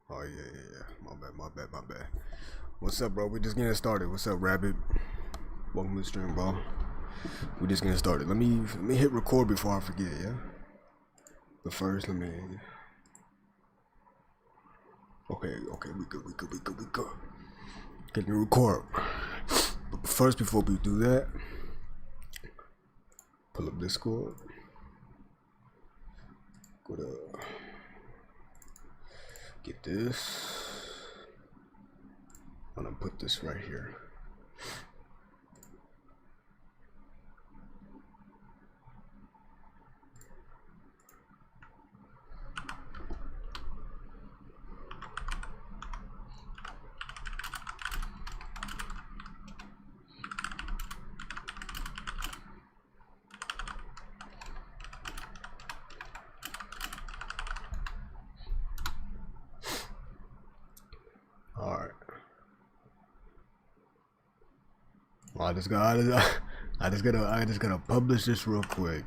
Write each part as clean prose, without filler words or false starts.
Oh yeah. My bad. What's up, bro? We just getting started. What's up, Rabbit? Welcome to the stream, bro. We just getting started. Let me hit record before I forget, yeah. But first, let me. Okay. We good. Getting record. But first, before we do that, pull up Discord. Go to get this. I'm gonna put this right here. Alright. Well, I just gotta publish this real quick.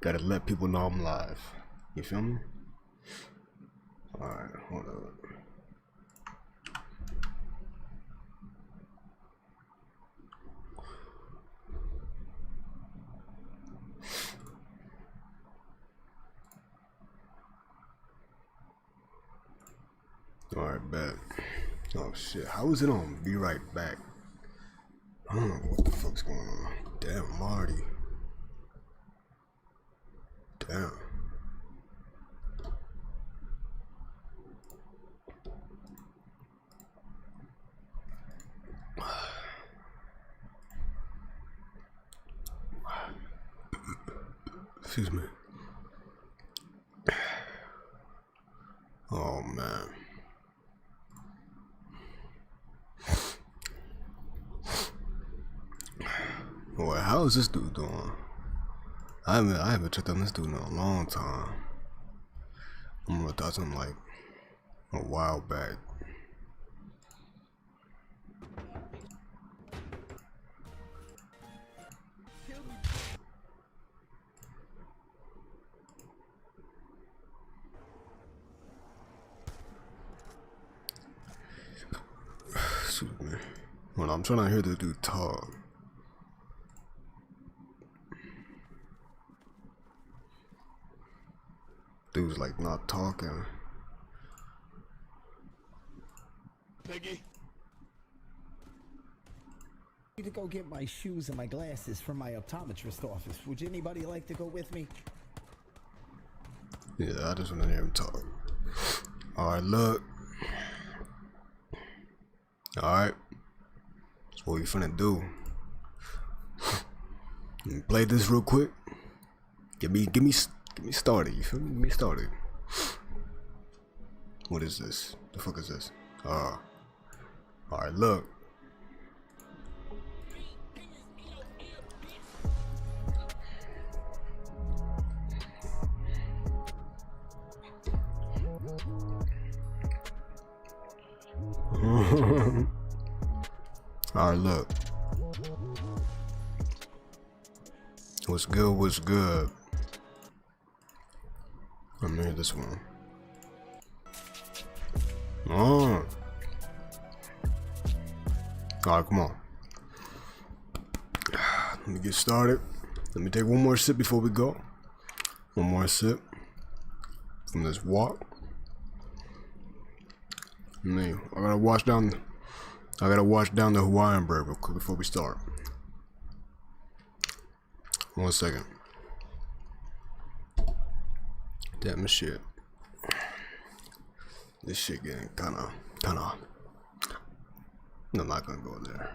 Gotta let people know I'm live. You feel me? Alright, hold on. Alright, bet. Oh shit, how is it on? Be right back. I don't know what the fuck's going on. Damn, Marty. Damn. Excuse me. Oh man. Well, how is this dude doing? I haven't checked on this dude in a long time. I'm gonna talk to him like a while back. Excuse me. Well, I'm trying to hear this dude talk. Dude's like not talking. Piggy. I need to go get my shoes and my glasses from my optometrist office. Would anybody like to go with me? Yeah, I just want to hear him talk. Alright, look. Alright. That's what we finna do. Let me play this real quick. Get me started, you feel me? Get me started. What is this? The fuck is this? Alright, look. Alright, look. What's good? Let me hear this one. Oh. Alright, come on. Let me get started. Let me take one more sip before we go. One more sip from this walk. I gotta wash down the Hawaiian bread real quick before we start. 1 second. Damn, this shit getting kinda. I'm not gonna go there.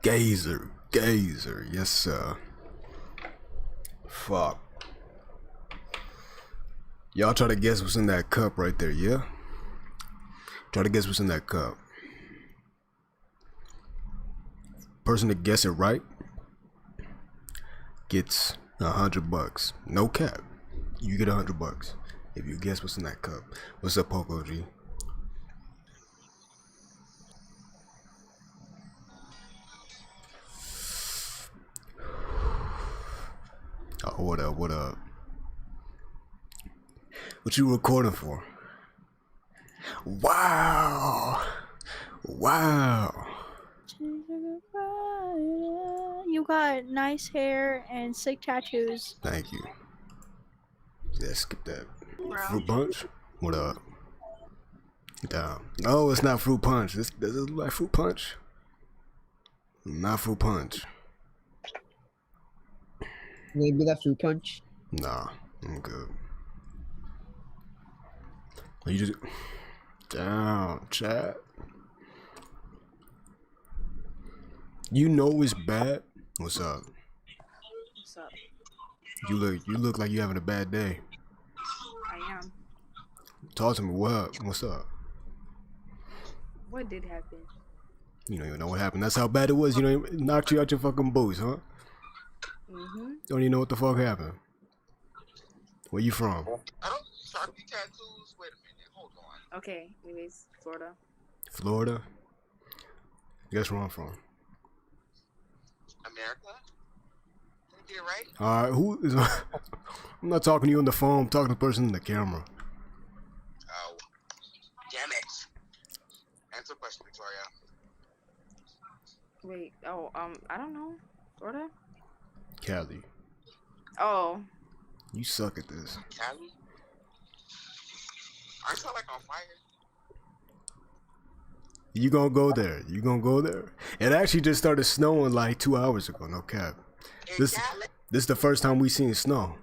Gazer, yes sir. Fuck. Y'all try to guess what's in that cup right there, yeah? Try to guess what's in that cup. Person to guess it right gets $100. No cap. You get $100 if you guess what's in that cup. What's up, Poco G? Oh, what up? What up? What you recording for? Wow! Wow! You got nice hair and sick tattoos. Thank you. Yeah, skip that. Bro. Fruit punch? What up? Down. No, it's not fruit punch. Does it look like fruit punch? Not fruit punch. Maybe that fruit punch. Nah, I'm good. You just down, chat. You know it's bad. What's up? What's up? You look like you having a bad day. I am. Talk to me. What up? What's up? What did happen? You don't even know what happened. That's how bad it was. You know, it knocked you out your fucking boots, huh? Don't even know what the fuck happened. Where you from? I don't Sharpie tattoos. Wait a minute, hold on. Okay, anyways, Florida. Florida? Guess where I'm from. America? Did I get it right? Alright, who is I'm not talking to you on the phone, I'm talking to the person in the camera. Oh, damn it. Answer the question, Victoria. Wait, I don't know. Florida? Cali. Oh. You suck at this. Cali? Aren't you like on fire? You gonna go there. You gonna go there. It actually just started snowing like 2 hours ago, no cap. This is the first time we seen snow.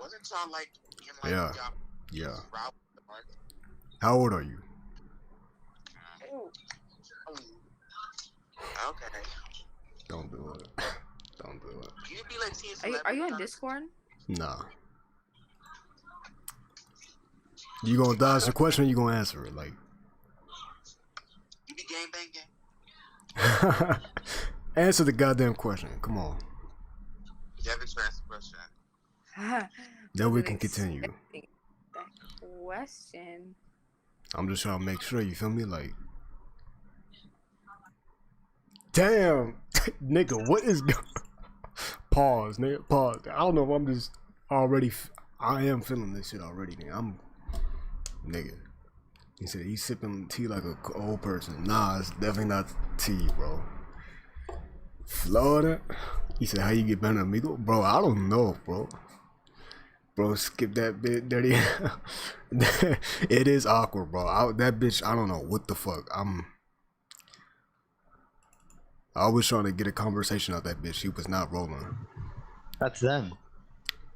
Wasn't y'all like in like Yeah. y'all Yeah. route the park? How old are you? Okay. Don't do it. Don't do it. You be like seeing Are you on celebrities Discord? Nah. You gonna dodge the question or you gonna answer it? Like You be game banging? answer the goddamn question. Come on. Devin's answer the question. Then we can continue. That question. I'm just trying to make sure, you feel me? Like damn, nigga, what is pause, nigga, pause. I don't know if I'm just already I am feeling this shit already, nigga. Nigga. He said he's sipping tea like a old person. Nah, it's definitely not tea, bro. Florida? He said, how you get banned on Omegle? Bro, I don't know, bro. Bro, skip that bit, dirty. It is awkward, bro. That bitch, I don't know what the fuck. I was trying to get a conversation out that bitch. She was not rolling. That's them.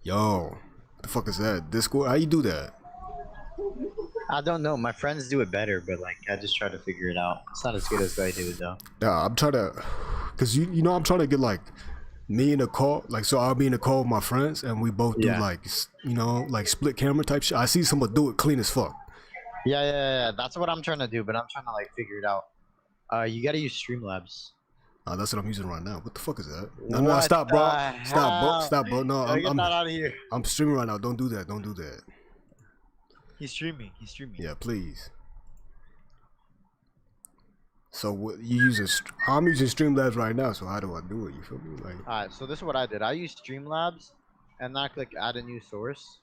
Yo, what the fuck is that? Discord? How you do that? I don't know. My friends do it better, but like I just try to figure it out. It's not as good as I do it though. Yeah, I'm trying to, cause you know I'm trying to get like me in a call, like so I'll be in a call with my friends and we both do like you know like split camera type shit. I see someone do it clean as fuck. Yeah. That's what I'm trying to do, but I'm trying to like figure it out. You gotta use Streamlabs. That's what I'm using right now. What the fuck is that? No, stop, bro. Stop, bro. No, I'm not out of here. I'm streaming right now. Don't do that. Don't do that. He's streaming. Yeah, please. So what you using? I'm using Streamlabs right now. So how do I do it? You feel me? Like. Alright, so this is what I did. I used Streamlabs, and then I clicked add a new source.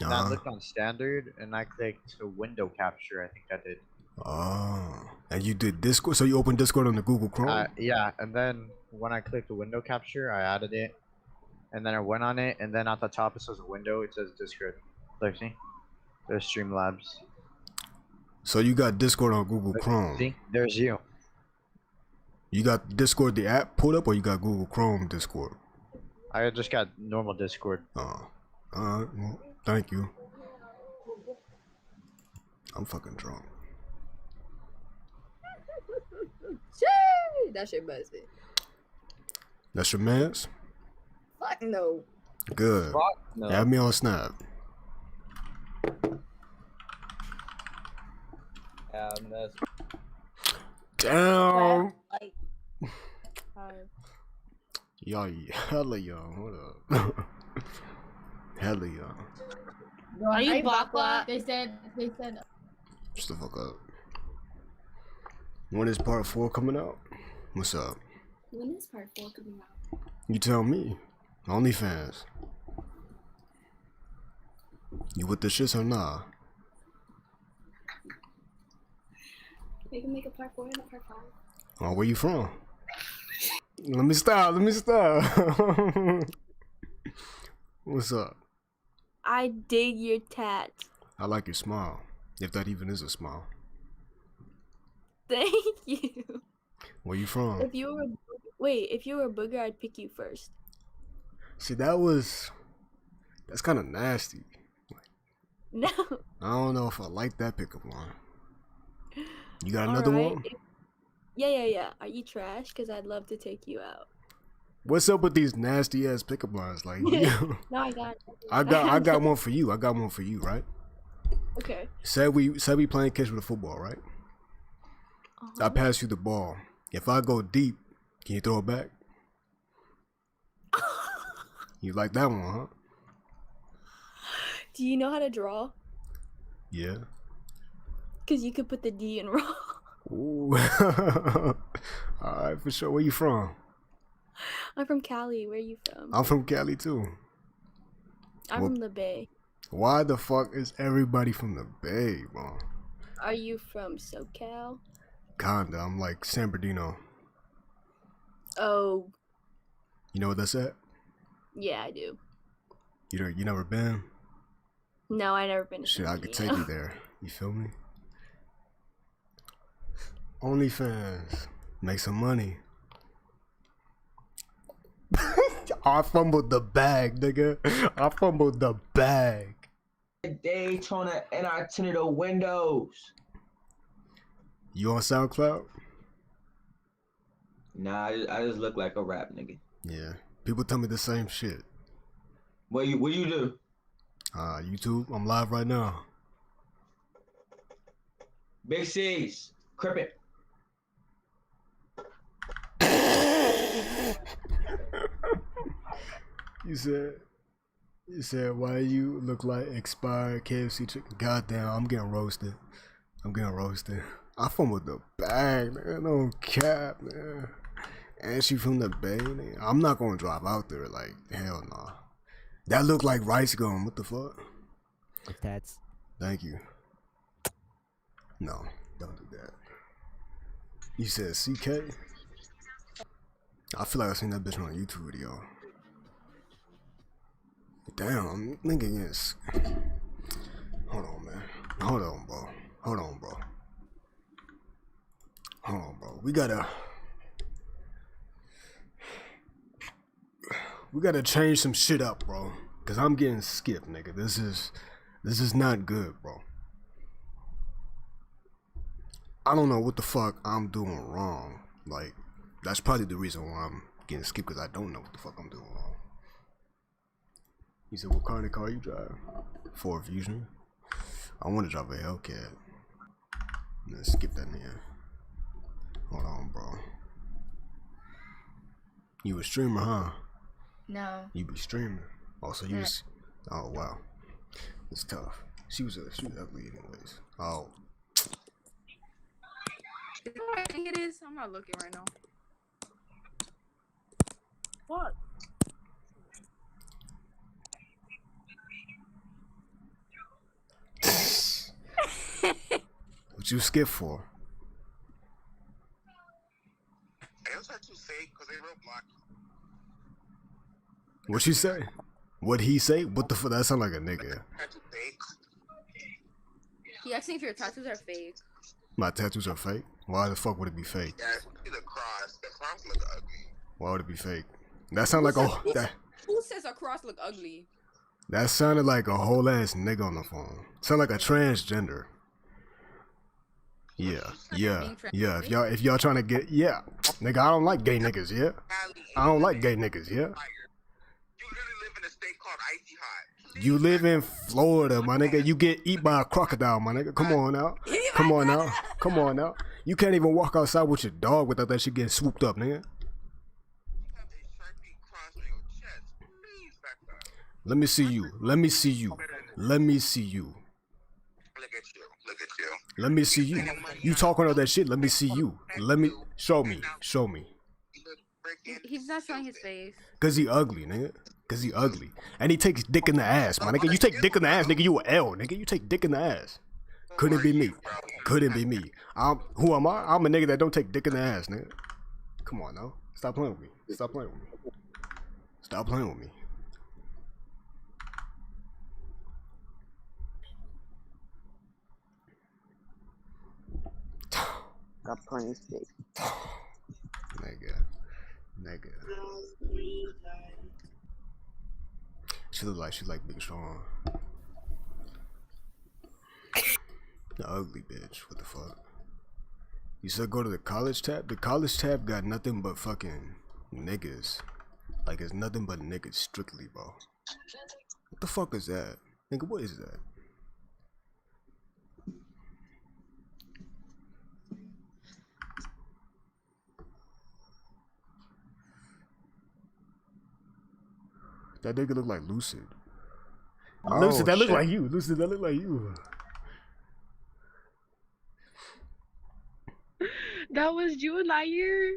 And I looked on standard, and I clicked to window capture. I think I did. Oh, and you did Discord. So you opened Discord on the Google Chrome. Yeah, and then when I clicked the window capture, I added it, and then I went on it, and then at the top it says window. It says Discord. Look, see, there's Streamlabs. So you got Discord on Google Chrome. See, there's you. You got Discord the app pulled up, or you got Google Chrome Discord? I just got normal Discord. Oh, alright. Well, thank you. I'm fucking drunk. That shit busted. That's your man's? Fuck no. Good. Fuck no. Add me on Snap. Damn. Like, Y'all hella young. Hold up. Hella young. Are you Bakwa? They said. Shut the fuck up. When is part 4 coming out? What's up? when is part 4 coming out? You tell me. OnlyFans. You with the shits or nah? We can make a part 4 and a part 5. Oh, where you from? Let me stop. What's up? I dig your tats. I like your smile. If that even is a smile. Thank you. Where you from? If you were a booger, I'd pick you first. See, that's kind of nasty. No. I don't know if I like that pickup line. You got another one? Yeah. Are you trash? Cause I'd love to take you out. What's up with these nasty ass pickup lines? Like, No, I got it. I got one for you. I got one for you, right? Okay. Say we playing catch with a football, right? I pass you the ball. If I go deep, can you throw it back? You like that one, huh? Do you know how to draw? Yeah. Cause you could put the D in wrong. Ooh. Alright, for sure. Where you from? I'm from Cali. Where are you from? I'm from Cali too. I'm from the Bay. Why the fuck is everybody from the Bay, bro? Are you from SoCal? Kinda. I'm like San Bernardino. Oh. You know what that's at? Yeah, I do. You never been? No, I never been to Shit, San I could Bernardino. take you there. You feel me? OnlyFans. Make some money. I fumbled the bag, nigga. I fumbled the bag. Daytona and I tinted the windows. You on SoundCloud? Nah, I just look like a rap nigga. Yeah. People tell me the same shit. What you do? YouTube. I'm live right now. Big C's. Crip it. You said why you look like expired KFC chicken? Goddamn, I'm getting roasted. I fumbled the bag, man. No cap, man. And she from the Bay, nigga. I'm not gonna drive out there, like, hell nah. That look like rice gum. What the fuck? If that's Thank you. No, don't do that. You said CK? I feel like I seen that bitch on a YouTube video. Damn, nigga, yes. Hold on, man. Hold on, bro. We gotta change some shit up, bro. Cause I'm getting skipped, nigga. This is not good, bro. I don't know what the fuck I'm doing wrong. Like, that's probably the reason why I'm getting skipped, cause I don't know what the fuck I'm doing wrong. He said, what kind of car you drive? Ford Fusion. I want to drive a Hellcat. Let's skip that nigga. Hold on, bro. You a streamer, huh? No. You be streaming. Oh, so you was... Oh, wow. It's tough. She was ugly anyways. Oh. Is that what I think it is? I'm not looking right now. What? What you skip for? Hey, those tattoos fake because they real block. What you say? What he say? What the fuck? That sound like a nigga. Tattoo fake. He asking if your tattoos are fake. My tattoos are fake? Why the fuck would it be fake? Yeah, especially the cross. The cross look ugly. Why would it be fake? That sound like Who says a cross look ugly? That sounded like a whole ass nigga on the phone. Sound like a transgender. Yeah. If y'all trying to get nigga, I don't like gay niggas. Yeah, I don't like gay niggas. Yeah. You literally live in a state called Icy Hot. You live in Florida, my nigga. You get eat by a crocodile, my nigga. Come on now. You can't even walk outside with your dog without that shit getting swooped up, nigga. You have a Sharpie cross on your chest. Please back up. Let me see you. Look at you. Let me see you. You talking all that shit? Let me see you. Show me. You look He's not showing his face. Cause he ugly, nigga. Cause he ugly. And he takes dick in the ass, my nigga. You take dick in the ass, nigga, you a L, nigga. You take dick in the ass. Couldn't be me. Couldn't be me. Who am I? I'm a nigga that don't take dick in the ass, nigga. Come on now. Stop playing with me. Stop playing with me. Stop playing with me. Stop playing stick. Nigga. She look like she like Big Sean. The ugly bitch. What the fuck? You said go to the college tab? The college tab got nothing but fucking niggas. Like it's nothing but niggas strictly, bro. What the fuck is that? Nigga, what is that? That nigga look like Lucid. Oh, Lucid, that look shit. like you. Lucid, that look like you. That was you, Liar.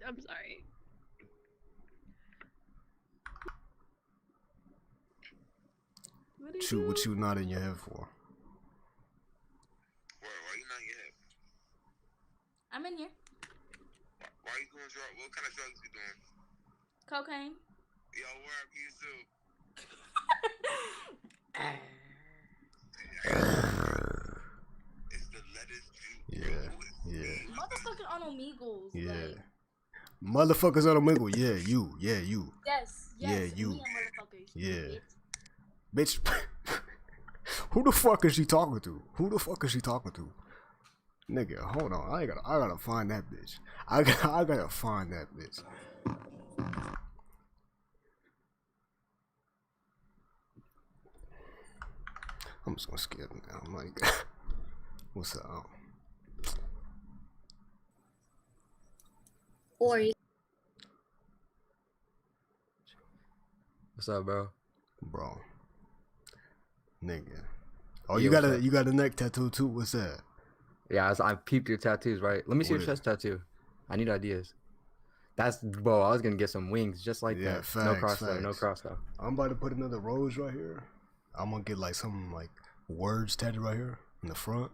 I'm sorry. What you nodding your head for? Why you not yet? I'm in here. Why you doing drugs? What kind of drugs you doing? Cocaine. Yo, where are you too? It's the lettuce juice. Yeah. Motherfucking on Omegles. Yeah. Like, Motherfuckers on Omegle. Yeah, you. yes. Yeah, you. Me and motherfuckers. Yeah. Bitch. Who the fuck is she talking to? Who the fuck is she talking to? Nigga, hold on. I gotta find that bitch. I gotta find that bitch. I'm just gonna skip now. I'm like, what's up? Or What's up, bro? Bro. Nigga. Oh, you got a neck tattoo too? What's that? Yeah, I peeped your tattoos, right? Let me see your chest tattoo. I need ideas. That's, bro, I was gonna get some wings just like that. Facts, no cross though, facts. no cross though. I'm about to put another rose right here. I'm gonna get like some like words tatted right here in the front.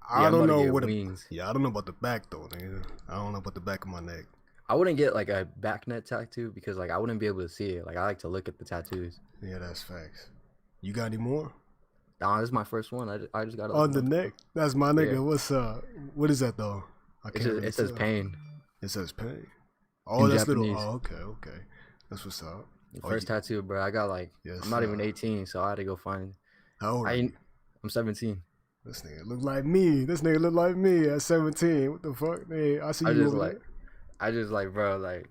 Yeah, I don't know what wings. Yeah, I don't know about the back though, nigga. I don't know about the back of my neck. I wouldn't get like a back net tattoo because like I wouldn't be able to see it. Like I like to look at the tattoos. Yeah, that's facts. You got any more? Nah, this is my first one. I just got it on the neck. That's my nigga. Yeah. What's What is that though? It says pain. It says pain. Oh, In that's Japanese. little. Oh, okay. That's what's up. First tattoo, bro. I got like I'm not even 18, so I had to go find. How old are you? I'm 17. This nigga look like me. This nigga look like me at 17. What the fuck? Hey, I see you over there. I just like, bro, like,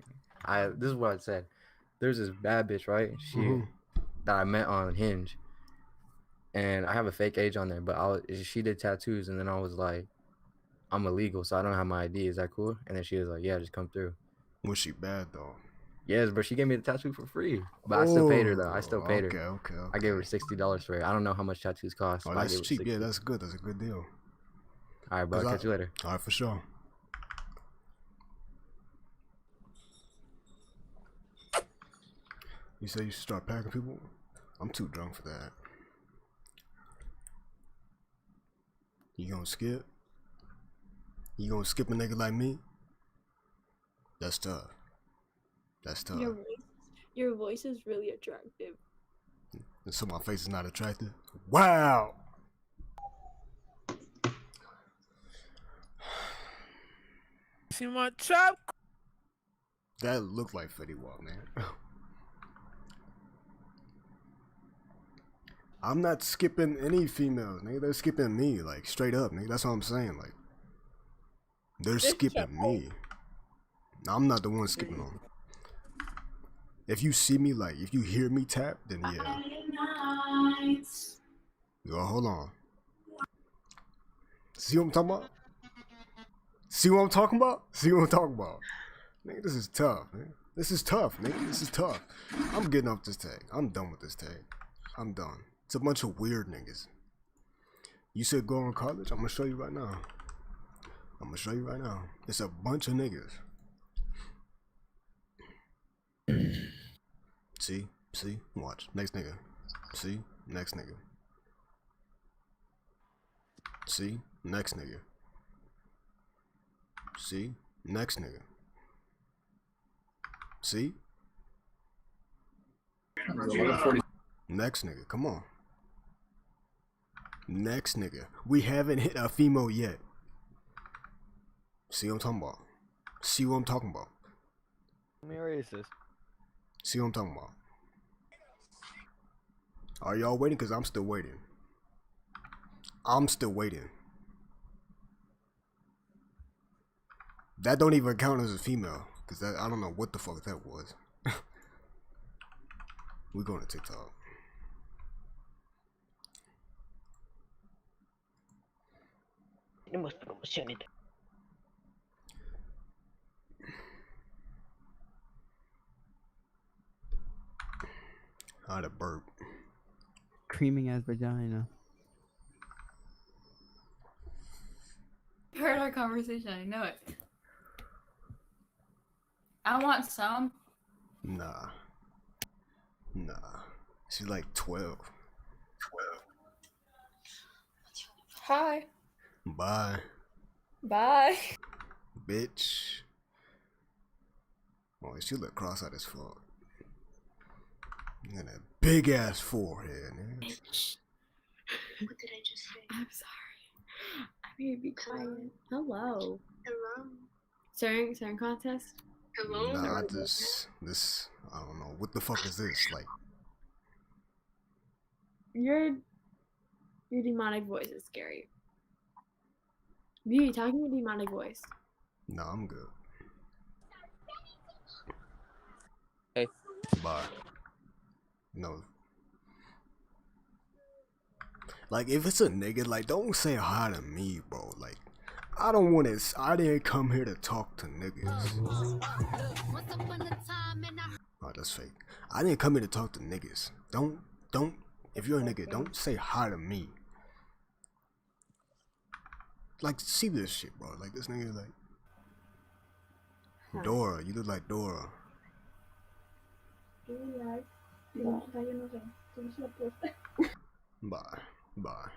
this is what I said. There's this bad bitch, right? She that I met on Hinge, and I have a fake age on there, but she did tattoos, and then I was like, I'm illegal, so I don't have my ID. Is that cool? And then she was like, yeah, just come through. Was she bad though? Yes, but she gave me the tattoo for free. But I still paid her though. I still paid her. Okay. I gave her $60 for it. I don't know how much tattoos cost. Oh, that's cheap. Yeah, that's good. That's a good deal. All right, bro. I'll catch you later. All right, for sure. You say you should start packing people? I'm too drunk for that. You gonna skip? You gonna skip a nigga like me? That's tough. That's tough. Your voice is really attractive. And so my face is not attractive? Wow! See my trap? That looked like Fetty Wap, man. I'm not skipping any females, nigga. They're skipping me, like, straight up, nigga. That's what I'm saying, like. They're skipping me. I'm not the one skipping them. If you see me, like, if you hear me tap, then yeah. Yo, hold on. See what I'm talking about? See what I'm talking about? See what I'm talking about? Nigga, this is tough, man. This is tough, nigga. This is tough. I'm getting off this tag. I'm done with this tag. I'm done. It's a bunch of weird niggas. You said go on college? I'm gonna show you right now. I'm gonna show you right now. It's a bunch of niggas. See? See? Watch. Next nigga. See? Next nigga. See? Next nigga. See? Next nigga. See? Next nigga. Come on. Next nigga. We haven't hit a female yet. See what I'm talking about? See what I'm talking about? I'm racist. See what I'm talking about? Are y'all waiting? Because I'm still waiting. I'm still waiting. That don't even count as a female. Because that, I don't know what the fuck that was. We going to TikTok. I had a burp. Creaming as vagina. You heard our conversation. I know it. I want some. Nah. Nah. She's like 12. Hi. Bye. Bye. Bitch. Oh, she look cross-eyed as fuck. And that big ass forehead, man. Bitch. What did I just say? I'm sorry. I'm gonna be quiet. Hello. Hello. Swearing contest? Hello. Nah, I don't know. What the fuck is this? Like, Your demonic voice is scary. Beauty, talking to demonic voice. nah, I'm good. Hey. Bye. No. Like, if it's a nigga, like, don't say hi to me, bro. Like, I don't want to. I didn't come here to talk to niggas. Oh, that's fake. I didn't come here to talk to niggas. Don't. If you're a nigga, don't say hi to me. Like, see this shit, bro. Like, this nigga, like. Dora, you look like Dora. Bye. Bye.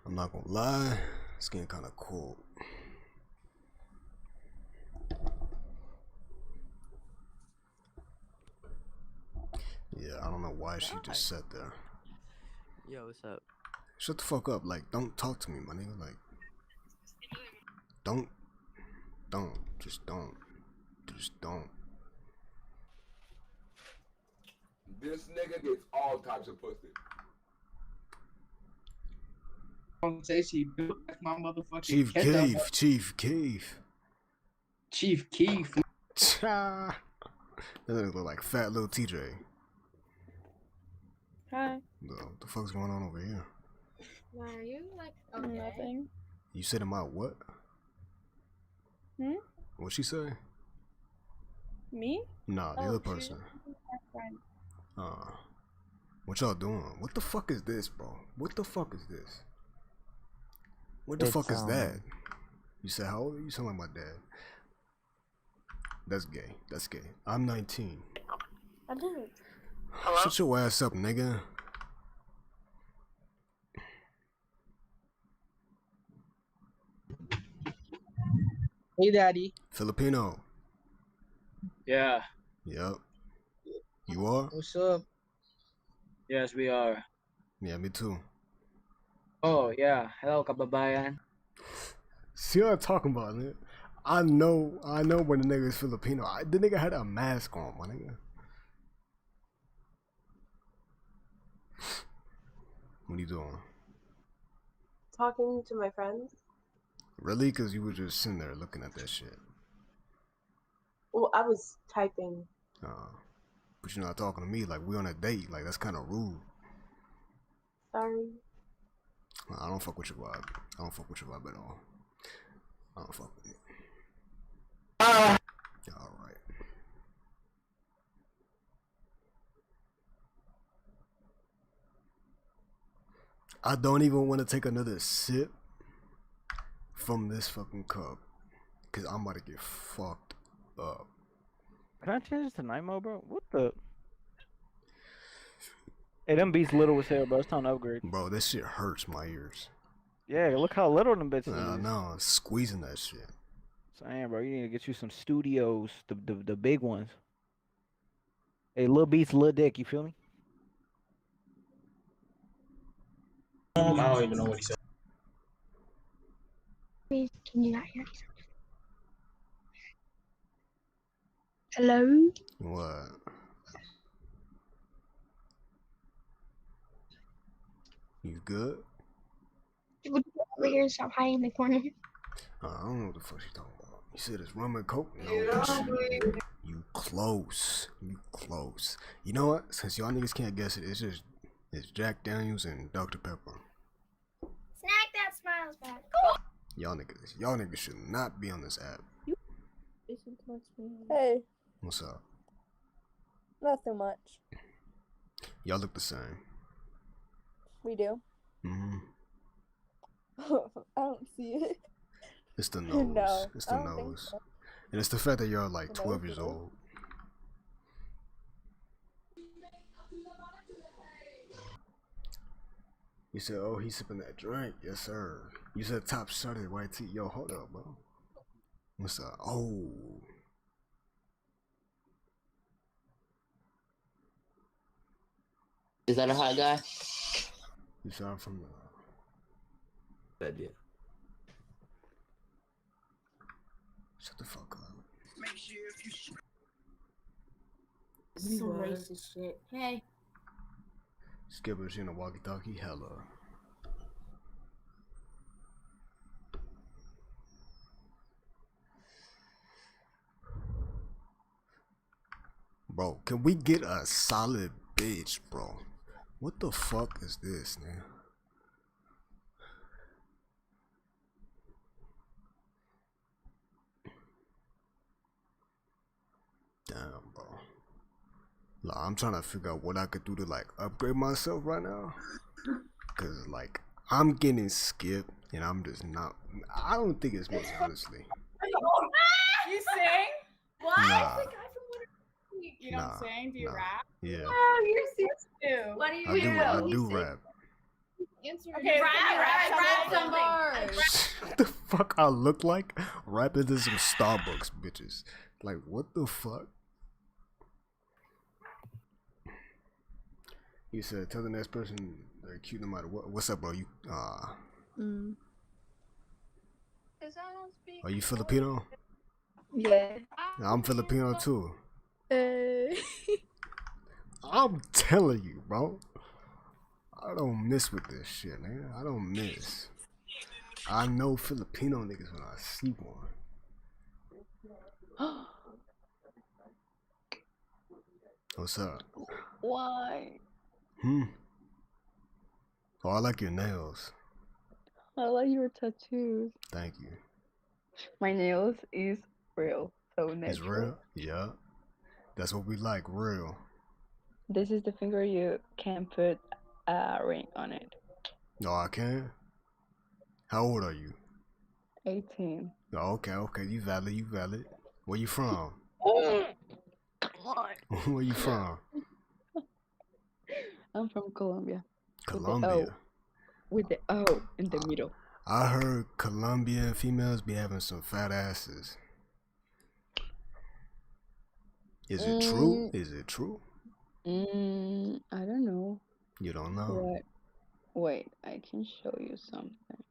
I'm not gonna lie, it's getting kind of cool. Yeah, I don't know why she just sat there. Yo, what's up? Shut the fuck up. Like, don't talk to me, my nigga. Like, don't. Just don't. This nigga gets all types of pussy. Don't say she built like my motherfucking Chief ketchup. Keef. Chief Keef. That nigga look like fat little TJ. Hi. What the fuck's going on over here? Why are you like nothing? You said am I what? Hmm? What'd she say? Me? Nah, the other person. What y'all doing? What the fuck is this, bro? What the fuck is this? What the fuck is that? You said how old are you? You sound like my dad. That's gay. That's gay. I'm 19. I did. Shut your ass up, nigga. Hey, daddy. Filipino. Yeah. Yep. You are? What's up? Yes, we are. Yeah, me too. Oh, yeah. Hello, kababayan. See what I'm talking about, man? I know when the nigga is Filipino. The nigga had a mask on, my nigga. What are you doing? Talking to my friends. Really? Because you were just sitting there looking at that shit. Well, I was typing. But you're not talking to me like we on a date. Like, that's kind of rude. Sorry. I don't fuck with your vibe. I don't fuck with your vibe at all. I don't fuck with it. All right. I don't even want to take another sip from this fucking cup, cause I'm about to get fucked up. Can I change this to night mode, bro? What the? Hey, them beats little as hell, bro. It's time to upgrade. Bro, this shit hurts my ears. Yeah, look how little them bitches Nah, is. no, squeezing that shit. Saying, bro, you need to get you some studios, the big ones. Hey, little beats, little dick. You feel me? I don't even know what he said. Wait, can you not hear me? Hello? What? You good? Would you over here stop hiding in the corner? I don't know what the fuck she talking about. You said it's rum and coke? No, you close. You close. You know what? Since y'all niggas can't guess it, it's Jack Daniels and Dr. Pepper. Snack that smiles back. Y'all niggas should not be on this app. Hey, What's up? nothing much. Y'all look the same. We do. Mm-hmm. I don't see it. It's the nose. No, It's I the don't think nose. so. And it's the fact that y'all like The 12 nose years is- old. You said, oh, he's sipping that drink. Yes, sir. You said top shorty white tea. Yo, hold up, bro. What's up? Oh. Is that a hot guy? You saw from the... That yeah. Shut the fuck up. Some racist shit. Hey. Skipper's in a walkie-talkie. Hella. Bro, can we get a solid bitch, bro? What the fuck is this, man? Damn, bro. Like, I'm trying to figure out what I could do to like upgrade myself right now. Cause like I'm getting skipped and I'm just not. I don't think it's me, honestly. You sing? What? Nah. You don't sing? Do you rap? Yeah. Oh, you're serious too. What do you I do rap. Okay, rap some bars. What the fuck I look like? Rap into some Starbucks bitches. Like what the fuck? You said tell the next person they're cute no matter what. What's up, bro? You Are you Filipino? Yeah. I'm Filipino too. Hey. I'm telling you, bro. I don't miss with this shit, man. I don't miss. I know Filipino niggas when I see one. What's up? Why? Oh, I like your nails. I like your tattoos. Thank you. My nails is real, so natural. It's real? Yeah. That's what we like, real. This is the finger you can put a ring on it. No, I can? How old are you? 18. Oh, okay. You valid. Where you from? Come on. Where you from? I'm from Colombia. Colombia. With the O in the middle. I heard Colombian females be having some fat asses. Is it true? Is it true? I don't know. You don't know? Wait, I can show you something.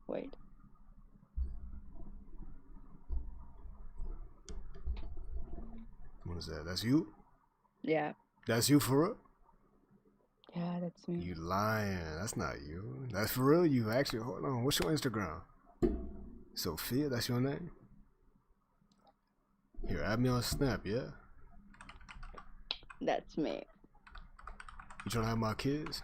Wait. What is that? That's you? Yeah. That's you for real? Yeah, that's me. You lying. That's not you. That's for real you. Actually, hold on. What's your Instagram? Sophia, that's your name? Here, add me on Snap, yeah? That's me. You trying to have my kids?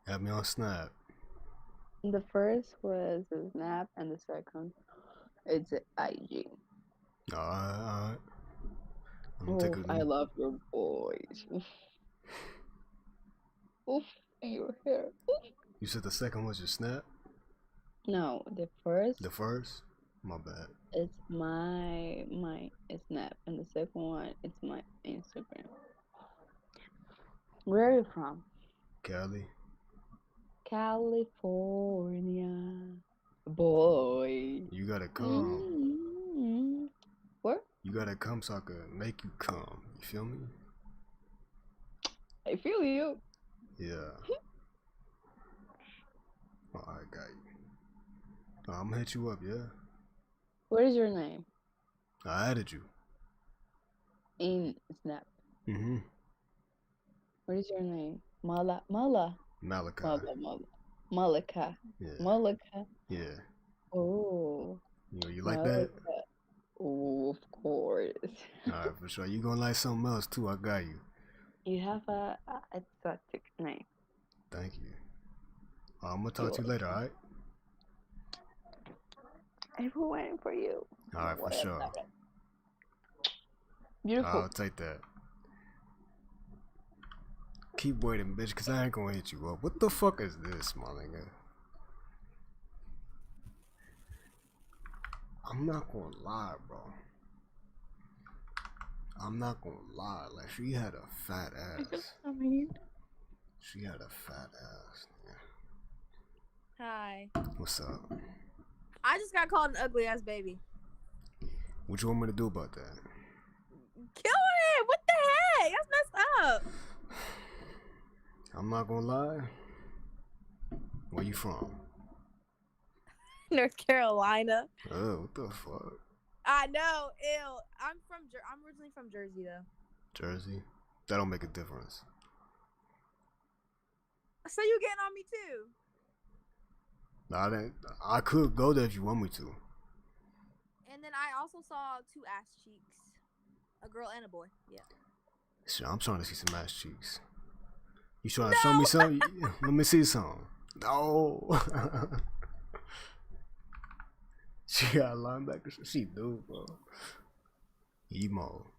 Add me on Snap. The first was a Snap, and the second it's a IG. Alright. I'm gonna Oof, take I a. love your voice. Oof, oof, and your hair. Oof. You said the second was your snap? No, the first The first? My bad. it's my Snap, and the second one it's my Instagram. Where are you from? Cali. California, boy. You gotta come. Mm-hmm. Where? You gotta come so I can make you come. You feel me? I feel you. Yeah. Alright, got you. I'm gonna hit you up, yeah? What is your name I added you. in Snap? Mm-hmm. What is your name? Mala. Malachi. Malika. Yeah. Malika. Yeah. Oh. You like that? Oh, of course. Alright, for sure. You gonna like something else too, I got you. You have a exotic name. Thank you. I'm gonna talk to you later, alright? I'm waiting for you. Alright, for sure. Beautiful. I'll take that. Keep waiting, bitch, cause I ain't gonna hit you up. What the fuck is this, my nigga? I'm not gonna lie, bro. I'm not gonna lie. Like, she had a fat ass. I mean, She had a fat ass. Hi. What's up? I just got called an ugly ass baby. What you want me to do about that? Kill it! What the heck? That's messed up. I'm not gonna lie. Where you from? North Carolina. Oh, what the fuck? I know. Ew. I'm originally from Jersey though. Jersey? That don't make a difference. So you getting on me too? I could go there if you want me to. And then I also saw 2 ass cheeks. A girl and a boy. Yeah. Shit, I'm trying to see some ass cheeks. You trying to show me something? Let me see some. No. She got a linebacker. She do, bro. Emo.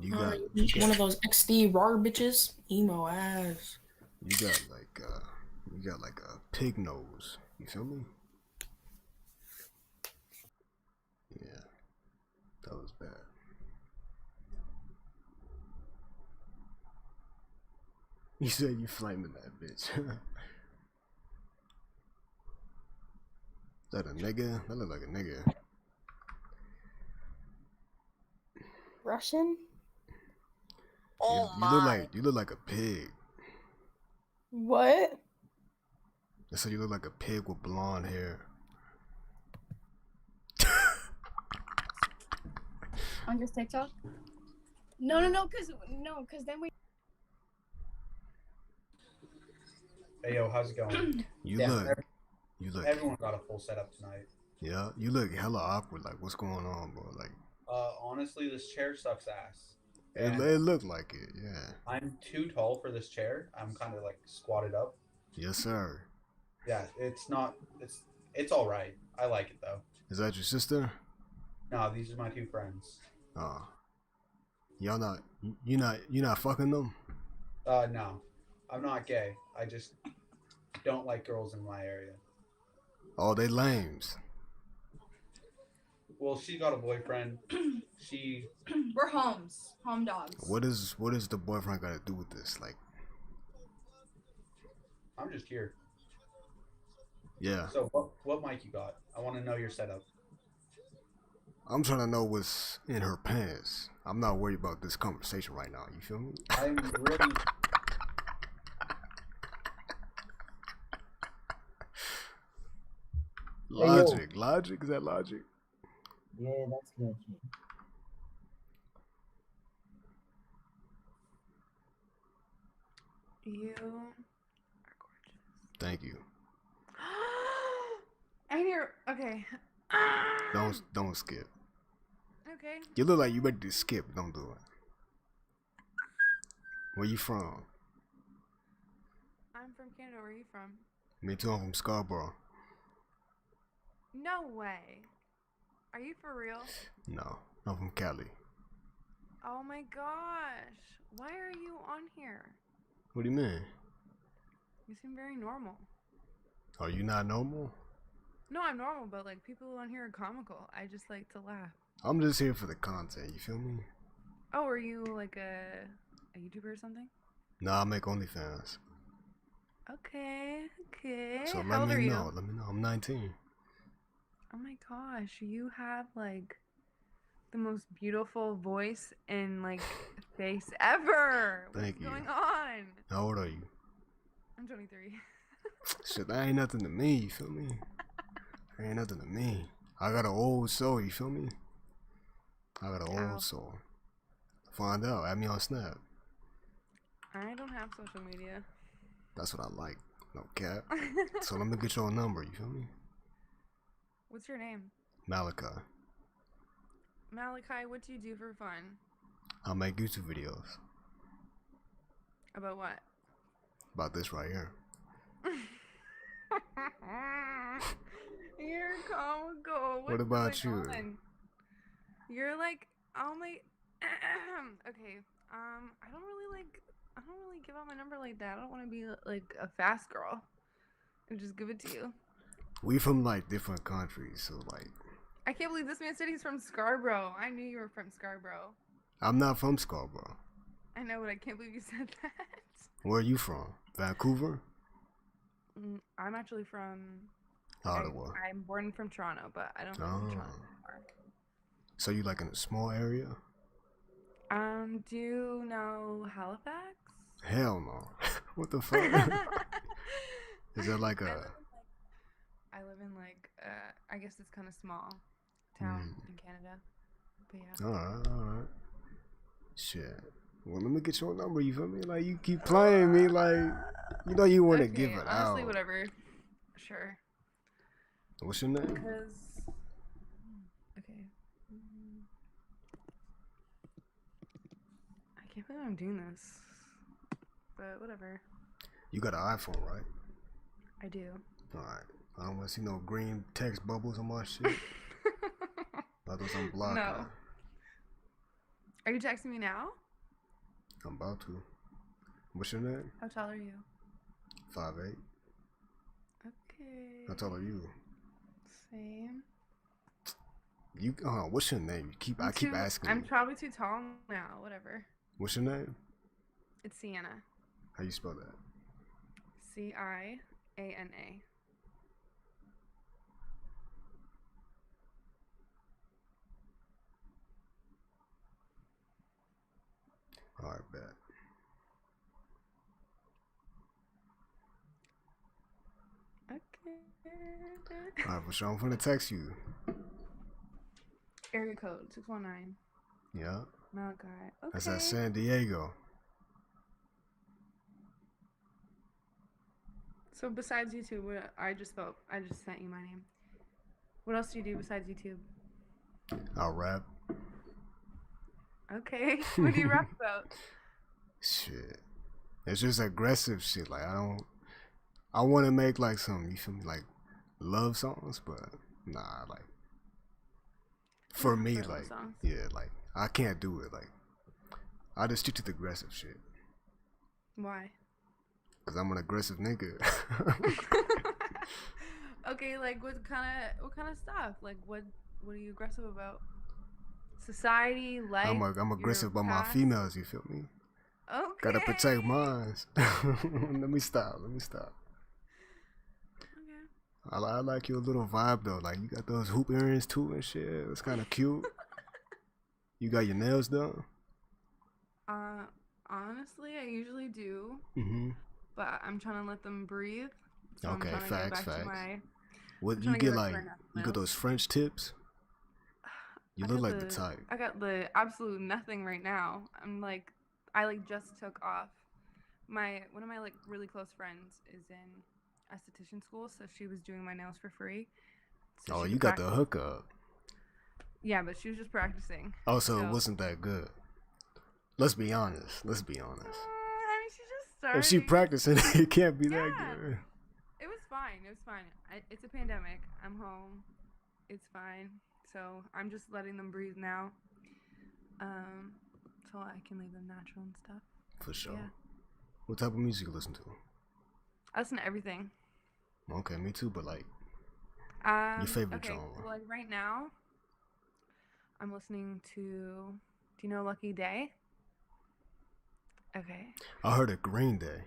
You got one of those XD raw bitches. Emo ass. You got like a pig nose. You feel me? Yeah. That was bad. You said you flaming that bitch. Is that a nigga? That look like a nigga. Russian? You look like a pig. What? They said you look like a pig with blonde hair. On just TikTok? No, cause then we. Hey yo, how's it going? You look. Everyone got a full setup tonight. Yeah, you look hella awkward. Like, what's going on, bro? Like, Honestly, this chair sucks ass. it looked like it. Yeah. I'm too tall for this chair. I'm kind of like squatted up. Yes, sir. Yeah, it's not. It's all right. I like it though. Is that your sister? No, these are my 2 friends. You're not fucking them? No, I'm not gay. I just don't like girls in my area. Oh, they lames. Well, she got a boyfriend. We're home dogs. What is the boyfriend got to do with this? Like, I'm just here. Yeah. So what mic you got? I want to know your setup. I'm trying to know what's in her pants. I'm not worried about this conversation right now. You feel me? I'm really. Logic. Logic? Is that logic? Yeah, that's good. You are gorgeous. Thank you. And you're okay. Don't skip. Okay. You look like you ready to skip. Don't do it. Where you from? Where are you from? Me too. I'm from Scarborough. No way. Are you for real? No, I'm from Cali. Oh my gosh. Why are you on here? What do you mean? You seem very normal. Are you not normal? No, I'm normal, but like people on here are comical. I just like to laugh. I'm just here for the content. You feel me? Oh, are you like a YouTuber or something? No, I make OnlyFans. Okay, okay. So How old are you? Let me know. I'm 19. Oh my gosh, you have like the most beautiful voice and like face ever. Thank What's you. going on? How old are you? I'm 23. Shit, that ain't nothing to me. You feel me? That ain't nothing to me. I got an old soul. You feel me? I got an Ow. old soul. Find out. Add me on Snap. I don't have social media. That's what I like. No cap. So let me get your number. You feel me? What's your name? Malachi. Malachi, what do you do for fun? I make YouTube videos About what? about this right here. You're comical. What about you? On? You're like, oh my. Okay. I don't really give out my number like that. I don't want to be like a fast girl and just give it to you. We from like different countries, so like. I can't believe this man said he's from Scarborough. I knew you were from Scarborough. I'm not from Scarborough. I know, but I can't believe you said that. Where are you from? Vancouver? I'm actually from Ottawa. I'm born from Toronto, but I don't live in Toronto anymore. So you like in a small area? Do you know Halifax? Hell no. What the fuck? Is that like a? I live in like I guess it's kind of small town in Canada. But yeah. Alright. Shit. Well, let me get your number. You feel me? Like you keep playing me, like you know you want to give it honestly, out. whatever. Sure. What's your name? Because okay. I can't believe I'm doing this. But whatever. You got an iPhone, right? I do. Alright. I don't want to see no green text bubbles on my shit. Others I'm blocking. No. Are you texting me now? I'm about to. What's your name? How tall are you? 5'8". Okay. How tall are you? Same. You what's your name? I keep asking. I'm probably too tall now. Whatever. What's your name? It's Sienna. How you spell that? Ciana. Alright, bet. Okay. Alright, for sure. I'm gonna text you. Area code 619. Yeah. Malachi. Okay. That's at San Diego. So besides YouTube, I just sent you my name. What else do you do besides YouTube? I'll rap. Okay. What do you rap about? Shit. It's just aggressive shit. Like I want to make like some, you feel me, like love songs, but nah, like for me, like yeah, like I can't do it. Like I just stick to the aggressive shit. Why? Cause I'm an aggressive nigga. Okay, like what kind of stuff? Like what are you aggressive about? Society, life. I'm aggressive about my females. You feel me? Okay. Gotta protect mine. Let me stop. Okay. I like your little vibe though. Like you got those hoop earrings too and shit. It's kind of cute. You got your nails done? Honestly, I usually do. Mhm. But I'm trying to let them breathe. So Okay, I'm trying to facts. get back to my, What you get like? You got those French tips? You look like the type. I got the absolute nothing right now. I just took off. One of my like really close friends is in esthetician school, so she was doing my nails for free. So Oh, she you could got the practice. hookup. Yeah, but she was just practicing. Oh, so it wasn't that good. Let's be honest. I mean, starting. If she practicing, it can't be that Yeah. good. It was fine. It was fine. It's a pandemic. I'm home. It's fine. So I'm just letting them breathe now. So I can leave them natural and stuff. For sure. Yeah. What type of music you listen to? I listen to everything. Okay, me too. But like, your favorite Okay, genre? so like right now, I'm listening to. Do you know Lucky Day? Okay. I heard of Green Day.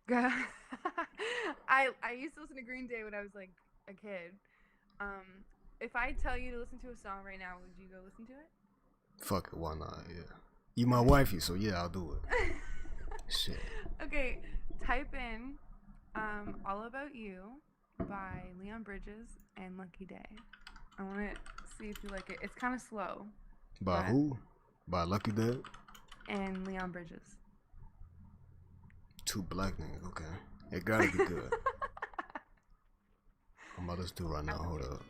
I used to listen to Green Day when I was like a kid. If I tell you to listen to a song right now, would you go listen to it? Fuck it, why not? Yeah. You my wifey, so yeah, I'll do it. Shit. Okay, type in All About You by Leon Bridges and Lucky Day. I want to see if you like it. It's kind of slow. By but- who? By Lucky Day? And Leon Bridges. Two black niggas, okay. It gotta be good. I'm about to do right now, hold up.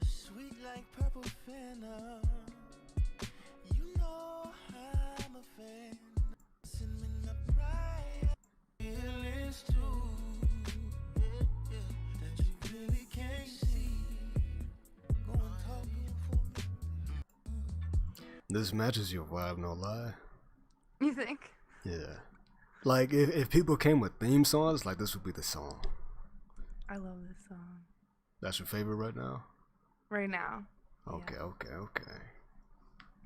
Sweet like purple fennel. You know I'm a fan. Cinnamon up right. Feelings too. Yeah, that you really can't see. Go and talk to him for me. This matches your vibe, no lie. You think? Yeah. Like, if people came with theme songs, like, this would be the song. I love this song. That's your favorite right now? Right now. Okay, okay, okay.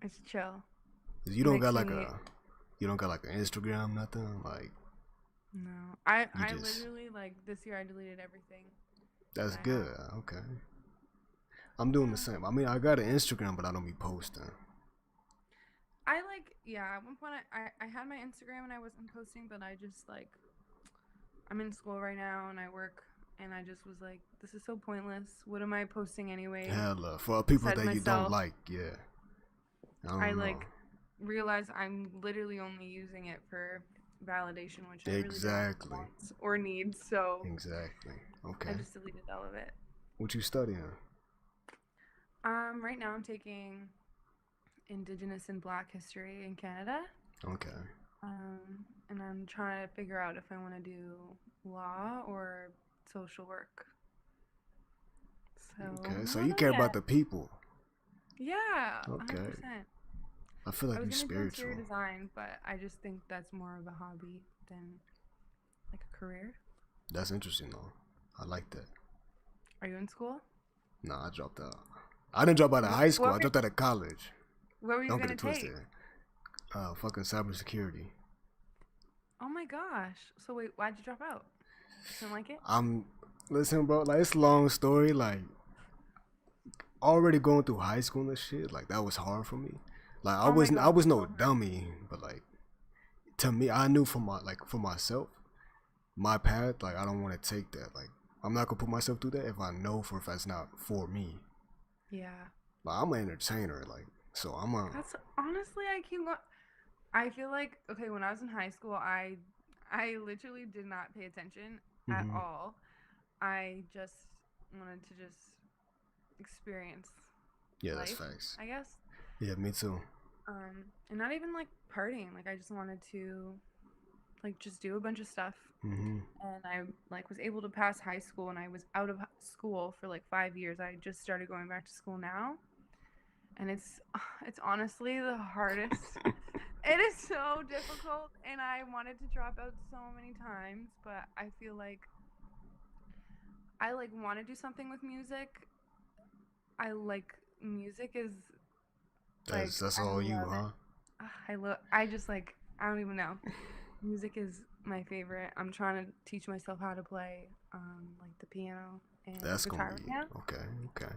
It's chill. You don't got Makes like me- you don't got like an Instagram, nothing? Like, No. I just- literally, like, this year I deleted everything. that's I good, okay. I'm doing the same. I mean, I got an Instagram, but I don't be posting. I like, yeah, at one point I had my Instagram and I wasn't posting, but I just like, I'm in school right now and I work and I just was like, this is so pointless. What am I posting anyway? Hella. For people Besides that you don't myself. like, yeah. I don't know. like realize I'm literally only using it for validation, which I really Exactly. don't want or need. So Exactly. Okay. I just deleted all of it. What you studying? Right now I'm taking Indigenous and Black history in Canada. Okay. And I'm trying to figure out if I want to do law or social work. So Okay. So I you don't care know about yet. the people. Yeah. Okay. 100%. I feel like I you was gonna do spiritual. interior design, but I just think that's more of a hobby than like a career. That's interesting though. I like that. Are you in school? Nah, I dropped out. I didn't drop out of high school. What I were- dropped out of college. What were you Don't gonna get it take? twisted. Fucking cybersecurity. Oh my gosh. So wait, why'd you drop out? Didn't like it? Listen, bro. Like, it's a long story. Like, already going through high school and shit. Like, that was hard for me. Like, I Oh my wasn't. I God, was that's no so hard. dummy, but like, to me, I knew for myself, my path. Like, I don't want to take that. Like, I'm not gonna put myself through that if I know for a fact it's not for me. Yeah. Like, I'm an entertainer. Like, so I'm a. That's honestly, I keep going. I feel like, okay, when I was in high school, I literally did not pay attention at Mhm. all. I just wanted to just experience Yeah, that's life, facts. I guess. Yeah, me too. And not even like partying. Like I just wanted to like just do a bunch of stuff. Mhm. And I like was able to pass high school and I was out of school for like 5 years. I just started going back to school now. And it's honestly the hardest. It is so difficult and I wanted to drop out so many times, but I feel like I like want to do something with music. I like music is like That's I all you, love huh? it. I just like I don't even know. Music is my favorite. I'm trying to teach myself how to play like the piano and That's guitar gonna be right now. okay. Okay.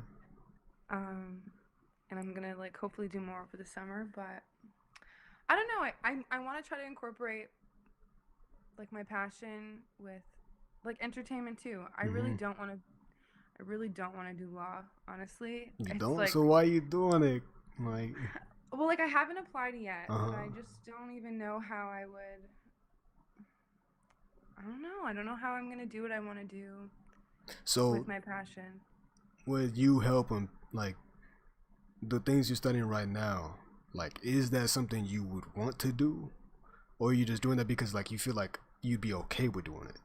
And I'm gonna like hopefully do more over the summer, but I don't know. I want to try to incorporate like my passion with like entertainment too. I really Mhm. don't want to. I really don't want to do law, honestly. You It's don't. like, So why you doing it? Like. well, like I haven't applied yet, but I Uh-huh. just don't even know how I would. I don't know. I don't know how I'm gonna do what I want to do So with my passion. would you help him like the things you're studying right now, like, is that something you would want to do, or are you just doing that because like you feel like you'd be okay with doing it?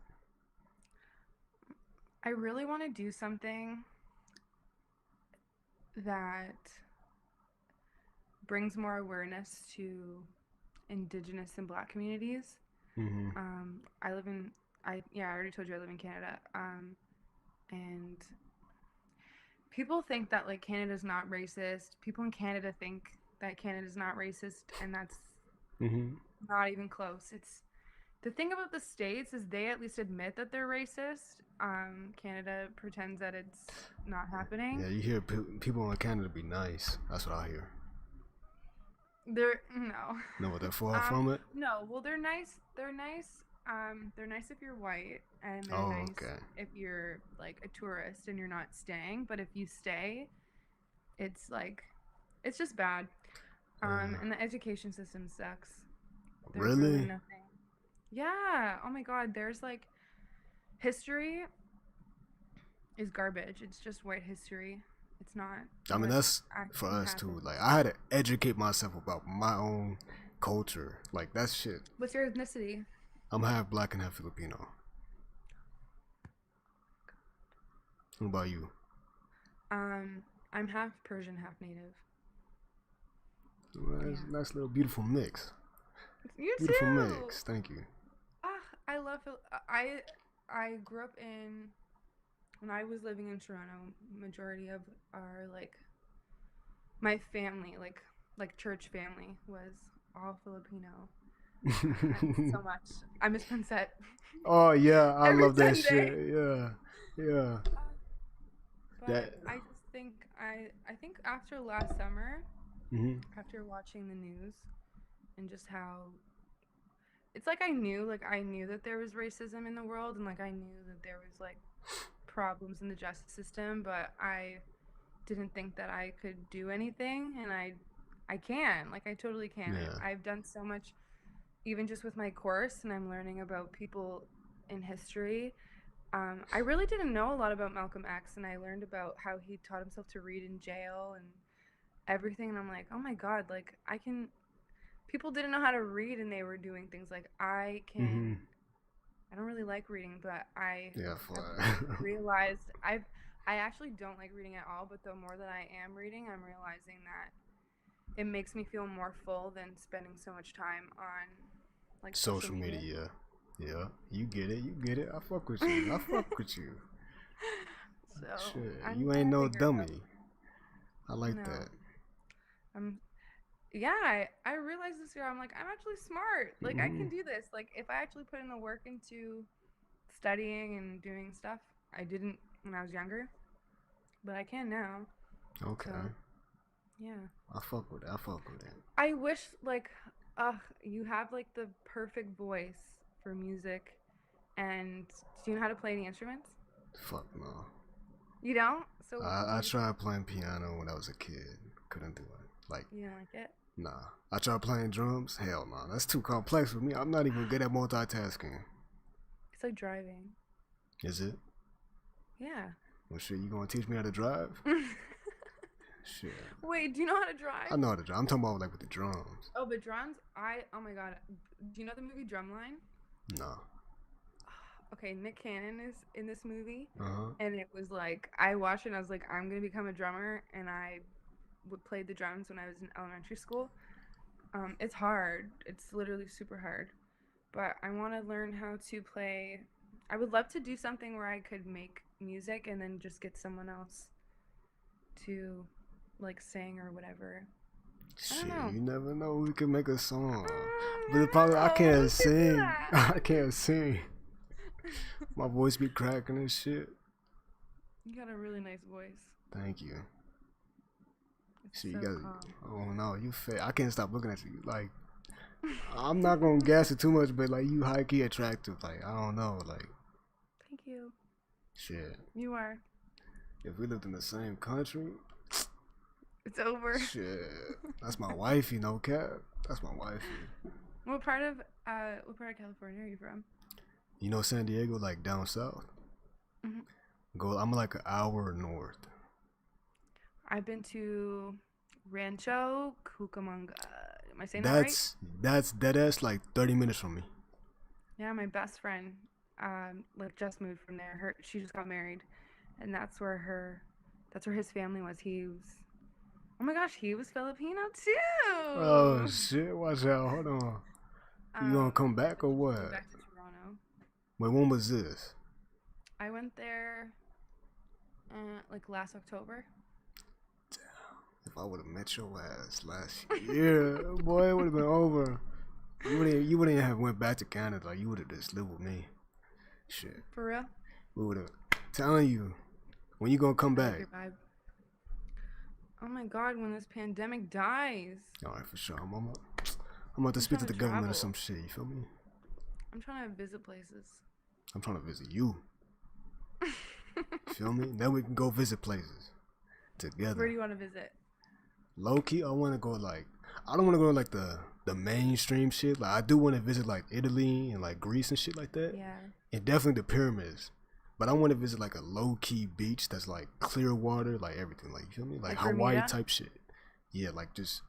I really want to do something that brings more awareness to Indigenous and Black communities. Mm-hmm. I live in, I already told you I live in Canada. And people think that like Canada's not racist. People in Canada think that Canada's not racist, and that's Mm-hmm. not even close. It's the thing about the States is they at least admit that they're racist. Canada pretends that it's not happening. Yeah, you hear people in Canada be nice. That's what I hear. They're no. No, they're far from it. No, well they're nice. They're nice. They're nice if you're white, and they're Oh, nice okay. if you're like a tourist and you're not staying. But if you stay, it's like, it's just bad. And the education system sucks. There's really Really? nothing. Yeah. Oh my God. There's like, history is garbage. It's just white history. It's not. I mean, what that's for actually us too. happened. Like, I had to educate myself about my own culture. Like, that shit. What's your ethnicity? I'm half black and half Filipino. What about you? I'm half Persian, half native. Well, that's a nice little beautiful mix. You Beautiful too. mix. Thank you. I love I grew up in, when I was living in Toronto, majority of our like my family, like church family, was all Filipino. I miss so much. I miss Sunset. Oh yeah, I Every love that Sunday. shit. Yeah, yeah. But That. I just think I think after last summer, Mhm. after watching the news and just how it's like I knew that there was racism in the world, and like I knew that there was like problems in the justice system, but I didn't think that I could do anything, and I can. Like I totally can. Yeah. I've done so much, even just with my course, and I'm learning about people in history. I really didn't know a lot about Malcolm X, and I learned about how he taught himself to read in jail and everything, and I'm like, oh my God, like I can. People didn't know how to read, and they were doing things like I can. Mhm. I don't really like reading, but I Yeah, have flat. realized I actually don't like reading at all. But the more that I am reading, I'm realizing that it makes me feel more full than spending so much time on like Social media. Yeah. You get it. You get it. I fuck with you. I fuck with you. So Shit, I'm you trying ain't to no figure it out. dummy. I like that. Yeah, I realized this year I'm like, I'm actually smart. Like I can Mhm. do this. Like if I actually put in the work into studying and doing stuff, I didn't when I was younger, but I can now. Okay. So, yeah. I fuck with it. I fuck with it. I wish like you have like the perfect voice for music, and do you know how to play any instruments? Fuck no. You don't? So I tried playing piano when I was a kid. Couldn't do it. Like, you don't like it? nah. I tried playing drums. Hell no. That's too complex for me. I'm not even good at multitasking. It's like driving. Is it? Yeah. Well, shit, you gonna teach me how to drive? Shit. Wait, do you know how to drive? I know how to drive. I'm talking about like with the drums. Oh, but drums, oh my God. Do you know the movie Drumline? No. Okay, Nick Cannon is in this movie. Uh-huh. And it was like, I watched it and I was like, I'm going to become a drummer. And I played the drums when I was in elementary school. It's hard. It's literally super hard. But I want to learn how to play. I would love to do something where I could make music and then just get someone else to like sing or whatever. Shit, know. you never know. We could make a song. But the problem, I can't sing. I can't sing. My voice be cracking and shit. You got a really nice voice. Thank you. It's See, so you got. calm. Oh no, you fat. I can't stop looking at you. Like, I'm not gonna gas it too much, but like you high key attractive. Like, I don't know. Like, Thank you. shit. You are. If we lived in the same country, It's over. shit. That's my wifey, no cap. That's my wifey. What part of California are you from? You know San Diego, like down south. Mhm. I'm like an hour north. I've been to Rancho Cucamonga. Am I saying that right? That's dead ass like 30 minutes from me. Yeah, my best friend, like just moved from there. She just got married, and that's where his family was. Oh my gosh, he was Filipino too. Oh shit! Watch out! Hold on. You gonna come back or what? Came back to Toronto. Wait, when was this? I went there, like last October. If I would have met your ass last year, boy, it would have been over. You wouldn't have went back to Canada. You would have just lived with me. Shit. For real? We would have. Telling you, when you gonna come I like back? your vibe. Oh my God, when this pandemic dies. All right, for sure. I'm about to speak to the government or some shit. You feel me? I'm trying to visit places. I'm trying to visit you. Feel me? Then we can go visit places together. Where do you want to visit? Low key, I want to go like, I don't want to go to like the mainstream shit. Like I do want to visit like Italy and like Greece and shit like that. Yeah. And definitely the pyramids. But I want to visit like a low key beach that's like clear water, like everything. Like you feel me? Like Hawaii Bermuda? type shit. Yeah, like just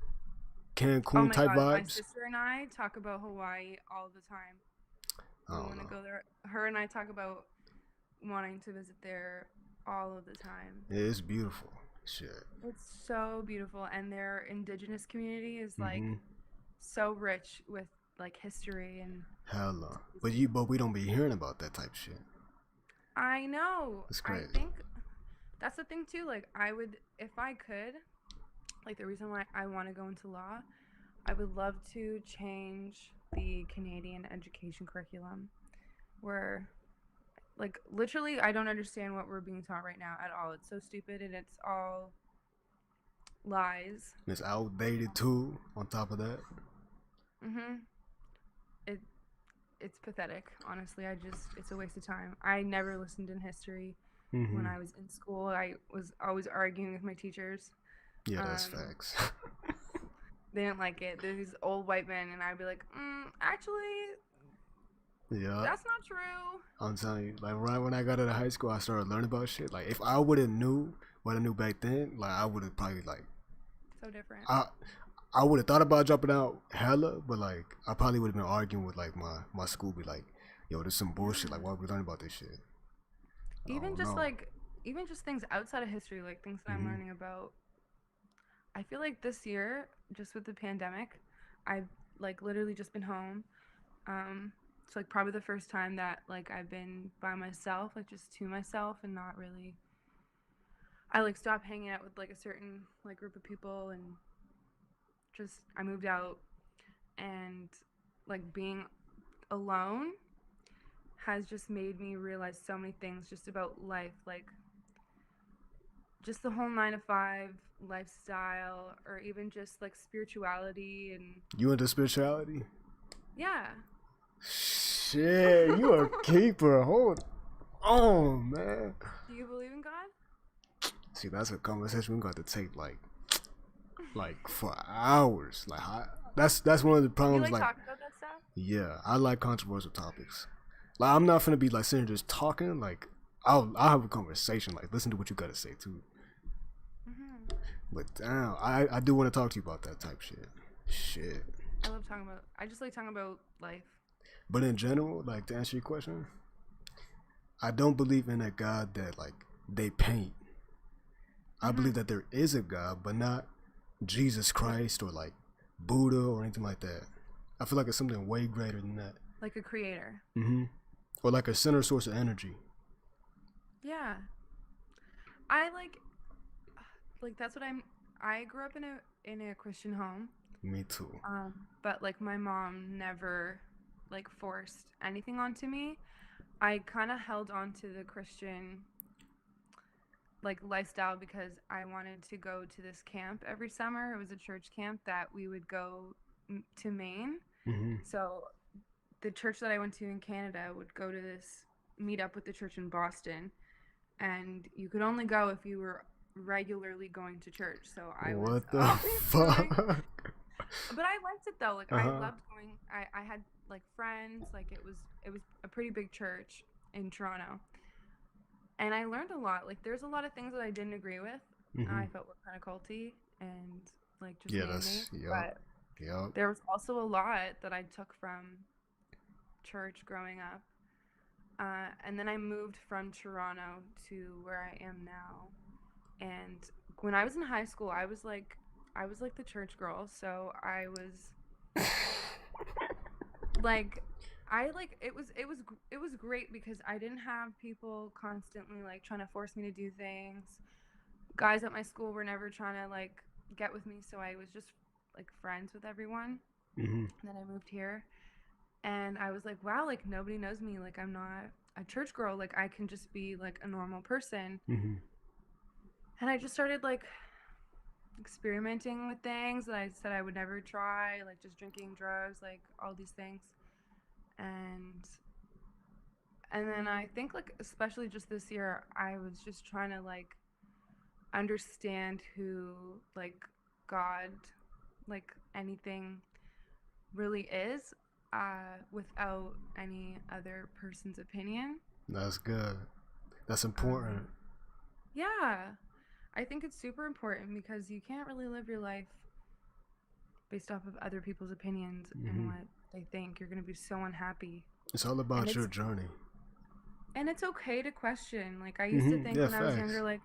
Cancun type vibes. My sister and I talk about Hawaii all the time. We want to go there. Her and I talk about wanting to visit there all of the time. Yeah, it's beautiful. Shit. It's so beautiful, and their indigenous community is like so rich with like history and. Hella. But we don't be hearing about that type shit. I know. It's crazy. I think that's the thing too. Like I would, if I could, like the reason why I want to go into law, I would love to change the Canadian education curriculum, where, like literally, I don't understand what we're being taught right now at all. It's so stupid and it's all lies. It's outdated too. On top of that. It's pathetic, honestly. It's a waste of time. I never listened in history when I was in school. I was always arguing with my teachers. Yeah, that's facts. They didn't like it. There's these old white men, and I'd be like, actually, yeah, that's not true. I'm telling you, like right when I got out of high school, I started learning about shit. Like if I would have knew what I knew back then, like I would have probably like. So different. I would have thought about dropping out hella, but like I probably would have been arguing with like my school, be like, yo, this some bullshit. Like why we learning about this shit? Even just things outside of history, like things that I'm learning about. I feel like this year, just with the pandemic, I've like literally just been home. It's like probably the first time that like I've been by myself, like just to myself, and not really. I like stopped hanging out with like a certain like group of people, and just I moved out, and like being alone has just made me realize so many things just about life, like just the whole 9-to-5 lifestyle, or even just like spirituality. And you into spirituality? Yeah. Shit, you a keeper. Hold on, man. Do you believe in God? See, that's a conversation we're going to take like for hours. Like that's one of the problems. You like talking about that stuff? Yeah, I like controversial topics. Like I'm not finna be like sitting here just talking. Like I'll have a conversation. Like listen to what you gotta say too. But damn, I do want to talk to you about that type shit. Shit. I just like talking about life. But in general, like to answer your question, I don't believe in a God that like they paint. I believe that there is a God, but not Jesus Christ or like Buddha or anything like that. I feel like it's something way greater than that. Like a creator. Or like a center source of energy. Yeah. I like that's what I grew up in a Christian home. Me too. But like my mom never like forced anything onto me. I kind of held on to the Christian like lifestyle because I wanted to go to this camp every summer. It was a church camp that we would go to Maine. So the church that I went to in Canada would go to this meet up with the church in Boston, and you could only go if you were regularly going to church. So I was what the fuck? But I liked it though. Like I loved going. I had like friends. Like it was a pretty big church in Toronto, and I learned a lot. Like there's a lot of things that I didn't agree with. I felt were kind of culty, and like just Yeah, mainly. that's But yup. there was also a lot that I took from church growing up. And then I moved from Toronto to where I am now. And when I was in high school, I was like the church girl. So I was like, it was great because I didn't have people constantly like trying to force me to do things. Guys at my school were never trying to like get with me, so I was just like friends with everyone. Mm-hmm. And then I moved here, and I was like, wow, like nobody knows me. Like I'm not a church girl. Like I can just be like a normal person. Mm-hmm. And I just started like experimenting with things that I said I would never try, like just drinking drugs, like all these things. And then I think like especially just this year, I was just trying to like understand who like God, like anything really is, without any other person's opinion. That's good. That's important. Yeah, I think it's super important because you can't really live your life based off of other people's opinions and what they think. You're going to be so unhappy. It's all about your journey. And it's okay to question. Like I used to think Yeah, when I was younger, like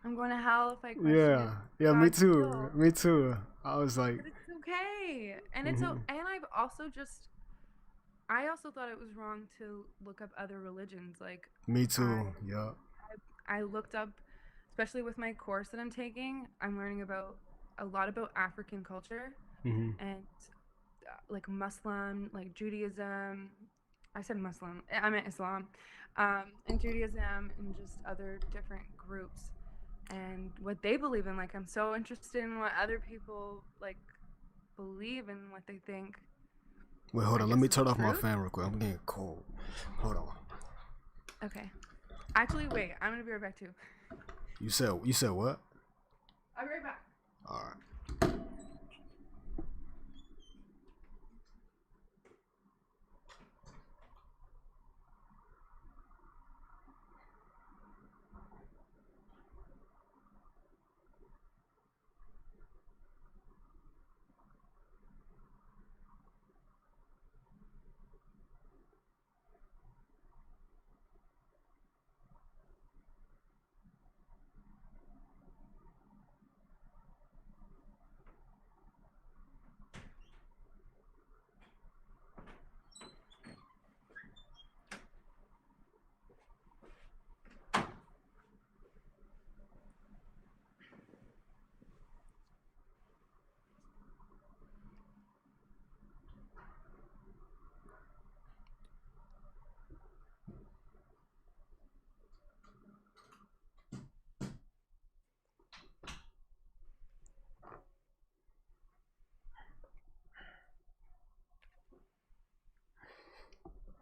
I'm going to hell if I question Yeah, me God's too. will. Me too. I was like, But it's okay. And it's and I've also just I also thought it was wrong to look up other religions. Like me too. Yeah. I looked up, especially with my course that I'm taking, I'm learning about a lot about African culture and like Muslim, like Judaism. I said Muslim, I meant Islam, and Judaism and just other different groups and what they believe in. Like I'm so interested in what other people like believe and what they think. Wait, hold on. Let me turn off my fan real quick. I'm getting cold. Hold on. Okay. Actually, wait. I'm gonna be right back too. You said what? I'll be right back. All right.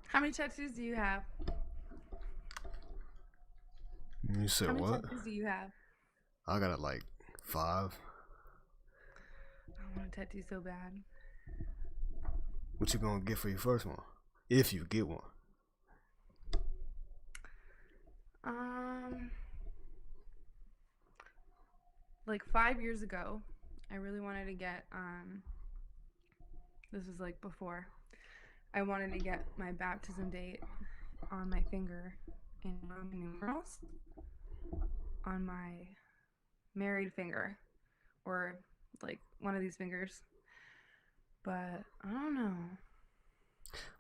How many tattoos do you have? You said what? How many tattoos do you have? I got like 5. I want a tattoo so bad. What you gonna get for your first one? If you get one. Like 5 years ago, I really wanted to get this was like before. I wanted to get my baptism date on my finger in Roman numerals on my married finger, or like one of these fingers. But I don't know.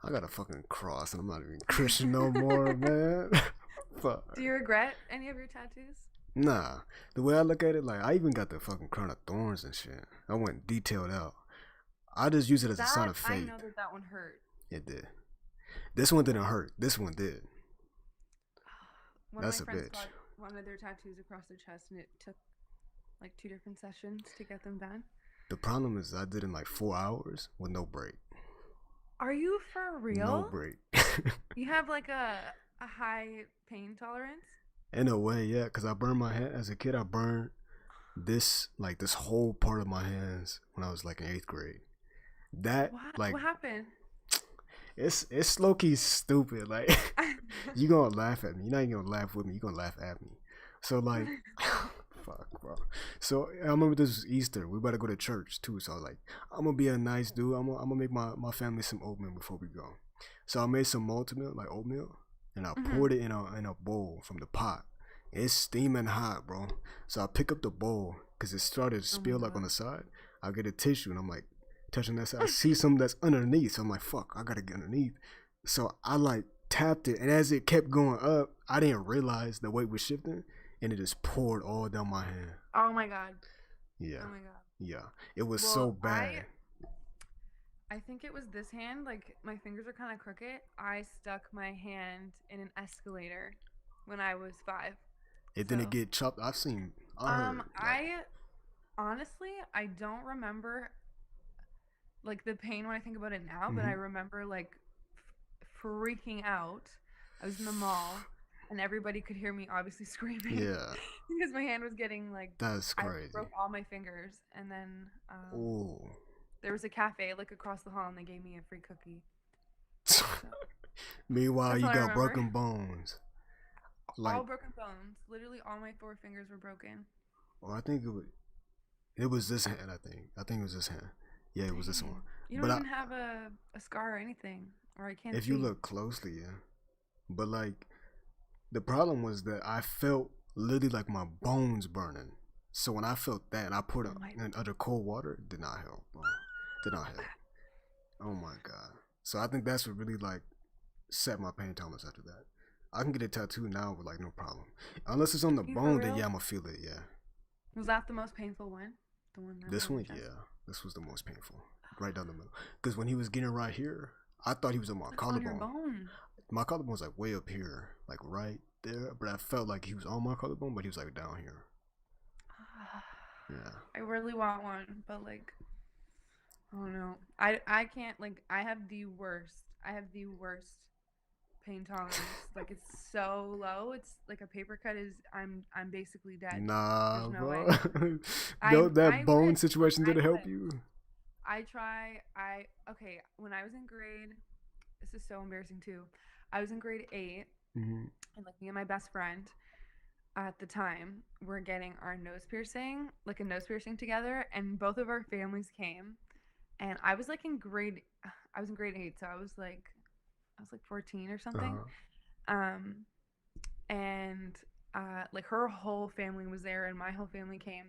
I got a fucking cross and I'm not even Christian no more, man. Fuck. Do you regret any of your tattoos? Nah. The way I look at it, like I even got the fucking crown of thorns and shit. I went detailed out. I just use it as a sign of faith. I know that one hurt. It did. This one didn't hurt. This one did. One That's of my a friends bitch. got one of their tattoos across their chest, and it took like 2 different sessions to get them done. The problem is I did it in like 4 hours with no break. Are you for real? No break. You have like a high pain tolerance? In a way, yeah, because I burned my hand as a kid. I burned this whole part of my hands when I was like in 8th grade. That What happened? It's low key stupid. Like you gonna laugh at me. You're not even gonna laugh with me. You're gonna laugh at me. So like, fuck, bro. So I remember this was Easter. We about to go to church too. So I was like, I'm gonna be a nice dude. I'm gonna make my family some oatmeal before we go. So I made some malted like oatmeal, and I poured it in a bowl from the pot. It's steaming hot, bro. So I pick up the bowl because it started to spill like on the side. I get a tissue and I'm like touching that side. I see something that's underneath. So I'm like, fuck, I gotta get underneath. So I like tapped it, and as it kept going up, I didn't realize the weight was shifting, and it just poured all down my hand. Oh my god. Yeah. Oh my god. Yeah. It was so bad. I think it was this hand. Like my fingers are kind of crooked. I stuck my hand in an escalator when I was 5. It didn't get chopped. I heard. I honestly I don't remember like the pain when I think about it now, but I remember like freaking out. I was in the mall and everybody could hear me obviously screaming. Yeah. Because my hand was getting like That's crazy. I broke all my fingers, and then Ooh. there was a cafe like across the hall and they gave me a free cookie. Meanwhile, That's you what I got remember. broken bones. Like, all broken bones. Literally all my 4 fingers were broken. well, I think it was this hand. I think it was this hand. Yeah, it was this one. You don't even have a scar or anything, or I can't If see. you look closely, yeah. But like, the problem was that I felt literally like my bones burning. So when I felt that, and I put it in under cold water, it did not help, bro. Did not help. Oh my god. So I think that's what really like set my pain tolerance after that. I can get a tattoo now with like no problem. Unless it's on the You for bone, then real? yeah, I'm gonna feel it, yeah. Was that the most painful one? The one that This on one, your chest? yeah. This was the most painful. Right down the middle. Because when he was getting right here, I thought he was on my It's on your collarbone. bone. My collarbone was like way up here, like right there. But I felt like he was on my collarbone, but he was like down here. Yeah. I really want one, but like, I don't know. I can't, like, I have the worst pain tolerance. Like, it's so low. It's like a paper cut is I'm basically dead. Nah, There's no bro. way. No, that I bone wish. situation didn't help wish. you. Okay, when I was in grade, this is so embarrassing too. I was in grade 8, Mm-hmm. and like me and my best friend at the time were getting our nose piercing, like a nose piercing together, and both of our families came. And I was like in grade 8, so I was like 14 or something. And like her whole family was there, and my whole family came,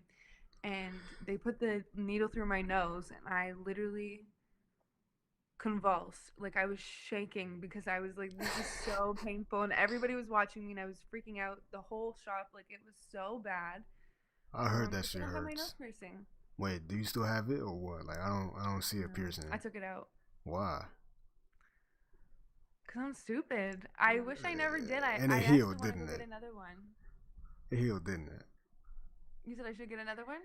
and they put the needle through my nose, and I literally convulsed. Like, I was shaking because I was like, this is so painful, and everybody was watching me, and I was freaking out. The whole shop, like, it was so bad. I heard that I shit still have my nose hurts. piercing. Wait, do you still have it or what? Like, I don't see a piercing. I took it out Why? because I'm stupid. I wish I never did. And I it actually healed, wanna go didn't get it? another one. It healed, didn't it? You said I should get another one?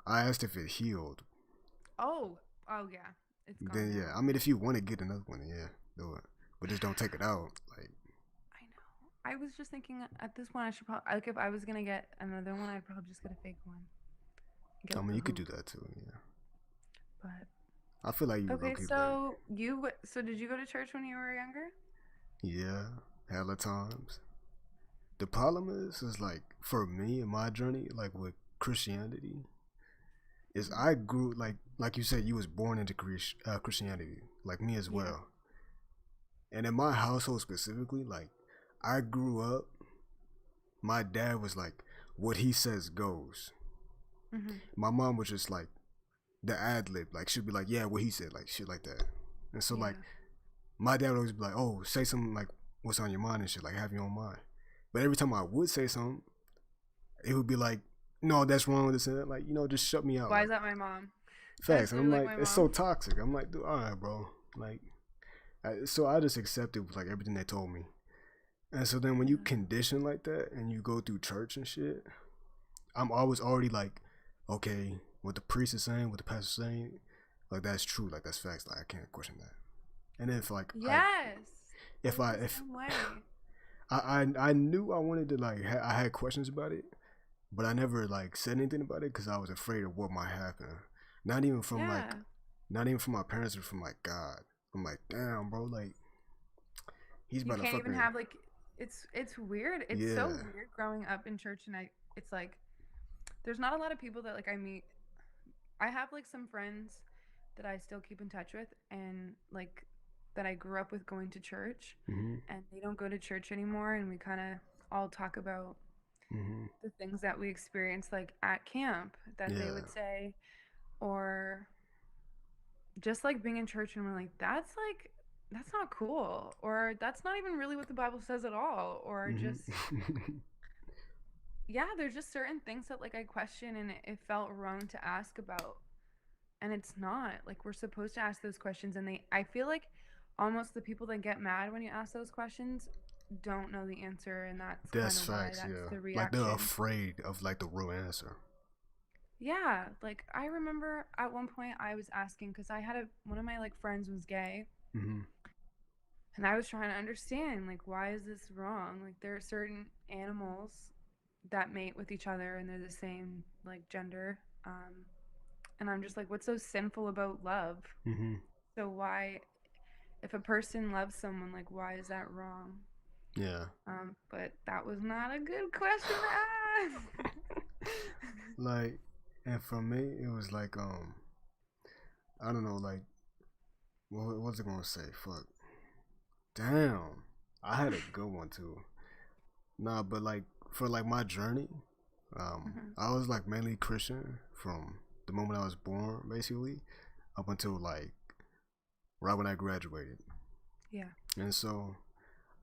I asked if it healed. Oh yeah. It's gone Then now. yeah, I mean, if you want to get another one, then yeah, do it. But just don't take it out. Like, I was just thinking at this point I should probably, like, if I was gonna get another one, I'd probably just get a fake one. Get I mean, the you could do hoop. that too. Yeah. But I feel like you. okay, low-key so did you go to church when you were younger? Yeah, hella times. The problem is like for me in my journey, like with Christianity, is I grew like you said, you was born into Christianity, like me as well. And in my household specifically, like I grew up, my dad was like, what he says goes. My mom was just like the ad lib, like she'd be like, yeah, what he said, like shit like that. And so like my dad would always be like, oh, say something like what's on your mind and shit, like have your own mind. But every time I would say something, it would be like, no, that's wrong with this and that. Like, you know, just shut me out. Why like, is that my mom? facts. That's And I'm literally like, my it's so mom. toxic. I'm like, dude, all right, bro. Like, so I just accepted like everything they told me. And so then when you condition like that and you go through church and shit, I'm always already like, okay, what the priest is saying, what the pastor's saying, like that's true, like that's facts. Like I can't question that. And then if like Yes. if I was the same way. I knew I wanted to like I had questions about it, but I never like said anything about it because I was afraid of what might happen. Not even from not even from my parents or from like God. I'm like, damn, bro, like he's You about to can't fucking even have like, it's weird. It's so Yeah. weird growing up in church, and it's like there's not a lot of people that like I meet. I have like some friends that I still keep in touch with, and like that I grew up with going to church, and they don't go to church anymore, and we kind of all talk about the things that we experienced like at camp that they Yeah. would say, or just like being in church and we're like that's not cool, or that's not even really what the Bible says at all, or just yeah, there's just certain things that like I question and it felt wrong to ask about, and it's not like we're supposed to ask those questions, and I feel like almost the people that get mad when you ask those questions don't know the answer, and that's That's kind of why facts, that's yeah. the Like they're reaction. afraid of like the real answer. Yeah, like I remember at one point I was asking because I had one of my like friends was gay, and I was trying to understand like why is this wrong? Like there are certain animals that mate with each other and they're the same like gender, and I'm just like, what's so sinful about love? So why, if a person loves someone, like why is that wrong? Yeah. But that was not a good question to ask. Like, and for me, it was like, I don't know, like, what was I gonna say? Fuck. Damn. I had a good one too. Nah, but like, for like my journey, I was like mainly Christian from the moment I was born, basically, up until like right when I graduated. Yeah. And so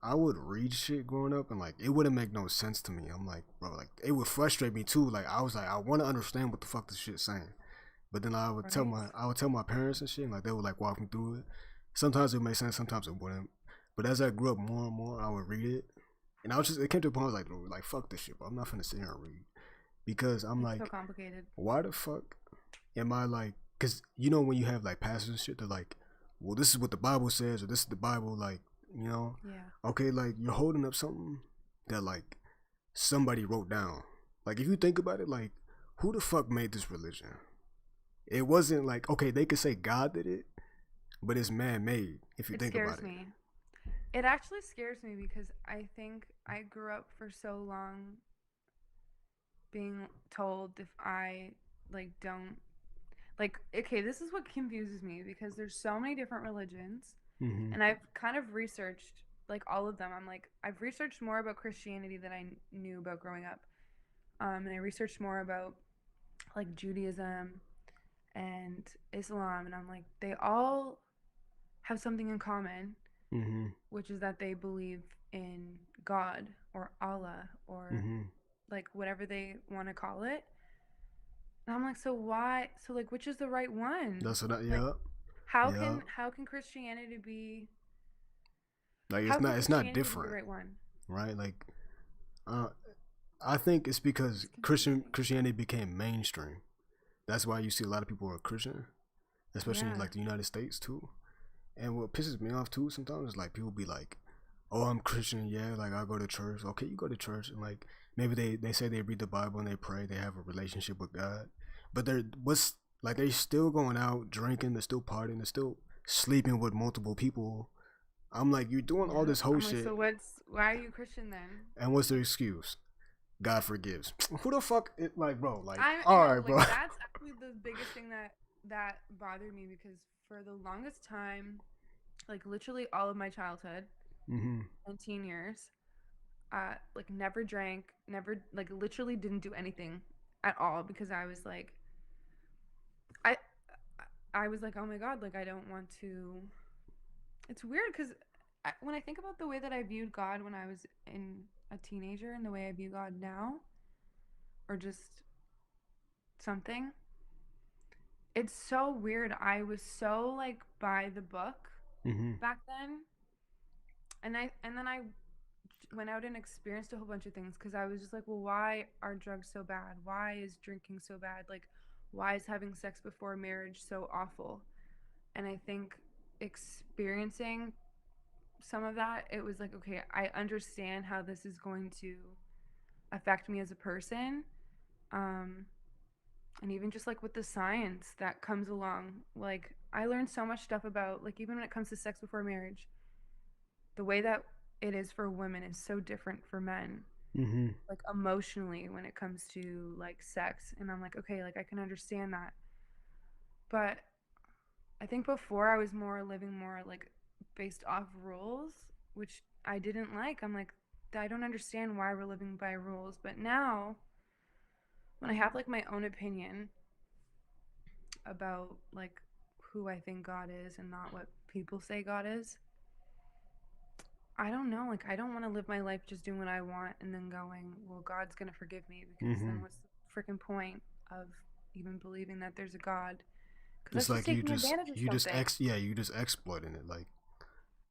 I would read shit growing up, and like it wouldn't make no sense to me. I'm like, bro, like it would frustrate me too. Like I was like, I want to understand what the fuck this shit's saying, but then I would tell my parents and shit, and like they would like walk me through it. Sometimes it would make sense, sometimes it wouldn't. But as I grew up more and more, I would read it, and I was just it came to a point I was like, bro, like fuck this shit, bro. I'm not finna sit here and read because I'm It's like, so complicated. why the fuck am I like? Because you know when you have like pastors and shit, they're like, well, this is what the Bible says, or this is the Bible, like. You know, okay, like you're holding up something that like somebody wrote down. Like if you think about it, like who the fuck made this religion? It wasn't like, okay, they could say God did it, but it's man-made if you think about it. It scares me. It actually scares me because I think I grew up for so long being told if I like don't like okay, this is what confuses me because there's so many different religions. And I've kind of researched like all of them. I'm like, I've researched more about Christianity than I knew about growing up. And I researched more about like Judaism and Islam. And I'm like, they all have something in common, which is that they believe in God or Allah or like whatever they want to call it. And I'm like, so why? So like, which is the right one? That's what like, how can Christianity be like it's not different, right one? Right? Like I think it's because Christianity became mainstream. That's why you see a lot of people are Christian, especially in like the United States too. And what pisses me off too sometimes is like people be like, oh, I'm Christian, yeah, like I go to church. Okay, you go to church, and like maybe they say they read the Bible and they pray, they have a relationship with God, but they're still going out drinking, they're still partying, they're still sleeping with multiple people. I'm like, you're doing all this whole shit. So why are you Christian then? And what's the excuse? God forgives. Who the fuck? Like, bro, like, Alright, bro. That's actually the biggest thing that bothered me because for the longest time, like literally all of my childhood and teen years, like never drank, never like literally didn't do anything at all because I was like, I was like, oh my God, like I don't want to. It's weird because when I think about the way that I viewed God when I was a teenager and the way I view God now, or just something, it's so weird. I was so like by the book back then, and then I went out and experienced a whole bunch of things because I was just like, well, why are drugs so bad? Why is drinking so bad? Like, why is having sex before marriage so awful? And I think experiencing some of that, it was like, okay, I understand how this is going to affect me as a person. And even just like with the science that comes along, like I learned so much stuff about like even when it comes to sex before marriage, the way that it is for women is so different for men. like emotionally when it comes to like sex, and I'm like, okay, like I can understand that. But I think before I was more living more like based off rules, which I didn't like. I'm like, I don't understand why we're living by rules. But now, when I have like my own opinion about like who I think God is and not what people say God is, I don't know. Like, I don't want to live my life just doing what I want and then going, well, God's going to forgive me, because then what's the freaking point of even believing that there's a God? Because It's that's just like taking advantage of something. you just exploiting it, like.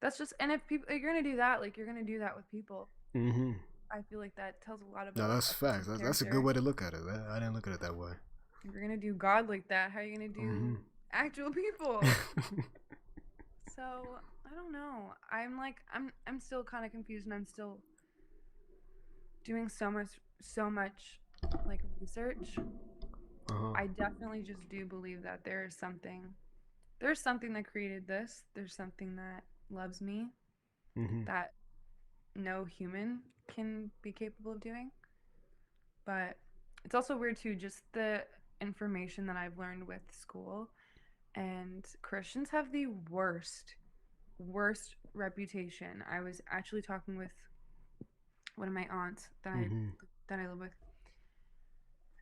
That's just, and if people, if you're gonna do that, like you're gonna do that with people. I feel like that tells a lot about. No, that's a facts. person's That's a good character. way to look at it. I didn't look at it that way. If you're gonna do God like that, how are you gonna do actual people? So I don't know. I'm like, I'm still kind of confused, and I'm still doing so much like research. I definitely just do believe that there's something that created this. There's something that loves me that no human can be capable of doing. But it's also weird too, just the information that I've learned with school. And Christians have the worst reputation. I was actually talking with one of my aunts that I live with,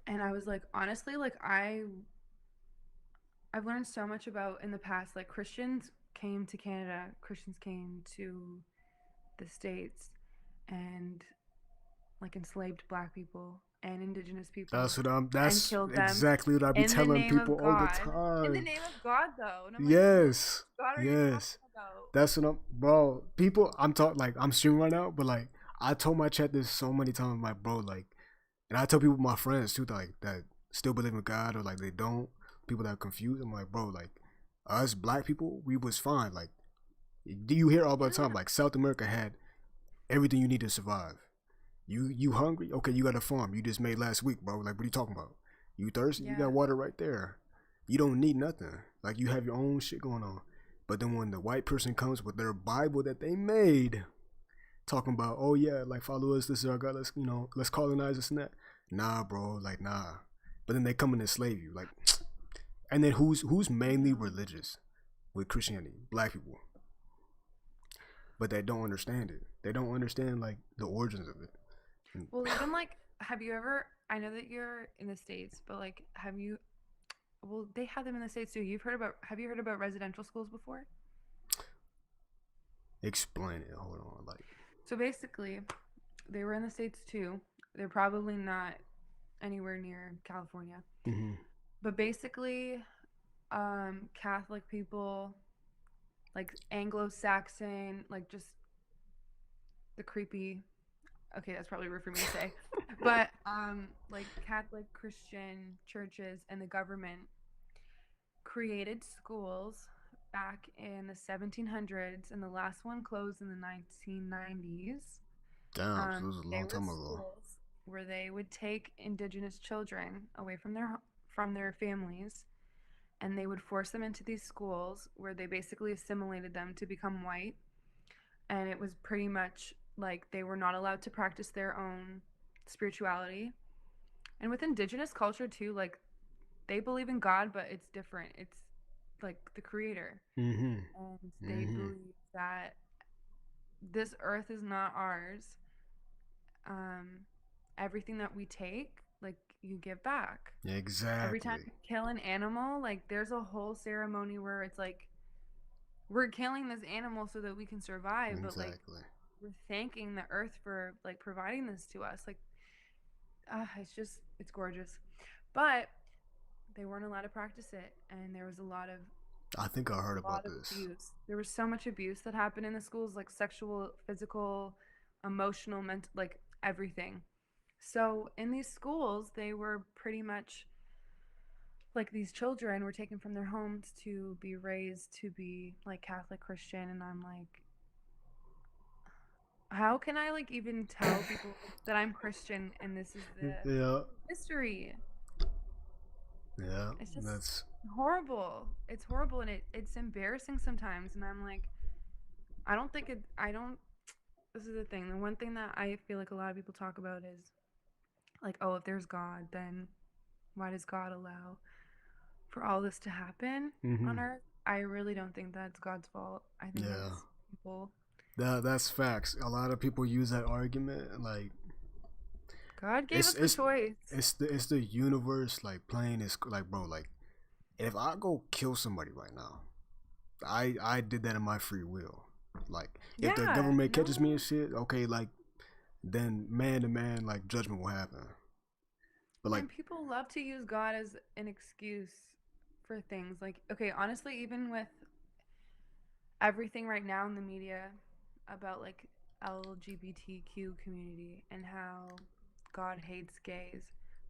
and I was like, honestly, like I've learned so much about in the past. Like, Christians came to Canada, Christians came to the States, and like enslaved Black people and Indigenous people. That's killed them exactly what I be in the telling name of people all the God. In the time. name of God, though. And I'm like, Yes, what God are you yes. talking about? That's what bro. People, I'm talking like I'm streaming right now, but like I told my chat this so many times, like bro, like, and I tell people, my friends too, like that still believe in God or like they don't. People that are confused, I'm like, bro, like us Black people, we was fine. Like, do you hear all the time? Like South America had everything you need to survive. You hungry? Okay, you got a farm you just made last week, bro. Like, what are you talking about? You thirsty? You got water right there. You don't need nothing. Like, you have your own shit going on. But then when the white person comes with their Bible that they made, talking about, oh yeah, like follow us, this is our God, let's colonize this and that. Nah, bro, like nah. But then they come and enslave you, like. And then who's mainly religious with Christianity? Black people. But they don't understand it. They don't understand like the origins of it. Well, even like, have you ever? I know that you're in the States, but like, have you? Well, they have them in the States too. Have you heard about residential schools before? Explain it. Hold on, like. So basically, they were in the States too. They're probably not anywhere near California. But basically, Catholic people, like Anglo-Saxon, like just the creepy. Okay, that's probably rude for me to say, but like Catholic Christian churches and the government created schools back in the 1700s, and the last one closed in the 1990s. Damn, so it was a long time ago. Schools where they would take Indigenous children away from their families, and they would force them into these schools where they basically assimilated them to become white. And it was pretty much like they were not allowed to practice their own spirituality. And with Indigenous culture too, like they believe in God, but it's different. It's like the creator. And they believe that this earth is not ours. Everything that we take, like, you give back. Exactly. Every time you kill an animal, like there's a whole ceremony where it's like we're killing this animal so that we can survive, but like we're thanking the earth for like providing this to us. Like it's gorgeous. But they weren't allowed to practice it, and there was a lot of I think I heard about this. Abuse. There was so much abuse that happened in the schools, like sexual, physical, emotional, mental, like everything. So in these schools, they were pretty much like these children were taken from their homes to be raised to be like Catholic Christian, and I'm like, how can I like even tell people that I'm Christian and this is the history? Yeah, it's just horrible. It's horrible, and it's embarrassing sometimes. And I'm like, I don't this is the thing. The one thing that I feel like a lot of people talk about is like, oh, if there's God, then why does God allow for all this to happen on Earth? I really don't think that's God's fault. I think Yeah. it's people. That's facts. A lot of people use that argument like God gave us the choice. It's the universe like playing this like, bro, like if I go kill somebody right now, I did that in my free will. Like if the government catches me and shit, okay, like then man to man like judgment will happen. But like and people love to use God as an excuse for things. Like, okay, honestly, even with everything right now in the media about like LGBTQ community and how God hates gays.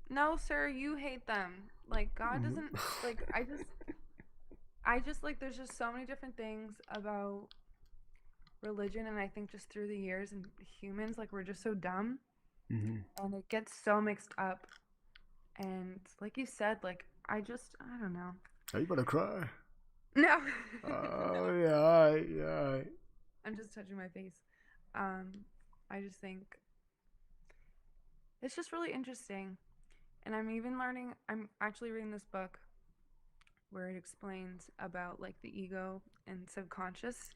No, sir, you hate them. Like God doesn't like I just like there's just so many different things about religion, and I think just through the years and humans, like we're just so dumb. And it gets so mixed up. And like you said, like I don't know. Are you about to cry? No. Oh yeah, alright, yeah, alright. I'm just touching my face. I just think it's just really interesting. And I'm actually reading this book where it explains about like the ego and subconscious.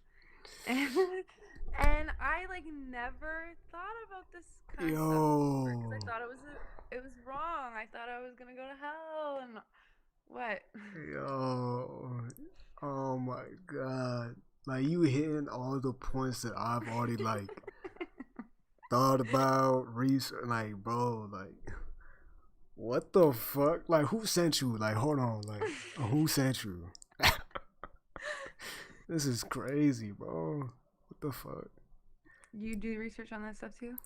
And I like never thought about this kind of stuff because I thought it was wrong. I thought I was gonna go to hell and what? Yo, oh my god. Like you hitting all the points that I've already like thought about, research, like bro, like what the fuck? Like who sent you? Like hold on, like who sent you? This is crazy, bro. What the fuck? You do research on that stuff too?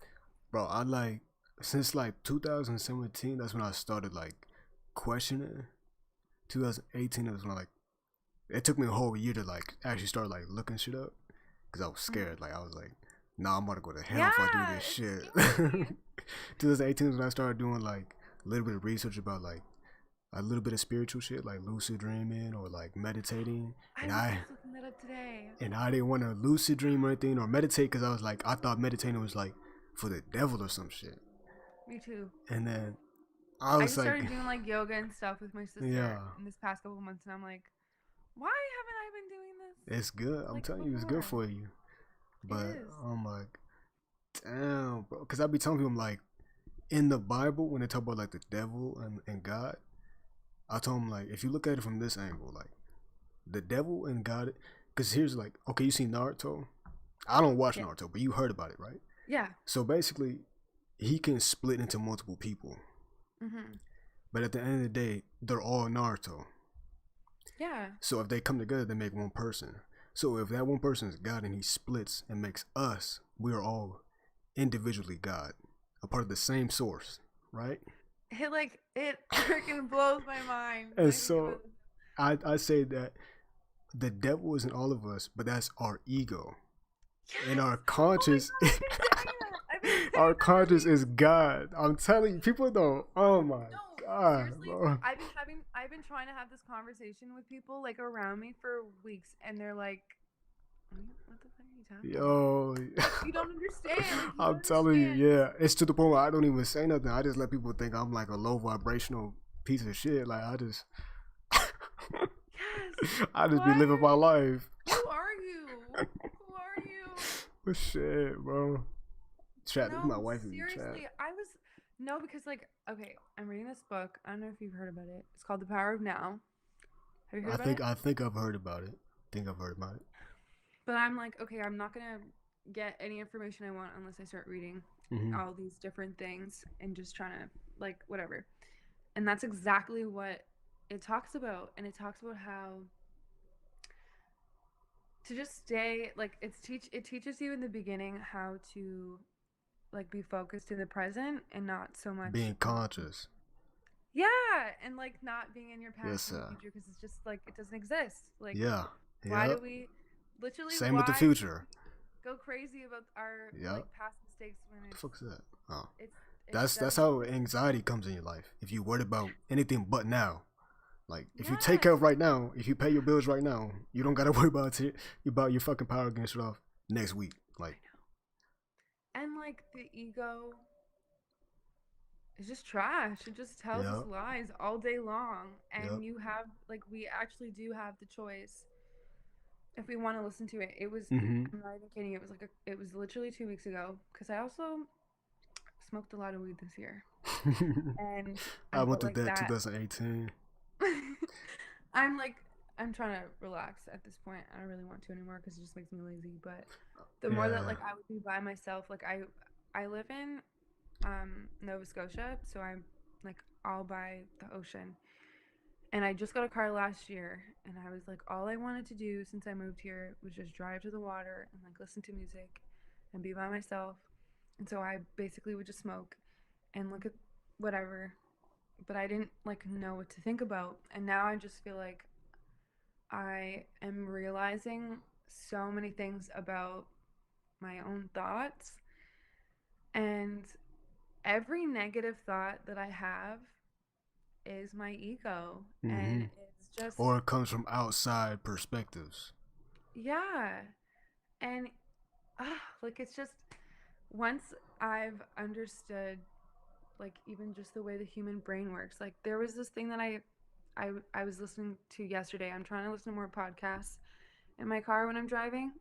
Bro, I like since like 2017, that's when I started like questioning. 2018 is when like it took me a whole year to like actually start like looking shit up because I was scared. Like I was like, nah, I'm about to go to hell if I do this shit. 2018 is when I started doing like a little bit of research about like a little bit of spiritual shit, like lucid dreaming or like meditating. And I was looking that up today. And I didn't want to lucid dream or anything or meditate because I was like, I thought meditating was like for the devil or some shit. Me too. And then I just started doing like yoga and stuff with my sister in this past couple months, and I'm like, why haven't I been doing this? It's good. I'm telling you, it's good for you. But I'm like, damn, bro. Because I be telling people, I'm like, in the Bible, when they talk about like the devil and God, I told them like, if you look at it from this angle, like the devil and God, because here's like, okay, you see Naruto? I don't watch Naruto, but you heard about it, right? Yeah. So basically, he can split into multiple people. But at the end of the day, they're all Naruto. Yeah. So if they come together, they make one person. So if that one person is God and he splits and makes us, we are all individually God, a part of the same source, right? It freaking blows my mind. And so I say that the devil isn't all of us, but that's our ego. And our conscious our conscious is God. I'm telling you, people don't. Oh my God, seriously, bro. I've been trying to have this conversation with people like around me for weeks, and they're like, "What the fuck are you talking about? You don't understand." I'm telling you, yeah. It's to the point where I don't even say nothing. I just let people think I'm like a low vibrational piece of shit. Like I just, I just be living my life. Who are you? Who are you? But shit, bro. Chat, this is my wife in the Seriously, chat. because like, okay, I'm reading this book. I don't know if you've heard about it. It's called The Power of Now. Have you heard about it? I think I've heard about it. But I'm like, okay, I'm not gonna get any information I want unless I start reading all these different things and just trying to like whatever. And that's exactly what it talks about. And it talks about how to just stay like it teaches you in the beginning how to like be focused in the present and not so much being conscious. Yeah, and like not being in your past and future because it's just like it doesn't exist. Like why do we literally same with the future go crazy about our like past mistakes when the fuck is that? Oh, it's that's how anxiety comes in your life. If you worried about anything but now, like if you take care of right now, if you pay your bills right now, you don't gotta worry about your fucking power getting shut off next week. Like And like the ego is just trash. It just tells us Yep. lies all day long. Yep. And you have like we actually do have the choice if we want to listen to it. It was Mhm. I'm not even kidding. It was like it was literally 2 weeks ago because I also smoked a lot of weed this year. And I went felt to like that that 2018. I'm trying to relax at this point. I don't really want to anymore because it just makes me lazy. But the more that like I would be by myself, like I live in Nova Scotia, so I'm like all by the ocean. And I just got a car last year, and I was like, all I wanted to do since I moved here was just drive to the water and like listen to music and be by myself. And so I basically would just smoke and look at whatever, but I didn't like know what to think about. And now I just feel like I am realizing so many things about my own thoughts, and every negative thought that I have is my ego. And Mhm. it's just Or it comes from outside perspectives. yeah. And like it's just once I've understood like even just the way the human brain works. Like there was this thing that I was listening to yesterday. I'm trying to listen to more podcasts in my car when I'm driving.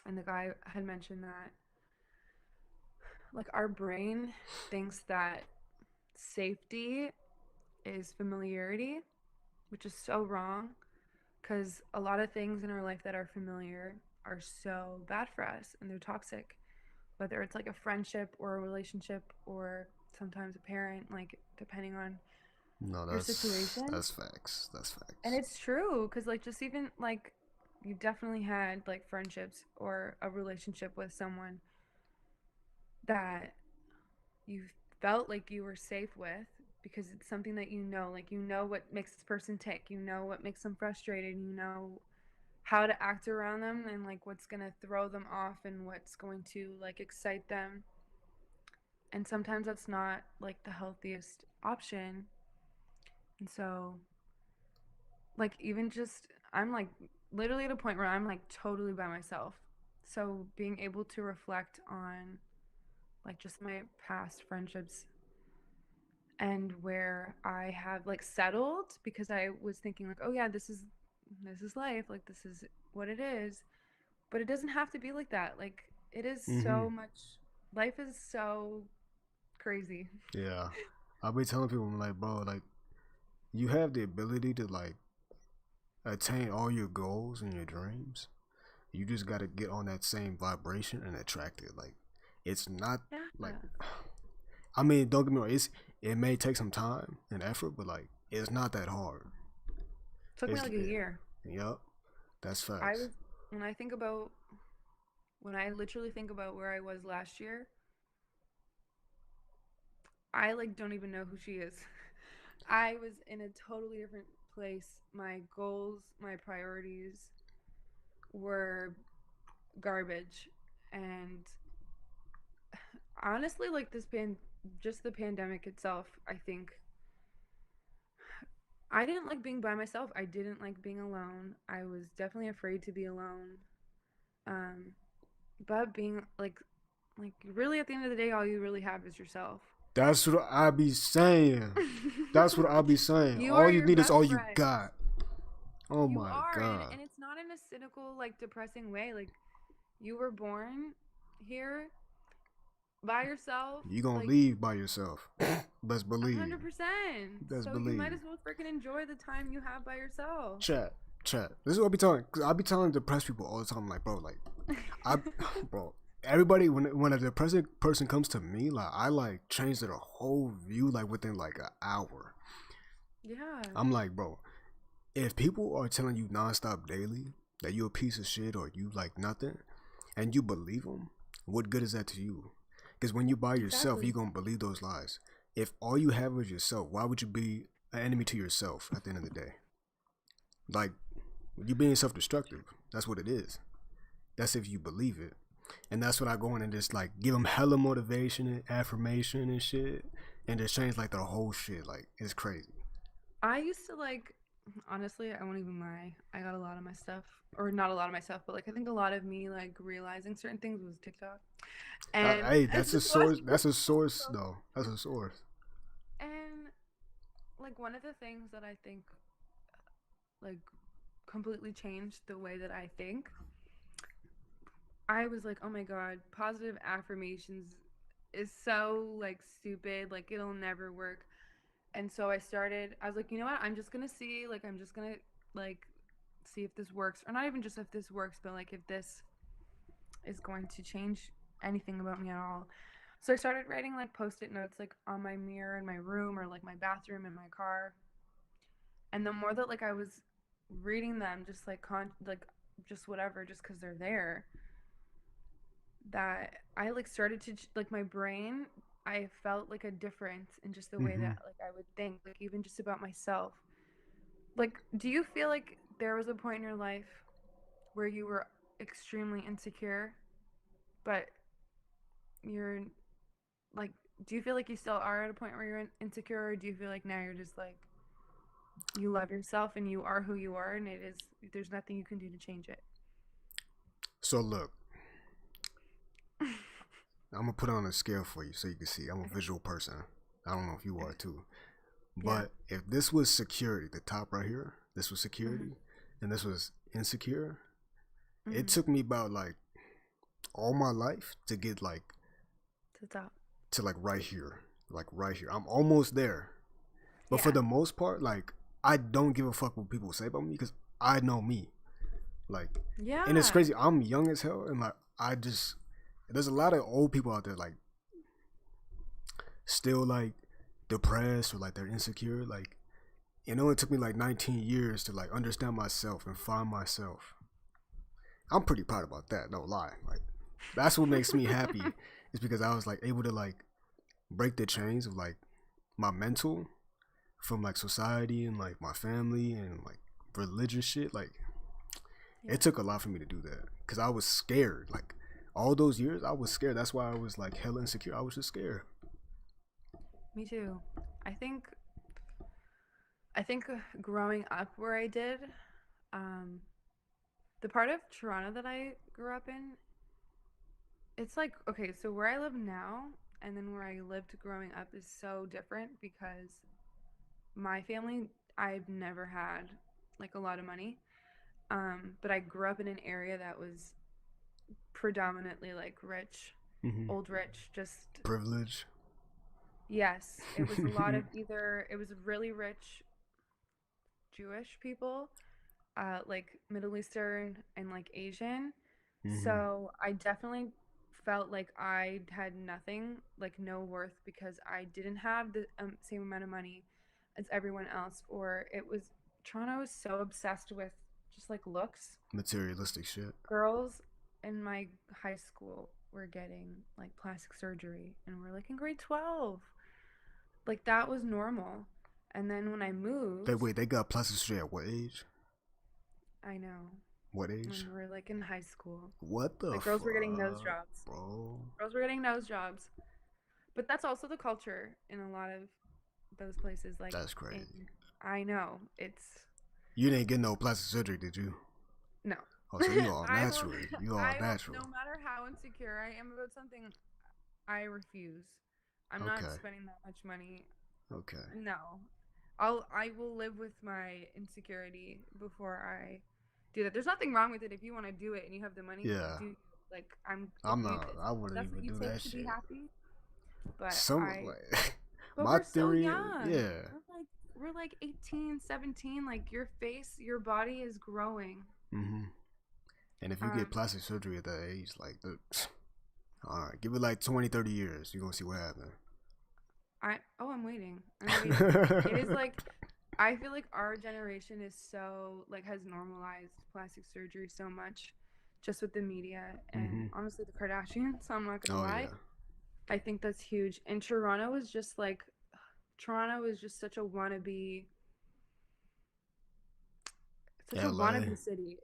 And the guy had mentioned that like our brain thinks that safety is familiarity, which is so wrong because a lot of things in our life that are familiar are so bad for us and they're toxic, whether it's like a friendship or a relationship or sometimes a parent, like depending on No, your that's situation. facts. That's facts. And it's true because like just even like you've definitely had like friendships or a relationship with someone that you felt like you were safe with because it's something that like you know what makes this person tick, you know what makes them frustrated, you know how to act around them and like what's going to throw them off and what's going to like excite them. And sometimes that's not like the healthiest option. And so like even just I'm like literally at a point where I'm like totally by myself. So being able to reflect on like just my past friendships and where I have like settled because I was thinking like, oh yeah, this is life, like this is what it is. But it doesn't have to be like that. Like it is so much life is so crazy. Yeah. I'll be telling people, I'm like, bro, like, you have the ability to, like, attain all your goals and your dreams. You just got to get on that same vibration and attract it. Like, it's not, like, I mean, don't get me wrong, it may take some time and effort, but, like, it's not that hard. Took me like a year. Yep. That's facts. I was, when I literally think about where I was last year, I like don't even know who she is. I was in a totally different place. My goals, my priorities were garbage. And honestly, like just the pandemic itself, I think I didn't like being by myself. I didn't like being alone. I was definitely afraid to be alone. But being like really at the end of the day, all you really have is yourself. That's what I be saying. That's what I be saying. All you need is all you got. Oh my God. And it's not in a cynical, like depressing way. Like you were born here by yourself. You gonna leave by yourself. Best believe. 100%. Best So believe. you might as well freaking enjoy the time you have by yourself. Chat. This is what I be telling. Cause I be telling depressed people all the time, like, bro, like, bro. Everybody, when a depressed person comes to me, like, I like change their whole view, like within like an hour. Yeah. I'm like, bro, if people are telling you nonstop daily that you're a piece of shit or you like nothing, and you believe them, what good is that to you? Because when you're by yourself, you're gonna believe those lies. If all you have is yourself, why would you be an enemy to yourself at the end of the day? Like, you're being self-destructive. That's what it is. That's if you believe it. And that's when I go in and just like give them hella motivation and affirmation and shit, and just change like their whole shit. Like, it's crazy. I used to like Honestly, I won't even lie. I got a lot of my stuff, or not a lot of my stuff, but like I think a lot of me like realizing certain things was TikTok. And Hey, that's a source. watching That's a people source, so- though. That's a source. and like one of the things that I think like completely changed the way that I think. I was like, "Oh my god, positive affirmations is so like stupid, like it'll never work." And so I was like, "You know what? I'm just going to see, like I'm just going to like see if this works, or not even just if this works, but like if this is going to change anything about me at all." So I started writing like post-it notes like on my mirror in my room, or like my bathroom in my car. And the more that like I was reading them, just like like just whatever, just because they're there, that I like started to like my brain, I felt like a difference in just the way Mm-hmm. that like I would think, like even just about myself. Like, do you feel like there was a point in your life where you were extremely insecure, but you're like, do you feel like you still are at a point where you're insecure, or do you feel like now you're just like you love yourself and you are who you are, and it is there's nothing you can do to change it? So look, I'm gonna put it on a scale for you so you can see. I'm a visual person. I don't know if you are too. But if this was security, the top right here, this was security, and this was insecure, it took me about like all my life to get like To the top. to like right here. Like right here. I'm almost there. But for the most part, like I don't give a fuck what people say about me because I know me. Like, and it's crazy. I'm young as hell, and like there's a lot of old people out there like still like depressed or like they're insecure. Like, it only took me like 19 years to like understand myself and find myself. I'm pretty proud about that. No lie. Like, that's what makes me happy. Is because I was like able to like break the chains of like my mental from like society and like my family and like religious shit. Like, it took a lot for me to do that because I was scared. Like, all those years I was scared. That's why I was like hella insecure. I was just scared. Me too. I think growing up where I did, the part of Toronto that I grew up in, it's like, okay, so where I live now and then where I lived growing up is so different because my family, I've never had like a lot of money. But I grew up in an area that was predominantly like rich, old rich, just privilege. Yes, it was a lot of it was really rich Jewish people, like Middle Eastern and like Asian. So I definitely felt like I had nothing, like no worth, because I didn't have the same amount of money as everyone else. Or it was Toronto was so obsessed with just like looks. Materialistic shit. Girls in my high school were getting like plastic surgery, and we're like in grade 12. Like that was normal. And then when I moved, They got plastic surgery at what age? I know. What age? When we were like in high school. What the Like girls were getting nose fuck, jobs. bro? Girls were getting nose jobs. But that's also the culture in a lot of those places. Like that's crazy. I know. It's You didn't get no plastic surgery, did you? No. Oh, so you all natural. You all natural. No matter how insecure I am about something, I refuse. I'm not spending that much money. Okay. No. I will live with my insecurity before I do that. There's nothing wrong with it if you want to do it and you have the money. Yeah. Do like I'm not. I wouldn't even do that shit. Be happy. But but my we're theory, so young. yeah. We're like 18, 17. Like your face, your body is growing. And if you get plastic surgery at that age, like all right, give it like 20, 30 years. You're gonna see what happens. I'm waiting. It is like I feel like our generation is so like has normalized plastic surgery so much, just with the media and honestly the Kardashians. So I'm not gonna lie. Yeah. I think that's huge. And Toronto is just such a wannabe. Such a wannabe city.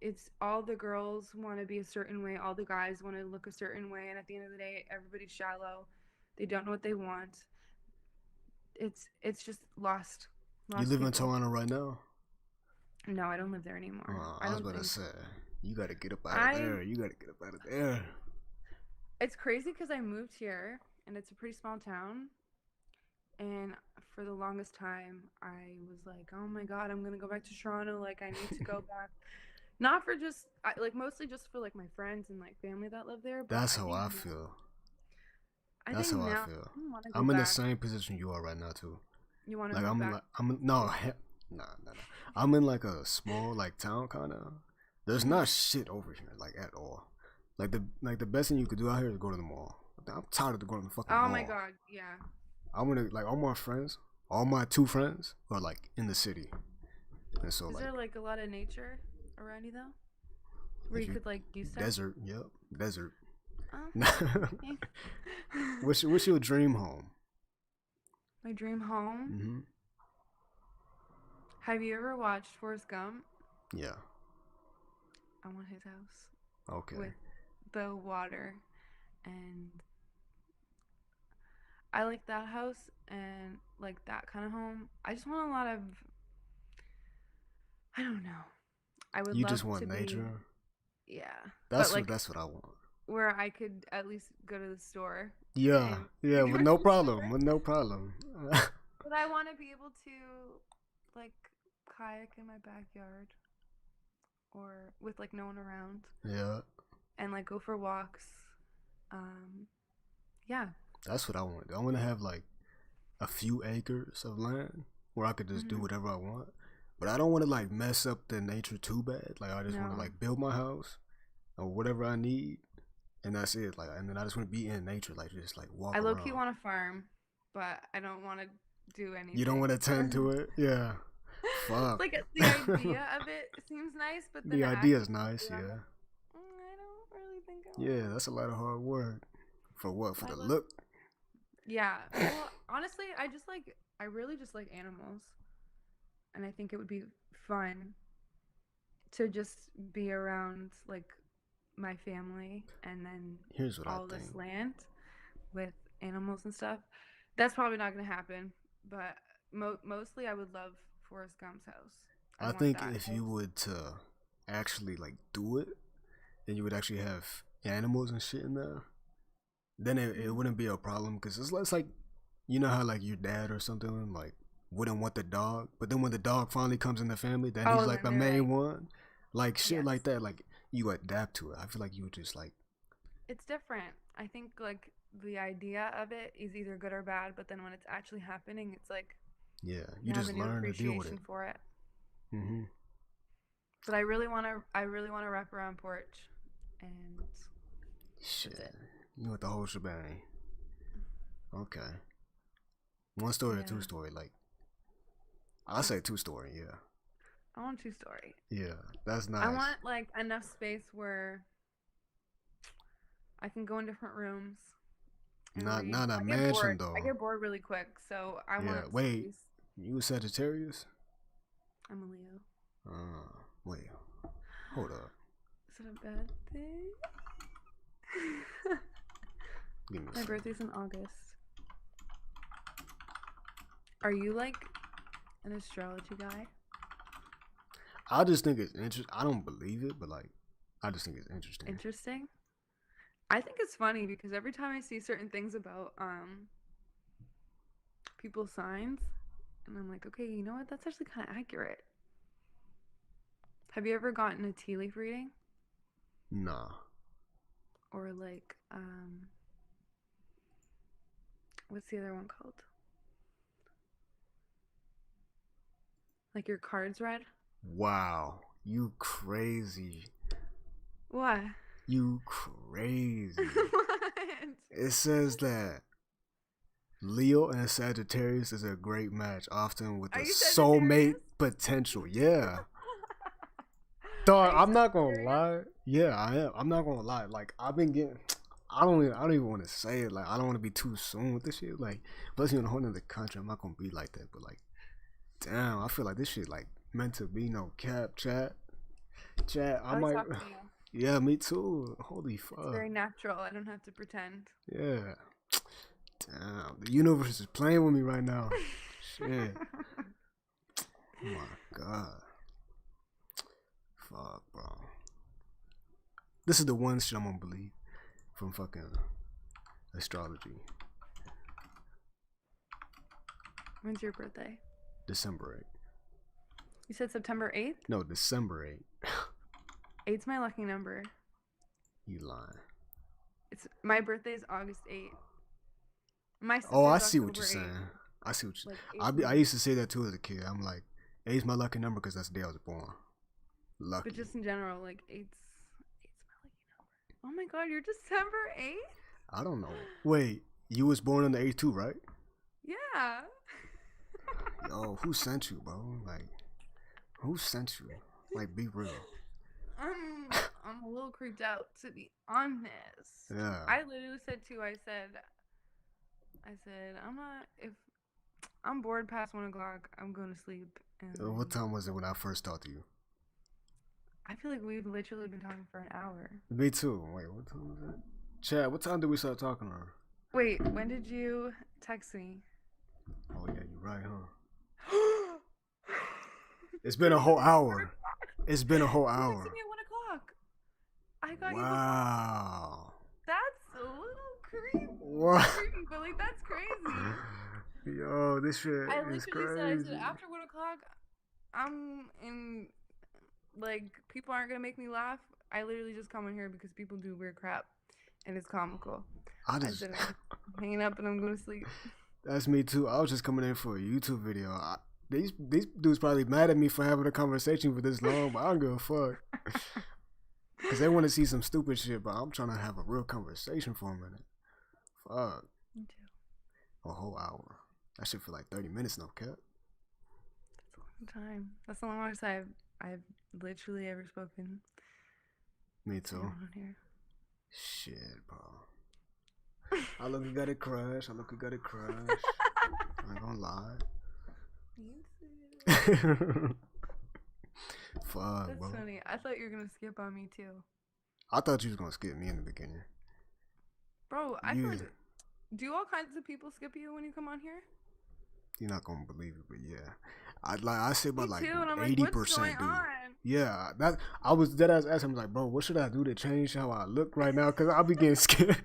It's all the girls want to be a certain way, all the guys want to look a certain way, and at the end of the day, everybody's shallow. They don't know what they want. It's just lost You Lost live in people. Toronto right now? No, I don't live there anymore. I was don't about to think. say, you gotta get up out of there. You gotta get up out of there. It's crazy because I moved here and it's a pretty small town. And for the longest time, I was like, oh my God, I'm going to go back to Toronto. Like, I need to go back. Not for just, like, mostly just for, like, my friends and, like, family that live there. But That's I how think I now- feel. I That's think how I now feel. I want to go I'm in the back. same position you are right now too. You want to Like move back? no, nah. I'm in like a small like town kind of. There's not shit over here like at all. Like the best thing you could do out here is go to the mall. I'm tired of going to the fucking mall. Oh my God, yeah. I'm gonna like all my friends, all my 2 friends are like in the city, and so Is like there, like, a lot of nature around you, though? Where you could, like, do stuff? desert. Yep, desert. Oh, okay. What's your dream home? My dream home? Mm-hmm. Have you ever watched Forrest Gump? Yeah. I want his house. Okay. With the water, and I like that house and like that kind of home. I just want a lot of, I don't know. I would You love just want to nature. Yeah. That's but like that's what I want. where I could at least go to the store. Yeah, and yeah, go with to no the problem, store. with no problem. But I want to be able to like kayak in my backyard or with like no one around. Yeah. And like go for walks. Yeah. That's what I want. I want to have like a few acres of land where I could just do whatever I want. But I don't want to like mess up the nature too bad. Like I just want to No. like build my house or whatever I need, and that's it. Like, and then I just want to be in nature, like just like walk I around. low-key want to farm, but I don't want to do anything. You don't want to tend to it, yeah. Fuck. Like the idea of it seems nice, but then The it idea is actually nice, do it, I'm yeah. like, I don't really think I Yeah, that's a lot of hard work. For what? For I the look- look? Yeah. Well, honestly, I really just like animals, and I think it would be fun to just be around like my family and then Here's what I all this think. land with animals and stuff. That's probably not gonna happen, but mostly I would love Forrest Gump's house. I want think that if house. you would to actually like do it, and you would actually have animals and shit in there, then it wouldn't be a problem because it's less like, you know how like your dad or something like wouldn't want the dog, but then when the dog finally comes in the family, then Oh, he's like the then they're main like- one, like shit like that. Like you adapt to it. I feel like you would just like It's different. I think like the idea of it is either good or bad, but then when it's actually happening, it's like yeah, you you have just a new learn to deal with appreciation it. for it. Mm-hmm. But I really want to wrap around porch, and Shit, you want the whole shebang. Okay. 1 story or Yeah. 2 story? Like, I say 2 story. Yeah, I want 2-story. yeah, that's nice. I want like enough space where I can go in different rooms. and Not read. not a I get mansion bored. though. I get bored really quick, so I Yeah, want wait. space. You a Sagittarius? I'm a Leo. Wait, hold up. Is it a bad thing? Give me a My second. birthday's in August. Are you like an astrology guy? I just think it's interesting. I don't believe it, but like, I just think it's interesting. Interesting. I think it's funny because every time I see certain things about people's signs, and I'm like, okay, you know what? That's actually kind of accurate. Have you ever gotten a tea leaf reading? Nah. Or like what's the other one called? Like your cards read? Wow, you crazy. What? You crazy. What? It says that Leo and Sagittarius is a great match, often with Are a you soulmate potential. Yeah. Dog, I'm not gonna lie. Yeah, I am. I'm not gonna lie. Like I've been getting. I don't even want to say it. Like I don't want to be too soon with this shit. Like, especially in a whole nother country, I'm not gonna be like that. But like, damn, I feel like this shit like meant to be. No cap, chat. I I might. talk to you. Yeah, me too. Holy fuck. It's very natural. I don't have to pretend. Yeah. Damn, the universe is playing with me right now. Shit. Oh my god. Fuck, bro. This is the one shit I'm gonna believe from fucking astrology. When's your birthday? December 8th. You said September 8th? No, December 8th. 8's my lucky number. You lying. It's my birthday is August 8th. My Oh, I sister's see what you're October 8th. saying. I see what you Like, I used to say that too as a kid. I'm like, 8's my lucky number because that's the day I was born. Lucky. But just in general, like 8's my lucky number. Oh my god, you're December 8th? I don't know. Wait, you was born on the 8th too, right? Yeah. Yo, who sent you, bro? Like, who sent you? Like, be real. I'm a little creeped out, to be honest. Yeah. I literally said too. I said, if I'm bored past 1 o'clock, I'm going to sleep. And What time was it when I first talked to you? I feel like we've literally been talking for an hour. Me too. Wait, what time was it? Chad, what time did we start talking to her? Wait, when did you text me? Oh yeah, you're right, huh? It's been a whole hour. It's been a whole You hour. texted me at 1 o'clock. I got you. Wow. That's a little creepy. What? Creepy, but like that's crazy. Yo, this shit I is literally crazy. said after 1 o'clock, I'm in. Like people aren't gonna make me laugh. I literally just come in here because people do weird crap, and it's comical. I just said I'm hanging up and I'm going to sleep. That's me too. I was just coming in for a YouTube video. These dudes probably mad at me for having a conversation for this long, but I don't give a fuck. Cause they want to see some stupid shit, but I'm trying to have a real conversation for a minute. Fuck. Me too. A whole hour. That shit feel like 30 minutes, no cap. That's a long time. That's the longest I've literally ever spoken. Me too. On here. Shit, bro. I look, you got it crash. I ain't gonna lie. Fuck, That's bro. funny. I thought you were gonna skip on me too. I thought you was gonna skip me in the beginning. Bro, I feel like do all kinds of people skip you when you come on here? You're not gonna believe it, but yeah. I say about like too, and I'm like, 80%, what's going dude. on? Yeah, that I was dead ass asking him like, bro, what should I do to change how I look right now? Cause I'll be getting scared.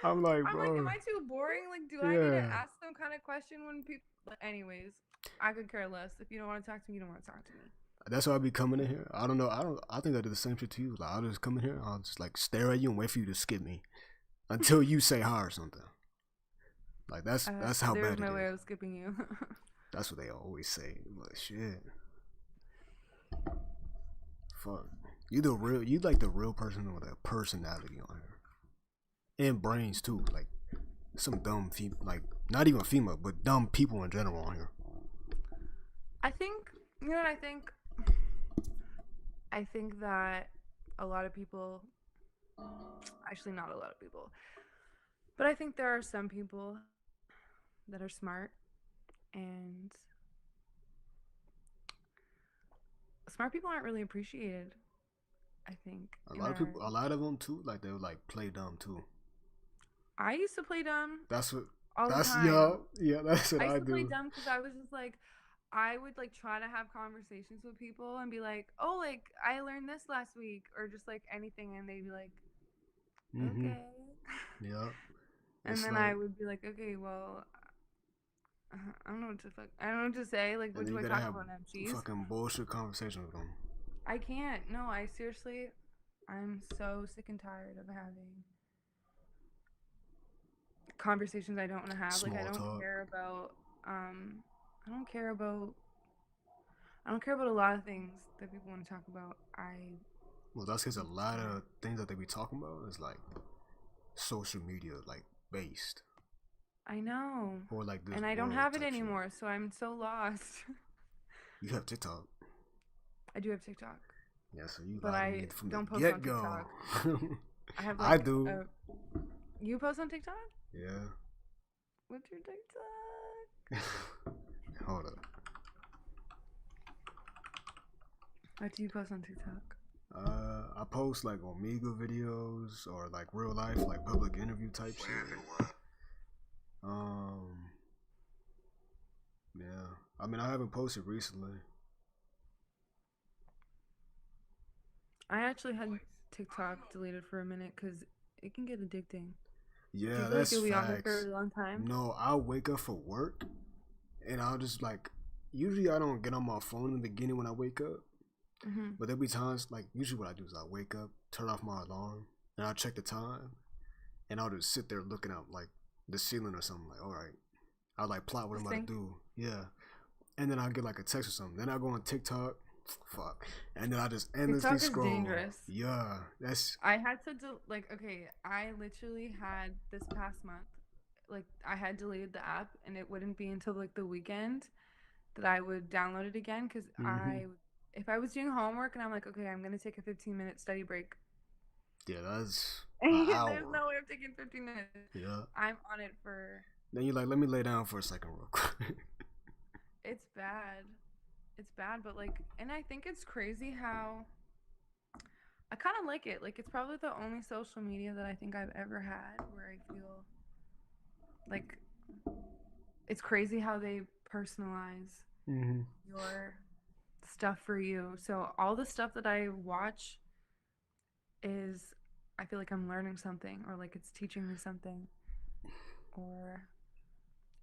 I'm like, I'm bro. like, am I too boring? Like, do I need to ask some kind of question when people? But anyways, I could care less. If you don't want to talk to me, you don't want to talk to me. That's why I be coming in here. I don't know. I think I do the same shit to you. Like I'll just come in here. I'll just like stare at you and wait for you to skip me until you say hi or something. Like that's how bad it is. There's no way of skipping you. That's what they always say. But shit. Fuck. You like the real person with a personality on here. And brains too. Like some dumb like not even female, but dumb people in general on here. I think I think that a lot of people, actually not a lot of people, but I think there are some people that are smart, and smart people aren't really appreciated, I think. A lot of them too, like they'll like play dumb too. I used to play dumb. That's what. All that's the time. Yeah. That's what I used to do. play dumb because I was just like, I would like try to have conversations with people and be like, oh, like I learned this last week, or just like anything, and they'd be like, okay. Yeah. And then I would be like, okay, well, I don't know what to say. Like, what do I talk about now? Jeez. Fucking bullshit conversation with them. I can't. No, I'm so sick and tired of having conversations I don't want to have. Small like, I don't talk. care about. I don't care about a lot of things that people want to talk about. Well, that's because a lot of things that they be talking about is like social media, like based. I know. Or like this. And I don't have it anymore, so I'm so lost. You have TikTok. I do have TikTok. Yeah, so you. But I from don't the post on TikTok. I have. Like, I do. You post on TikTok? Yeah. What's your TikTok? Hold up. What do you post on TikTok? I post like Omegle videos or like real life, like public interview type shit. Yeah. I mean, I haven't posted recently. I actually had TikTok deleted for a minute because it can get addicting. Do Yeah, you feel like that's you'll be on there for a facts. really long time? No, I'll wake up for work and I'll just like, usually I don't get on my phone in the beginning when I wake up. Mhm. But there'll be times, like, usually what I do is I wake up, turn off my alarm, and I'll check the time, and I'll just sit there looking up, like, the ceiling or something, like, all right. I'll, like, plot what I'm about to do. Yeah. And then I'll get, like, a text or something. Then I'll go on TikTok. Fuck. And then I just endlessly TikTok is scroll. dangerous. Yeah. That's... I had to okay, I literally had this past month, like I had deleted the app, and it wouldn't be until like the weekend that I would download it again because if I was doing homework and I'm like, okay, I'm gonna take a 15-minute study break. Yeah, that's an There's hour. no way I'm taking 15 minutes. Yeah. I'm on it for. Then you're like, let me lay down for a second real quick. It's bad. It's bad, but like, and I think it's crazy how I kind of like it. Like, it's probably the only social media that I think I've ever had where I feel like it's crazy how they personalize your stuff for you. So all the stuff that I watch is, I feel like I'm learning something, or like it's teaching me something, or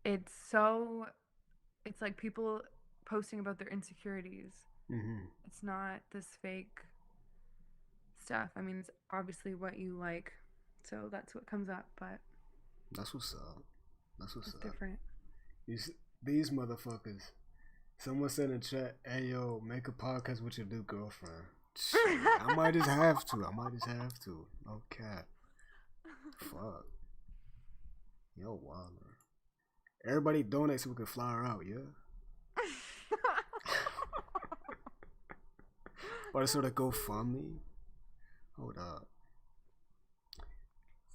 it's like people posting about their insecurities. It's not this fake stuff. I mean, it's obviously what you like, so that's what comes up, but That's what's up. That's what's it's up. different. These motherfuckers. Someone said in chat, hey yo, make a podcast with your new girlfriend. Shit, I might just have to. No cap. Fuck. Yo, wilder. Everybody donate so we can fly her out, yeah? Or sort of GoFundMe? Hold up.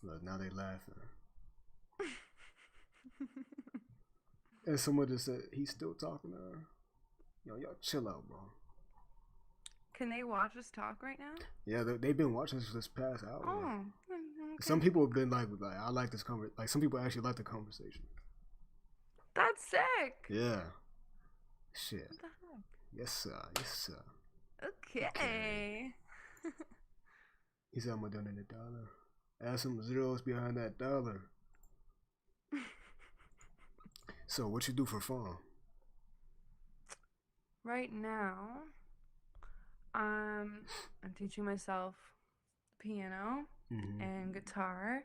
Look, now they laughing. And someone just said, he's still talking to her. Yo, y'all chill out, bro. Can they watch us talk right now? Yeah, they've been watching this past hour. Oh, okay. Some people have been like I like this conversation. Like, some people actually like the conversation. That's sick. Yeah. Shit. What the heck? Yes, sir. Yes, sir. Okay. He said, I'm gonna donate $1. Add some zeros behind that dollar. So, what you do for fun? Right now, I'm teaching myself piano and guitar.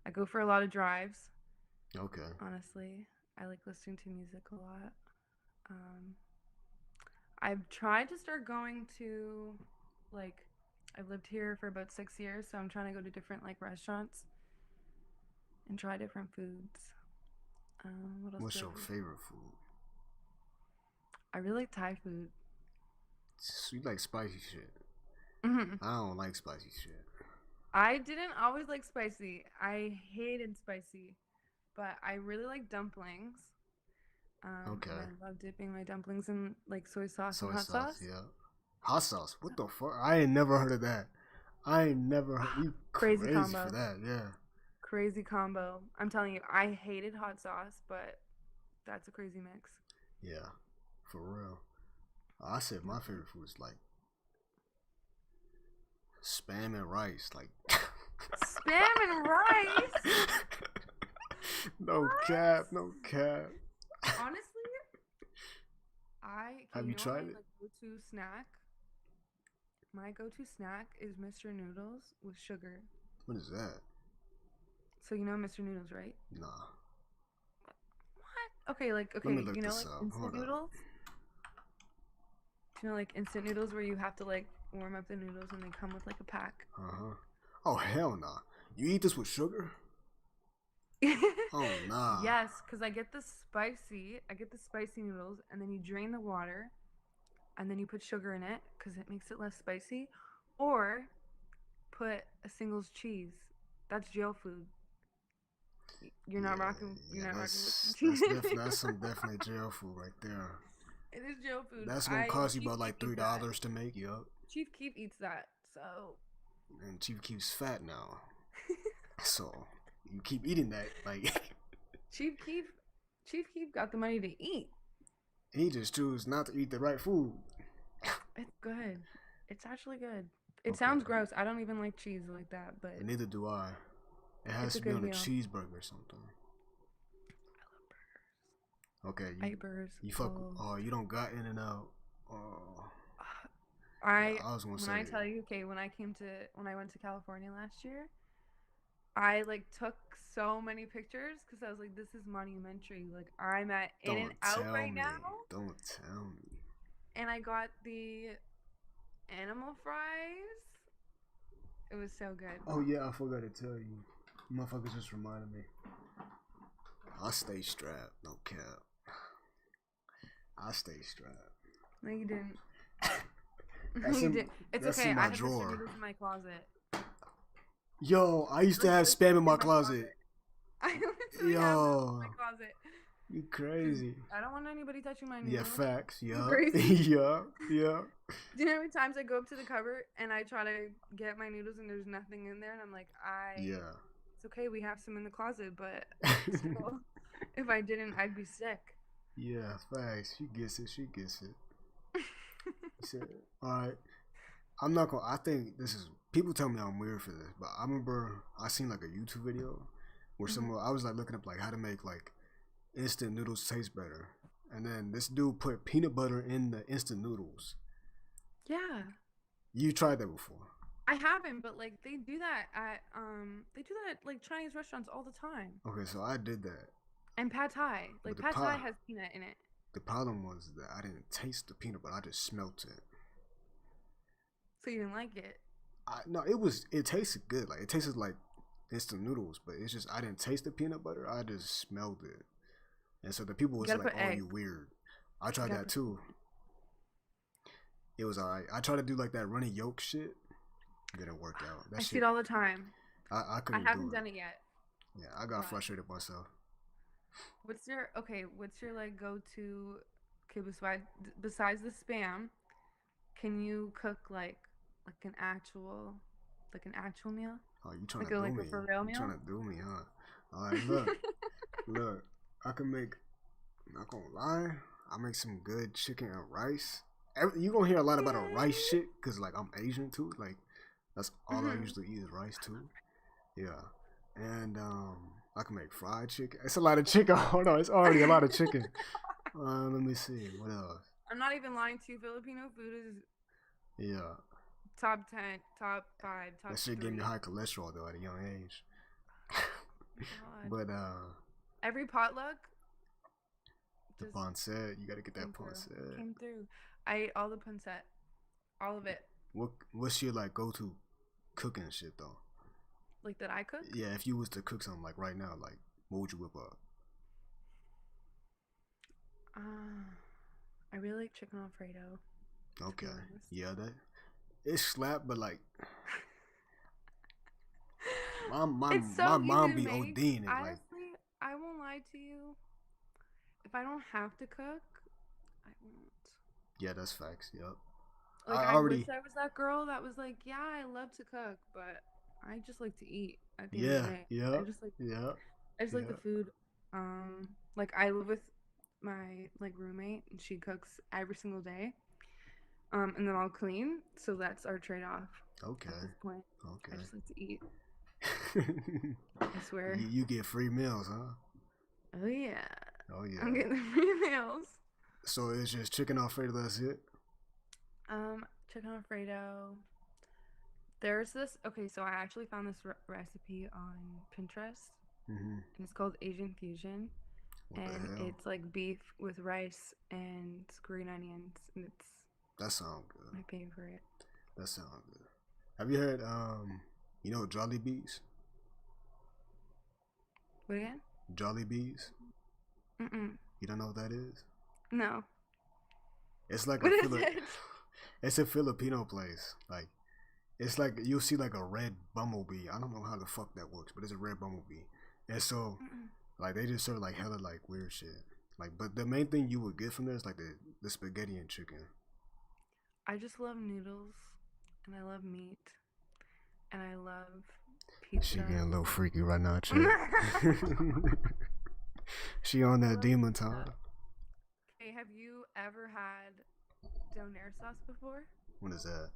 I go for a lot of drives. Okay. Honestly, I like listening to music a lot. I've tried to start going to, like, I've lived here for about 6 years, so I'm trying to go to different, like, restaurants and try different foods. What else? What's do I your do? favorite food? I really like Thai food. You like spicy shit. I don't like spicy shit. I didn't always like spicy. I hated spicy, but I really like dumplings. Okay. And I love dipping my dumplings in like soy sauce and hot sauce. Yeah. Hot sauce. What the fuck? I ain't never heard of that. I ain't never heard. You Crazy crazy combo. for that? Yeah. Crazy combo. I'm telling you, I hated hot sauce, but that's a crazy mix. Yeah, for real. I said my favorite food is like spam and rice. Like spam and rice. No cap. No cap. Honestly, Have you tried it? Like, go-to snack. My go-to snack is Mr. Noodles with sugar. What is that? So you know Mr. Noodles, right? Nah. What? Okay, like Let me look you know, this like up. instant Hold noodles. Do you know, like instant noodles where you have to like warm up the noodles and they come with like a pack? Oh hell nah. You eat this with sugar? Oh nah. Yes, because I get the spicy noodles, and then you drain the water, and then you put sugar in it because it makes it less spicy, or put a singles cheese. That's jail food. You're not rocking. You're not rocking with cheese. That's some definitely jail food right there. It is jail food. That's gonna cost you Chief about like Keef eats $3 to make. Yup. Chief Keef eats that, so. And Chief Keef's fat now, so you keep eating that like. Chief Keef Chief Keef got the money to eat. He just choose not to eat the right food. It's good. It's actually good. It sounds gross. I don't even like cheese like that, but And neither do I. It has it's a to be good on a meal. cheeseburger or something. Okay, I eat burgers. you fuck. Oh, you don't got In and Out. Oh. I was gonna when say. I tell you, okay, when I went to California last year, I like took so many pictures because I was like, this is monumentary. Like I'm at In and Out right now. Don't tell me. And I got the animal fries. It was so good. Oh yeah, I forgot to tell you. Motherfuckers just reminded me. I stay strapped, no cap. I stay strapped. No, you didn't. That's You in, did. It's that's okay. in my I have drawer. the noodles in my closet. Yo, I used to have Spam in my closet. I literally have those in my Yo, closet. you crazy. I don't want anybody touching my noodles. Yeah, facts. You Yeah, crazy? yeah, yeah. Do you know how many times I go up to the cupboard and I try to get my noodles and there's nothing in there and I'm like, Yeah. it's okay, we have some in the closet, but still, if I didn't, I'd be sick. Yeah, facts. She gets it. She gets it. All right. I'm not gonna. I think this is. People tell me I'm weird for this, but I remember I seen like a YouTube video where someone I was like looking up like how to make like instant noodles taste better, and then this dude put peanut butter in the instant noodles. Yeah. You tried that before? I haven't, but like they do that at like Chinese restaurants all the time. Okay, so I did that. And pad thai, like the pad thai pie- has peanut in it. The problem was that I didn't taste the peanut butter. I just smelt it. So you didn't like it. No, it tasted good. Like it tasted like instant noodles, but it's just I didn't taste the peanut butter. I just smelled it, and so the people was gotta like, put "Oh, egg. you weird." I tried gotta that put- too. It was alright. I tried to do like that runny yolk shit. Didn't work out. That I shit. see it all the time. I I couldn't haven't do done it yet. Yeah, I got Why? frustrated myself. What's your like go to? Okay, besides the spam, can you cook like an actual meal? Oh, you trying Like to do a me? for real You meal? trying to do me, huh? All right, look, look. I can make. Not gonna lie, I make some good chicken and rice. You gonna hear a lot about a rice shit, cause like I'm Asian too. Like that's all I usually eat is rice too. Yeah, and I can make fried chicken. It's a lot of chicken. Hold on, it's already a lot of chicken. Let me see what else. I'm not even lying to you. Filipino food is Yeah, top 10, top 5, top that shit 3. gave me high cholesterol though at a young age. God. But Every potluck the just pancet, you gotta get that came through. pancet. Came through. I ate all the pancet, all of it. What's your like go to cooking shit though? Like that I cook. Yeah, if you was to cook something like right now, like what would you whip up? I really like chicken Alfredo. Okay, yeah, that it slap, but like my It's so mom easy be to make. ODing it. Like Honestly, I won't lie to you. If I don't have to cook, I won't. yeah, that's facts. Yep. Like I I already wish I was that girl that was like, yeah, I love to cook, but I just like to eat. At the end of yeah the day. yeah I just like yeah the food. Like I live with my like roommate, and she cooks every single day. And then I'll clean, so that's our trade off. Okay. At this point, Okay. I just like to eat. I swear. You get free meals, huh? Oh yeah. Oh yeah. I'm getting the free meals. So it's just chicken Alfredo. That's it. Chicken Alfredo. There's this. Okay, so I actually found this recipe on Pinterest, and it's called Asian Fusion, What the and hell? it's like beef with rice and green onions, and it's That sounds good. my favorite. That sounds good. Have you heard you know Jolly Bees? What again? Jolly Bees? Mm-mm. You don't know what that is? No. It's like What a is it? It's a Filipino place. Like it's like you'll see like a red bumblebee. I don't know how the fuck that works, but it's a red bumblebee. And so like they just serve like hella like weird shit. Like but the main thing you would get from there is like the spaghetti and chicken. I just love noodles, and I love meat, and I love pizza. She getting a little freaky right now, chick. She on that demon time. Okay, have you ever had donair sauce before? What is that?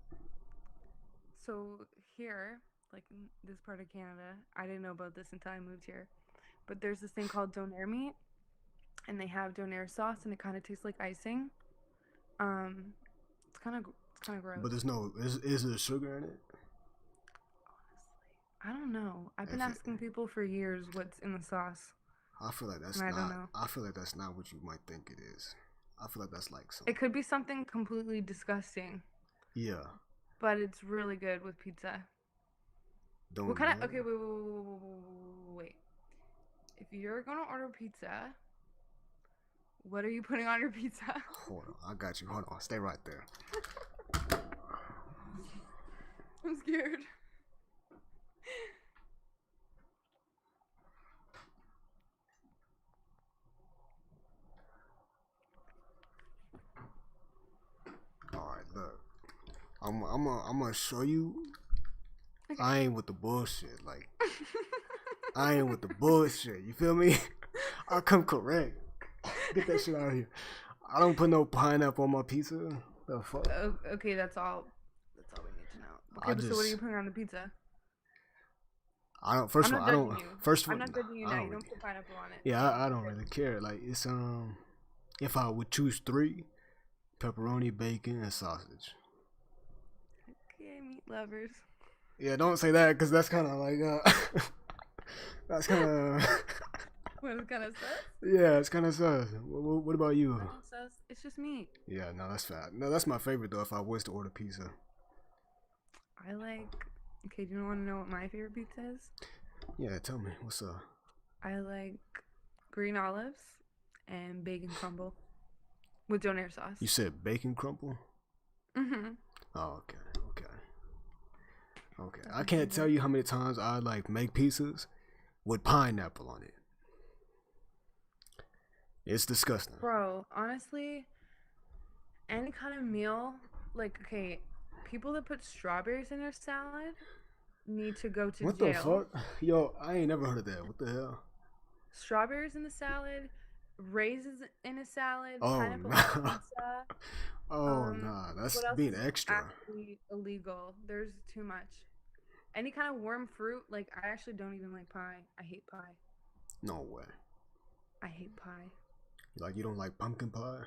So here, like in this part of Canada, I didn't know about this until I moved here. But there's this thing called donair meat, and they have donair sauce, and it kind of tastes like icing. It's kind of gross. But there's no is there sugar in it? I don't know. I've been If it- asking people for years what's in the sauce. I feel like that's And I not. don't know. I feel like that's not what you might think it is. I feel like that's like some. It could be something completely disgusting, Yeah. but it's really good with pizza. Don't. What kind of? know. Okay, wait. If you're gonna order pizza, what are you putting on your pizza? Hold on, I got you. Hold on, stay right there. I'm scared. All right, look. I'm gonna show you. I ain't with the bullshit. Like, I ain't with the bullshit. You feel me? I come correct. Get that shit out of here. I don't put no pineapple on my pizza. The fuck? Okay, that's all. That's all we need to know. I Okay, but so what are just- you putting on the pizza? I don't. First I'm of all, not I don't. judging you. First of all, I'm not judging you I now. don't You don't really- put pineapple on it. Yeah, I don't really care. Like it's if I would choose 3, pepperoni, bacon, and sausage. Okay, meat lovers. Yeah, don't say that because that's kind of like that's kind of What is kind of sus? yeah, it's kind of sus. What about you? Nothing sus. It's just meat. Yeah, no, that's fat. No, that's my favorite though. If I was to order pizza, I like. Okay, do you want to know what my favorite pizza is? yeah, tell me what's up. I like green olives and bacon crumble with donair sauce. You said bacon crumble. Mhm. Oh, okay. I can't tell you how many times I like make pizzas with pineapple on it. It's disgusting. Bro, honestly, any kind of meal, like, okay, people that put strawberries in their salad need to go to What jail. the fuck? Yo, I ain't never heard of that. What the hell? Strawberries in the salad, raisins in a salad, Oh, pineapple nah. on pizza. Oh, nah, that's What else being is extra. actually illegal? There's too much. Any kind of worm fruit, like, I actually don't even like pie. I hate pie. No way. I hate pie. Like you don't like pumpkin pie?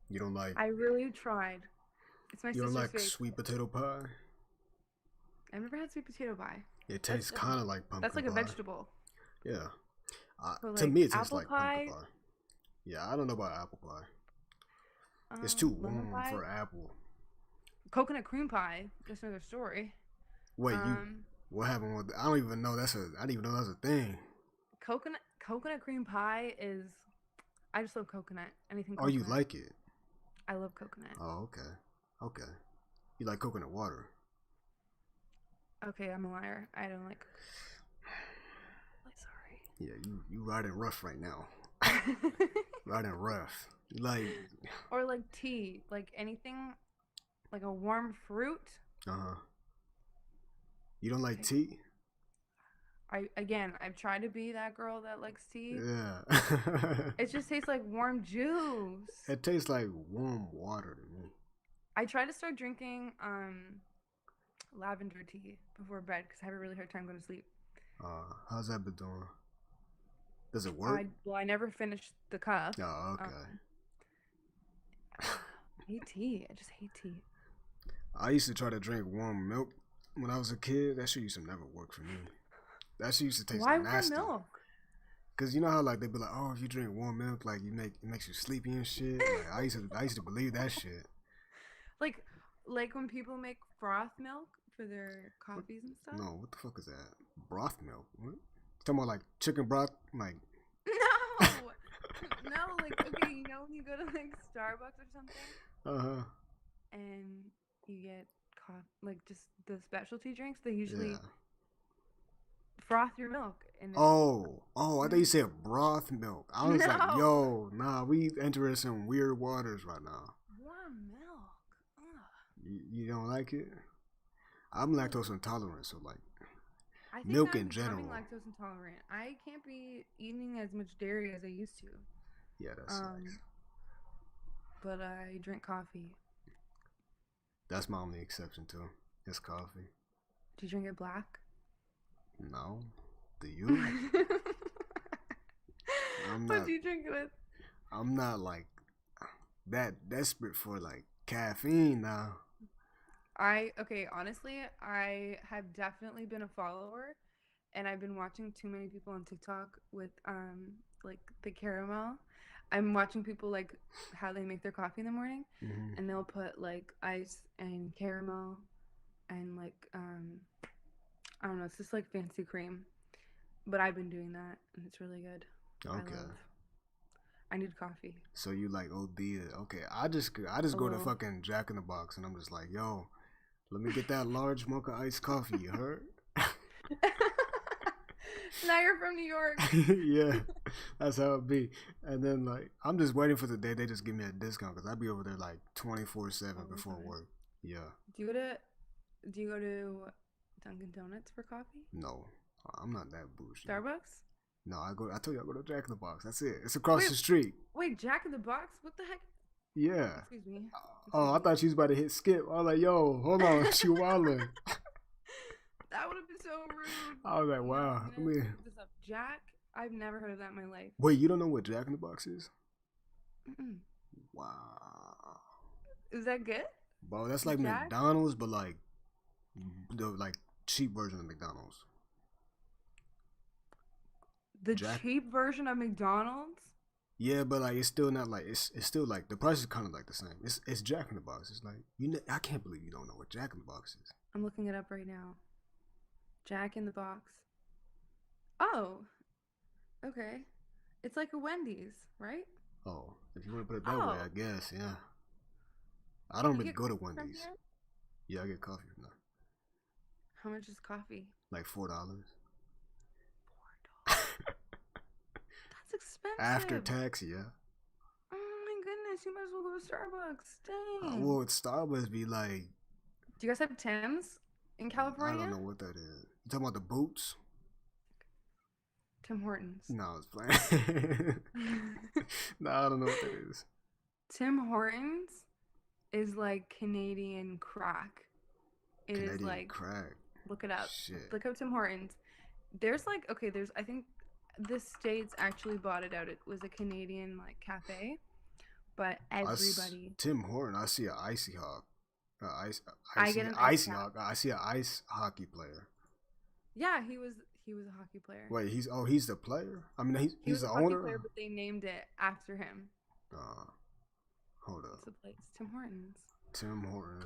You don't like I really tried. It's my you don't sister's like favorite. sweet potato pie? I've never had sweet potato pie. It tastes That's kind of like pumpkin That's like a pie. vegetable. Yeah. But, To like, me, it tastes apple like pie? pumpkin pie. Yeah, I don't know about apple pie. It's too lemon warm pie? for apple. Coconut cream pie. That's another story. Wait, what happened with? I don't even know I didn't even know that's a thing. Coconut cream pie is. I just love coconut. Anything. Oh, Coconut. you like it? I love coconut. Oh, okay. You like coconut water? Okay, I'm a liar. I don't like. I'm sorry. Yeah, you riding rough right now. Riding rough. You like? Or like tea, like anything, like a warm fruit. You don't like tea? I've tried to be that girl that likes tea. Yeah. It just tastes like warm juice. It tastes like warm water to me. I try to start drinking lavender tea before bed because I have a really hard time going to sleep. How's that been doing? Does it work? I never finished the cup. Oh, okay. I hate tea. I just hate tea. I used to try to drink warm milk when I was a kid. That shit used to never work for me. That shit used to taste Why nasty. warm milk? Cause you know how like they be like, oh, if you drink warm milk, like it makes you sleepy and shit. Like, I used to believe that shit. Like when people make froth milk for their coffees and stuff. No, what the fuck is that? Broth milk? What? Talking about like chicken broth? Like No, like okay, you know when you go to like Starbucks or something, and you get like just the specialty drinks, they usually froth your milk. And Oh, I thought you said broth milk. I was like, No. yo, nah, we entering some weird waters right now. warm milk. Ugh. You don't like it? I'm lactose intolerant, so like I think milk I'm in becoming general. lactose intolerant. I can't be eating as much dairy as I used to. Yeah, that sucks. But I drink coffee. That's my only exception too. It's coffee. Do you drink it black? No. Do you? I'm What not. do you drink it with? I'm not like that desperate for like caffeine now. Okay, honestly, I have definitely been a follower, and I've been watching too many people on TikTok with like the caramel. I'm watching people like how they make their coffee in the morning, Mhm. and they'll put like ice and caramel and like I don't know, it's just like fancy cream. But I've been doing that, and it's really good. Okay. I need coffee. So you like OD it. Okay. I just go to little. fucking Jack in the Box and I'm just like, yo, let me get that large mocha iced coffee, you heard? Now you're from New York. Yeah, that's how it be. And then like I'm just waiting for the day they just give me a discount because I'd be over there like 24/7 before work. Yeah. Do you go to Dunkin' Donuts for coffee? No, I'm not that bougie. Starbucks? No, I told you I go to Jack in the Box. That's it. It's across the street. Wait, Jack in the Box? What the heck? Yeah. Excuse me. Oh, I thought she was about to hit skip. I was like, yo, hold on, she wildin'. That would have been so rude. I was like, wow. I'm gonna look this up. Jack? I've never heard of that in my life. Wait, you don't know what Jack in the Box is? Mm-mm. Wow. Is that good? Bro, that's like Jack? McDonald's, but like the like cheap version of McDonald's. The cheap version of McDonald's? Yeah, but like it's still not like it's still like the price is kind of like the same. It's Jack in the Box. It's like I can't believe you don't know what Jack in the Box is. I'm looking it up right now. Jack in the Box. Oh. Okay. It's like a Wendy's, right? Oh, if you want to put it that way, I guess, yeah. I don't You really get go to coffee from Wendy's. here? Yeah, I get coffee from there. How much is coffee? Like $4. That's expensive. After tax, yeah. Oh my goodness, you might as well go to Starbucks. Dang. Well, Starbucks be like, Do you guys have Tim's in I California? don't know what that is. You talking about the boots? Tim Hortons. No, it's playing. No, I don't know what that is. Tim Hortons is like Canadian crack. It is Canadian like crack. Look it up. Shit. Look up Tim Hortons. There's like I think the States actually bought it out. It was a Canadian like cafe, but everybody. Tim Horton, I see an icy hawk. I get an icy ice hawk. I see an ice hockey player. Yeah, he was a hockey player. Wait, he's the player? I mean, He he's was the a hockey owner? player, but they named it after him. Hold up. It's a place. Tim Hortons. Tim Horton.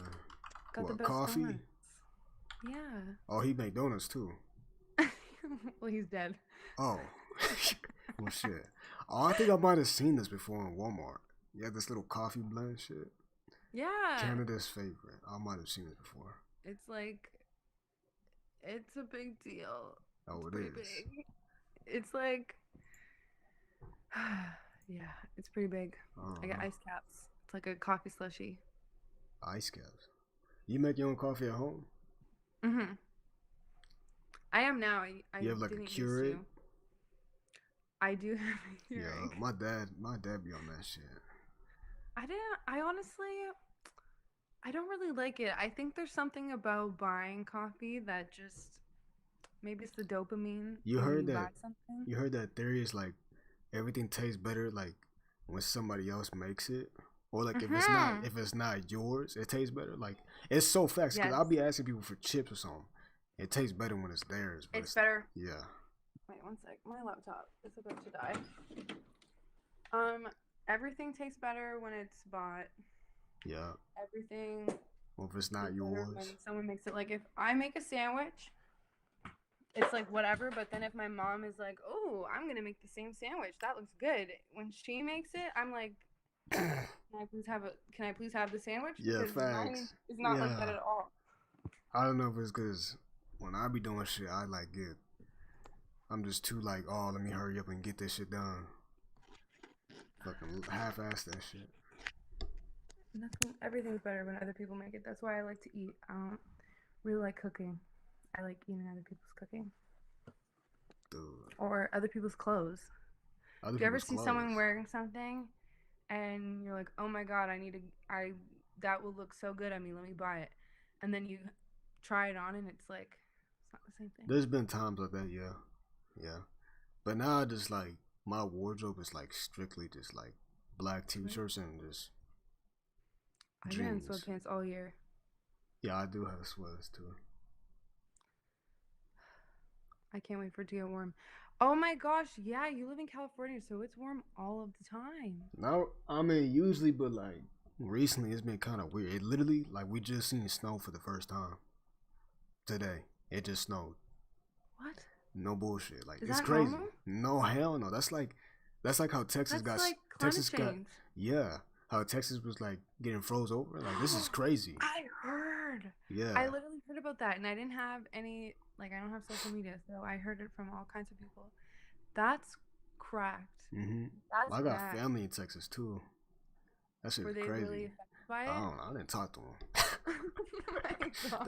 Got the What, best coffee? donuts. Yeah. Oh, he make donuts too. Well, he's dead. Oh. Well, shit. Oh, I think I might have seen this before in Walmart. Yeah, this little coffee blend shit. Yeah. Canada's favorite. I might have seen it before. It's like, it's a big deal. Oh, It's it pretty is. big. It's like, yeah, it's pretty big. I got ice caps. It's like a coffee slushie. Ice caps. You make your own coffee at home? Mhm. I am now. I You have like a didn't used Keurig? to. I do have a Yeah, Keurig. my dad be on that shit. I honestly, I don't really like it. I think there's something about buying coffee that just, maybe it's the dopamine. You when heard buy that? something. You heard that theory is like everything tastes better like when somebody else makes it, or like Mhm. if it's not yours, it tastes better. Like it's so facts because Yes. I'll be asking people for chips or something. It tastes better when it's theirs. But It's better. Yeah. Wait one sec. My laptop is about to die. Everything tastes better when it's bought. Yeah. Everything. Or if it's not tastes better yours. when someone makes it. Like if I make a sandwich, it's like whatever. But then if my mom is like, "Oh, I'm gonna make the same sandwich. That looks good." When she makes it, I'm like, "Can I please have the sandwich?" Yeah, Because mine facts. is not like that Yeah. at all. I don't know if it's because when I be doing shit, I like get. I'm just too like, oh, let me hurry up and get this shit done. Fucking half-ass that shit. Everything's better when other people make it. That's why I like to eat. I don't really like cooking. I like eating other people's cooking Dude. or other people's clothes. Other Do you ever people's see someone clothes. wearing something and you're like, oh my god, that will look so good on me, let me buy it. And then you try it on and it's like, it's not the same thing. There's been times like that, yeah. Yeah. But now I just like, my wardrobe is like strictly just like black t-shirts and just I've been in jeans. sweatpants all year. Yeah, I do have sweaters too. I can't wait for it to get warm. Oh my gosh, yeah, you live in California, so it's warm all of the time. Now, I mean, usually, but like recently, it's been kind of weird. It literally, like, we just seen snow for the first time today. It just snowed. What? No bullshit. Like, Is it's that crazy. normal? No, hell no. That's like how Texas That's got. like Texas climate got. change. Yeah, how Texas was like getting froze over. Like, this is crazy. I heard. Yeah. I literally heard about that, and I didn't have any, like, I don't have social media, so I heard it from all kinds of people. That's cracked. That's I got bad. family in Texas too. That shit Were is they crazy. really affected by it? I don't know. I didn't talk to them. Oh my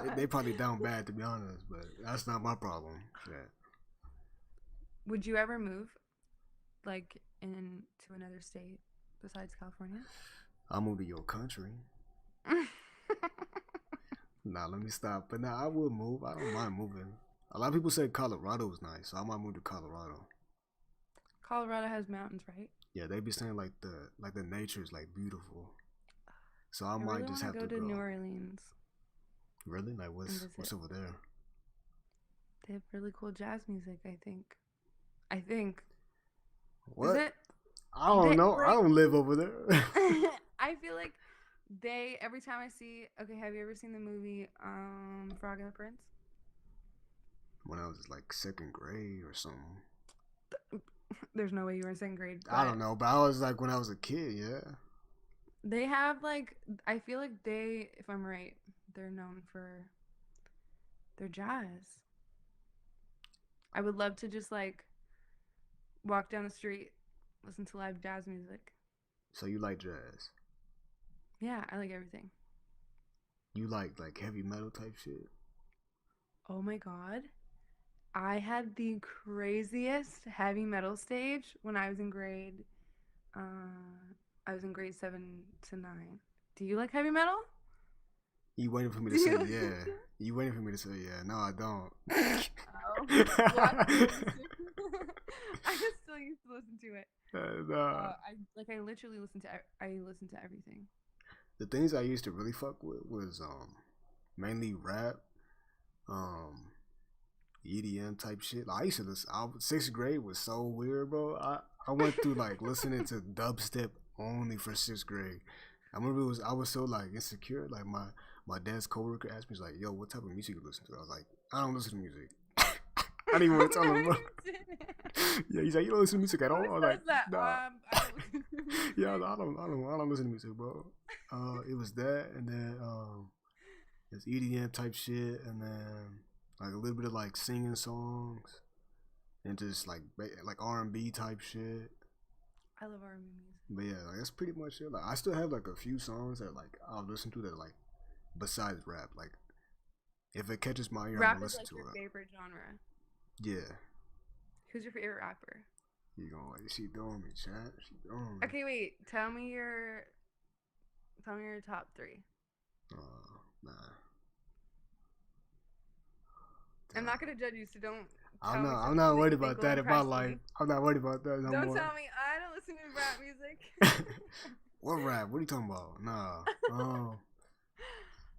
God. They probably down bad, to be honest, but that's not my problem. Shit. Would you ever move, like, into another state besides California? I'll move to your country. Nah, let me stop. But nah, I will move. I don't mind moving. A lot of people say Colorado is nice, so I might move to Colorado. Colorado has mountains, right? Yeah, they be saying like the nature is like beautiful. So I really might just have wanna to go go. to New Orleans. Really? Like what's visit. over there? They have really cool jazz music, I think. What? Is it? I don't know. I don't live over there. I feel like every time I see, okay, have you ever seen the movie Frog and the Prince? When I was like second grade or something. There's no way you were in second grade. I don't know, but I was like when I was a kid, yeah. They have like, I feel like if I'm right, they're known for their jazz. I would love to just like walk down the street, listen to live jazz music. So you like jazz? Yeah, I like everything. You like heavy metal type shit? Oh my god. I had the craziest heavy metal stage when I was in grade 7 to 9. Do you like heavy metal? You waiting for me to say yeah. You waiting for me to say yeah. No, I don't. Oh. Well, I still used to listen to it. I literally listen to everything. The things I used to really fuck with was mainly rap, EDM type shit. Like, I used to listen. Sixth grade was so weird, bro. I went through like listening to dubstep only for sixth grade. I remember I was so like insecure. Like my dad's coworker asked me, he's like, "Yo, what type of music you listen to?" I was like, "I don't listen to music." I didn't even want to tell him, bro. Yeah, he's like, "You don't listen to music at all?" I was like, "Nah." Yeah, I don't listen to music, bro. It was that, and then it's EDM type shit, and then like a little bit of like singing songs, and just like R&B type shit. I love R&B music. But yeah, like, that's pretty much it. Like I still have like a few songs that like I'll listen to that like besides rap. Like if it catches my ear, I'm Rap gonna is listen like to your it. favorite genre. Yeah. Who's your favorite rapper? You gonna like she doing me, chat? She doing me. Okay, wait. Tell me your top 3. Nah. I'm not gonna judge you, so don't. I'm not worried about that in my life. I'm not worried about that no Don't more. tell me I don't listen to rap music. What rap? What are you talking about? Nah.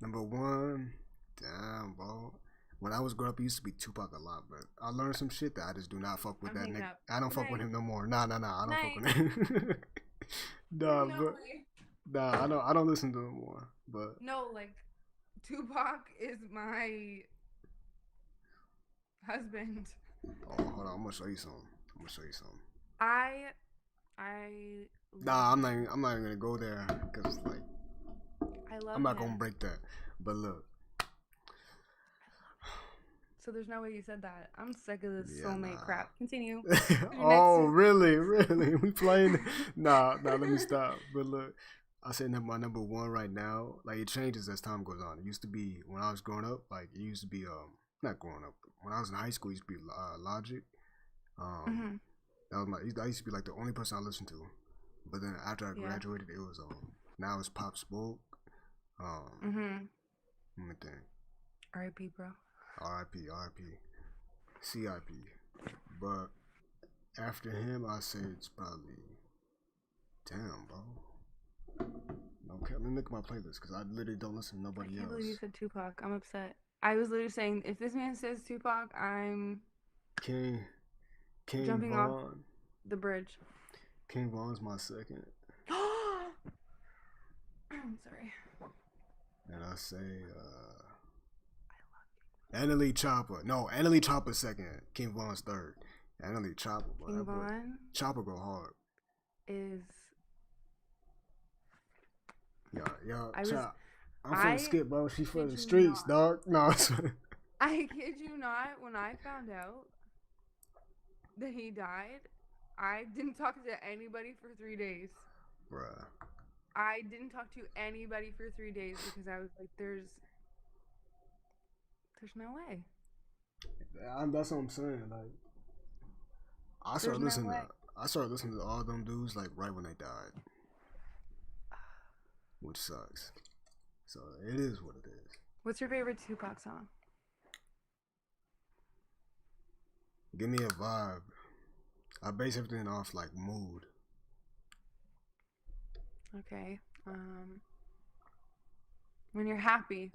Number 1. Damn, bro. When I was growing up, it used to be Tupac a lot, but I learned some shit that I just do not fuck with that nigga. I don't fuck with him no more. Nah. I don't fuck with him. I don't listen to him more. But no, like Tupac is my husband. Oh, hold on. I'm gonna show you something. Nah, I'm not even gonna go there because like I'm not gonna break that. But look. So there's no way you said that. I'm sick of this soulmate crap. Continue. Oh, really? We playing? Nah. Let me stop. But look, I said my number 1 right now. Like it changes as time goes on. It used to be when I was growing up. Like it used to be not growing up. When I was in high school, it used to be Logic. That was I used to be like the only person I listened to. But then after I graduated, it was now it's Pop Smoke. Let me think. R.I.P. bro. R.I.P. R.I.P. C.I.P. But after him, I say it's probably damn, bro. Okay, let me look at my playlist because I literally don't listen to nobody I can't else. believe you said Tupac. I'm upset. I was literally saying, if this man says Tupac, I'm King jumping Von. off the bridge. King Von's my second. I'm sorry. And I say Annalie Chopper. No, Annalie Chopper second. King Von's third. Annalie Chopper. King Von Chopper go hard. is Yeah, I was I'm finna skip, bro. She from the kid you streets, not. dog. No. I kid you not, when I found out that he died, I didn't talk to anybody for 3 days. Bruh. I didn't talk to anybody for 3 days because I was like, there's no way. That's what I'm saying. Like, I started listening to all them dudes like right when they died, which sucks. So it is what it is. What's your favorite Tupac song? Give me a vibe. I base everything off like mood. Okay. When you're happy.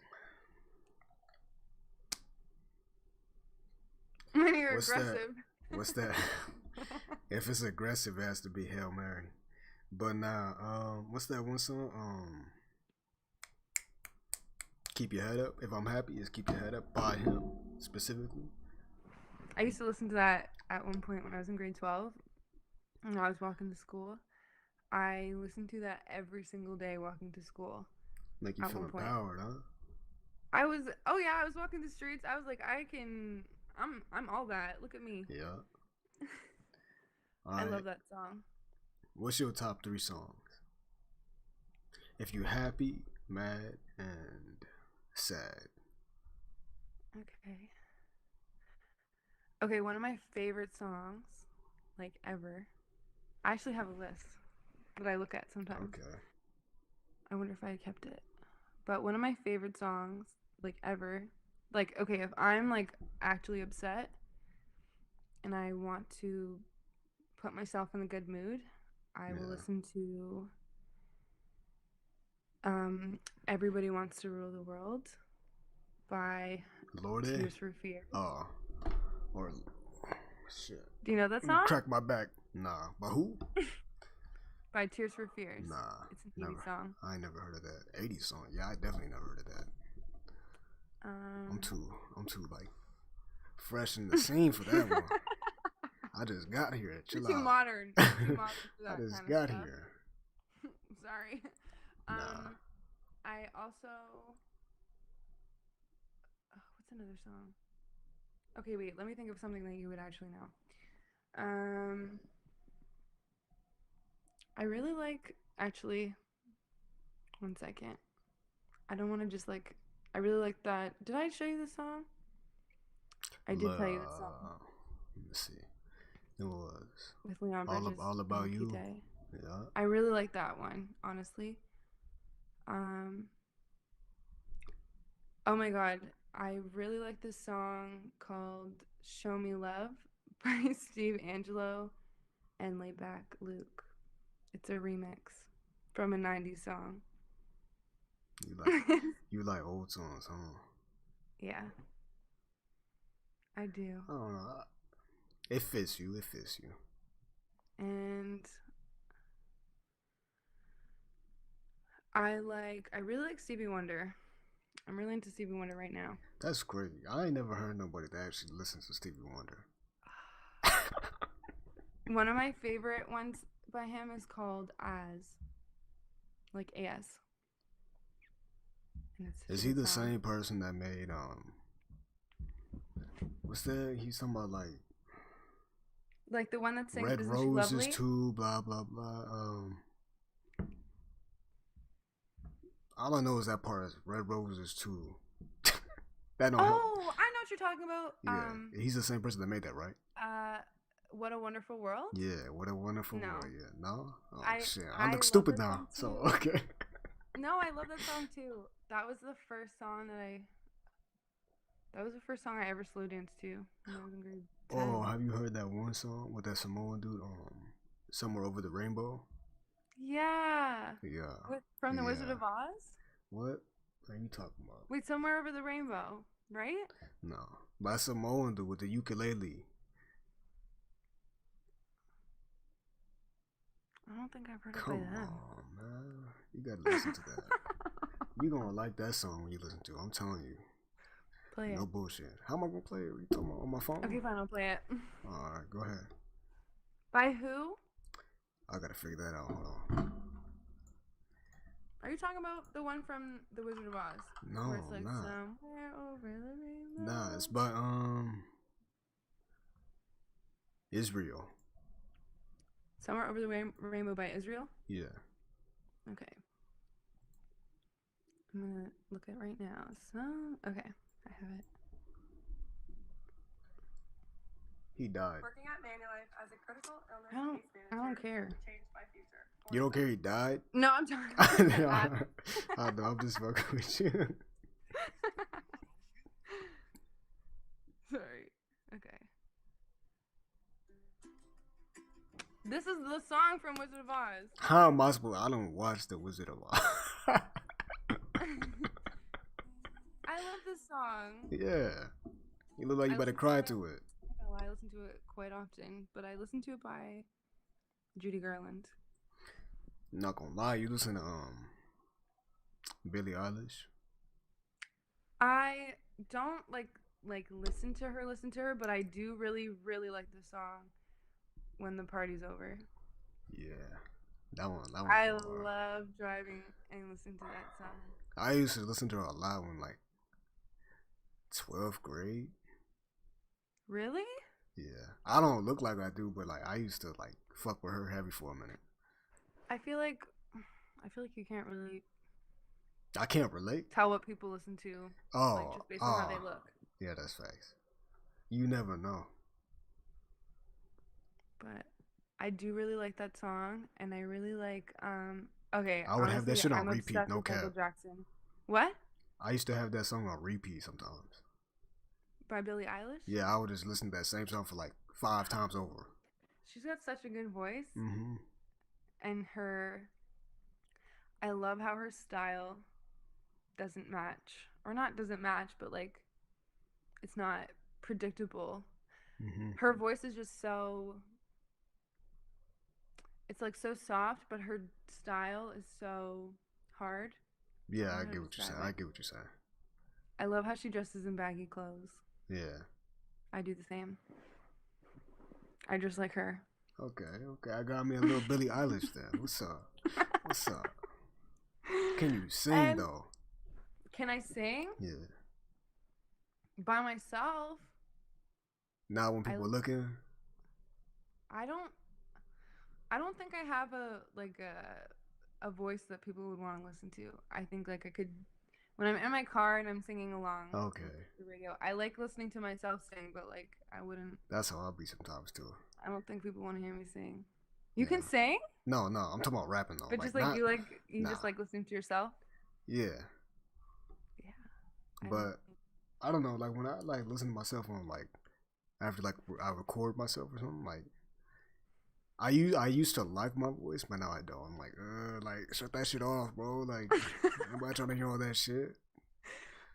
When you're aggressive. What's that? If it's aggressive, it has to be Hail Mary. But now, what's that one song? Keep Your Head Up. If I'm happy, it's Keep Your Head Up by him specifically. I used to listen to that at one point when I was in grade 12 and I was walking to school. I listened to that every single day walking to school. Make you feel empowered, huh? I was walking the streets. I was like, I'm all that. Look at me. Yeah. I love that song. What's your top 3 songs? If you're happy, mad, and sad. Okay, one of my favorite songs, like ever. I actually have a list that I look at sometimes. Okay. I wonder if I kept it. But one of my favorite songs, like ever, like, okay, if I'm like actually upset and I want to put myself in a good mood, I will listen to Everybody Wants to Rule the World by Lorde? Tears for Fears. Oh. Or shit. Do you know that song? Crack My Back. Nah. By who? By Tears for Fears. Nah. It's an 80s song. I ain't never heard of that. 80s song. Yeah, I definitely never heard of that. I'm too like fresh in the scene for that one. I just got here. Chill Too out. modern. Too modern for that I just kind got of stuff. here. Sorry. Nah. I also what's another song? Okay, wait, let me think of something that you would actually know. I really like, actually, one second. I don't want to just like, I really like that. Did I show you this song? I did tell you this song. Let me see. It was With Leon Bridges. all About and You. Day. Yeah. I really like that one, honestly. Oh my god, I really like this song called Show Me Love by Steve Angelo and Layback Luke. It's a remix from a 90s song. You like old songs, huh? Yeah. I do. I don't know. It fits you. And I really like Stevie Wonder. I'm really into Stevie Wonder right now. That's crazy. I ain't never heard nobody that actually listens to Stevie Wonder. One of my favorite ones by him is called As. Like AS. And Is he the same person that made what's that? He's talking about like the one that sings Red Isn't She Roses Lovely? too, blah blah blah. All I know is that part is Red Roses too. That don't help. Oh, I know what you're talking about. Yeah, he's the same person that made that, right? What a Wonderful World. Yeah, what a wonderful No. world. Yeah, no. Oh shit, I I look love stupid that now. song So too. okay. No, I love that song too. That was the first song I ever slow danced to when I was in grade 10. Oh, have you heard that one song with that Samoan dude? Somewhere Over the Rainbow. Yeah. Yeah. From The yeah. Wizard of Oz. What are you talking about? Wait, Somewhere Over the Rainbow, right? No, by Samoan dude with the ukulele. I don't think I've heard it Come by them. on, man. You gotta listen to that. You gonna like that song when you listen to it. I'm telling you. Play No it. bullshit. How am I gonna play it? You talking about on my phone? Okay, fine, I'll play it. Alright, go ahead. By who? I gotta figure that out. Hold on. Are you talking about the one from The Wizard of Oz? No, where it's like not. Somewhere Over the Rainbow. Nah, it's by Israel. Somewhere Over the Rainbow by Israel? Yeah. Okay. I'm gonna look at it right now. Okay, I have it. He died. Working at Manulife as a critical illness case manager. I don't care. Changed my future. You don't care he died? No, I'm talking about I know, I'm just fucking with you. Sorry. Okay. This is the song from Wizard of Oz. How am I supposed? I don't watch The Wizard of Oz. I love this song. Yeah. You look like you about to cry to it. I listen to it quite often, but I listen to it by Judy Garland. Not gonna lie, you listen to Billie Eilish. I don't like listen to her, but I do really, really like the song When the Party's Over. Yeah. That one. I love driving and listening to that song. I used to listen to her a lot when 12th grade. Really? Yeah. I don't look like I do, but I used to fuck with her heavy for a minute. I feel like you can't really I can't relate. tell what people listen to. Just based on how they look. Yeah, that's facts. You never know. But I do really like that song, and I really like okay. I would have that shit on repeat, no with Michael cap. Jackson. What? I used to have that song on repeat sometimes. By Billie Eilish? Yeah, I would just listen to that same song for 5 times over. She's got such a good voice. Mm-hmm. And I love how her style doesn't match. Or not doesn't match, but it's not predictable. Mm-hmm. Her voice is just so, it's so soft, but her style is so hard. Yeah, I get what you're saying. I love how she dresses in baggy clothes. Yeah. I do the same. I dress like her. Okay. I got me a little Billie Eilish then. What's up? Can you sing though? Can I sing? Yeah. By myself. Not when people are looking. I don't think I have a voice that people would want to listen to. I think I could, when I'm in my car and I'm singing along. Okay. The radio. I like listening to myself sing, but I wouldn't. That's how I'll be sometimes too. I don't think people want to hear me sing. You can sing? No, I'm talking about rapping though. But just just like listening to yourself? Yeah. But I don't know, when I listen to myself on after I record myself or something, I used to like my voice, but now I don't. I'm shut that shit off, bro. Nobody trying to hear all that shit.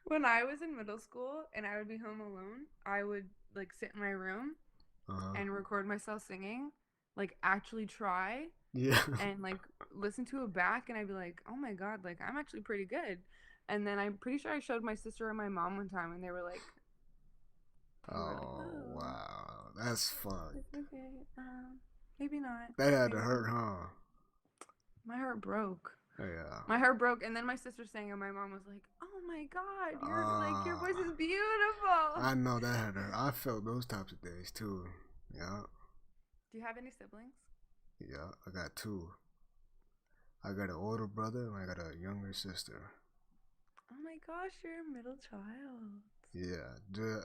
When I was in middle school and I would be home alone, I would sit in my room and record myself singing, actually try. Yeah. And listen to it back, and I'd be like, oh my god, I'm actually pretty good. And then I'm pretty sure I showed my sister and my mom one time, and they were like, oh wow, that's fun. It's okay. Maybe not. That had to hurt, huh? My heart broke. Yeah. My heart broke, and then my sister sang, and my mom was like, "Oh my god, your voice is beautiful." I know that had to hurt. I felt those types of days too. Yeah. Do you have any siblings? Yeah, I got 2. I got an older brother and I got a younger sister. Oh my gosh, you're a middle child. Yeah,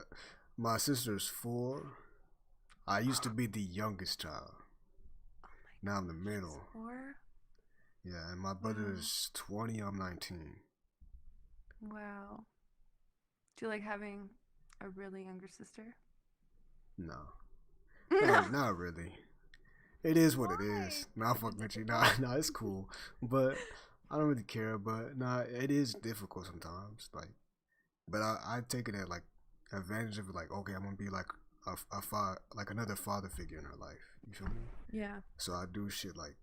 my sister's 4. I used to be the youngest child. Now I'm the middle. 4? Yeah, and my brother's 20. I'm 19. Wow. Do you like having a really younger sister? No, not really. It is what it is. Nah, fuck with you. Nah, it's cool. But I don't really care. But nah, it is difficult sometimes. Like, but I take it at like advantage of like, okay, I'm gonna be like a father, like another father figure in her life. You feel me? Yeah. So I do shit like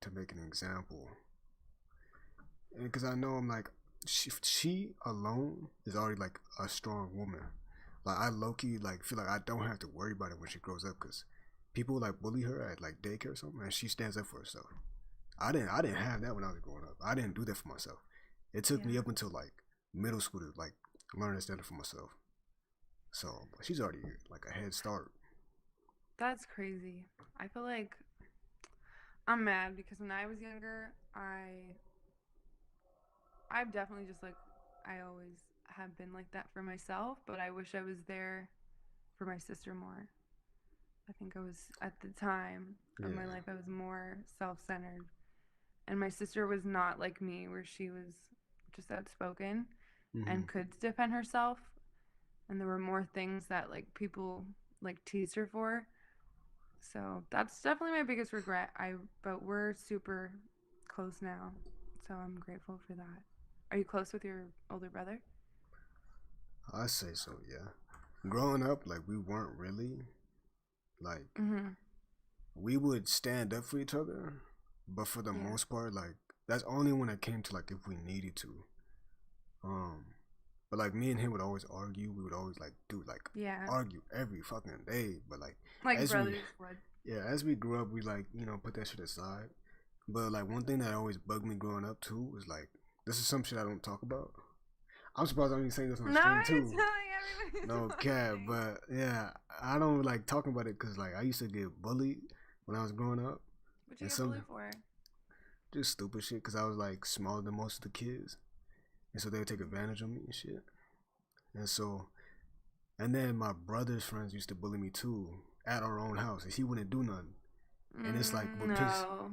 to make an example, and because I know I'm like, she alone is already like a strong woman. Like I low key like feel like I don't have to worry about it when she grows up because people like bully her at like daycare or something, and she stands up for herself. I didn't have that when I was growing up. I didn't do that for myself. It took me up until like middle school to like learn to stand up for myself. So she's already like a head start. That's crazy. I feel like I'm mad because when I was younger, I've definitely just like I always have been like that for myself, but I wish I was there for my sister more. I think I was at the time of my life I was more self-centered. And my sister was not like me where she was just outspoken and could defend herself, and there were more things that like people like teased her for. So that's definitely my biggest regret. But we're super close now, so I'm grateful for that. Are you close with your older brother? I say so, yeah. Growing up, like we weren't really like we would stand up for each other, but for the most part, like that's only when it came to like if we needed to. But like me and him would always argue. We would always like do like argue every fucking day. But like as brothers would. Yeah, as we grew up, we like put that shit aside. But like one thing that always bugged me growing up too was like this is some shit I don't talk about. I'm surprised I'm even saying this on stream too. No cap, but yeah, I don't like talking about it because like I used to get bullied when I was growing up. What you get bullied for? Just stupid shit because I was like smaller than most of the kids, and so they would take advantage of me and shit. And so, and then my brother's friends used to bully me too at our own house, and he wouldn't do nothing. And it's like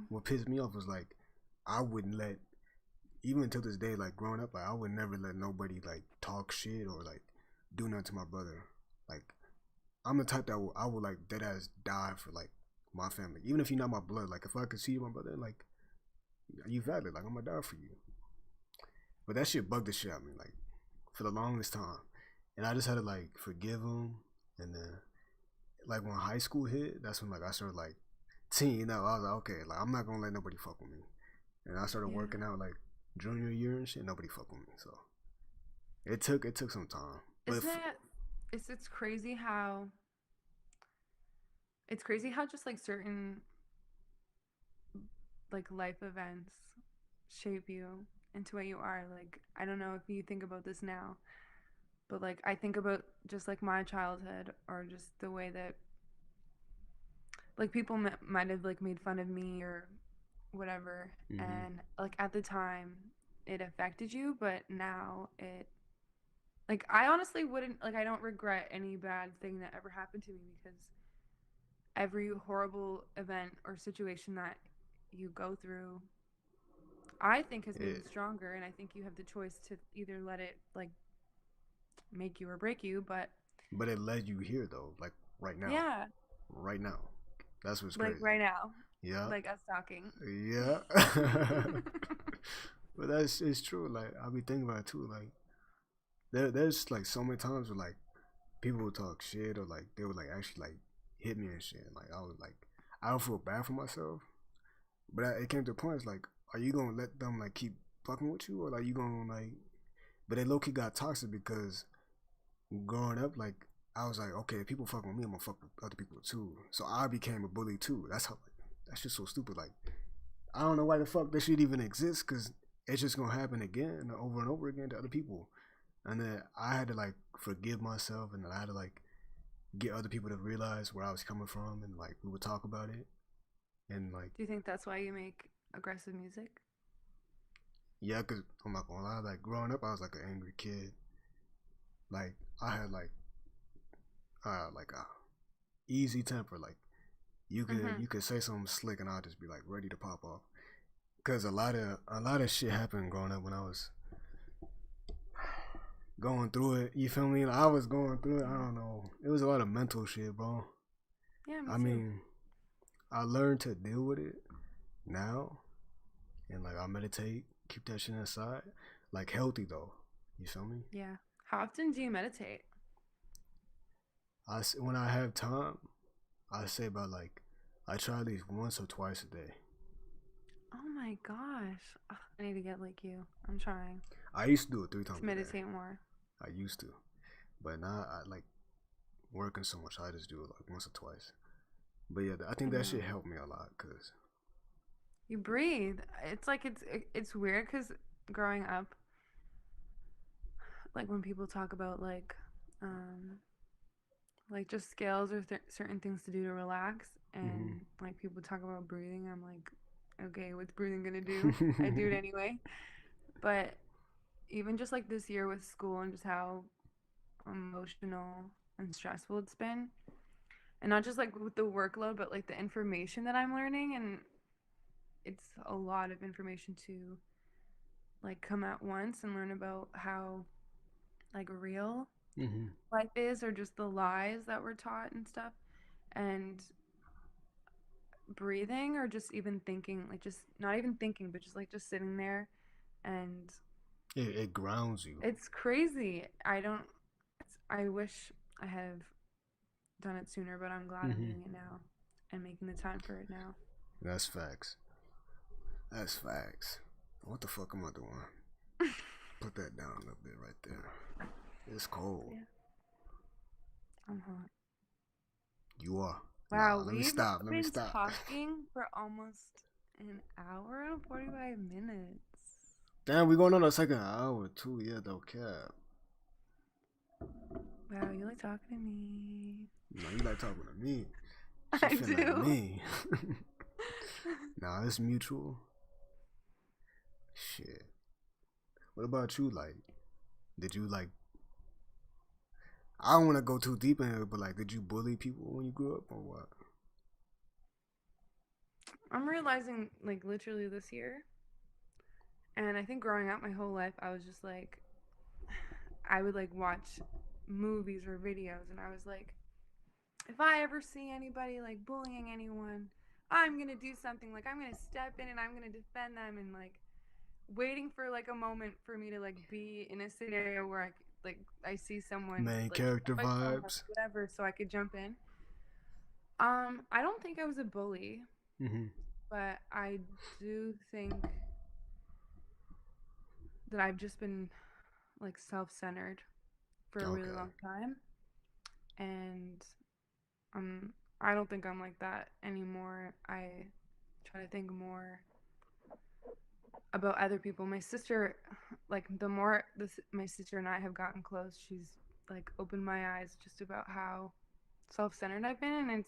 what pissed me off was like I wouldn't let, even until this day, like growing up, like I would never let nobody like talk shit or like do nothing to my brother. Like I'm the type that I would like dead ass die for like my family, even if you're not my blood. Like if I could see you, my brother, like you valid, like I'm gonna die for you. But that shit bugged the shit out of me, like for the longest time, and I just had to like forgive him. And then like when high school hit, that's when like I started like teeing up. I was like, okay, like I'm not gonna let nobody fuck with me. And I started working out like junior year and shit. Nobody fuck with me, so it took some time. It's crazy how just like certain like life events shape you into what you are. Like I don't know if you think about this now, but like I think about just like my childhood or just the way that like people might have like made fun of me or whatever, and like at the time it affected you, but now it like I honestly wouldn't like I don't regret any bad thing that ever happened to me because every horrible event or situation that you go through I think has made you stronger, and I think you have the choice to either let it like make you or break you, but it led you here though, like right now. Yeah. Right now. That's what's like crazy. right now. Yeah. Like us talking. Yeah. But it's true. Like I'll be thinking about it too. Like there's like so many times where like people would talk shit or like they would like actually like hit me and shit. Like I was like I don't feel bad for myself, but it came to a point. It's like, are you gonna let them like keep fucking with you, or like you gonna like? But it low key got toxic because growing up, like I was like, okay, if people fuck with me, I'm gonna fuck with other people too. So I became a bully too. That's how. Like, that's just so stupid. Like I don't know why the fuck this shit even exists, because it's just gonna happen again, over and over again to other people. And then I had to like forgive myself, and then I had to like get other people to realize where I was coming from, and like we would talk about it. And like, do you think that's why you make aggressive music? Yeah, cause I'm not gonna lie, like growing up, I was like an angry kid. Like I had like a easy temper. Like you could say something slick and I'll just be like ready to pop off. Cause a lot of shit happened growing up when I was going through it. You feel me? Like, I was going through it. I don't know. It was a lot of mental shit, bro. Yeah, me I too. mean, I learned to deal with it now, and like I meditate, keep that shit inside, like healthy though. You feel me? Yeah. How often do you meditate? When I have time, I say about like I try at least once or twice a day. Oh my gosh. Ugh, I need to get like you. I'm trying I used to do it 3 times to a day. meditate more. I used to, but now I like working so much. I just do it like once or twice. But yeah, I think that shit helped me a lot because You breathe. It's like it's weird because growing up, like when people talk about like just skills or certain things to do to relax, and like people talk about breathing, I'm like, okay, what's breathing gonna do? I do it anyway. But even just like this year with school and just how emotional and stressful it's been, and not just like with the workload, but like the information that I'm learning, and it's a lot of information to like come at once and learn about how like real life is, or just the lies that we're taught and stuff. And breathing, or just even thinking, like just not even thinking, but just like just sitting there, and it grounds you. it's crazy. I wish I have done it sooner, but I'm glad I'm doing it now and making the time for it now. That's facts. That's facts. What the fuck am I doing? Put that down a little bit right there. It's cold. Yeah. I'm hot. You are. Wow, let me we've stop. Let me been stop. talking for almost an hour and 45 minutes. Damn, we going on a second hour too. Yeah, though, cap. Wow, you like talking to me. No, you like talking to me. I She feel do. like me. Nah, it's mutual. Shit. What about you? Like, did you like? I don't want to go too deep in it, but like, did you bully people when you grew up, or what? I'm realizing, like, literally this year, and I think growing up my whole life, I was just like, I would like watch movies or videos, and I was like, if I ever see anybody like bullying anyone, I'm gonna do something. Like, I'm gonna step in and I'm gonna defend them, and like waiting for like a moment for me to like be in a scenario where I see someone Main like character fight someone or vibes. whatever, so I could jump in. I don't think I was a bully, but I do think that I've just been like self-centered for a really long time, and I don't think I'm like that anymore. I try to think more about other people. My sister, like the more my sister and I have gotten close, she's like opened my eyes just about how self-centered I've been, and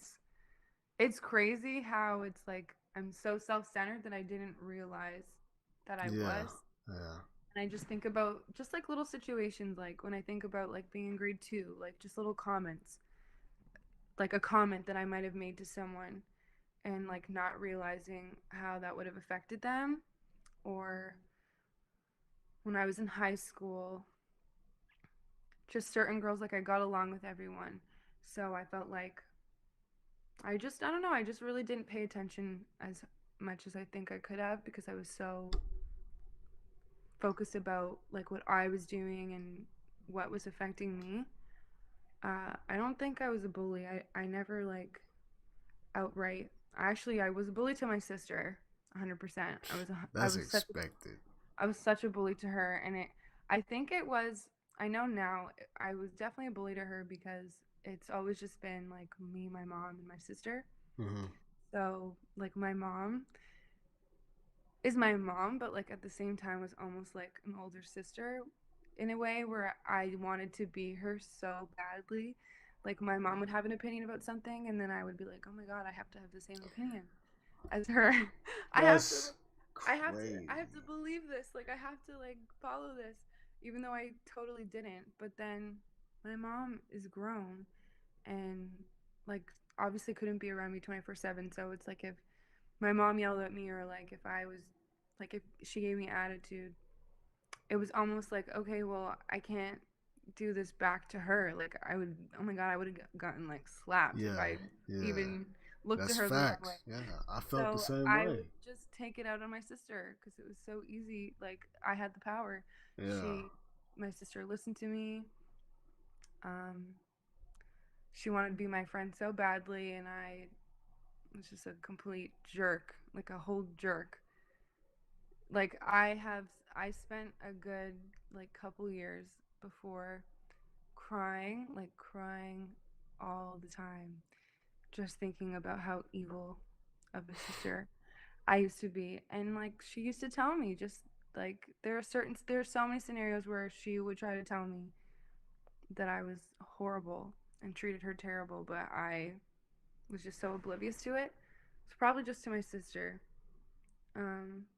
it's crazy how it's like I'm so self-centered that I didn't realize that I was. Yeah. And I just think about just like little situations, like when I think about like being in grade 2, like just little comments, like a comment that I might have made to someone, and like not realizing how that would have affected them. Or when I was in high school, just certain girls, like I got along with everyone, so I felt like I don't know, I just really didn't pay attention as much as I think I could have, because I was so focused about like what I was doing and what was affecting me. I don't think I was a bully. I never like outright. Actually, I was a bully to my sister, 100%. That's expected. I was such a bully to her, and I think it was. I know now I was definitely a bully to her, because it's always just been like me, my mom, and my sister. So like my mom is my mom, but like at the same time was almost like an older sister in a way, where I wanted to be her so badly. Like my mom would have an opinion about something, and then I would be like, oh my god, I have to have the same opinion as her. I have to believe this. Like I have to like follow this, even though I totally didn't. But then my mom is grown and like obviously couldn't be around me 24/7. So it's like if my mom yelled at me or like if I was like if she gave me attitude, it was almost like, okay, well, I can't do this back to her. Like I would, oh my God, I would have gotten like slapped if Yeah, I yeah. even looked at That's her the wrong way. facts. Yeah, I felt the So same I way. would just take it out on my sister because it was so easy. Like I had the power. Yeah. My sister listened to me. Um, she wanted to be my friend so badly, and I was just a complete jerk, like a whole jerk. Like I spent a good like couple years before crying all the time, just thinking about how evil of a sister I used to be. And like she used to tell me just like there's so many scenarios where she would try to tell me that I was horrible and treated her terrible, but I was just so oblivious to it. It's probably just to my sister.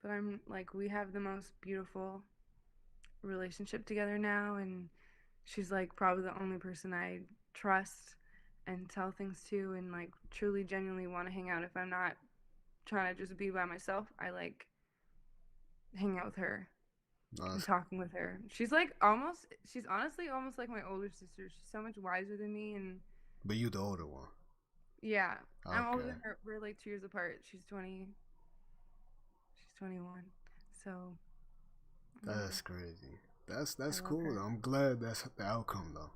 But I'm like we have the most beautiful relationship together now, and she's like probably the only person I trust and tell things to and like truly genuinely want to hang out. If I'm not trying to just be by myself, I like hang out with her and Nice. talking with her. She's honestly almost like my older sister. She's so much wiser than me, and But you the older one. yeah, I'm older Okay. than her. We're like 2 years apart. She's 20. She's 21. So That's crazy. That's I love cool her. though. I'm glad that's the outcome though.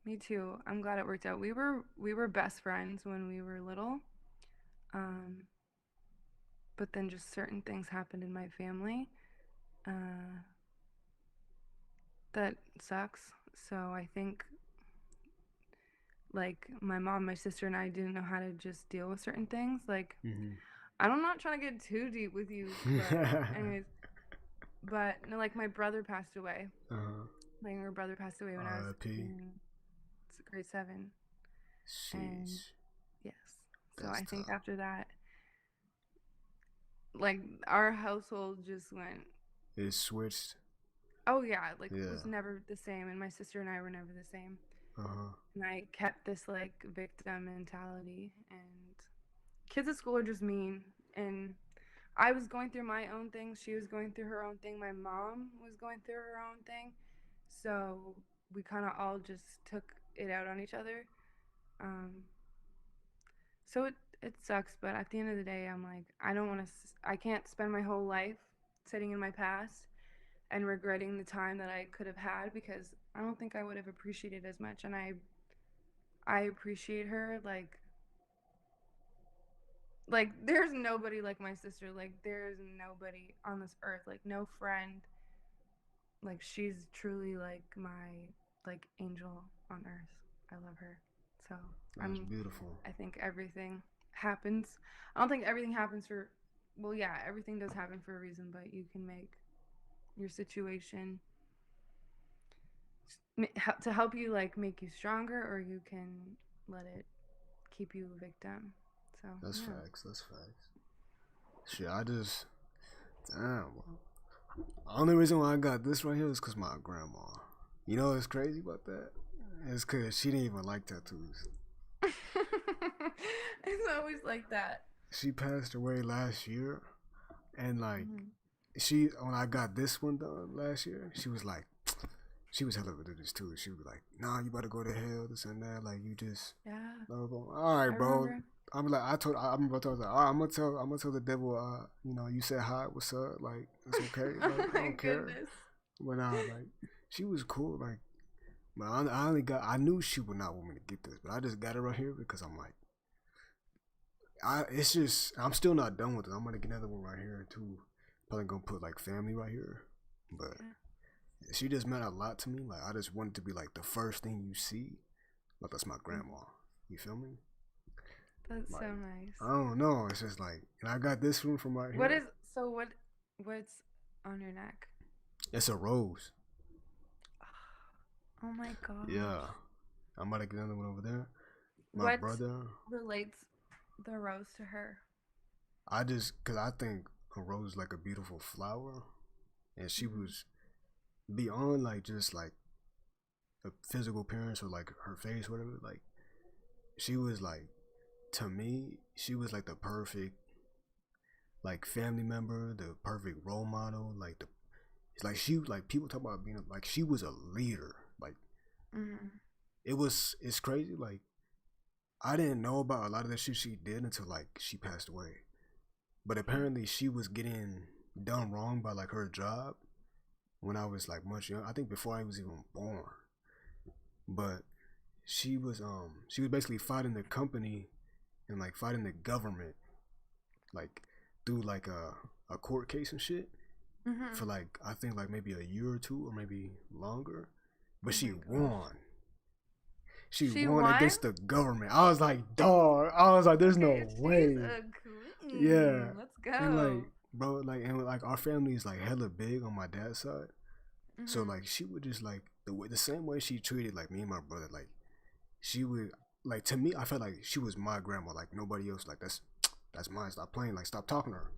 Me too. I'm glad it worked out. We were best friends when we were little. Um, but then just certain things happened in my family uh, that sucks. So I think like my mom, my sister, and I didn't know how to just deal with certain things. Like I'm not trying to get too deep with you, but anyways, but no, like my brother passed away. My younger brother passed away when I was R.I.P. in grade 7. And Sheesh. yes, so That's I think tough. after that, like our household just went. It switched. Oh yeah, like it Yeah. was never the same, and my sister and I were never the same. Uh-huh. And I kept this like victim mentality, and kids at school are just mean. And I was going through my own thing, she was going through her own thing, my mom was going through her own thing, so we kind of all just took it out on each other. Um, so it sucks, but at the end of the day, I'm like I don't want to. I can't spend my whole life sitting in my past and regretting the time that I could have had because I don't think I would have appreciated as much. And I appreciate her like there's nobody like my sister. Like there's nobody on this earth. Like no friend. Like she's truly like my like angel on earth. I love her. So That's beautiful. I think everything happens. I don't think everything happens for. Well, yeah, everything does happen for a reason, but you can make your situation to help you like make you stronger, or you can let it keep you a victim. So That's yeah. facts. That's facts. Shit, I just damn. The only reason why I got this right here is cause my grandma. You know what's crazy about that? It's cause she didn't even like tattoos. It's always like that. She passed away last year, and like she when I got this one done last year, she was like, she was hella religious too. She was like, "Nah, you better go to hell, this and that. Like you just Yeah. blah, blah, blah." All right, I bro. remember. I'm like, I remember I told her, all right, I'm gonna tell the devil, you know, you said hi, what's up? Like it's okay. Like, Oh I my don't care. goodness. But like she was cool. Like, but I knew she would not want me to get this, but I just got it right here because I'm like. It's just I'm still not done with it. I'm gonna get another one right here too. Probably gonna put like family right here, but she just meant a lot to me. Like I just wanted to be like the first thing you see. Like that's my grandma. You feel me? That's like, so nice. I don't know. It's just like, and I got this one from right here. What's on your neck? It's a rose. Oh my god. Yeah, I'm about to get another one over there. My brother relates the rose to her. Cause I think a rose is like a beautiful flower, and she was beyond like just like the physical appearance or like her face, whatever. Like she was like, to me, she was like the perfect like family member, the perfect role model. Like it's like she like people talk about being like she was a leader. Like it's crazy. Like I didn't know about a lot of the shit she did until like she passed away. But apparently she was getting done wrong by like her job when I was like much young. I think before I was even born. But she was basically fighting the company and like fighting the government like through like a court case and shit for like I think like maybe a year or two or maybe longer. But she won. She won against the government. I was like, dog. I was like, there's no way. Yeah. Let's go. And like, bro, like, and like our family is like hella big on my dad's side. So like, she would just like the same way she treated like me and my brother. Like, she would like to me. I felt like she was my grandma. Like nobody else. Like that's mine. Stop playing. Like stop talking to her.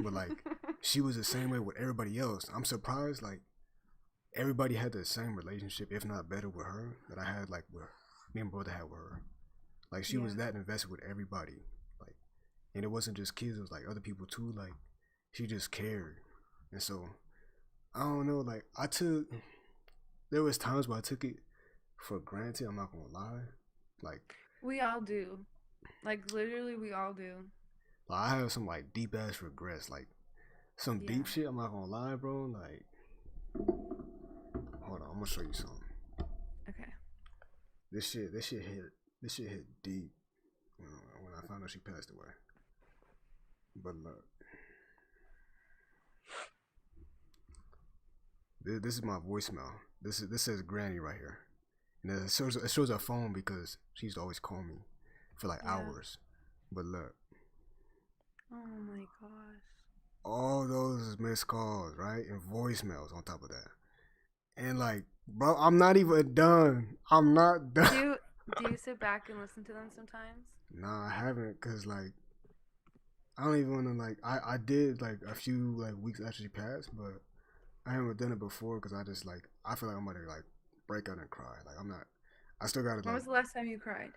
But like, she was the same way with everybody else. I'm surprised. Like everybody had the same relationship, if not better, with her that I had like with me and brother had with her. Like she was that invested with everybody. Like, and it wasn't just kids, it was like other people too. Like she just cared. And so I don't know, like there was times where I took it for granted, I'm not gonna lie. Like we all do. Like literally we all do. Like, I have some like deep ass regrets, like some deep shit, I'm not gonna lie, bro. Like hold on, I'm gonna show you something. Okay. This shit hit deep when I found out she passed away. But look, this is my voicemail. This says Granny right here, and it shows her phone because she used to always call me for like hours. But look, oh my gosh, all those missed calls, right, and voicemails on top of that, and like, bro, I'm not even done. I'm not done. Do you sit back and listen to them sometimes? Nah, I haven't, cause like I don't even wanna like I did like a few like weeks after she passed, but I haven't done it before because I just like I feel like I'm gonna like break out and cry. Like I'm not. I still gotta. When was the last time you cried?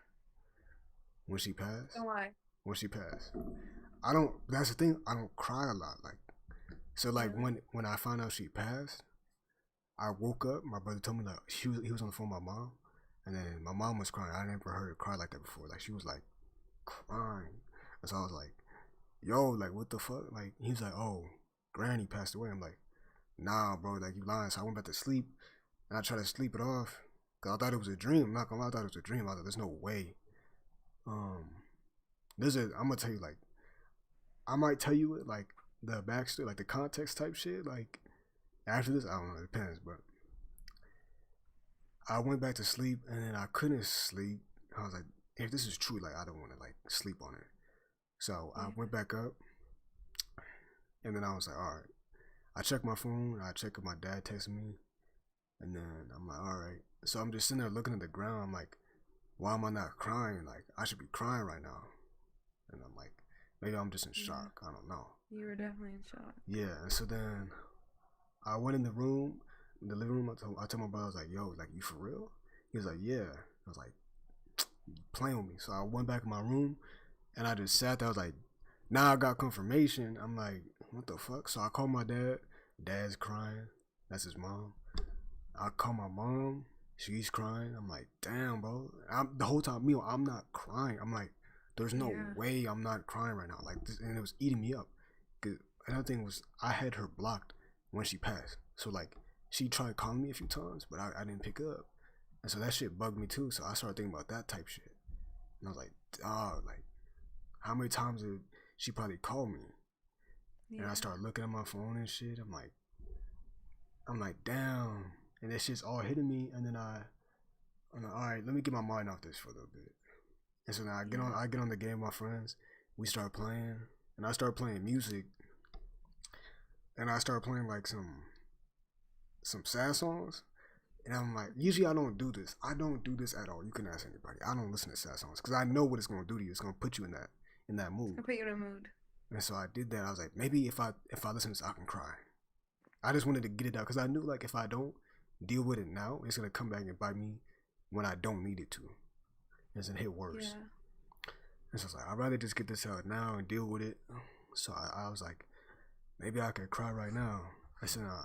When she passed. And why? When she passed, I don't. That's the thing. I don't cry a lot. Like so, like when I found out she passed, I woke up. My brother told me like he was on the phone with my mom, and then my mom was crying. I never heard her cry like that before. Like she was like crying, and so I was like, "Yo, like what the fuck?" Like he was like, "Oh, Granny passed away." I'm like, "Nah, bro, like you lying." So I went back to sleep, and I tried to sleep it off, cause I thought it was a dream. I'm not gonna lie, I thought it was a dream. I was like, "There's no way." I'm gonna tell you like, I might tell you it like the backstory, like the context type shit. Like after this, I don't know, it depends. But I went back to sleep, and then I couldn't sleep. I was like, if this is true, like I don't want to like sleep on it. So I went back up, and then I was like, all right. I checked my phone. I checked if my dad texted me, and then I'm like, all right. So I'm just sitting there looking at the ground. I'm like, why am I not crying? Like I should be crying right now. And I'm like, maybe I'm just in shock. I don't know. You were definitely in shock. Yeah. And so then I went in the room, in the living room. I told my brother, I was like, yo, like you for real? He was like, yeah. I was like, playing with me. So I went back in my room, and I just sat there. I was like, now I got confirmation. I'm like, what the fuck? So I called my dad. Dad's crying. That's his mom. I call my mom. She's crying. I'm like, damn, bro. The whole time, I'm not crying. I'm like, there's no way I'm not crying right now. Like this, and it was eating me up. Cause another thing was, I had her blocked when she passed. So like, she tried calling me a few times, but I didn't pick up. And so that shit bugged me too. So I started thinking about that type shit. And I was like, dog, like, how many times did she probably call me? And I started looking at my phone and shit. I'm like, damn. And that shit's all hitting me. And then I'm like, all right, let me get my mind off this for a little bit. And so now I get on the game with my friends. We start playing, and I start playing music. And I start playing like some sad songs. And I'm like, usually I don't do this. I don't do this at all. You can ask anybody. I don't listen to sad songs because I know what it's gonna do to you. It's gonna put you in that mood. It's gonna put you in a mood. And so I did that. I was like, maybe if I listen to this, I can cry. I just wanted to get it out because I knew like if I don't, deal with it now, it's gonna come back and bite me when I don't need it to. It's gonna hit worse. Yeah. And so I was like, I'd rather just get this out now and deal with it. So I was like, maybe I could cry right now. I said, nah.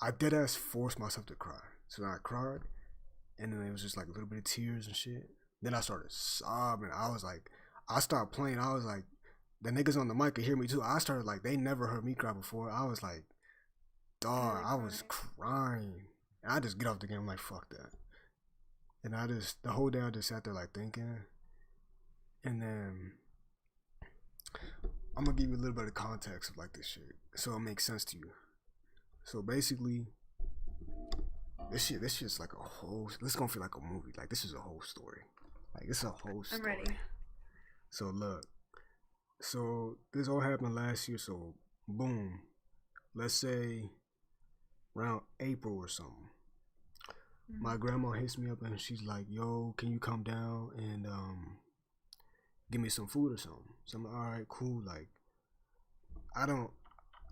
I dead ass forced myself to cry. So then I cried, and then it was just like a little bit of tears and shit. Then I started sobbing. I was like, I stopped playing. I was like, the niggas on the mic could hear me too. I started like, they never heard me cry before. I was like, dog, I was crying. And I just get off the game, I'm like, fuck that. And the whole day I just sat there like thinking. And then I'm gonna give you a little bit of context of like this shit, so it makes sense to you. So basically, this shit's like a whole. This is gonna feel like a movie. Like this is a whole story. Like this is a whole story. I'm ready. So look, so this all happened last year. So boom, let's say around April or something. My grandma hits me up and she's like, "Yo, can you come down and give me some food or something?" So I'm like, all right, cool. Like, I don't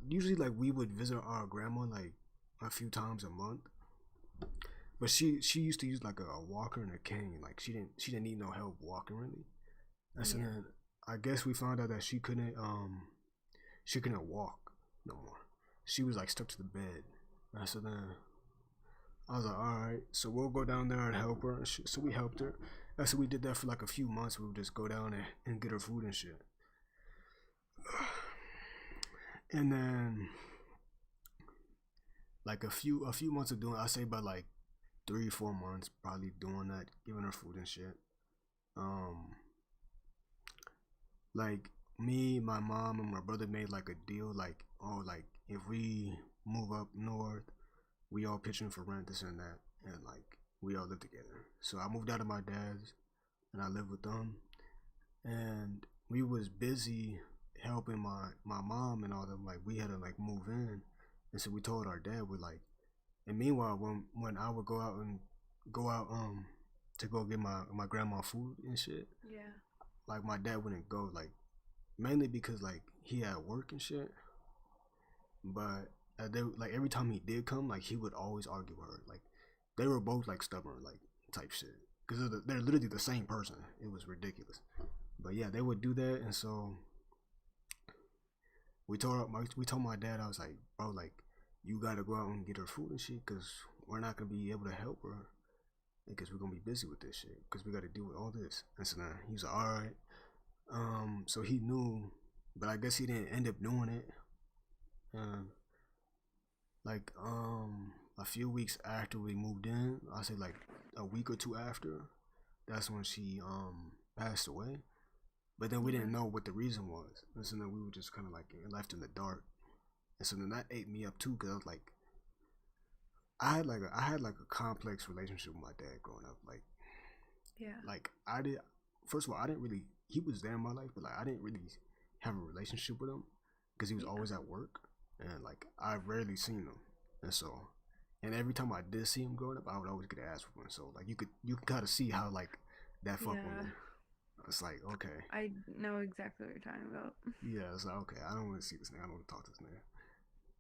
usually like we would visit our grandma like a few times a month, but she used to use like a walker and a cane. Like she didn't need no help walking really. And so then I guess we found out that she couldn't walk no more. She was like stuck to the bed. And so then I was like, all right, so we'll go down there and help her and shit. So we helped her. And so we did that for like a few months. We would just go down and get her food and shit. And then like a few months of doing, I say about like 3-4 months probably doing that, giving her food and shit. Like me, my mom, and my brother made like a deal, like, oh, like if we move up north, we all pitch in for rent, this and that, and like we all live together. So I moved out of my dad's and I lived with them, and we was busy helping my mom and all them. Like we had to like move in, and so we told our dad, we're like, and meanwhile when I would go out to go get my grandma food and shit, Yeah. like my dad wouldn't go, like mainly because like he had work and shit, but like every time he did come, like he would always argue with her. Like they were both like stubborn, like type shit, because they're literally the same person. It was ridiculous. But yeah, they would do that. And so we told my dad, I was like, bro, like you gotta go out and get her food and shit, because we're not gonna be able to help her because we're gonna be busy with this shit, because we gotta deal with all this. And so then he was like, all right. So he knew, but I guess he didn't end up doing it. Like a few weeks after we moved in, I say like a week or two after, that's when she passed away. But then we didn't know what the reason was, and so then we were just kind of like left in the dark. And so then that ate me up too, because I was like, I had like a complex relationship with my dad growing up. Like, yeah, like first of all, I didn't really, he was there in my life, but like I didn't really have a relationship with him because he was always at work, and like I rarely seen him. And so, and every time I did see him growing up, I would always get an ass whooping. So like you can kind of see how like that fuck with me. It's like, okay, I know exactly what you're talking about. yeah, it's like, okay, I don't want to see this nigga, I don't want to talk to this nigga.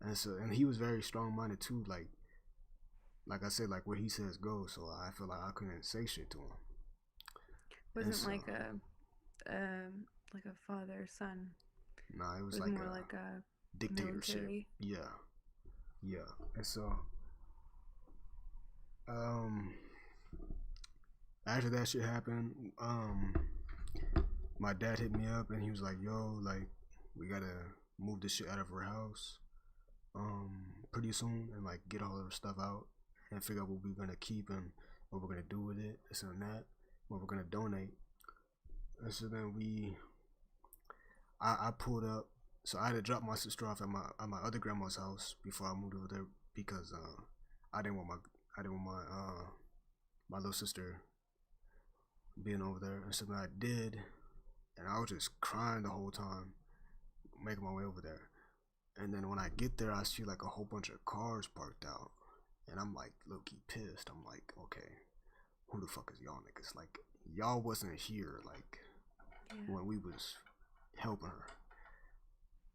And so, and he was very strong minded too, like I said, like where he says go. So I feel like I couldn't say shit to him. Wasn't so, like a father son. Nah, it was like more a like a dictatorship. military. Yeah. And so after that shit happened, my dad hit me up and he was like, yo, like we gotta move this shit out of her house pretty soon, and like get all of her stuff out and figure out what we're gonna keep and what we're gonna do with it, this and that, what we're gonna donate. And so then I pulled up. So I had to drop my sister off at my other grandma's house before I moved over there, because I didn't want my little sister being over there. And so then I did, and I was just crying the whole time making my way over there. And then when I get there, I see like a whole bunch of cars parked out, and I'm like low-key pissed. I'm like, okay, who the fuck is y'all niggas? Like y'all wasn't here like when we was helping her.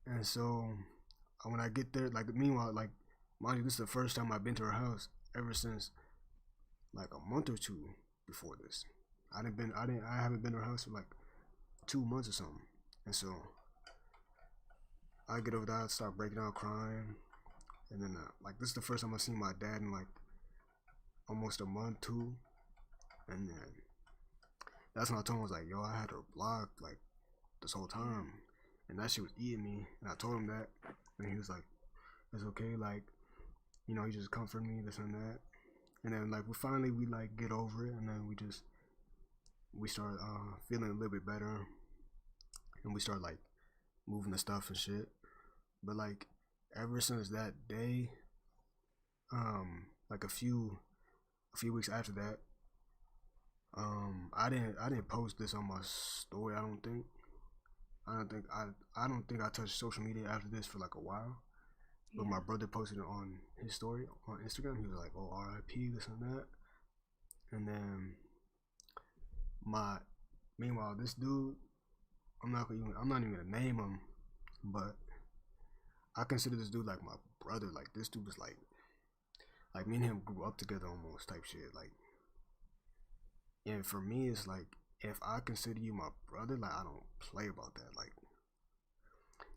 And so when I get there, like meanwhile, like mind you, this is the first time I've been to her house, ever since like a month or two before this. I haven't been to her house for like 2 months or something. And so I get over there, I start breaking down crying. And then like this is the first time I've seen my dad in like almost a month too. And then that's when I told him, I was like, yo, I had her blocked like this whole time. And that shit was eating me. And I told him that. And he was like, it's okay, like, you know, he just comforted me, this and that. And then like we like get over it, and then we start feeling a little bit better, and we start like moving the stuff and shit. But like ever since that day, like a few weeks after that, I didn't post this on my story. I don't think I touched social media after this for like a while. But my brother posted it on his story on Instagram. He was like, "Oh, R.I.P. this and that." And then meanwhile, this dude, I'm not even gonna name him, but I consider this dude like my brother. Like this dude was like me and him grew up together almost type shit. Like, and for me, it's like if I consider you my brother, like I don't play about that. Like,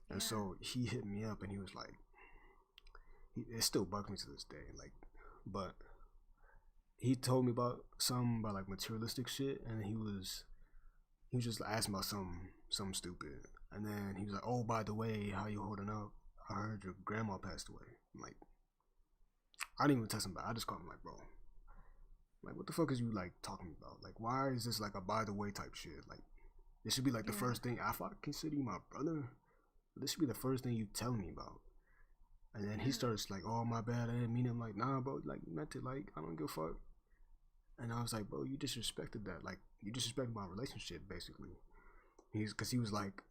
and so he hit me up and he was like, it still bugs me to this day. Like, but he told me about something about like materialistic shit, and he was just asking about something stupid, and then he was like, "Oh, by the way, how you holding up? I heard your grandma passed away." I'm like, I didn't even text him back. I just called him like, bro, like what the fuck is you like talking about? Like, why is this like a by the way type shit? Like, this should be like the first thing. If I consider you my brother, this should be the first thing you tell me about. And then he starts like, "Oh, my bad, I didn't mean it." I'm like, "Nah, bro, like you meant it. Like I don't give a fuck." And I was like, "Bro, you disrespected that. Like you disrespected my relationship, basically." Cause he was like,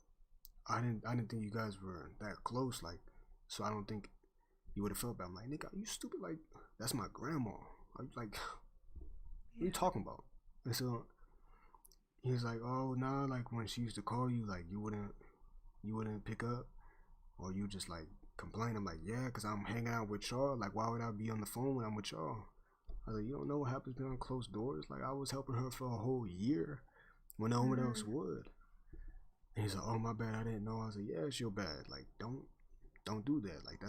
I didn't think you guys were that close. Like, so I don't think you would have felt bad." I'm like, "Nigga, are you stupid? Like that's my grandma. Like, what are you talking about?" And so he was like, "Oh, nah, like when she used to call you, like you wouldn't pick up, or you just like complain." I'm like, "Yeah, cause I'm hanging out with y'all. Like, why would I be on the phone when I'm with y'all?" I was like, "You don't know what happens behind closed doors. Like, I was helping her for a whole year when no one else would." And he's like, "Oh, my bad, I didn't know." I was like, "Yeah, it's your bad. Like, don't do that. Like,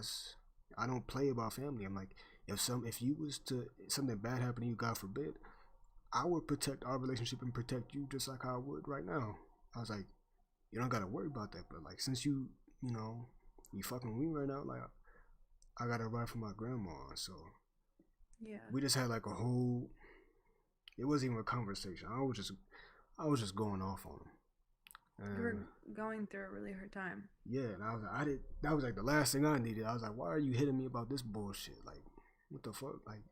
I don't play about family." I'm like, if you was to something bad happen to you, God forbid, I would protect our relationship and protect you just like I would right now. I was like, "You don't gotta worry about that, but like since you fucking with me right now, like I got a ride from my grandma." So we just had like a whole. It wasn't even a conversation. I was just going off on him. And You were going through a really hard time. yeah, and I was like, that was like the last thing I needed. I was like, "Why are you hitting me about this bullshit? Like, what the fuck?" Like,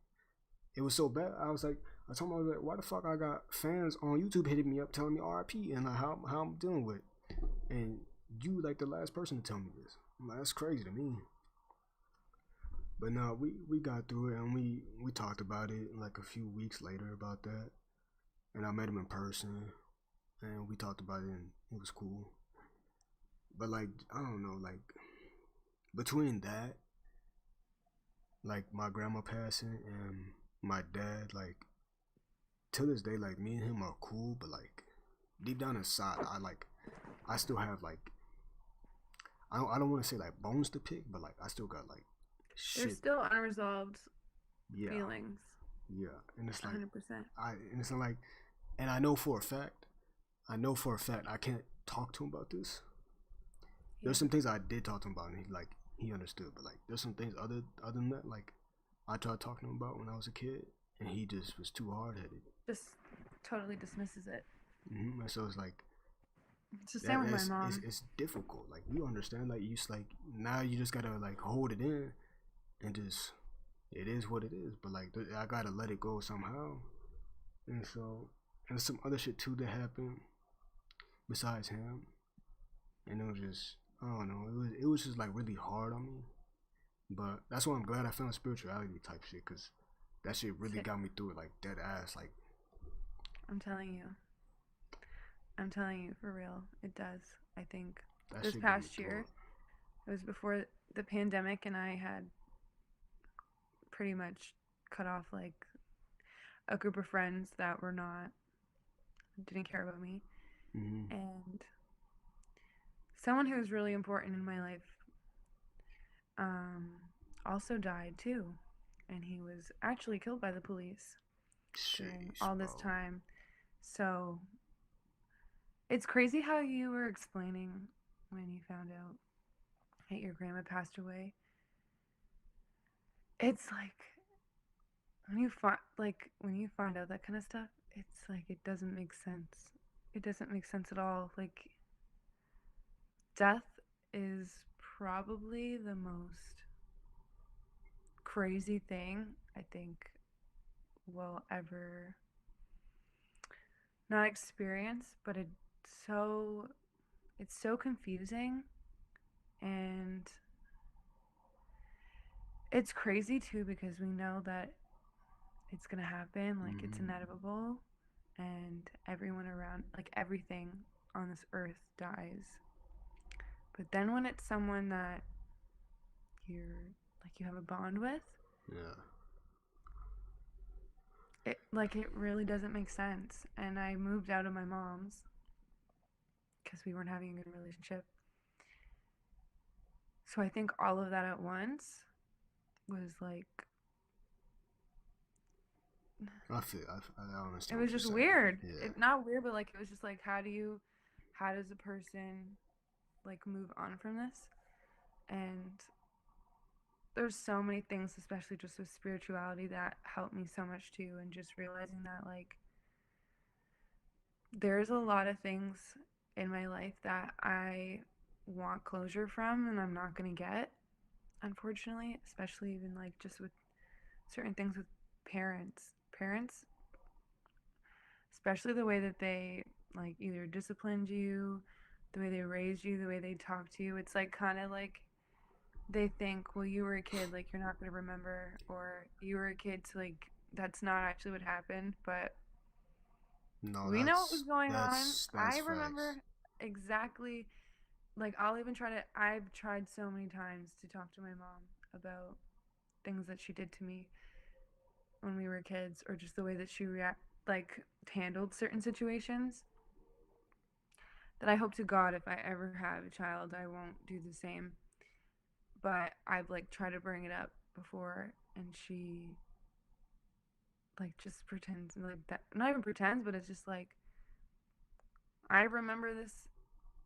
it was so bad. I was like, I told him, I was like, "Why the fuck I got fans on YouTube hitting me up telling me RIP and like how I'm dealing with it? And you like the last person to tell me this." I'm like, that's crazy to me. But no, we got through it, and we talked about it like a few weeks later about that. And I met him in person, and we talked about it, and it was cool. But like, I don't know, like between that, like my grandma passing and my dad, like to this day, like me and him are cool, but like deep down inside, I still have like I don't want to say like bones to pick, but like I still got like shit. There's still unresolved feelings. Yeah, and it's like 100%. And it's like, and I know for a fact I can't talk to him about this. There's some things I did talk to him about, and he understood. But like, there's some things other than that, like I tried talking to him about when I was a kid, and he just was too hard headed. Just totally dismisses it. And so it's like. It's the same with my mom. It's difficult. Like you understand. Like you just like now you just gotta like hold it in, and just it is what it is. But like I gotta let it go somehow. And so and some other shit too that happened besides him, and it was just I don't know. It was just like really hard on me. But that's why I'm glad I found spirituality type shit, cause that shit really got me through it like dead ass. Like I'm telling you for real, it does. I think this past year, it was before the pandemic, and I had pretty much cut off like a group of friends that didn't care about me. Mm-hmm. And someone who was really important in my life also died too. And he was actually killed by the police during all this time. So it's crazy how you were explaining when you found out that your grandma passed away. It's like when you find out that kind of stuff, it's like it doesn't make sense. It doesn't make sense at all. Like death is probably the most crazy thing I think we'll ever not experience, but it's so confusing, and it's crazy too because we know that it's gonna happen, like it's inevitable, and everyone around, like everything on this earth dies. But then when it's someone that you have a bond with, Yeah. it really doesn't make sense. And I moved out of my mom's because we weren't having a good relationship. So I think all of that at once was like, I understand. it what was you're just saying. weird. Yeah. Not weird, but like it was just like, how does a person like move on from this? And there's so many things, especially just with spirituality, that helped me so much too. And just realizing that like there's a lot of things in my life that I want closure from and I'm not gonna get, unfortunately, especially even like just with certain things with parents, especially the way that they like either disciplined you, the way they raised you, the way they talk to you. It's like kind of like they think, well, you were a kid, like you're not going to remember, or you were a kid, so like that's not actually what happened. But No, we know what was going on. that's I facts. remember exactly. Like I've tried so many times to talk to my mom about things that she did to me when we were kids, or just the way that she handled certain situations, that I hope to God if I ever have a child I won't do the same. But I've like tried to bring it up before, and she like just pretends, like that, not even pretends, but it's just like, I remember this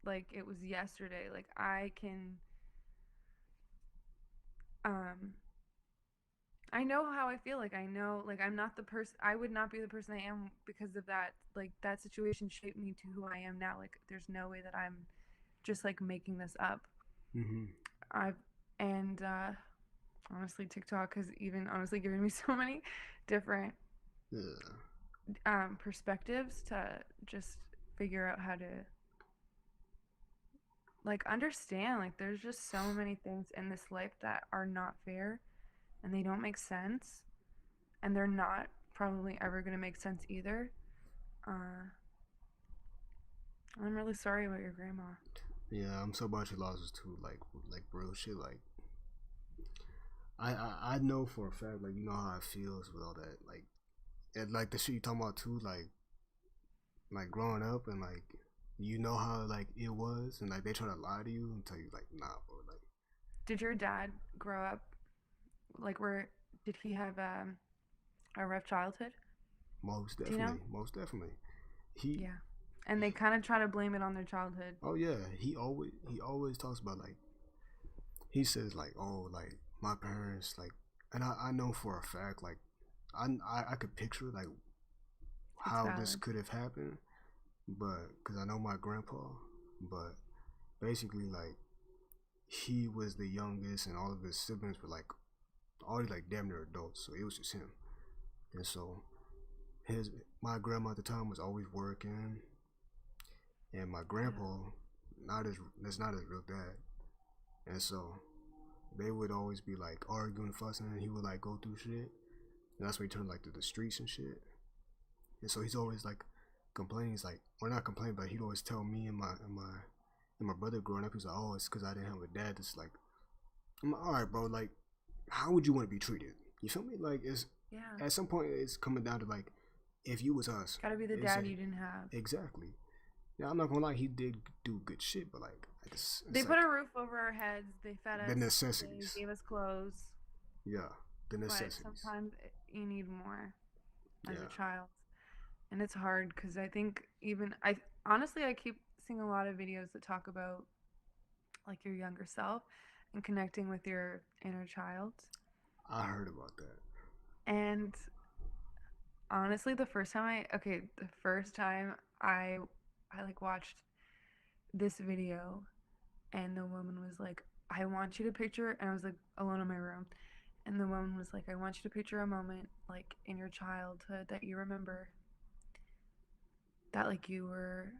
like it was yesterday. Like I know how I feel. Like I know, like I'm not the person, I would not be the person I am because of that. Like that situation shaped me to who I am now. Like there's no way that I'm just like making this up. Mm-hmm. And honestly, TikTok has even honestly given me so many different perspectives to just figure out how to like understand. Like there's just so many things in this life that are not fair, and they don't make sense, and they're not probably ever going to make sense either. I'm really sorry about your grandma. Yeah, I'm so about your losses too. Like real shit. Like I know for a fact. Like you know how it feels with all that. Like and like the shit you talking about too. Like growing up and like you know how like it was, and like they try to lie to you and tell you like nah, bro. Like, did your dad grow up like did he have a rough childhood? Most definitely. Do you know? Most definitely. Yeah. And they kind of try to blame it on their childhood. Oh yeah, he always talks about like, he says like, oh, like my parents, like, and I know for a fact, like I could picture like how this could have happened, but because I know my grandpa, but basically like he was the youngest and all of his siblings were like already like damn near adults, so it was just him. And so my grandma at the time was always working, and my grandpa that's not his real dad. And so they would always be like arguing, fussing, and he would like go through shit. And that's when he turned like to the streets and shit. And so he's always like complaining. He's like, or not complaining, but he'd always tell me and my brother growing up, he's like, oh, it's because I didn't have a dad. That's like, I'm like, all right, bro. Like, how would you want to be treated? You feel me? Like, Yeah. At some point, it's coming down to like, if you was us, Gotta be the it's dad like- you didn't have. Exactly. Yeah, I'm not gonna lie, he did do good shit, but like, it's They put like, a roof over our heads. They fed us. the necessities. They gave us clothes. Yeah, the But necessities. sometimes you need more as Yeah. a child, and it's hard because I think even I honestly I keep seeing a lot of videos that talk about like your younger self and connecting with your inner child. I heard about that. And honestly, the first time I like watched this video and the woman was like, I want you to picture, and I was like alone in my room, and the woman was like, I want you to picture a moment like in your childhood that you remember that like you were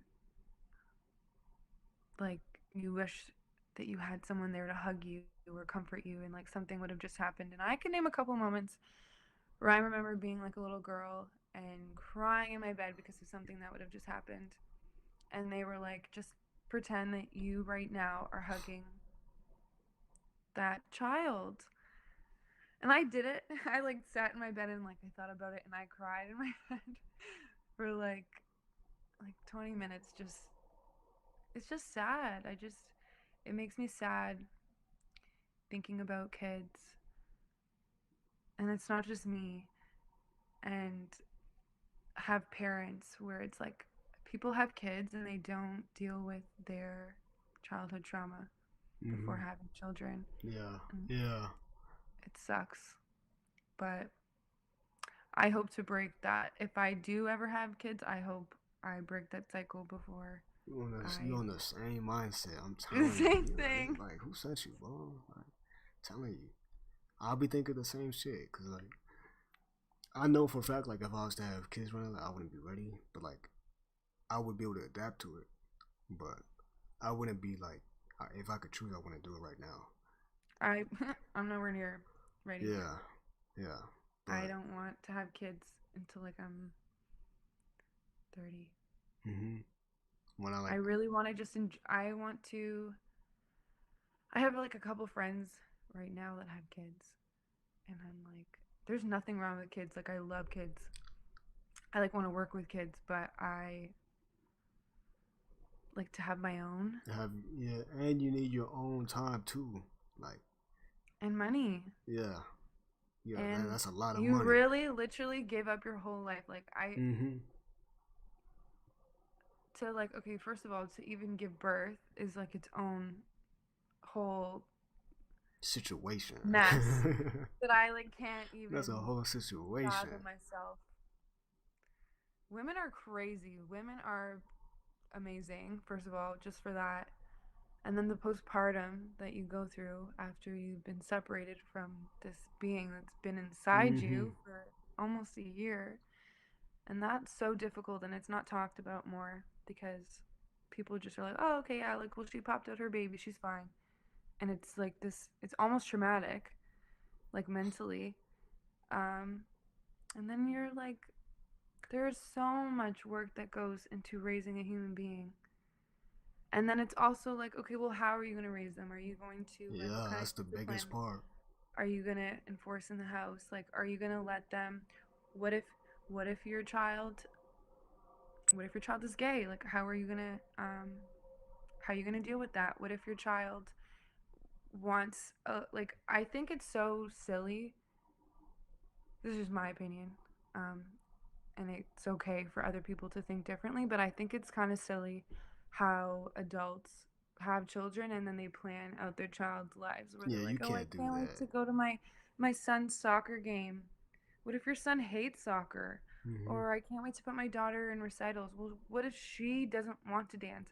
like you wish that you had someone there to hug you or comfort you and like something would have just happened. And I can name a couple moments where I remember being like a little girl and crying in my bed because of something that would have just happened. And they were like, just pretend that you right now are hugging that child. And I did it. I like sat in my bed and like I thought about it and I cried in my bed for like 20 minutes. Just it's just sad. It makes me sad thinking about kids. And it's not just me. And have parents where it's like people have kids and they don't deal with their childhood trauma before Mhm. having children. Yeah. And Yeah. it sucks. But I hope to break that. If I do ever have kids, I hope I break that cycle before You on I the same mindset. I'm the telling you. same You know, thing. like, who sent you, bro? Like, telling you. I'll be thinking the same shit. Cause like, I know for a fact, like, if I was to have kids running, like, I wouldn't be ready. But like, I would be able to adapt to it. But I wouldn't be like, if I could choose, I wouldn't do it right now. I'm nowhere near ready. Yeah. Yeah. I don't want to have kids until like I'm 30. Mhm. When I I like, really want to just I want to I have like a couple friends right now that have kids and I'm like there's nothing wrong with kids. Like I love kids. I like want to work with kids, but I like to have my own yeah, and you need your own time too. Like, and money. yeah. Yeah, And that's a lot of you money. really literally give up your whole life. Like Mhm. to like okay, first of all, to even give birth is like its own whole Situation. mess that I like can't even That's a whole situation. fathom myself. Women are crazy. Women are amazing, first of all, just for that. And then the postpartum that you go through after you've been separated from this being that's been inside you for almost a year. And that's so difficult and it's not talked about more because people just are like, oh, okay, yeah, like, well, she popped out her baby, she's fine. And it's like this, it's almost traumatic, like mentally. And then you're like, there's so much work that goes into raising a human being. And then it's also like, okay, well, how are you going to raise them? Are you going to, like, what Yeah, kind that's of the biggest discipline part. are you going to enforce in the house? Like, are you going to let them, what if, what if your child, what if your child is gay? Like, how are you going to, how are you going to deal with that? What if your child wants, like, I think it's so silly. This is just my opinion. And it's okay for other people to think differently, but I think it's kind of silly how adults have children and then they plan out their child's lives where Yeah, they're you like, oh, I can't do can't wait that. to go to my son's soccer game. What if your son hates soccer? Or I can't wait to put my daughter in recitals. Well, what if she doesn't want to dance?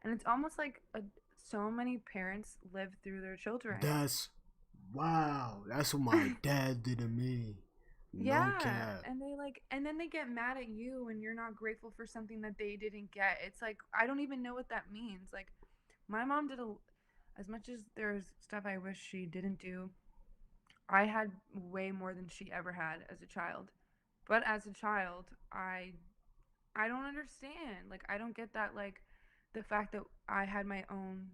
And it's almost like so many parents live through their children. That's wow. That's what my dad did to me. No Yeah, cap. and they like, and then they get mad at you when you're not grateful for something that they didn't get. It's like I don't even know what that means. Like, my mom did as much as there's stuff I wish she didn't do. I had way more than she ever had as a child. But as a child, I don't understand. Like, I don't get that. Like, the fact that I had my own,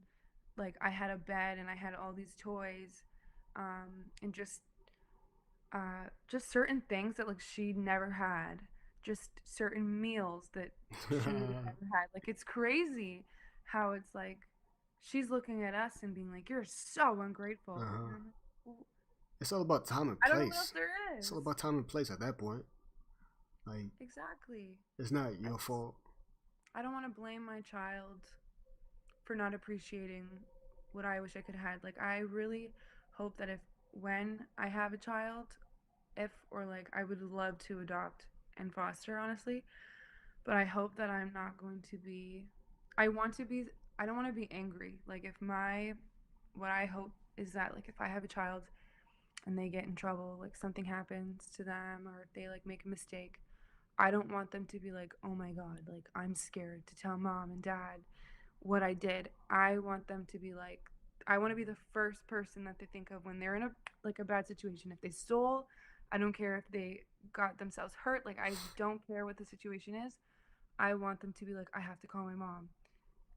like, I had a bed and I had all these toys, and just just certain things that like she never had, just certain meals that she never had. Like it's crazy how it's like she's looking at us and being like, "You're so ungrateful." And I'm like, well, It's all about time and I don't know what else place. there It's is. all about time and place at that point. Like, Exactly. it's not your fault. I don't want to blame my child for not appreciating what I wish I could have had. Like I really hope that if when I have a child, if or like I would love to adopt and foster, honestly, but I hope that I'm not going to be I want to be I don't want to be angry. Like if my what I hope is that like if I have a child and they get in trouble, like something happens to them or if they like make a mistake, I don't want them to be like, "Oh my god, like I'm scared to tell mom and dad what I did." I want them to be like I want to be the first person that they think of when they're in a like a bad situation. If they stole, I don't care if they got themselves hurt, like I don't care what the situation is. I want them to be like, "I have to call my mom.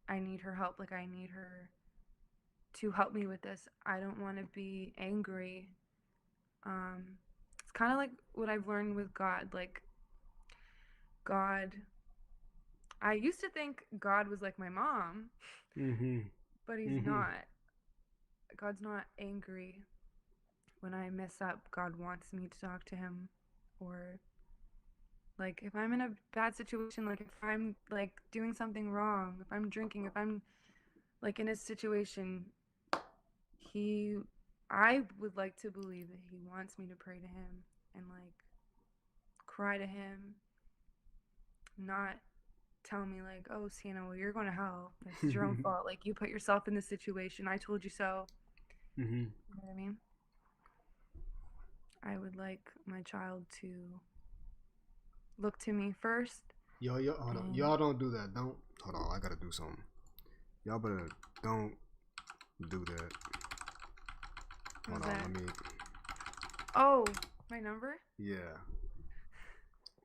I need her help. Like I need her to help me with this. I don't want to be angry." It's kind of like what I've learned with God. Like God, I used to think God was like my mom, but he's not. God's not angry when I mess up. God wants me to talk to him, or like if I'm in a bad situation, like if I'm like doing something wrong, if I'm drinking, if I'm like in a situation, he I would like to believe that he wants me to pray to him and like cry to him, not tell me like, "Oh, Sienna, well you're going to hell. It's your own fault. Like you put yourself in this situation. I told you so." You know what I mean? I would like my child to look to me first. Yo, hold on. Y'all don't do that. Don't. Hold on. I gotta do something. Y'all better don't do that. Hold on. that? Let me. Oh, my number? Yeah.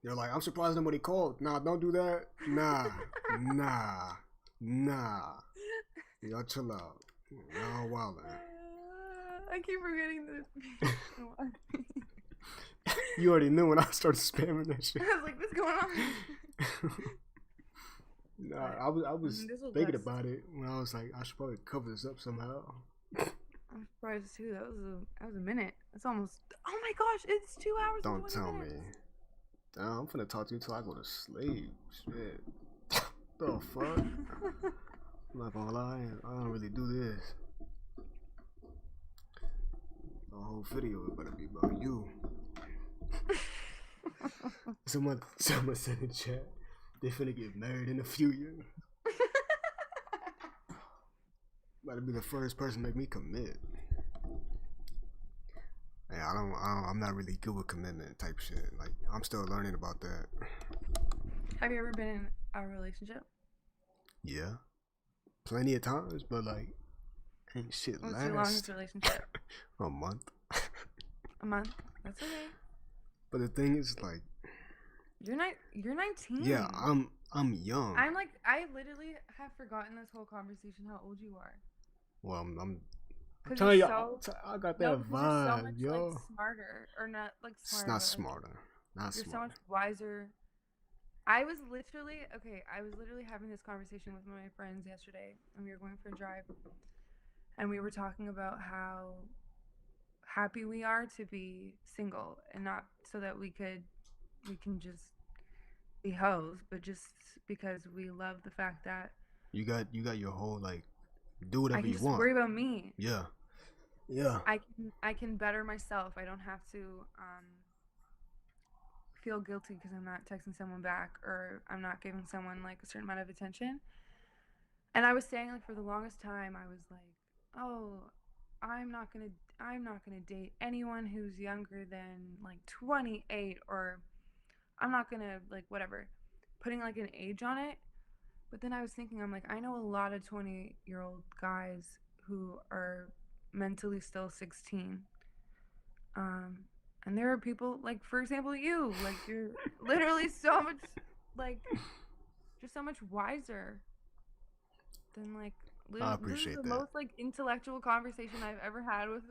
You're like, I'm surprised nobody called. Nah, don't do that. Nah. Y'all chill out. Y'all wildin'. I keep forgetting this. You already knew when I started spamming that shit. I was like, what's going on? Nah, I was thinking about it when I was like, I should probably cover this up somehow. I'm surprised too. That was a minute. It's almost. Oh my gosh! It's 2 hours. Don't and 20 tell minutes. me. Damn, I'm finna talk to you till I go to sleep. Shit. The fuck? I'm not gonna lie, I don't really do this. The whole video better be about you. Someone said in chat, they finna get married in a few years. Better be the first person to make me commit. Hey, I'm not really good with commitment type shit. Like, I'm still learning about that. Have you ever been in a relationship? Yeah. Plenty of times, but like, ain't shit What's last. your longest relationship? A month. A month? That's okay. But the thing is, like, You're 19. yeah, I'm young. I'm like, I literally have forgotten this whole conversation how old you are. Well, I'm Because telling you, so, I got that no, because you're so vibe, much yo. like smarter, or not like It's smarter. not but, like, smarter. Not you're smarter. so much wiser. I was literally having this conversation with my friends yesterday, and we were going for a drive, and we were talking about how happy we are to be single, and not so that we can just be hoes, but just because we love the fact that You got your whole, like, do I whatever can you just want. worry about me. Yeah. I can better myself. I don't have to feel guilty because I'm not texting someone back or I'm not giving someone like a certain amount of attention. And I was saying, like, for the longest time I was like, oh, I'm not gonna date anyone who's younger than like 28, or I'm not gonna like whatever, putting like an age on it. But then I was thinking, I'm like, I know a lot of 20-year-old guys who are mentally still 16. And there are people like, for example, you, like, you're literally so much, like, just so much wiser than like. I This is appreciate the that. most like intellectual conversation I've ever had with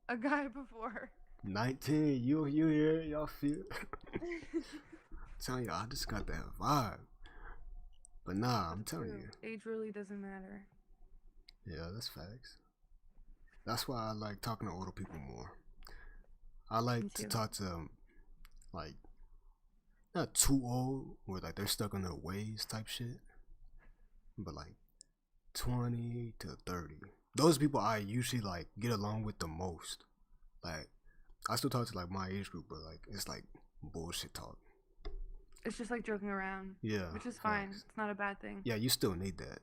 a guy before. 19, you hear it, y'all feel it. I'm telling you, I just got that vibe. But nah, I'm telling you. Age really doesn't matter. Yeah, that's facts. That's why I like talking to older people more. I like to talk to them, like, not too old, where like they're stuck in their ways type shit, but like 20 to 30. Those people I usually like get along with the most. Like, I still talk to like my age group, but like it's like bullshit talk. It's just like joking around. Yeah, Which is fine. It's not a bad thing. Yeah, you still need that.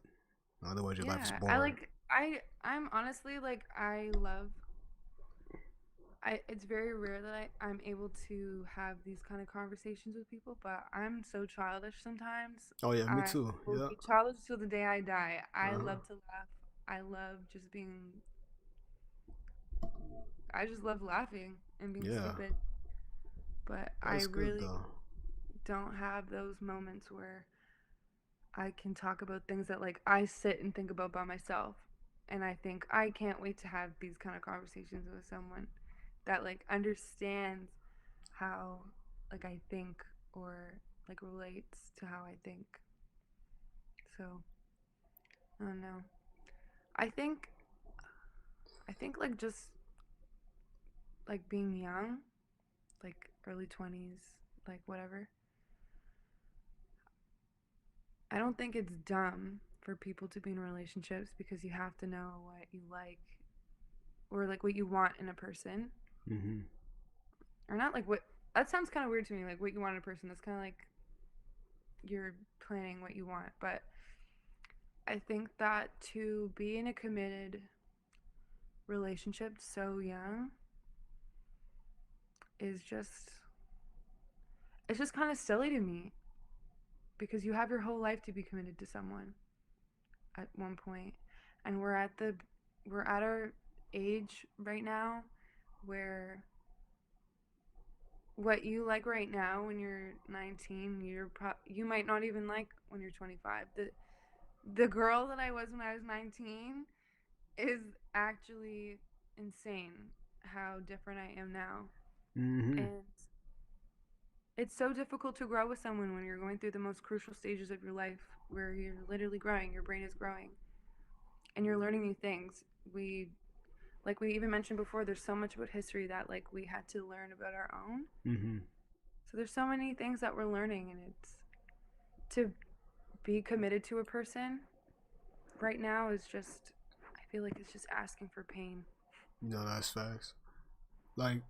Otherwise, your life is Yeah, boring. I'm honestly like it's very rare that I'm able to have these kind of conversations with people, but I'm so childish sometimes. Oh yeah, me I too. will Yeah. be childish till the day I die. I Uh-huh. love to laugh. I love just being. I just love laughing and being Yeah. stupid. But That's I good really though. don't have those moments where I can talk about things that like I sit and think about by myself. And I think I can't wait to have these kind of conversations with someone that like understands how like I think or like relates to how I think. So I don't know. I think like just like being young, like early 20s, like whatever. I don't think it's dumb for people to be in relationships because you have to know what you like or like what you want in a person. Mm-hmm. Or not like what that sounds kind of weird to me, like what you want in a person. That's kind of like you're planning what you want, but I think that to be in a committed relationship so young is it's just kind of silly to me because you have your whole life to be committed to someone at one point, and we're at our age right now where what you like right now when you're 19 you might not even like when you're 25. The girl that I was when I was 19 is actually insane how different I am now. Mm-hmm. And it's so difficult to grow with someone when you're going through the most crucial stages of your life where you're literally growing, your brain is growing, and you're learning new things. Like we even mentioned before, there's so much about history that like we had to learn about our own. Mm-hmm. So there's so many things that we're learning, and it's to be committed to a person right now is just, I feel like it's just asking for pain. No, that's facts. Like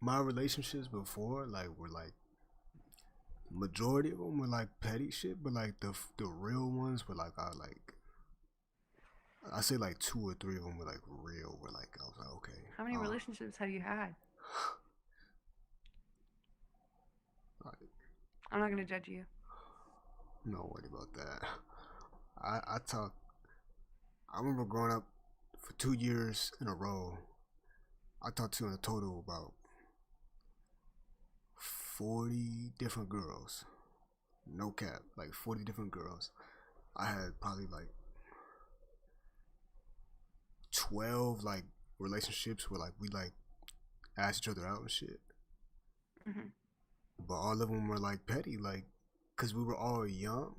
my relationships before, like were like majority of them were like petty shit, but like the real ones were like I say like 2 or 3 of them were like real. Were like I was like okay. How many relationships have you had? I'm not gonna judge you. No worry about that. I remember growing up for 2 years in a row. I talked to in a total about 40 different girls. No cap, like 40 different girls. I had probably like 12 like relationships where like we like asked each other out and shit. Mm-hmm. But all of them were like petty, like because we were all young,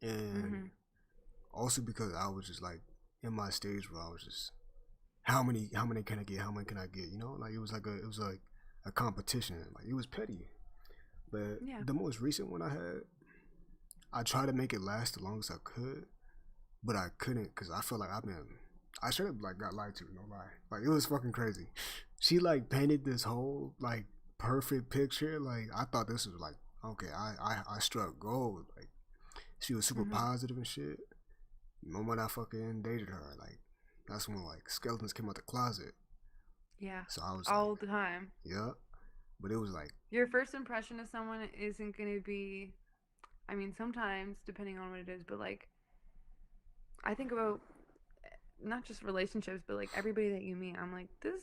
and also because I was just like in my stage where I was just how many can I get, how many can I get, you know, like it was like a competition, like it was petty. But the most recent one I had, I tried to make it last the longest I could, but I couldn't because I felt like I should have like got lied to, no lie. Like it was fucking crazy. She like painted this whole like perfect picture. Like I thought this was like okay, I struck gold. Like she was super positive and shit. The moment I fucking dated her, like that's when like skeletons came out the closet. Yeah. So I was all like, the time. Yeah. But it was like your first impression of someone isn't gonna be, I mean, sometimes depending on what it is, but like I think about not just relationships, but like everybody that you meet. I'm like, this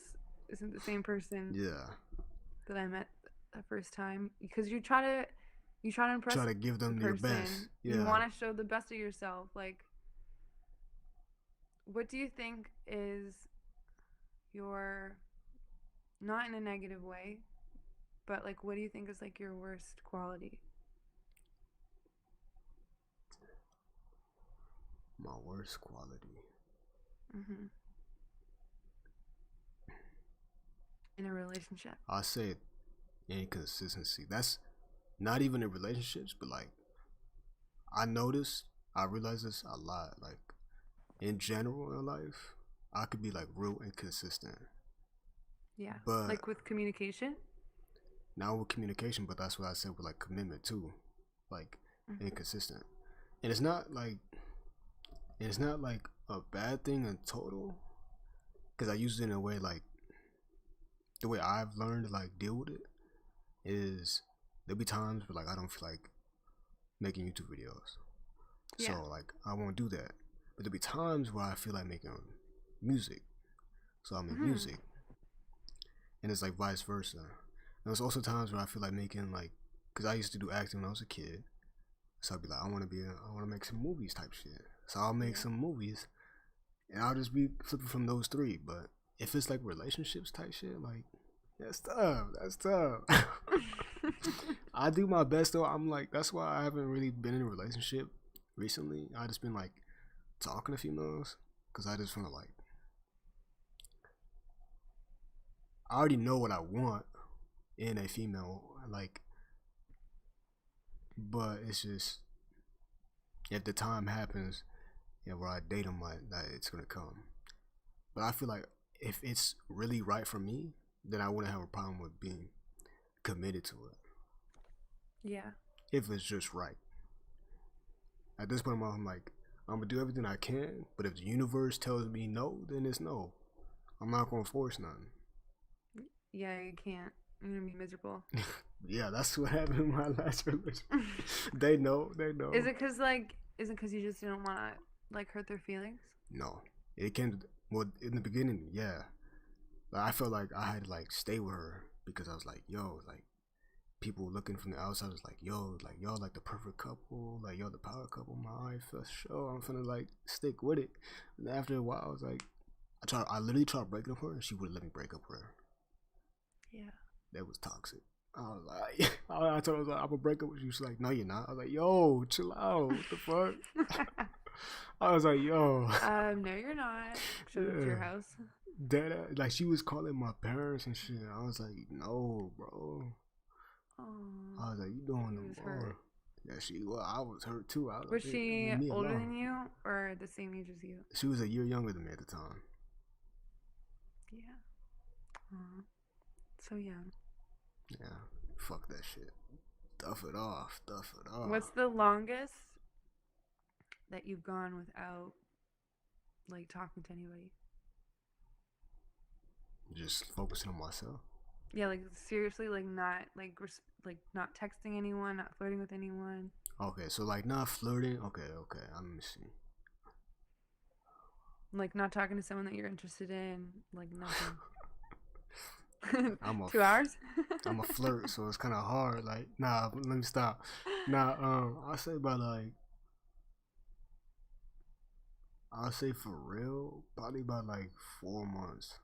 isn't the same person. Yeah. That I met the first time because you try to impress. Try to give them your best. Yeah. You want to show the best of yourself. Like, what do you think is your not in a negative way, but like, what do you think is like your worst quality? My worst quality. Mm-hmm. In a relationship. I say inconsistency. That's not even in relationships, but like I realize this a lot. Like in general in life, I could be like real inconsistent. Yeah. But like with communication? Not with communication, but that's what I said with like commitment too. Like inconsistent. And it's not like a bad thing in total. Cause I use it in a way like the way I've learned to like deal with it is there'll be times where like I don't feel like making YouTube videos. Yeah. So like I won't do that. But there'll be times where I feel like making music. So I make music. And it's like vice versa. And there's also times where I feel like making like, cause I used to do acting when I was a kid. So I'd be like, I want to make some movies type shit. So I'll make some movies and I'll just be flipping from those three. But if it's like relationships type shit, like that's tough. I do my best though. I'm like, that's why I haven't really been in a relationship recently. I just been like talking to females because I just want to like, I already know what I want in a female, like, but it's just if the time happens, where I date them, like it's gonna come. But I feel like if it's really right for me, then I wouldn't have a problem with being committed to it. Yeah. If it's just right. At this point, I'm like, I'm gonna do everything I can, but if the universe tells me no, then it's no. I'm not gonna force nothing. Yeah, you can't. You're gonna be miserable. Yeah, that's what happened in my last relationship. They know. Is it cause you just didn't want to like hurt their feelings? No, it can. Well, in the beginning, yeah. Like, I felt like I had to like stay with her because I was like, yo, like people looking from the outside was like, yo, like y'all like the perfect couple, like y'all the power couple. My life for sure. I'm finna like stick with it. And after a while, I was like, I literally tried breaking up with her, and she wouldn't let me break up with her. Yeah. That was toxic. I was like, I told her, I was like, I'm gonna break up with you. She's like, no, you're not. I was like, yo, chill out. What the fuck? I was like, yo. No, you're not. Show it to your house. That like she was calling my parents and shit. I was like, no, bro. I was like, you doing the more. Yeah, I was hurt too. Was she older than you or the same age as you? She was a year younger than me at the time. Yeah. So young. Yeah. Fuck that shit. Duff it off. What's the longest that you've gone without like talking to anybody? Just focusing on myself. Yeah, like seriously, like not like not texting anyone, not flirting with anyone. Okay, so like not flirting. Okay. Let me see. Like not talking to someone that you're interested in, like nothing. 2 hours? I'm a flirt, so it's kind of hard. Like, nah, let me stop. Nah, I'll say about like, I'll say for real, probably about like 4 months.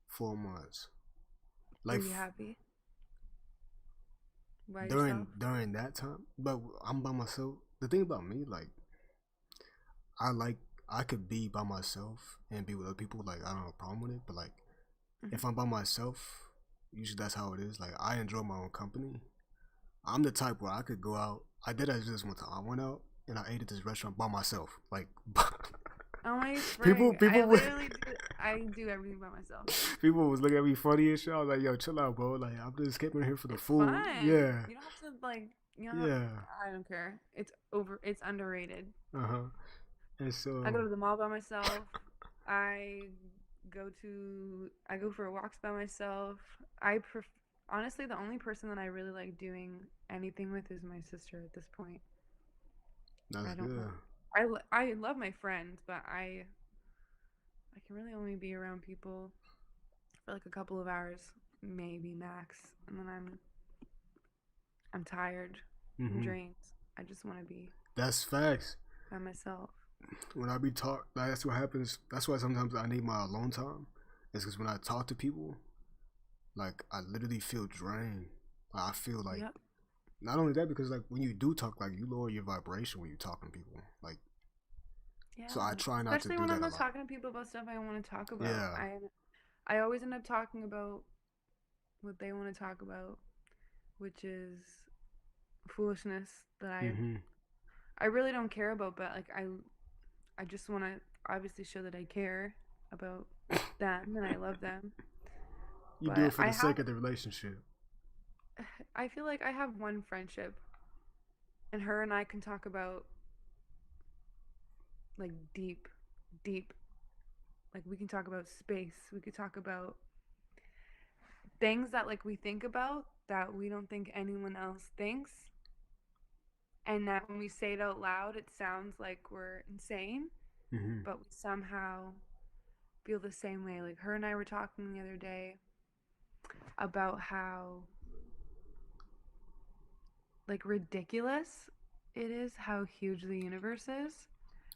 4 months. Like, are you happy? By during that time, but I'm by myself. The thing about me, like, I could be by myself and be with other people. Like, I don't have a problem with it, but like, if I'm by myself, usually that's how it is. Like, I enjoy my own company. I'm the type where I could go out. I did that just one time. I went out and I ate at this restaurant by myself. Like, oh my people I do everything by myself. People was looking at me funny and shit. I was like, yo, chill out, bro. Like, I'm just skipping here for the food. Fun. Yeah. You don't have to like, I don't care. It's underrated. And so I go to the mall by myself. I go for walks by myself. Honestly, the only person that I really like doing anything with is my sister at this point. That's good. I love my friends, but I can really only be around people for like a couple of hours, maybe max, and then I'm tired, I'm drained. I just want to be. That's facts. By myself. When I be that's what happens. That's why sometimes I need my alone time. It's because when I talk to people, like I literally feel drained. Like, I feel like Yep. not only that, because like when you do talk, like you lower your vibration when you talking to people. Like, Yeah. so I try not to Especially do when that I'm a not lot. talking to people about stuff I want to talk about. Yeah. I always end up talking about what they want to talk about, which is foolishness that I really don't care about, but like I just want to obviously show that I care about them and I love them. You But do it for I the sake have, of the relationship. I feel like I have one friendship, and her and I can talk about like deep, like we can talk about space. We could talk about things that like we think about that we don't think anyone else thinks. And that when we say it out loud, it sounds like we're insane, but we somehow feel the same way. Like her and I were talking the other day about how like ridiculous it is how huge the universe is.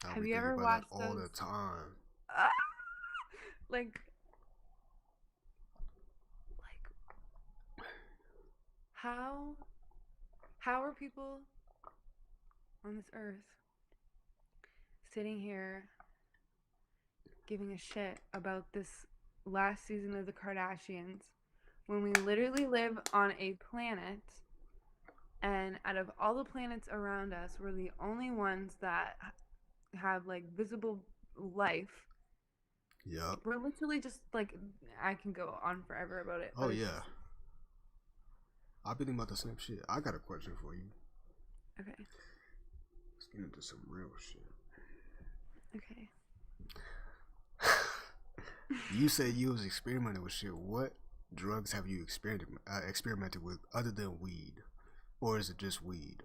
Have We you think ever about watched that all those? the time. Like how are people on this earth sitting here giving a shit about this last season of the Kardashians when we literally live on a planet, and out of all the planets around us, we're the only ones that have like visible life. Yep. We're literally just like, I can go on forever about it. Oh but it's yeah. I've been thinking about the same shit. I got a question for you. Okay. Let's get into some real shit. Okay. You said you was experimenting with shit. What drugs have you experimented with other than weed? Or is it just weed?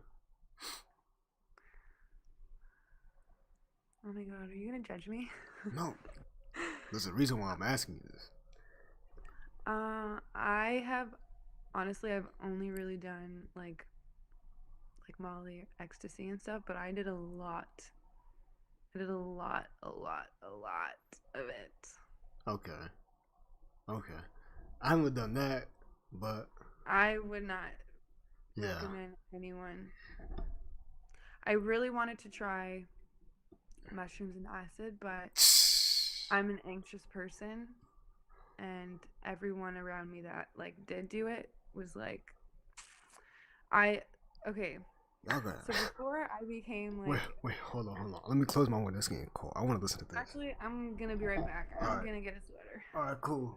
Oh my god, are you gonna judge me? No. There's a reason why I'm asking you this. I've only really done like Molly or ecstasy and stuff, but I did a lot. I did a lot of it. Okay. I haven't done that, but I would not recommend anyone. I really wanted to try mushrooms and acid, but I'm an anxious person, and everyone around me that like did do it was like, okay. Okay. So before I became like, wait, hold on. Let me close my window. It's getting cold. I want to listen to this. Actually, I'm gonna be right back. I'm gonna get a sweater. All right, cool.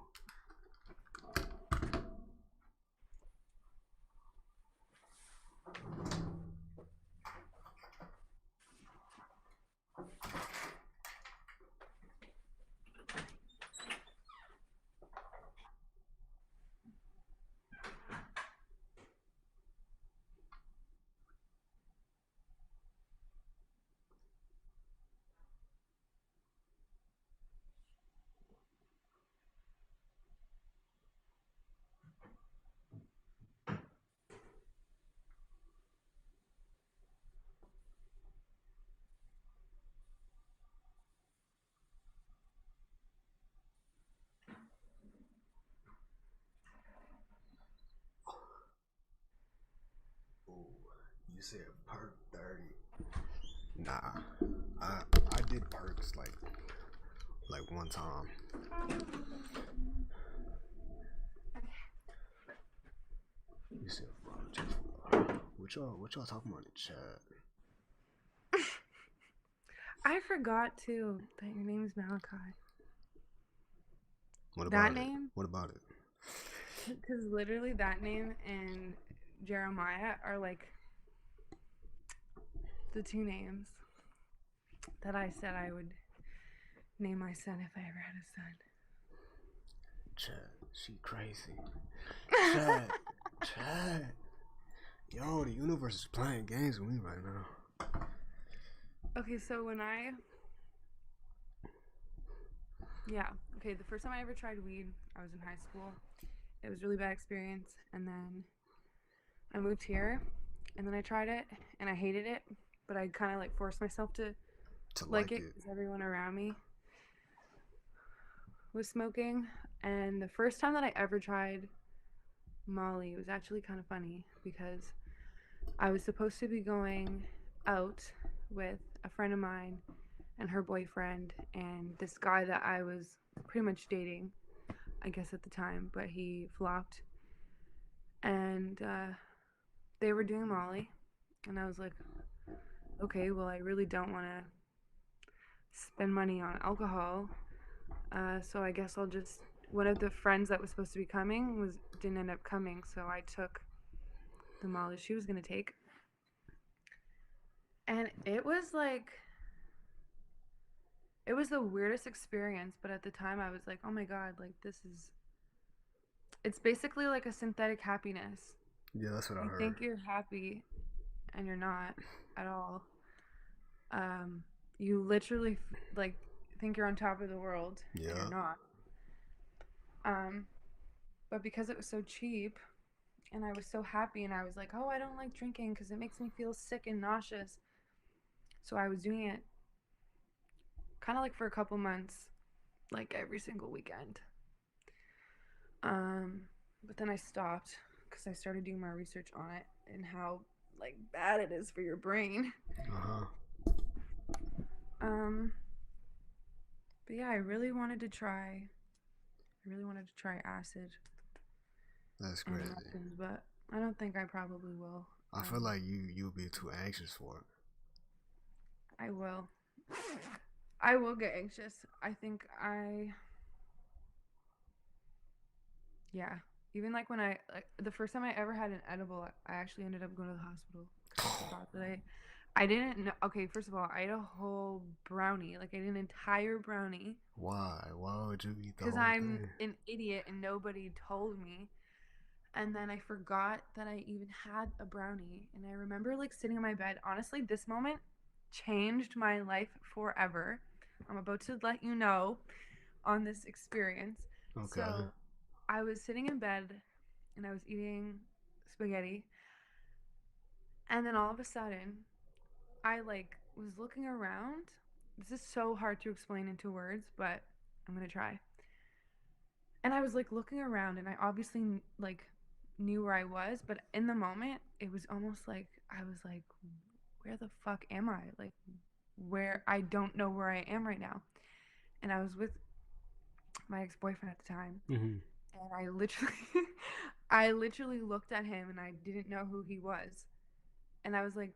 You said perk 30. Nah, I did perks like one time. You said what y'all talking about in the chat? I forgot too that your name is Malachi. What That about name? it? What about it? Because literally that name and Jeremiah are like the two names that I said I would name my son if I ever had a son. Chad, she crazy. Chad. Yo, the universe is playing games with me right now. Okay, so the first time I ever tried weed, I was in high school. It was a really bad experience, and then I moved here, and then I tried it, and I hated it, but I kind of like forced myself to like it because everyone around me was smoking. And the first time that I ever tried Molly. It was actually kind of funny because I was supposed to be going out with a friend of mine and her boyfriend and this guy that I was pretty much dating, I guess at the time, but he flopped. And they were doing Molly, and I was like, okay, well, I really don't want to spend money on alcohol, so I guess I'll just. One of the friends that was supposed to be coming didn't end up coming, so I took the Molly she was gonna take, and it was like. It was the weirdest experience, but at the time I was like, oh my god, like this is. It's basically like a synthetic happiness. Yeah, that's what I You heard. think you're happy, and you're not at all. You literally like think you're on top of the world, and Yeah. you're not. But because it was so cheap, and I was so happy, and I was like, oh, I don't like drinking because it makes me feel sick and nauseous. So I was doing it kind of like for a couple months, like every single weekend. But then I stopped because I started doing my research on it and how like bad it is for your brain. But yeah, I really wanted to try. I really wanted to try acid. That's and crazy. muffins, but I don't think I probably will. I feel like you'll be too anxious for it. I will. I will get anxious. I think yeah. Even like when the first time I ever had an edible, I actually ended up going to the hospital. I forgot that I didn't know. Okay, first of all, I ate a whole brownie. Like I ate an entire brownie. Why? Why would you eat the whole Because I'm thing? an idiot and nobody told me. And then I forgot that I even had a brownie. And I remember like sitting on my bed. Honestly, this moment changed my life forever. I'm about to let you know on this experience. Okay. So I was sitting in bed and I was eating spaghetti. And then all of a sudden, I like was looking around. This is so hard to explain into words, but I'm going to try. And I was like looking around and I obviously like knew where I was, but in the moment, it was almost like I was like, where the fuck am I? Like, where I don't know where I am right now. And I was with my ex-boyfriend at the time. Mhm. And I literally looked at him and I didn't know who he was. And I was like,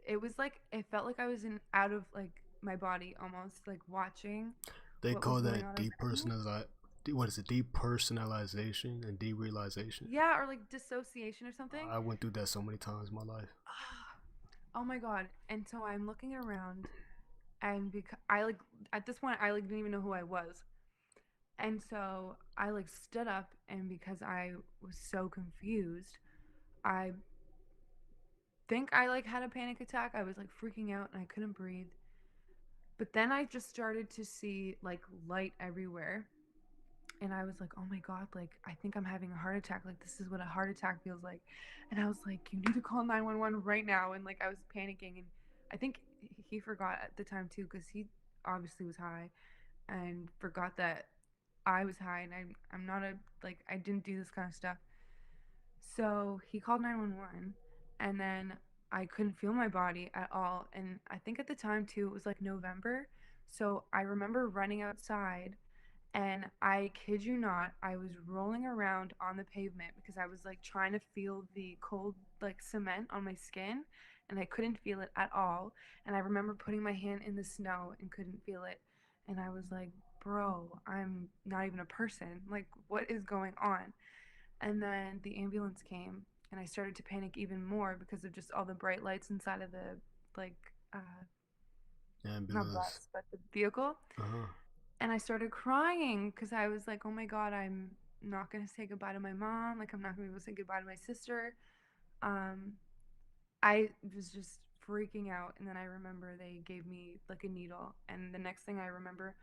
it felt like I was out of like my body almost, like watching They what was call going that on around me. What is it? Depersonalization and derealization. Yeah, or like dissociation or something. I went through that so many times in my life. Oh my god. And so I'm looking around and because at this point I like didn't even know who I was. And so I like stood up and because I was so confused, I think I like had a panic attack. I was like freaking out and I couldn't breathe. But then I just started to see like light everywhere. And I was like, oh my god, like I think I'm having a heart attack. Like this is what a heart attack feels like. And I was like, you need to call 911 right now. And like I was panicking and I think he forgot at the time too because he obviously was high and forgot that I was high and I'm not I didn't do this kind of stuff. So he called 911 and then I couldn't feel my body at all. And I think at the time too, it was like November. So I remember running outside and I kid you not, I was rolling around on the pavement because I was like trying to feel the cold like cement on my skin and I couldn't feel it at all. And I remember putting my hand in the snow and couldn't feel it. And I was like, bro, I'm not even a person. Like, what is going on? And then the ambulance came and I started to panic even more because of just all the bright lights inside of the like not Ambulance. bus, but the vehicle. Uh-huh. And I started crying because I was like, oh my god, I'm not gonna say goodbye to my mom. Like I'm not gonna be able to say goodbye to my sister. I was just freaking out. And then I remember they gave me like a needle. And the next thing I remember,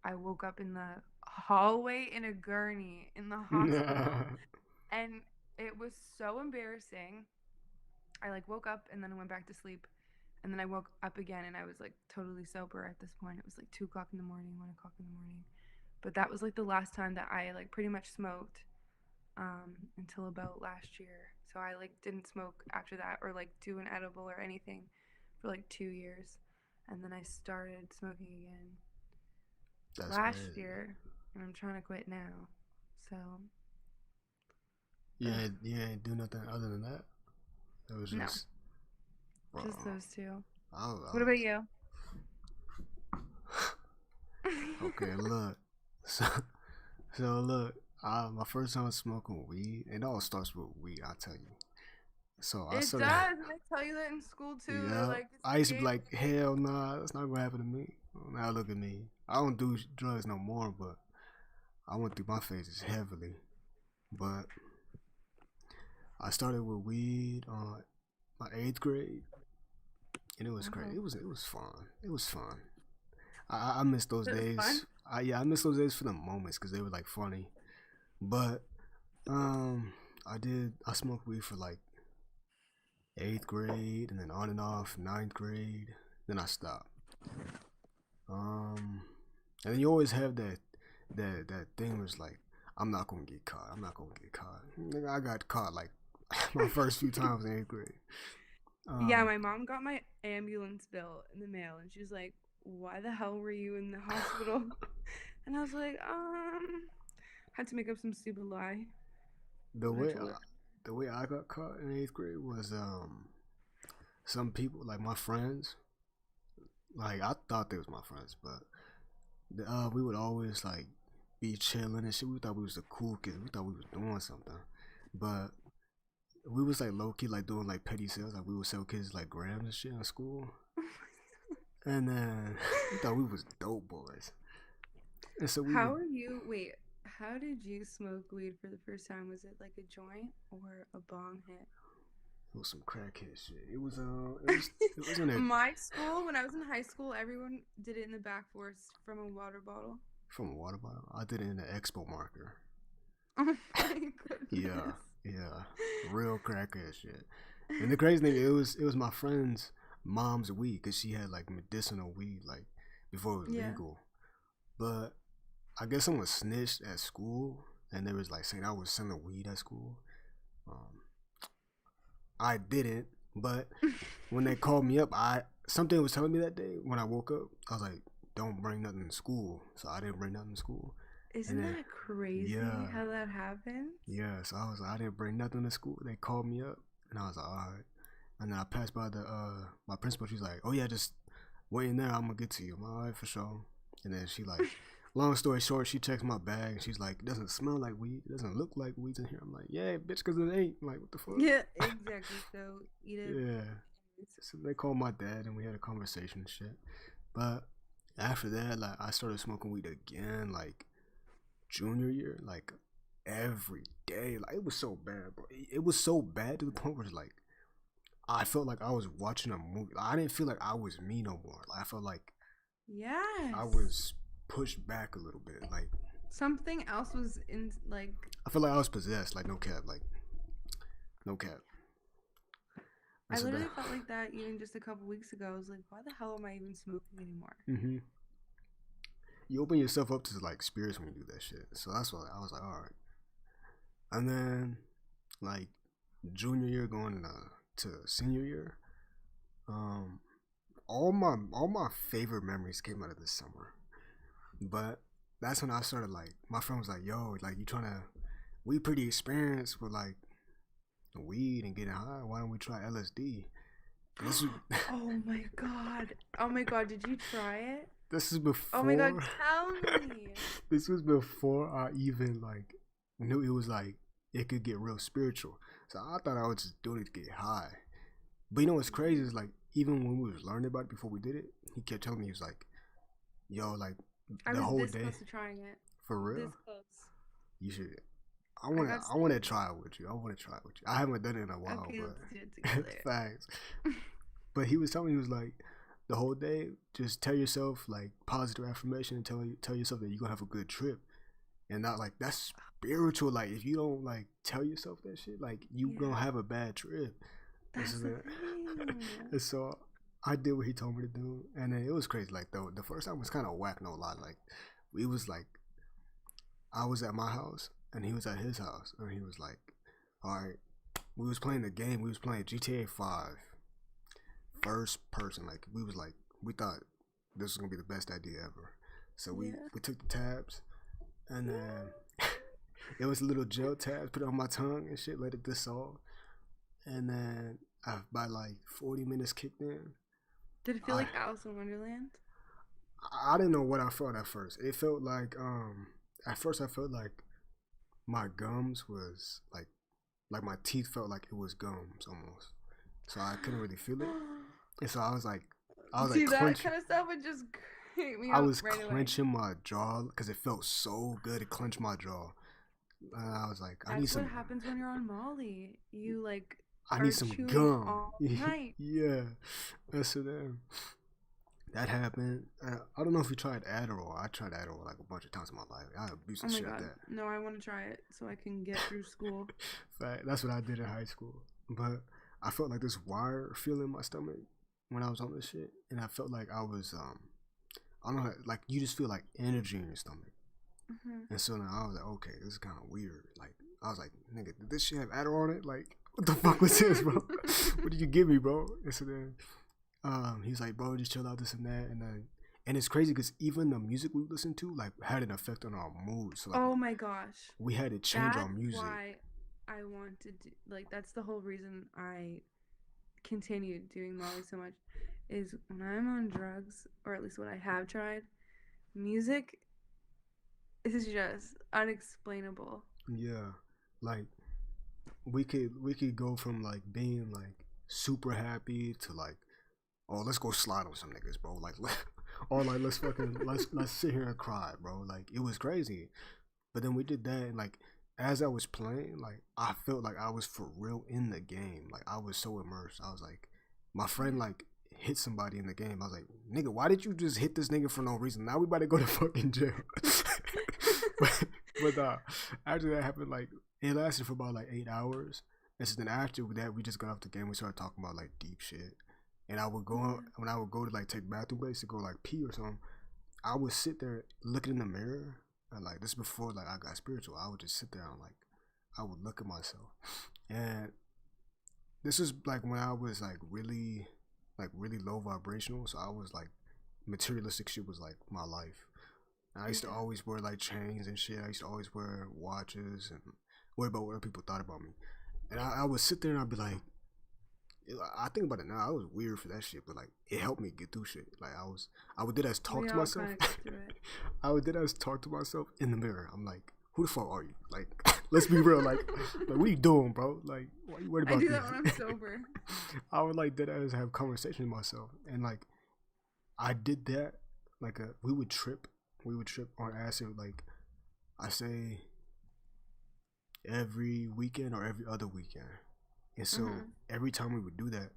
I woke up in the hallway in a gurney in the hospital. And it was so embarrassing. I like woke up and then I went back to sleep. And then I woke up again and I was like totally sober at this point. It was like 2 o'clock in the morning, 1 o'clock in the morning. But that was like the last time that I like pretty much smoked until about last year. So I like didn't smoke after that or like do an edible or anything for like 2 years, and then I started smoking again last year, and I'm trying to quit now. So you ain't do nothing other than that. It was just just those two. What about you? Okay, look. So look, my first time smoking weed, it all starts with weed, I'll tell you. So I It started. does. And they tell you that in school too. Yeah, Like, I used to be like, hell nah, that's not gonna happen to me. Now look at me. I don't do drugs no more, but I went through my phases heavily. But I started with weed on my 8th grade, and it was great. It was fun. It was fun. I miss those days. I miss those days for the moments because they were like funny. But I smoked weed for like 8th grade, and then on and off 9th grade. Then I stopped. And then you always have that thing where it's like, I'm not gonna get caught. I'm not gonna get caught. Nigga, I got caught like my first few times in 8th grade. Yeah, my mom got my ambulance bill in the mail, and she was like, "Why the hell were you in the hospital?" And I was like, had to make up some stupid lie. The way I got caught in 8th grade was some people, like my friends, like I thought they was my friends, but we would always like be chilling and shit. We thought we was the cool kids. We thought we was doing something, but we was like low key like doing like petty sales. Like we would sell kids like grams and shit in school, and then we thought we was dope boys. And so we How did you smoke weed for the first time? Was it like a joint or a bong hit? It was some crackhead shit. It wasn't a My school, when I was in high school, everyone did it in the back force from a water bottle. From a water bottle? I did it in an expo marker. Oh my goodness. Yeah. Real crackhead shit. And the crazy thing, it was my friend's mom's weed, because she had like medicinal weed like before it was legal. But I guess someone snitched at school, and they was like saying I was selling weed at school. I didn't, but when they called me up, something was telling me that day when I woke up. I was like, "Don't bring nothing to school," so I didn't bring nothing to school. Isn't that crazy how that happens? Yeah, so I didn't bring nothing to school. They called me up, and I was like, all right. And then I passed by my principal. She's like, "Oh yeah, just wait in there. I'm gonna get to you." I'm like, all right, for sure. And then she like, long story short, she checks my bag. And she's like, "It doesn't smell like weed. It doesn't look like weed's in here." I'm like, "Yeah, bitch, because it ain't." I'm like, what the fuck? Yeah, exactly. So eat it. Yeah. So they called my dad, and we had a conversation and shit. But after that, like, I started smoking weed again, like junior year, like every day. Like, it was so bad, bro. It was so bad to the point where it's like I felt like I was watching a movie. Like, I didn't feel like I was me no more. Like, I felt like I was pushed back a little bit. Like something else was in, like, I feel like I was possessed. Like, no cap. Like, no cap. I literally felt like that even just a couple weeks ago. I was like, why the hell am I even smoking anymore? You open yourself up to like spirits when you do that shit. So that's why I was like, all right. And then like junior year going to senior year, all my favorite memories came out of this summer. But that's when I started, like, my friend was like, "Yo, like, we pretty experienced with like weed and getting high. Why don't we try LSD?" Oh my god, did you try it? This is before. Oh my god, tell me. This was before I even like knew it was like it could get real spiritual. So I thought I was just doing it to get high. But you know what's crazy is, like, even when we was learning about it before we did it, he kept telling me, he was like, "Yo, like, the whole day." I was this close to trying it. For real? This close. You should. I want to try it with you. I haven't done it in a while, okay, but let's do it together. Thanks. But he was telling me, he was like, the whole day, just tell yourself like positive affirmation and tell yourself that you're gonna have a good trip, and not like that's spiritual. Like, if you don't like tell yourself that shit, like, you gonna have a bad trip. That's the thing. And so I did what he told me to do, and then it was crazy. Like, the first time was kind of whack, no lie. Like, we was like, I was at my house, and he was at his house, and he was like, all right, we was playing the game. We was playing GTA 5, first person. Like we thought this was gonna be the best idea ever. So we took the tabs, and then it was little gel tabs. Put it on my tongue and shit. Let it dissolve, and then by like 40 minutes kicked in. Did it feel like Alice in Wonderland? I didn't know what I felt at first. It felt like at first I felt like my gums was like my teeth felt like it was gums almost. So I couldn't really feel it. And so I was like See, that kind of stuff would just creep me out. I was right clenching my jaw because it felt so good. It clenched my jaw. I was like, I need some. That's what happens when you're on Molly. You like. I need some chewing gum. all night. Yeah. And so then that happened. I don't know if you tried Adderall. I tried Adderall like a bunch of times in my life. I abused the shit out of that. No, I want to try it so I can get through school. Fact. That's what I did in high school. But I felt like this wire feeling in my stomach when I was on this shit, and I felt like I was I don't know, like you just feel like energy in your stomach. And so then I was like, okay, this is kind of weird. Like I was like, nigga, did this shit have Adderall on it? Like, what the fuck was this, bro? What did you give me, bro? And so then he's like, bro, just chill out, this and that, and it's crazy because even the music we listened to like had an effect on our mood. So like, oh my gosh, we had to change our music. That's why I wanted to like. That's the whole reason I continued doing Molly so much. Is when I'm on drugs, or at least what I have tried, music is just unexplainable. Yeah, like we could go from like being like super happy to like, oh, let's go slide on some niggas, bro. Like, or like let's fucking let's sit here and cry, bro. Like it was crazy. But then we did that, and like as I was playing, like I felt like I was for real in the game. Like I was so immersed. I was like, my friend like hit somebody in the game. I was like, nigga, why did you just hit this nigga for no reason? Now we about to go to fucking jail. but after that happened, like it lasted for about like 8 hours. And so then after that, we just got off the game. We started talking about like deep shit. And I would go when I would go to like take bathroom breaks to go like pee or something. I would sit there looking in the mirror, and like this before like I got spiritual. I would just sit there and like I would look at myself, and this was like when I was like really low vibrational. So I was like materialistic shit was like my life. And I used to always wear like chains and shit. I used to always wear watches and worry about what people thought about me. And I would sit there and I'd be like, I think about it now, I was weird for that shit, but like it helped me get through shit. Like I would do that talk to myself. I would do that talk to myself in the mirror. I'm like, who the fuck are you? Like, let's be real. Like what are you doing, bro? Like, why are you worried about this? I do that when I'm sober. I would like dead ass have conversations with myself, and like I did that. Like we would trip on acid. Like I say every weekend or every other weekend. And so every time we would do that,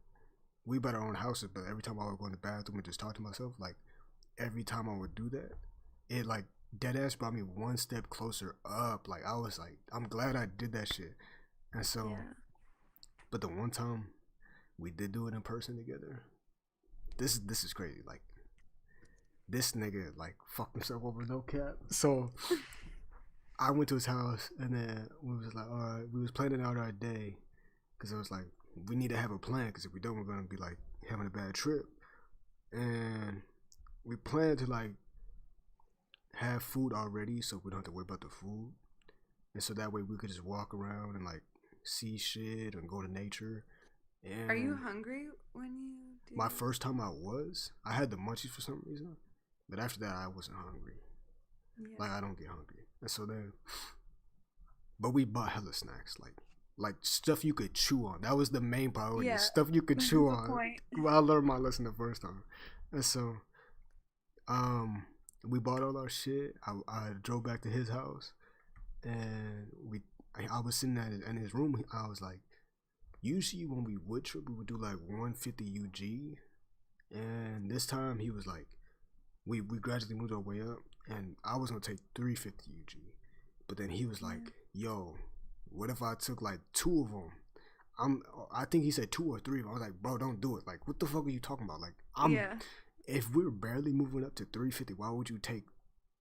we bought our own houses, but every time I would go in the bathroom and just talk to myself, like every time I would do that, it like dead ass brought me one step closer up. Like I was like, I'm glad I did that shit. And so, but the one time we did do it in person together, this is crazy. Like this nigga like fucked himself over, no cap. So I went to his house, and then we was like, all right, we was planning out our day. Because it was like, we need to have a plan, because if we don't, we're going to be like having a bad trip. And we planned to like have food already, so we don't have to worry about the food. And so that way we could just walk around and like see shit and go to nature. And are you hungry when you do my first time I had the munchies for some reason. But after that, I wasn't hungry. Yeah. Like I don't get hungry. And so then, but we bought hella snacks, like stuff you could chew on. That was the main priority. Yeah, stuff you could chew on. Well, I learned my lesson the first time. And so we bought all our shit. I drove back to his house, and I was sitting in his room. I was like, usually when we would trip, we would do like 150 UG, and this time he was like, we gradually moved our way up, and I was gonna take 350 UG, but then he was like, yo, what if I took like 2 of them? I think he said 2 or 3. I was like, bro, don't do it. Like, what the fuck are you talking about? Like, if we're barely moving up to 350, why would you take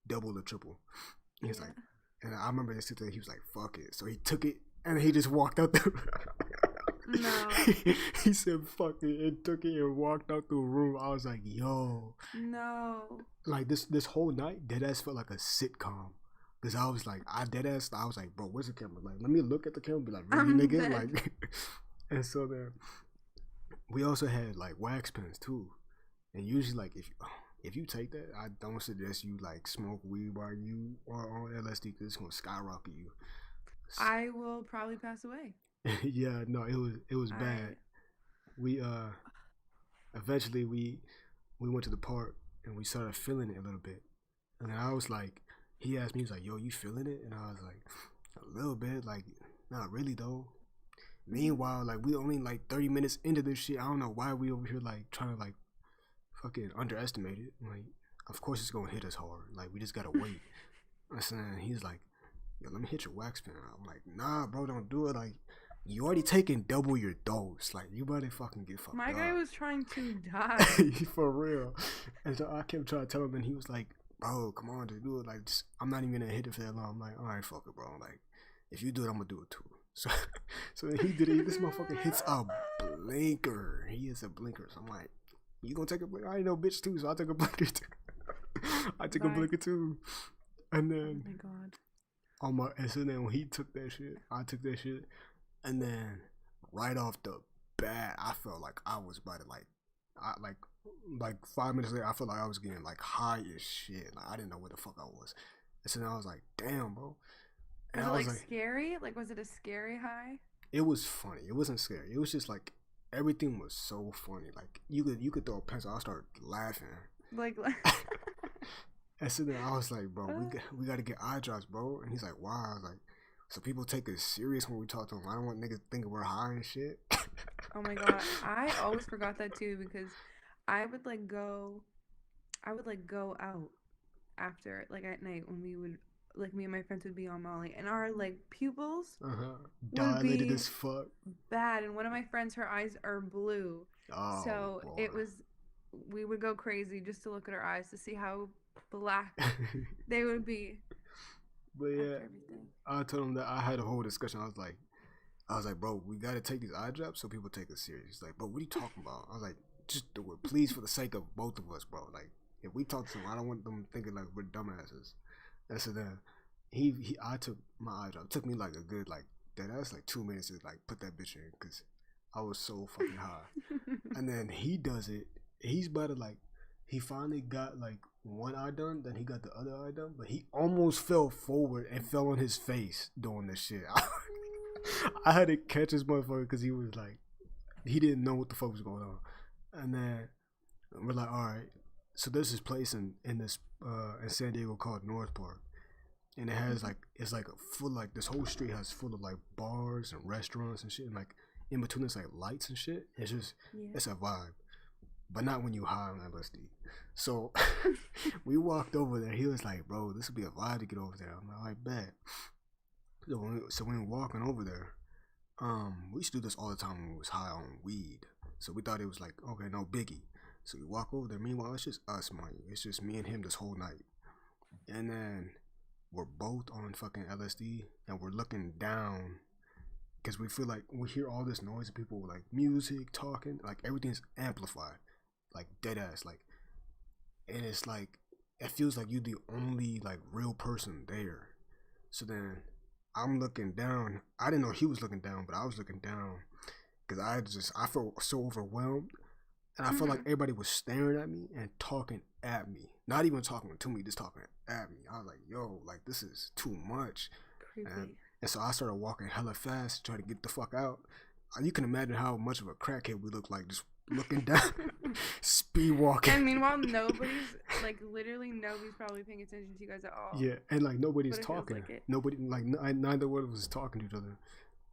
double or triple? He's like, And I remember this day he was like, "Fuck it," so he took it and he just walked out the. No. He said, "Fuck it," and took it and walked out the room. I was like, "Yo." No. Like this whole night, deadass felt like a sitcom. Cause I was like, I was like, bro, where's the camera? Like, let me look at the camera, and be like, really, I'm nigga, dead. like. And so then, we also had like wax pens too, and usually like if you take that, I don't suggest you like smoke weed while you are on LSD because it's gonna skyrocket you. I will probably pass away. Yeah, no, it was bad. We eventually we went to the park and we started feeling it a little bit, and then I was like, he asked me, he was like, "Yo, you feeling it?" And I was like, "A little bit, like not really though." Meanwhile, like we only like 30 minutes into this shit. I don't know why we over here like trying to like fucking underestimate it. Like, of course it's gonna hit us hard. Like we just gotta wait. I said, he's like, "Yo, let me hit your wax pen." I'm like, "Nah, bro, don't do it. Like, you already taking double your dose. Like, you better fucking get fucked My up." guy was trying to die. For real. And so I kept trying to tell him, and he was like, "Bro, come on, just do it. Like, just, I'm not even gonna hit it for that long." I'm like, "All right, fuck it, bro. Like, if you do it, I'm gonna do it too." So he did it. This motherfucker hits a blinker. He is a blinker. So I'm like, "You gonna take a blinker?" I ain't no bitch too, so I took a blinker too. I took a blinker too. And then, oh my god. And so then when he took that shit, I took that shit. And then right off the bat, I felt like I was about to like 5 minutes later, I felt like I was getting like high as shit. Like I didn't know where the fuck I was. And so then I was like, "Damn, bro." And Was I it was like scary? Like, was it a scary high? it was funny. It wasn't scary. It was just like everything was so funny. Like you could throw a pencil. I started laughing. Like And so then I was like, "Bro, we got to get eye drops, bro." And he's like, "Why?" I was like, "So people take us serious when we talk to them. I don't want niggas thinking we're high and shit." Oh my god. I always forgot that too because I would go out after, like at night when we would, like me and my friends would be on Molly and our like pupils would Dilated be as fuck. bad. And one of my friends, her eyes are blue. Oh, so boy. we would go crazy just to look at her eyes to see how black they would be. But yeah, I told him that I had a whole discussion. I was like, "Bro, we gotta take these eye drops so people take us serious." He's like, "Bro, what are you talking about?" I was like, "Just do it, please, for the sake of both of us, bro. Like, if we talk to them, I don't want them thinking like we're dumbasses." And so then I took my eye drop. It took me like a good that's like 2 minutes to like put that bitch in because I was so fucking high. And then he does it. He's about to like, he finally got like one eye done, then he got the other eye done, but he almost fell forward and fell on his face doing this shit. I had to catch this motherfucker because he was like, he didn't know what the fuck was going on. And then we're like, all right. So there's this place in San Diego called North Park, and it has like, it's like full, like this whole street has full of like bars and restaurants and shit, and like in between there's like lights and shit. It's just it's a vibe, but not when you high on LSD. So we walked over there. He was like, "Bro, this would be a vibe to get over there." I'm like, "All right, bet." So when we were walking over there, we used to do this all the time when we was high on weed. So we thought it was like, okay, no biggie. So we walk over there. Meanwhile, it's just us, man. It's just me and him this whole night. And then we're both on fucking LSD, and we're looking down because we feel like we hear all this noise of people like music, talking, like everything's amplified, like dead ass, like, and it's like it feels like you're the only like real person there. So then I'm looking down. I didn't know he was looking down, but I was looking down because I felt so overwhelmed, and I felt like everybody was staring at me and talking at me, not even talking to me, just talking at me. I was like, "Yo, like this is too much." Creepy. And so I started walking hella fast, trying to get the fuck out. You can imagine how much of a crackhead we look like, just looking down, speed walking. And meanwhile, literally nobody's probably paying attention to you guys at all. Yeah, and like nobody's But it feels talking. like it. Nobody, like neither one of us was talking to each other.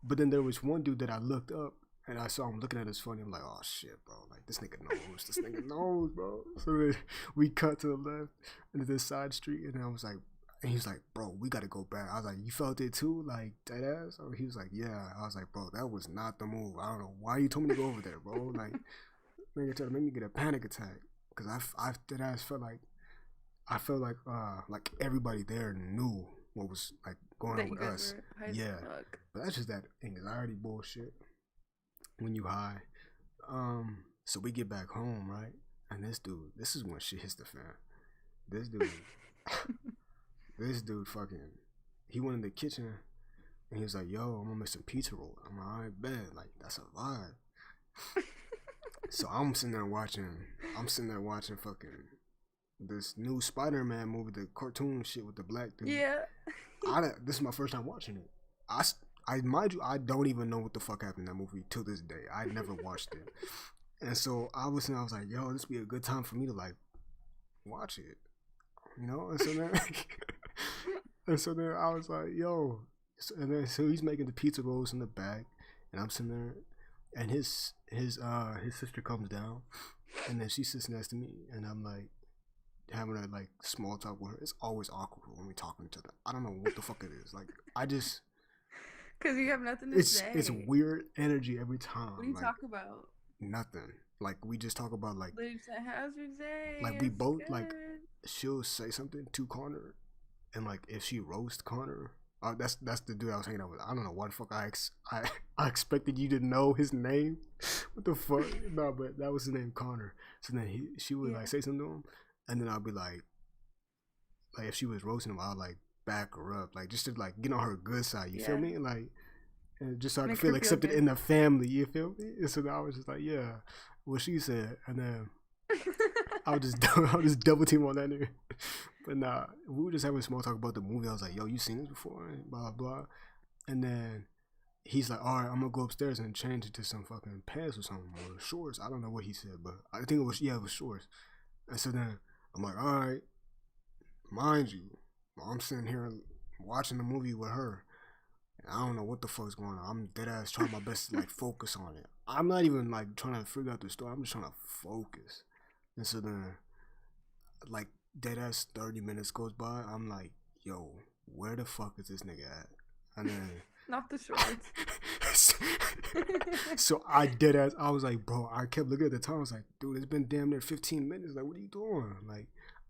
But then there was one dude that I looked up and I saw him looking at us funny. I'm like, "Oh shit, bro! Like this nigga knows. This nigga knows, bro." So then we cut to the left into this side street, and I was like, and he's like, "Bro, we gotta go back." I was like, "You felt it too, like dead ass?" Or he was like, "Yeah." I was like, "Bro, that was not the move. I don't know why you told me to go over there, bro. Like, nigga tried to make me get a panic attack because I dead ass felt like everybody there knew what was like going That on you with guys us. were high as Yeah, fuck. but that's just that anxiety bullshit when you high. So we get back home, right? And this is when shit hits the fan. This dude, this dude fucking, he went in the kitchen and he was like, yo, I'm gonna make some pizza roll. I'm like, alright, bet. Like, that's a vibe. So I'm sitting there watching fucking this new Spider-Man movie, the cartoon shit with the black dude. Yeah. This is my first time watching it. Mind you, I don't even know what the fuck happened in that movie till this day. I never watched it. And so I was like, yo, this would be a good time for me to like watch it. You know? And so then I was like, yo. So he's making the pizza rolls in the back, and I'm sitting there, and his sister comes down, and then she sits next to me, and I'm like having a like small talk with her. It's always awkward when we talking to them. I don't know what the fuck it is. Like I just Because you have nothing to say. It's weird energy every time. What do you like, talk about? Nothing. Like we just talk about like How's your day? like we It's both good. like she'll say something to Connor, and like if she roasts Connor, that's the dude I was hanging out with. I don't know why the fuck I expected you to know his name. What the fuck? No, but that was his name, Connor. So then she would like say something to him, and then I'll be like if she was roasting him, I'll like back her up, like just to like get on her good side. You feel me? Like, and just so I can Make feel her feel accepted good. in the family. You feel me? And so then I was just like, yeah, what she said, and then I would just double team on that nigga. But nah, we were just having a small talk about the movie. I was like, yo, you seen this before? And blah blah. And then he's like, all right, I'm gonna go upstairs and change it to some fucking pants or something, or shorts. I don't know what he said, but I think it was shorts. And so then I'm like, all right, mind you, I'm sitting here watching the movie with her. And I don't know what the fuck's going on. I'm dead ass trying my best to like focus on it. I'm not even like trying to figure out the story. I'm just trying to focus. And so then, like, dead ass 30 minutes goes by. I'm like, yo, where the fuck is this nigga at? And then Not the shorts. so I dead ass, I was like, bro, I kept looking at the time. I was like, dude, it's been damn near 15 minutes. Like, what are you doing? Like,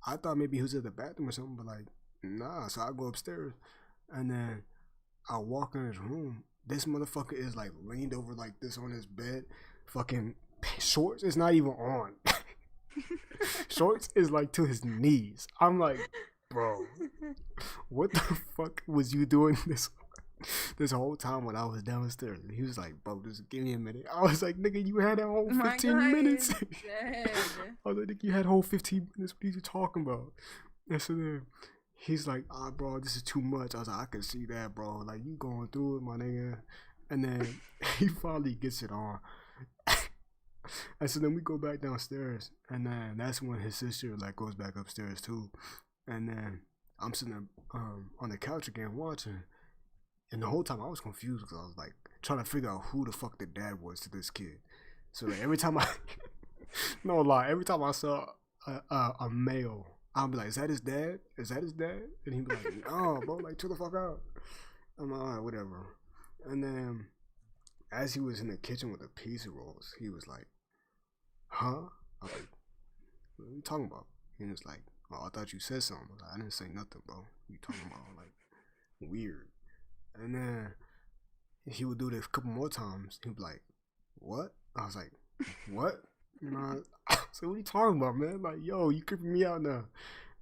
I thought maybe he was at the bathroom or something, but like, nah. So I go upstairs, and then I walk in his room. This motherfucker is like leaned over like this on his bed. Fucking shorts is not even on. Shorts is like to his knees. I'm like, bro, what the fuck was you doing this whole time when I was downstairs? And he was like, bro, just give me a minute. I was like, nigga, you had that whole 15 minutes. Dead. I was like, nigga, you had a whole 15 minutes. What are you talking about? And so then he's like, bro, this is too much. I was like, I can see that, bro. Like, you going through it, my nigga. And then he finally gets it on. And so then we go back downstairs, and then that's when his sister like goes back upstairs too. And then I'm sitting there on the couch again watching, and the whole time I was confused because I was like trying to figure out who the fuck the dad was to this kid. So like every time no lie, every time I saw a male, I'd be like, is that his dad? Is that his dad? And he'd be like, no, bro, like chill the fuck out. I'm like, all right, whatever. And then as he was in the kitchen with the pizza rolls, he was like, huh? I was like, what are you talking about? He was like, oh, I thought you said something. I was like, I didn't say nothing, bro. What you talking about? Like, weird. And then he would do this a couple more times. He'd be like, what? I was like, what? You know, so what are you talking about, man? Like, yo, you creeping me out now.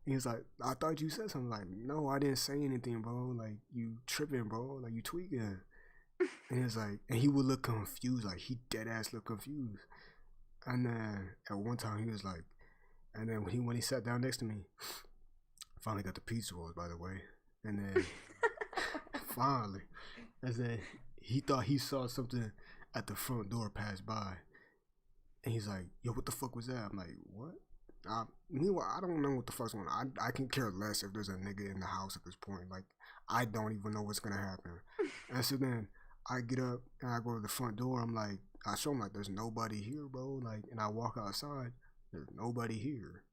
And he's like, I thought you said something. Like, no, I didn't say anything, bro. Like, you tripping, bro. Like, you tweaking. And he's like, and he would look confused, like he dead ass look confused. And then at one time he was like, and then when he sat down next to me, finally got the pizza rolls, by the way. And then finally, and then he thought he saw something at the front door pass by, and he's like, yo, what the fuck was that? I'm like, what? Meanwhile, I don't know what the fuck's going on. I can care less if there's a nigga in the house at this point. Like, I don't even know what's gonna happen. And so then I get up and I go to the front door. I'm like, I show him like, there's nobody here, bro. Like, and I walk outside, there's nobody here.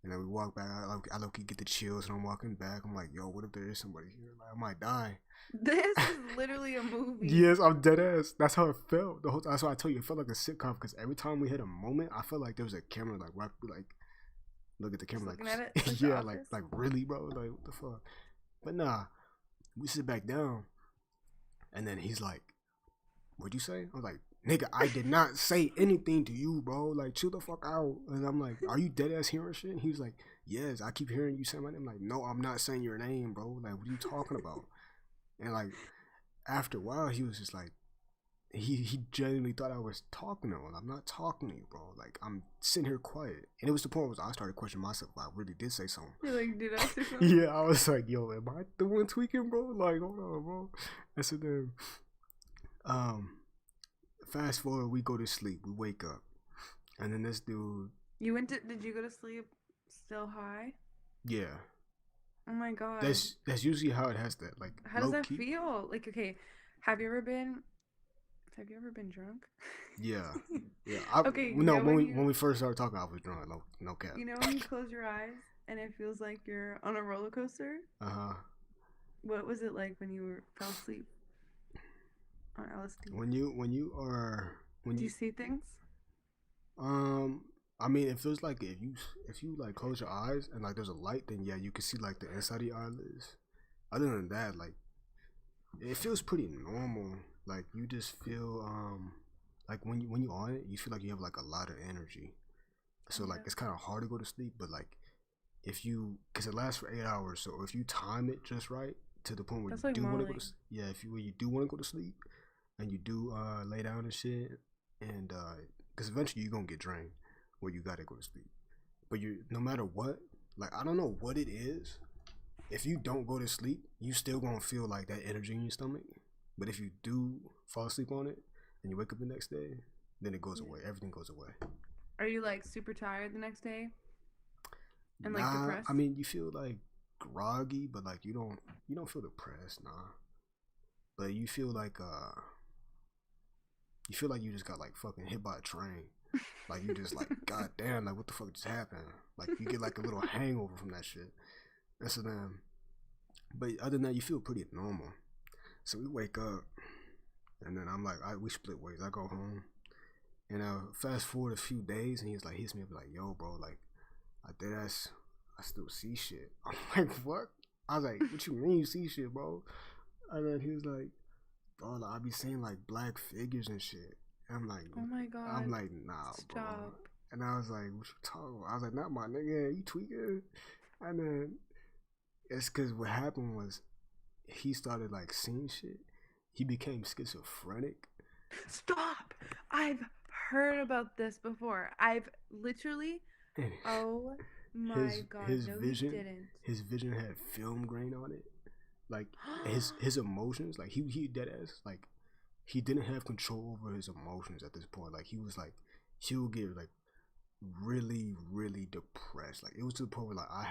And then we walk back. I look, get the chills, and I'm walking back. I'm like, yo, what if there is somebody here? Like, I might die. This is literally a movie. Yes, I'm dead ass. That's how it felt. The whole time. That's why I tell you, it felt like a sitcom. Because every time we hit a moment, I felt like there was a camera, like right, like look at the camera, Just like looking at it, like The yeah, like Office? really, bro. Like what the fuck? But nah. We sit back down, and then he's like, "What'd you say?" I was like, "Nigga, I did not say anything to you, bro. Like, chill the fuck out." And I'm like, "Are you dead ass hearing shit?" And he was like, "Yes, I keep hearing you say my name." I'm like, "No, I'm not saying your name, bro. Like, what are you talking about?" And like, after a while, he was just like, he genuinely thought I was talking to him. I'm not talking to you, bro. Like, I'm sitting here quiet. And it was the point where I started questioning myself if I really did say something. You're like, did I say something? Yeah, I was like, yo, am I the one tweaking, bro? Like, hold on, bro. And so then, fast forward, we go to sleep. We wake up. And then this dude. Did you go to sleep still high? Yeah. Oh my god. That's usually how it has that. Like, how does that feel? Like, okay, have you ever been drunk? Yeah. Yeah. Okay. No, when we first started talking, I was drunk. No cap. You know when you close your eyes and it feels like you're on a roller coaster? What was it like when you fell asleep on LSD? When Do you see things? I mean, it feels like if you like close your eyes and like there's a light, then yeah, you can see like the inside of your eyelids. Other than that, like it feels pretty normal. Like you just feel like when you on it, you feel like you have like a lot of energy. So like it's kind of hard to go to sleep, but like because it lasts for 8 hours, so if you time it just right to the point where you do want to go to when you do want to go to sleep and you do lay down and shit, and because eventually you're gonna get drained where you gotta go to sleep. But no matter what, like I don't know what it is. If you don't go to sleep, you still gonna feel like that energy in your stomach. But if you do fall asleep on it and you wake up the next day, then it goes away. Everything goes away. Are you like super tired the next day? And like depressed? I mean, you feel like groggy, but like you don't feel depressed, nah. But you feel like you just got like fucking hit by a train. Like you just like, god damn, like what the fuck just happened? Like you get like a little hangover from that shit. And so then, but other than that, you feel pretty normal. So we wake up, and then I'm like, we split ways. I go home, and fast forward a few days, and he's like, hits me up like, yo, bro, like, I still see shit. I'm like, what? I was like, what you mean you see shit, bro? And then he was like, bro, like, I be seeing like black figures and shit. And I'm like, oh my god. I'm like, nah, stop, bro. And I was like, what you talking about? I was like, not my nigga, you tweaking. And then it's because what happened was he started like seeing shit. He became schizophrenic. Stop! I've heard about this before. I've literally. Oh my god! His no, vision, he didn't. His vision had film grain on it. Like his emotions, like he dead ass, like he didn't have control over his emotions at this point. Like he was like, he would get like really, really depressed. Like it was to the point where like I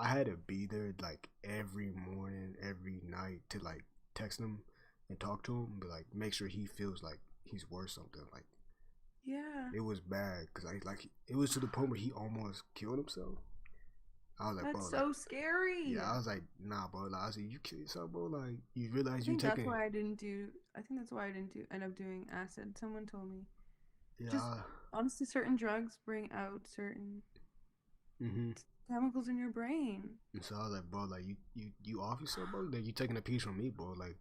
had to be there like every morning, every night to like text him and talk to him, but like make sure he feels like he's worth something. Like yeah, it was bad because it was to the point where he almost killed himself. I was like, that's bro, so like, scary. Yeah, I was like, nah, bro. Like, I said, you kill yourself, bro. Like, you realize you taking. taking. That's why I didn't do. I think that's why I didn't end up doing acid. Someone told me. Yeah. Just honestly, certain drugs bring out certain chemicals in your brain. And so I was like, bro, like you off yourself, bro. Like you taking a piece from me, bro. Like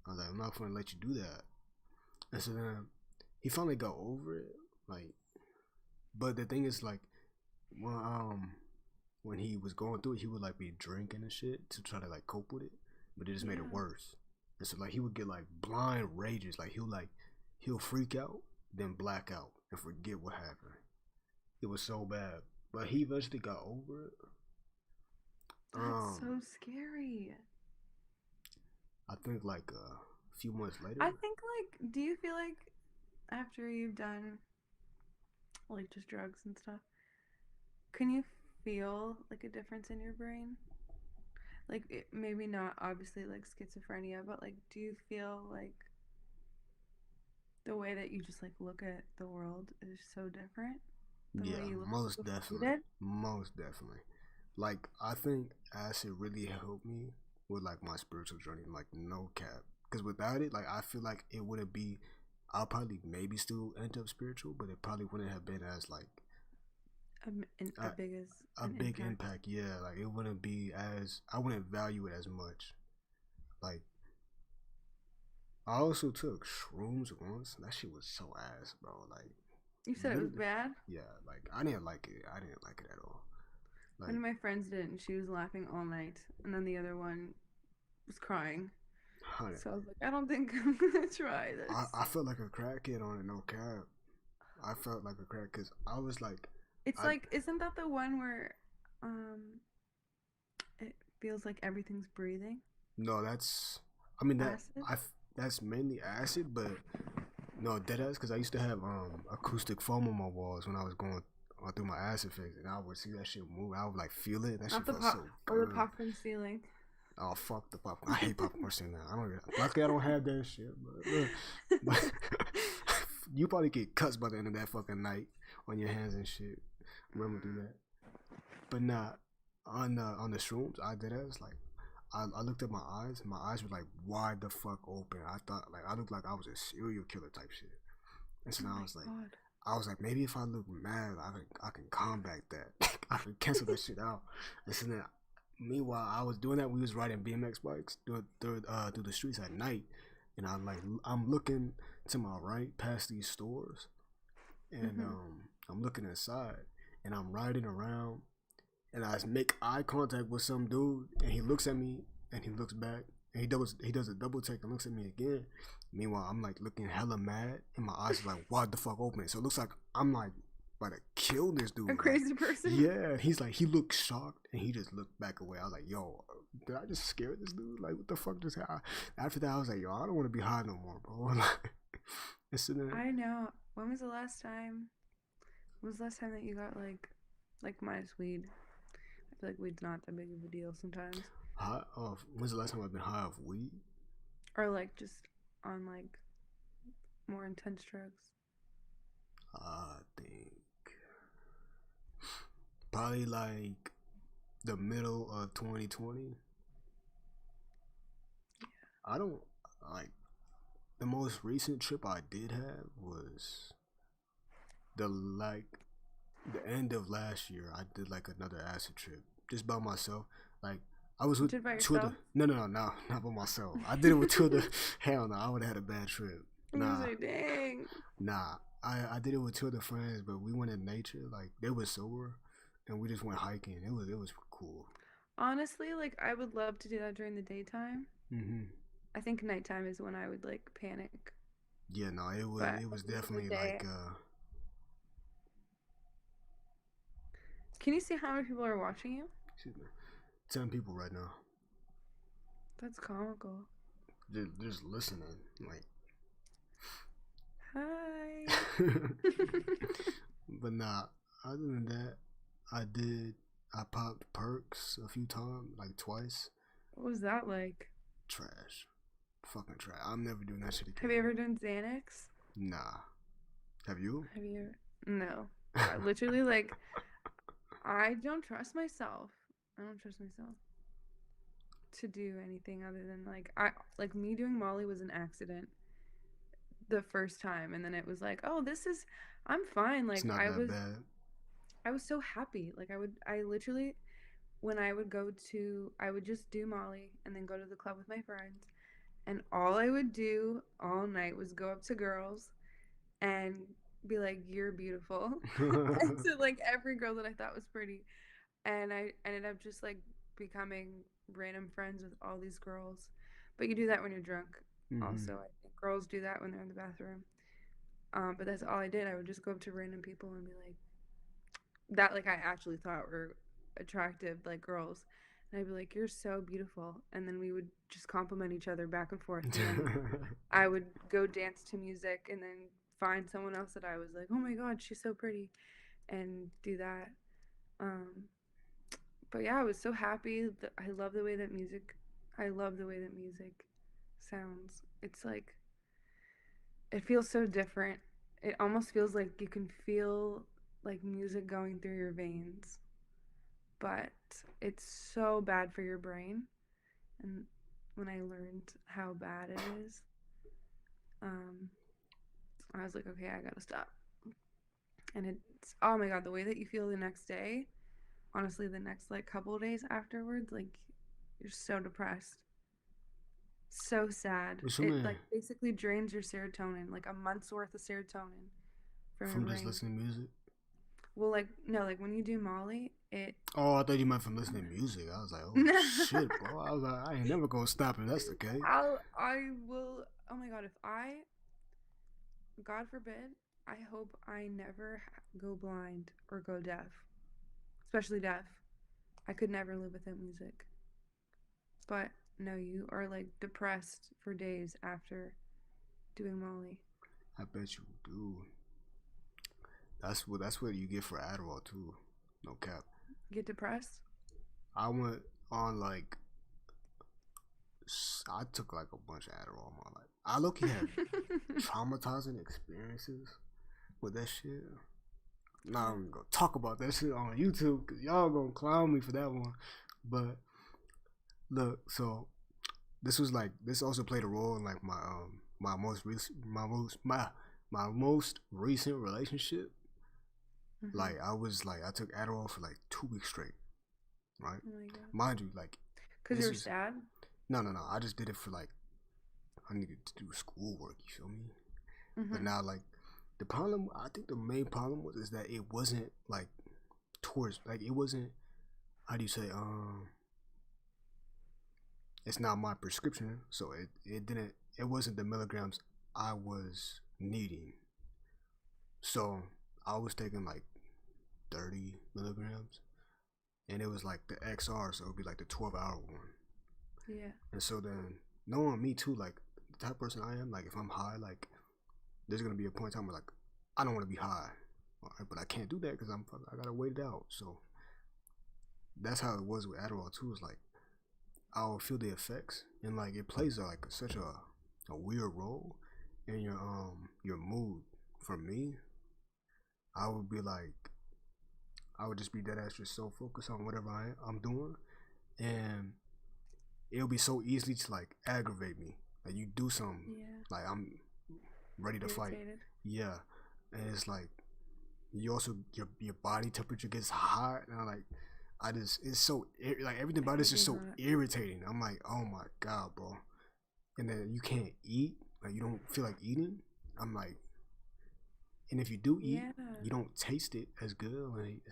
I was like, I'm not gonna let you do that. And so then he finally got over it. Like, but the thing is, like, when he was going through it, he would like be drinking and shit to try to like cope with it, but it just made it worse. And so like he would get like blind rages. Like he'll freak out, then black out and forget what happened. It was so bad, but he eventually got over it. That's so scary. I think like a few months later. I think like, do you feel like after you've done like just drugs and stuff, can you feel like a difference in your brain? Like maybe not obviously like schizophrenia, but like do you feel like the way that you just like look at the world is so different? Most definitely. Most definitely. Like I think acid really helped me with like my spiritual journey, like no cap. Because without it, like I feel like it wouldn't be. I'll probably maybe still end up spiritual, but it probably wouldn't have been as like A big as a big impact. Yeah, like it wouldn't be as I wouldn't value it as much. Like I also took shrooms once. That shit was so ass, bro. Like You said it was literally- bad? Yeah, like I didn't like it. I didn't like it at all. Like One of my friends did, and she was laughing all night, and then the other one was crying. honey, So I was like, I don't think I'm gonna try this. I felt like a crackhead on it, no cap. I felt like a crack because I was like, It's like, isn't that the one where, it feels like everything's breathing? no, that's. I mean that Acid? that's mainly acid, but no, dead ass because I used to have acoustic foam on my walls when I was going through my acid phase, and I would see that shit move. I would like feel it. That Not shit the felt pop so or the good. popcorn ceiling. Oh fuck the popcorn! I hate popcorn shit now. I don't. Luckily, I don't have that shit. But you probably get cuts by the end of that fucking night on your hands and shit. Remember do that. But nah, on the shrooms, I did that. It's like I looked at my eyes. My eyes were like wide the fuck open. I thought like I looked like I was a serial killer type shit. And so now I was like, maybe if I look mad, I can combat that. I can cancel that shit out. And so then, meanwhile, I was doing that. We was riding BMX bikes through the streets at night, and I'm looking to my right past these stores, and I'm looking inside, and I'm riding around, and I make eye contact with some dude, and he looks at me, and he looks back, and he does a double take and looks at me again. Meanwhile, I'm like looking hella mad, and my eyes are like wide the fuck open. So it looks like I'm like about to kill this dude. A crazy person? Yeah, he's like, he looked shocked, and he just looked back away. I was like, yo, did I just scare this dude? Like, what the fuck just happened? After that, I was like, yo, I don't want to be high no more, bro. And so then, I know. When was the last time? When was the last time that you got like minus weed? I feel like weed's not that big of a deal sometimes. high off. When's the last time I've been high off weed? Or like just on like more intense drugs. I think probably like the middle of 2020. I don't like the most recent trip I did have was the end of last year. I did like another acid trip just by myself. Like I was with Did by two of the yourself? no, not by myself. I did it with two of the hell no, I would have had a bad trip. And you Nah, was like, dang. nah. I did it with two of the friends, but we went in nature. Like they were sober, and we just went hiking. It was cool. Honestly, like I would love to do that during the daytime. I think nighttime is when I would like panic. Yeah, no, it But was during the definitely day- like Can you see how many people are watching you? excuse me, 10 people right now. That's comical. They're just listening. Like Hi. but nah, other than that, I popped perks a few times, like twice. What was that like? Trash. Fucking trash. I'm never doing that shit again. Have you ever done Xanax? Nah. Have you? Have you ever? No. I literally like I don't trust myself. I don't trust myself to do anything other than like me doing Molly was an accident the first time, and then it was like, oh, I'm fine. Like It's not that bad. I was so happy. Like I literally when I would just do Molly and then go to the club with my friends, and all I would do all night was go up to girls and be like, you're beautiful. And to like every girl that I thought was pretty. And I ended up just like becoming random friends with all these girls. But you do that when you're drunk. Also, I think girls do that when they're in the bathroom. But that's all I did. I would just go up to random people and be like, that like I actually thought were attractive, like girls. And I'd be like, you're so beautiful. And then we would just compliment each other back and forth. And then I would go dance to music and then find someone else that I was like, oh my God, she's so pretty. And do that. But yeah, I was so happy. I love the way that music sounds. It's like, it feels so different. It almost feels like you can feel like music going through your veins. But it's so bad for your brain. And when I learned how bad it is, I was like, okay, I gotta stop. and it's, oh my god, the way that you feel the next day, honestly, the next like couple of days afterwards, like you're so depressed, so sad. What you It mean? like basically drains your serotonin, like a month's worth of serotonin from your From just brain. listening to music? Well, like no, like when you do Molly, it. Oh, I thought you meant from listening to music. I was like, oh shit, bro. I was like, I ain't never gonna stop if that's the case. I will. Oh my god, if I, God forbid, I hope I never go blind or go deaf, especially deaf. I could never live without music. But no, you are like depressed for days after doing Molly. I bet you do. That's what you get for Adderall too. No cap. Get depressed? I went on like I took like a bunch of Adderall in my life. I low-key had traumatizing experiences with that shit. Now I'm gonna talk about that shit on YouTube because y'all gonna clown me for that one. But look, so this also played a role in like my most recent relationship. Mm-hmm. Like I took Adderall for like 2 weeks straight, right? Oh my god. Mind you, like because you're sad. No. I just did it for like I needed to do schoolwork. You feel me? Mm-hmm. But now like the problem, I think the main problem is that it wasn't like towards like it wasn't. How do you say it's not my prescription, so it wasn't the milligrams I was needing. So I was taking like 30 milligrams, and it was like the XR, so it'd be like the 12-hour one. Yeah. And so then, knowing me too, like the type of person I am, like if I'm high, like there's gonna be a point in time where like I don't want to be high, right? But I can't do that because I gotta wait it out. So that's how it was with Adderall too. Is like I'll feel the effects, and like it plays like such a weird role in your mood. For me, I would be like, I would just be dead ass just so focused on whatever I'm doing, and it'll be so easy to like aggravate me. Like you do something, like I'm ready to fight. Yeah, and it's like you also your body temperature gets hot, and it's so like everything about it's just so irritating. I'm like, oh my god, bro. And then you can't eat, like you don't feel like eating. I'm like, and if you do eat, you don't taste it as good. Like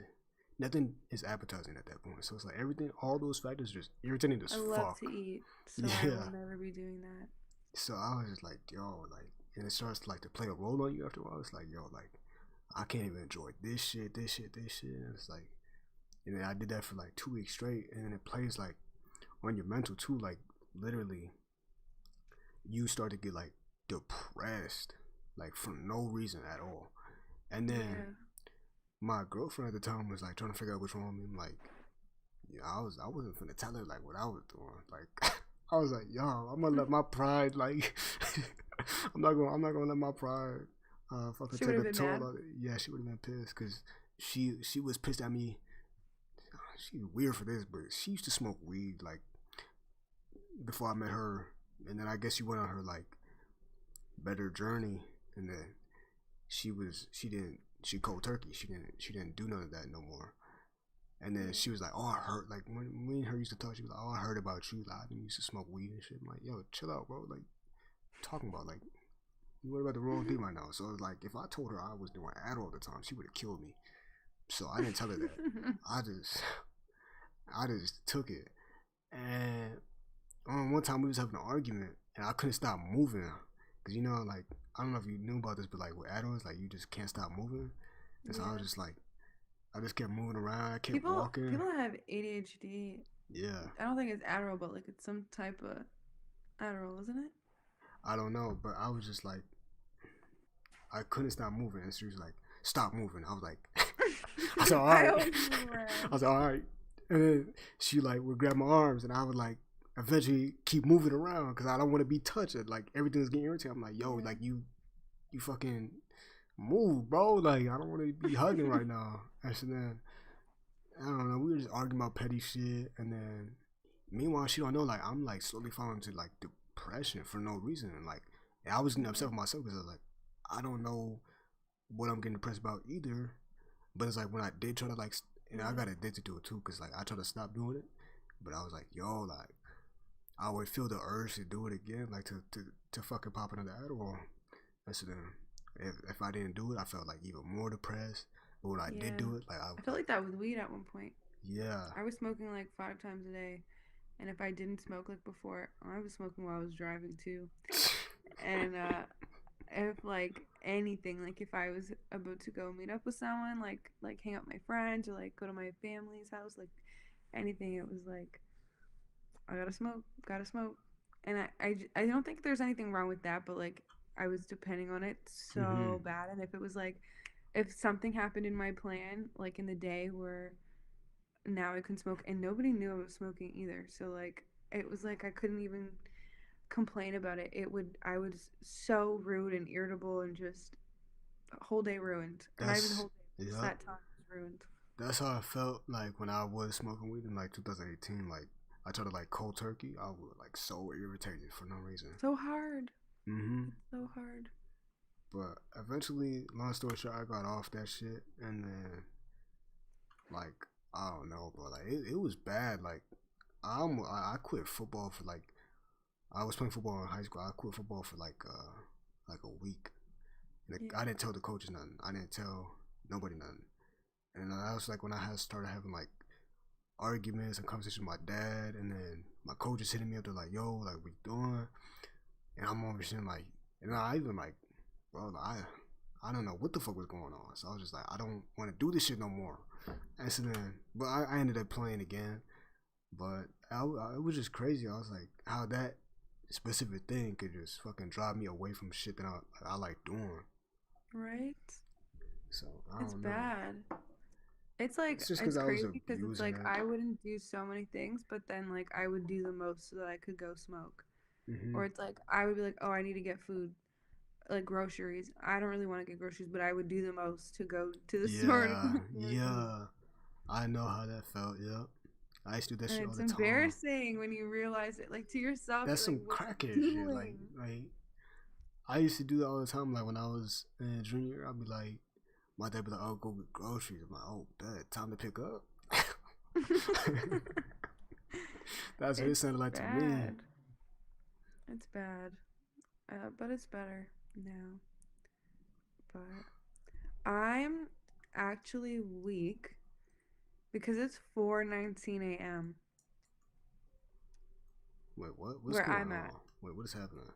nothing is appetizing at that point. So it's like everything, all those factors just irritating as fuck. I love to eat, so I will never be doing that. So I was just like, yo, like, and it starts to like to play a role on you after a while. It's like, yo, like I can't even enjoy this shit. And it's like, and then I did that for like 2 weeks straight, and then it plays like on your mental too. Like literally, you start to get like depressed, like for no reason at all. And then my girlfriend at the time was like trying to figure out what's wrong with me. I'm like, yeah, I wasn't finna tell her like what I was doing. Like I was like, yo, I'm gonna let my pride like I'm not gonna let my pride fucking take a toll on it. Yeah, she would have been pissed because she was pissed at me. She's weird for this, but she used to smoke weed like before I met her, and then I guess she went on her like better journey, and then she cold turkey. She didn't do none of that no more. And then she was like, oh, I heard, like when me and her used to talk, she was like, oh, I heard about you. Like, I didn't used to smoke weed and shit. I'm like, yo, chill out, bro. Like, talking about like, you worried about the wrong thing right now. So it's like, if I told her I was doing Adderall all the time, she would have killed me. So I didn't tell her that. I just took it. And one time we was having an argument, and I couldn't stop moving. Cause you know, like, I don't know if you knew about this, but like with Adderall, like you just can't stop moving. And so I was just like, I just kept moving around. I kept walking. People that have ADHD. Yeah. I don't think it's Adderall, but like it's some type of Adderall, isn't it? I don't know, but I was just like, I couldn't stop moving, and she was like, "Stop moving." I was like, I said, "All right." I was like, "All right," and then she like would grab my arms, and I would like eventually keep moving around because I don't want to be touched. Like everything's getting irritated. I'm like, "Yo, like you fucking move, bro. Like I don't want to be hugging right now." And so then I don't know. We were just arguing about petty shit, and then meanwhile, she don't know. Like I'm like slowly falling into like depression for no reason. And like I was getting upset with myself because I was like, I don't know what I'm getting depressed about either. But it's like when I did try to like, and I got addicted to it too, cause like I tried to stop doing it, but I was like, yo, like I would feel the urge to do it again, like to fucking pop another Adderall. And so then if I didn't do it, I felt like even more depressed. But when I did do it, like I felt like that with weed at one point. yeah, I was smoking like 5 times a day, and if I didn't smoke like before, I was smoking while I was driving too. And if like anything, like if I was about to go meet up with someone, like hang out with my friends or like go to my family's house, like anything, it was like I gotta smoke. And I don't think there's anything wrong with that, but like I was depending on it so bad, and if it was like if something happened in my plan, like in the day where now I couldn't smoke and nobody knew I was smoking either, so like it was like I couldn't even complain about it. I was so rude and irritable and just whole day ruined. Not even the whole day, just that time was ruined. That's how I felt like when I was smoking weed in like 2018. Like I tried to like cold turkey. I was like so irritated for no reason. So hard. Mm-hmm. So hard. But eventually, long story short, I got off that shit, and then like I don't know, bro. Like it was bad. Like I quit football for like I was playing football in high school. I quit football for like a week. Like, I didn't tell the coaches nothing. I didn't tell nobody nothing. And that was like when I had started having like arguments and conversations with my dad, and then my coach is hitting me up. They're like, "Yo, like, what you doing?" And I'm over saying like, and I even like, bro, I don't know what the fuck was going on. So I was just like, I don't want to do this shit no more. And so then, but I ended up playing again. But it was just crazy. I was like, how that specific thing could just fucking drive me away from shit that I like doing. Right. So I don't know. It's bad. It's like It's just it's 'cause I was crazy because it's like abusing it. I wouldn't do so many things, but then like I would do the most so that I could go smoke. Mhm. Or it's like I would be like, oh, I need to get food, like groceries. I don't really want to get groceries, but I would do the most to go to the store to Yeah, get groceries. yeah. I know how that felt. Yep. I used to do that And shit all it's the time. embarrassing when you realize it, like to yourself. That's you're some like, what am I crackhead shit. doing? Like I used to do that all the time. Like when I was in junior, I'd be like, my dad be like, "Oh, go get groceries." I'm like, "Oh, bet, time to pick up." That's what it sounded like to me. It's bad, but it's better now. But I'm actually weak because it's 4:19 a.m. Wait, what? What's where going I'm on? at. Wait, what is happening?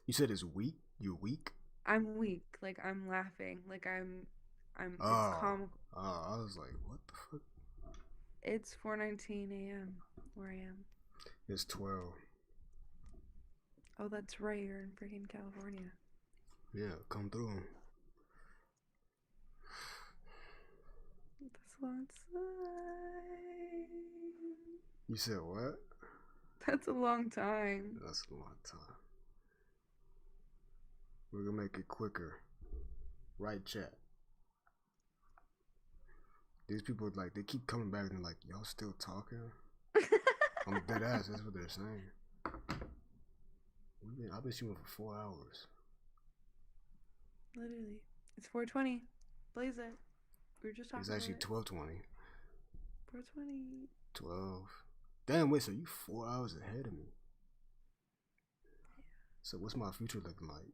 You said it's weak. You're weak. I'm weak. Like I'm laughing. Like I'm. It's Oh, comical. I was like, what the fuck? It's 4:19 a.m. where I am. It's 12. Oh, that's right. You're in freaking California. Yeah, come through. That's a long time. You said what? That's a long time. That's a long time. We're gonna make it quicker. Right, chat. These people like they keep coming back and they're like, y'all still talking? I'm dead ass. That's what they're saying. I've been shooting for 4 hours. Literally, it's 4:20. Blaze it. We were just talking. It's actually about 12:20. 4:20. 12. Damn, wait. So you 4 hours ahead of me. So what's my future looking like?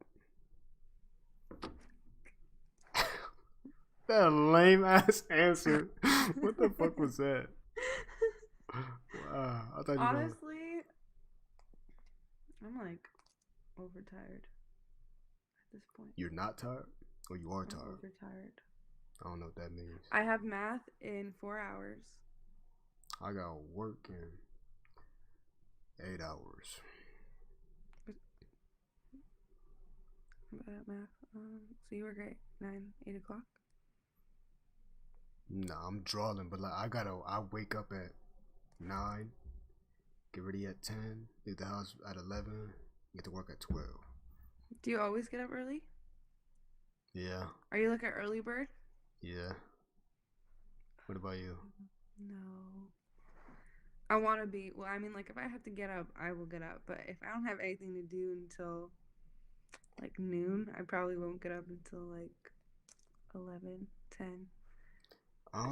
That lame ass answer. What the fuck was that? Wow, I thought you were. Honestly, I'm like overtired at this point. You're not tired, or you are I'm tired? overtired. I don't know what that means. I have math in 4 hours. I got work in 8 hours. I'm bad at math. So you work at 8 o'clock? Nah, I'm drawing, but like I wake up at 9, get ready at 10, leave the house at 11, get to work at 12. Do you always get up early? Yeah. Are you like an early bird? Yeah. What about you? No. I want to be. Well, I mean, like if I have to get up, I will get up. But if I don't have anything to do until like noon, I probably won't get up until like 11, 10. I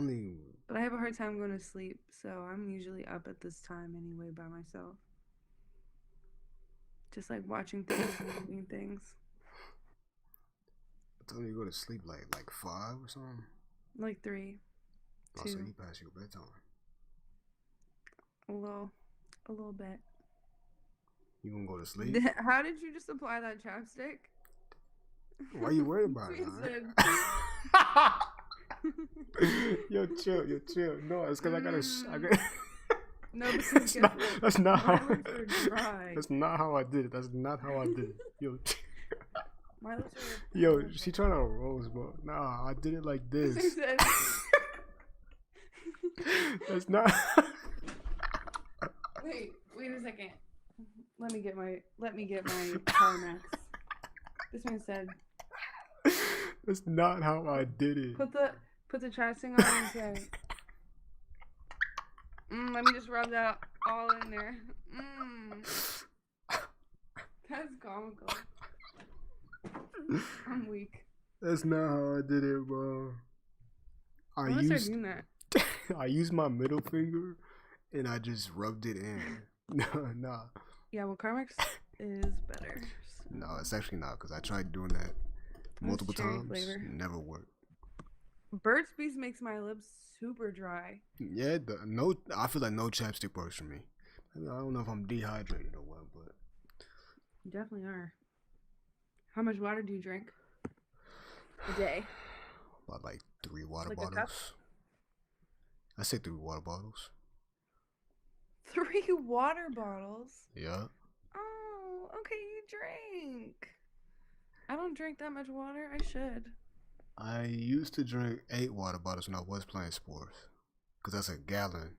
But I have a hard time going to sleep, so I'm usually up at this time anyway by myself. Just like watching things and doing things. told you go to sleep like 5 or something. Like 3, 2. Oh, so you pass your bedtime. A little bit. You gonna go to sleep? How did you just apply that chapstick? Why you worried about it? Yo, chill. No, it's because I got. No, because that's not how. my lips are dry. That's not how I did it. That's not how I did it. Yo. My lips are. Yo, she trying to roast, bro. Nah, I did it like this. That's not. Wait a second. Let me get my Carmex. This man said. That's not how I did it. Put the chapstick on and say. Let me just rub that all in there. That's comical. I'm weak. That's not how I did it, bro. I'm gonna start doing that. I used my middle finger and I just rubbed it in. Nah. Yeah, well, Carmex is better. So. No, it's actually not, because I tried doing that multiple times. Flavor. Never worked. Burt's Bees makes my lips super dry. Yeah, I feel like no chapstick works for me. I don't know if I'm dehydrated or what, but You definitely are. How much water do you drink a day? about like 3 water Like a cup? bottles. I say 3 water bottles. 3 water bottles? Yeah. Oh, okay, you drink. I don't drink that much water. I should. I used to drink 8 water bottles when I was playing sports, because that's a gallon.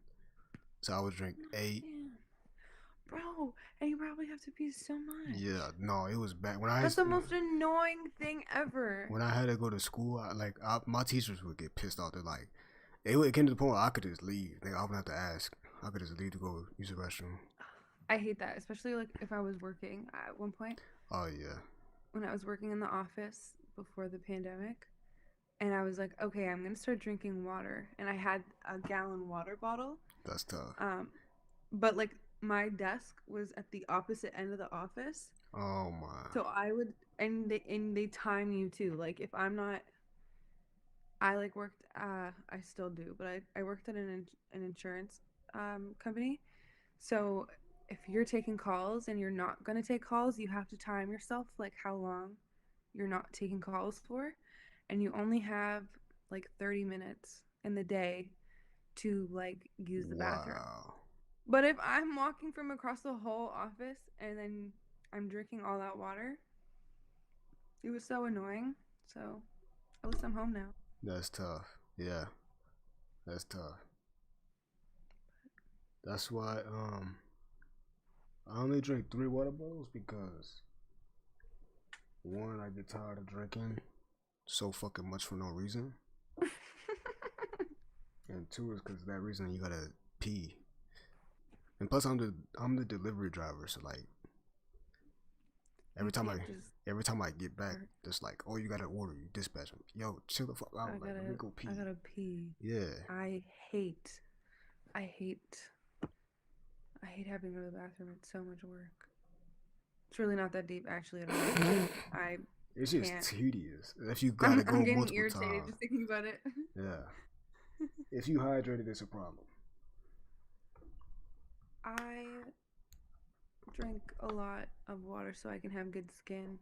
So I would drink 8. Yeah. Bro, and you probably have to pee so much. Yeah, no, it was bad. That's the most annoying thing ever. When I had to go to school, my teachers would get pissed off. They're like, it came to the point where I could just leave. I wouldn't have to ask. I could just leave to go use the restroom. I hate that, especially like if I was working at one point. Oh yeah. When I was working in the office before the pandemic, and I was like, okay, I'm gonna start drinking water, and I had a gallon water bottle. That's tough. But like my desk was at the opposite end of the office. Oh my. So I would, and they time you too. Like if I'm not, I like worked. I still do, but I worked at an insurance company. So if you're taking calls and you're not gonna take calls, you have to time yourself like how long you're not taking calls for, and you only have like 30 minutes in the day to like use the bathroom. But if I'm walking from across the whole office and then I'm drinking all that water, it was so annoying. So at least I'm home now. That's tough. Yeah. That's tough. That's why I only drink 3 water bottles, because 1, I get tired of drinking so fucking much for no reason. And 2 is because that reason you gotta pee. And plus I'm the delivery driver, so like every time I get back, just like, oh, you gotta order, you dispatch them. Yo, chill the fuck out. Let me go pee. I gotta pee. Yeah. I hate having to go to the bathroom. It's so much work. It's really not that deep, actually, at all. It's just tedious. If you gotta go I'm getting multiple irritated times. just thinking about it. Yeah. If you hydrated, it's a problem. I drink a lot of water so I can have good skin.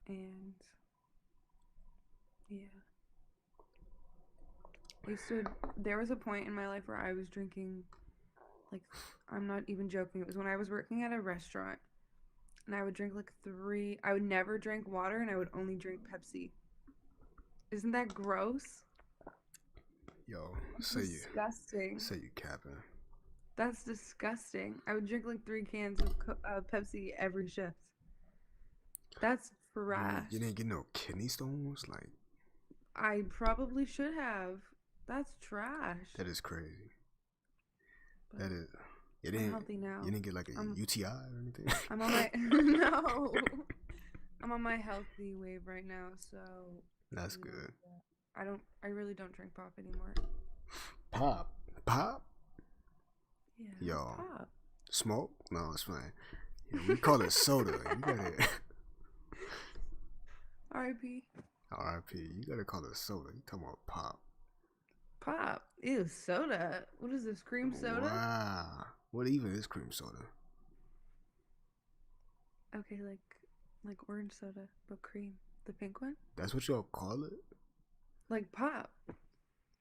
And yeah. There was a point in my life where I was drinking, like, I'm not even joking. It was when I was working at a restaurant, and I would drink like 3. I would never drink water, and I would only drink Pepsi. Isn't that gross? Yo, disgusting. Say you capping. That's disgusting. I would drink like 3 cans of Pepsi every shift. That's trash. You didn't get no kidney stones? Like, I probably should have. That's trash. that is crazy. But That is. I'm healthy now. You didn't get like a UTI or anything? I'm on my no. I'm on my healthy wave right now, so That's you know, good. I really don't drink pop anymore. Pop. Pop? Yeah. Yo. Pop. Smoke? No, it's fine. Yeah, we call it soda. You gotta R.I.P. R.I.P. You gotta call it soda. You talking about pop. Pop. Ew, soda. What is this? Cream soda? Wow. What even is cream soda? Okay, like orange soda, but cream. The pink one? That's what y'all call it? Like pop.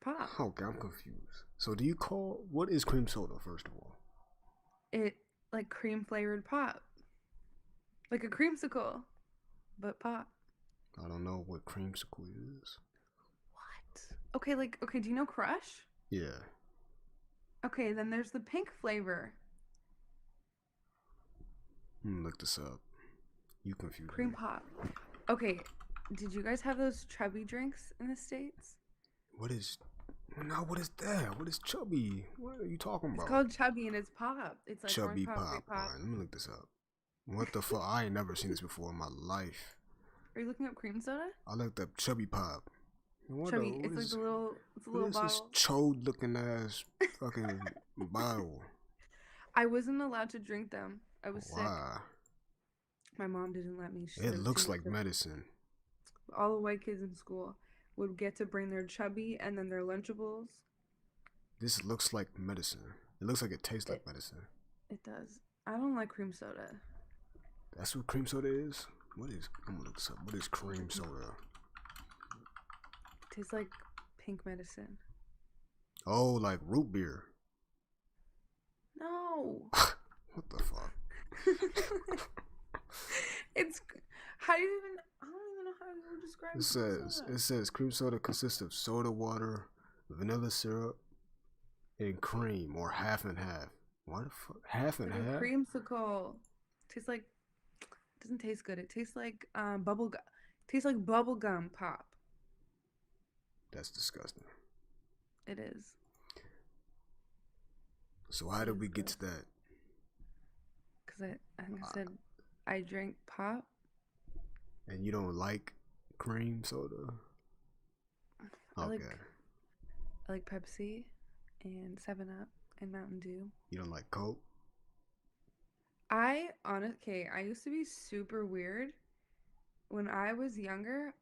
Pop. Okay, I'm confused. So do you call, what is cream soda, first of all? It like cream flavored pop. Like a creamsicle, but pop. I don't know what creamsicle is. Okay, do you know Crush? Yeah. Okay, then there's the pink flavor. Look this up. You confused Cream me. pop. Okay, did you guys have those chubby drinks in the States? What is that? What is chubby? What are you talking about? It's called chubby and it's pop. It's like chubby orange pop, grape pop. Alright, let me look this up. What the fuck? I ain't never seen this before in my life. Are you looking up cream soda? I looked up chubby pop. Chubby. It's like it's a little What is this bottle. chode looking ass fucking bottle? I wasn't allowed to drink them. I was sick. Wow. My mom didn't let me. She said It was looks too like much. medicine. All the white kids in school would get to bring their chubby and then their Lunchables. This looks like medicine. It looks like it tastes like medicine. It does. I don't like cream soda. That's what cream soda is? What is, I'm gonna look this up. What is cream soda? It tastes like pink medicine. Oh, like root beer. No. What the fuck? It's how do you even? I don't even know how you would describe It says cream soda consists of soda water, vanilla syrup, and cream, or half and half. What the fuck? Half and like a half? creamsicle. Tastes like. Doesn't taste good. It tastes like bubble gum. Tastes like bubble gum pop. That's disgusting. It is. So how did we get to that? Cause I think I said I drink pop. And you don't like cream soda? I Okay. like Pepsi and 7-Up and Mountain Dew. You don't like Coke? I used to be super weird. When I was younger,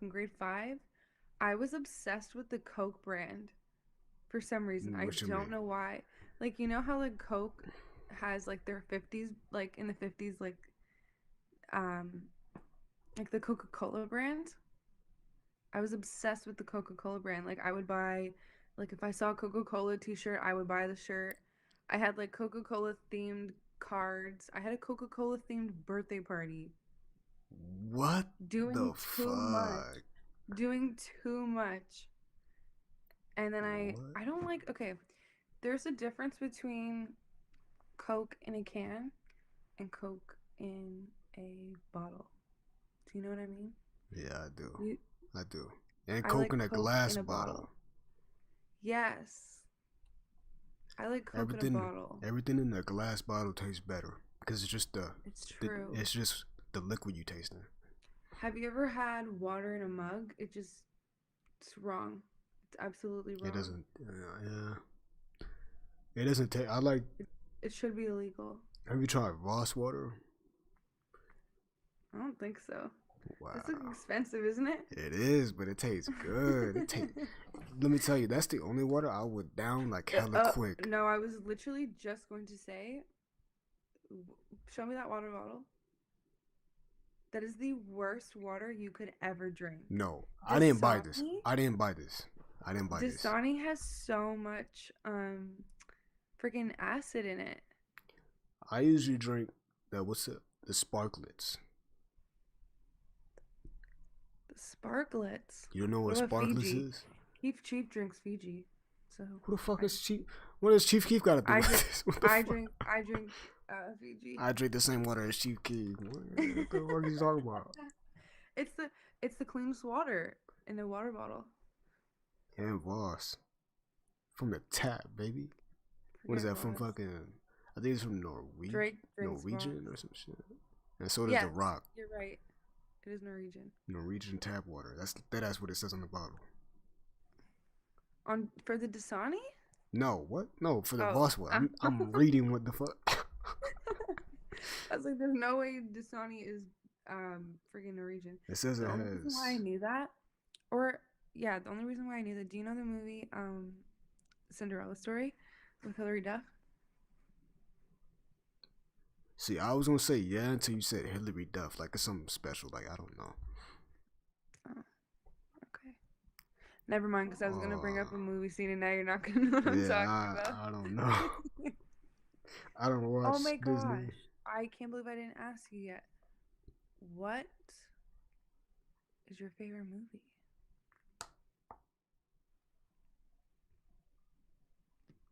in grade 5, I was obsessed with the Coke brand for some reason. I What you don't mean? know why. Like, you know how like Coke has like their 50s, like in the 50s, like the Coca-Cola brand? I was obsessed with the Coca-Cola brand. Like I would buy, like if I saw a Coca-Cola t-shirt, I would buy the shirt. I had like Coca-Cola themed cards. I had a Coca-Cola themed birthday party. What Doing the too much. fuck? Doing too much. And then I don't like, okay, there's a difference between Coke in a can and Coke in a bottle. Do you know what I mean? Yeah, I do. I do. And I Coke like in a Coke glass in a bottle. Yes. I like Coke in a bottle. Everything in a glass bottle tastes better because it's just It's true. it's just the liquid you tasting. Have you ever had water in a mug? It's wrong. It's absolutely wrong. It doesn't. Yeah. It doesn't taste. I like. It should be illegal. Have you tried Voss water? I don't think so. Wow. This looks expensive, isn't it? It is, but it tastes good. Let me tell you, that's the only water I would down like hella quick. No, I was literally just going to say, show me that water bottle. That is the worst water you could ever drink. No, I didn't buy this. I didn't buy this. Dasani has so much freaking acid in it. I usually drink the sparklets. The sparklets. You don't know what sparklets is? Chief drinks Fiji. So who the fuck is Chief? What does Chief Keef got to do with this? I drink Fiji. I drink the same water as Chief Keef. What the fuck are you talking about? It's the cleanest water in a water bottle. And Voss. From the tap, baby. What is that from fucking... I think it's from Norwegian or some shit. And so does The Rock. You're right. It is Norwegian. Norwegian tap water. That's what it says on the bottle. For the Dasani? No, what? No, for the Oh. Voss water. I'm reading what the fuck. I was like, there's no way Dasani is freaking Norwegian. It says the it only has. reason why I knew that, or yeah, the only reason why I knew that. Do you know the movie Cinderella Story with Hilary Duff? See, I was gonna say yeah until you said Hilary Duff. Like it's something special. Like I don't know. Oh, okay. Never mind, because I was gonna bring up a movie scene, and now you're not gonna know what I'm talking about. I don't know. I don't watch Oh my Disney. gosh! I can't believe I didn't ask you yet. What is your favorite movie?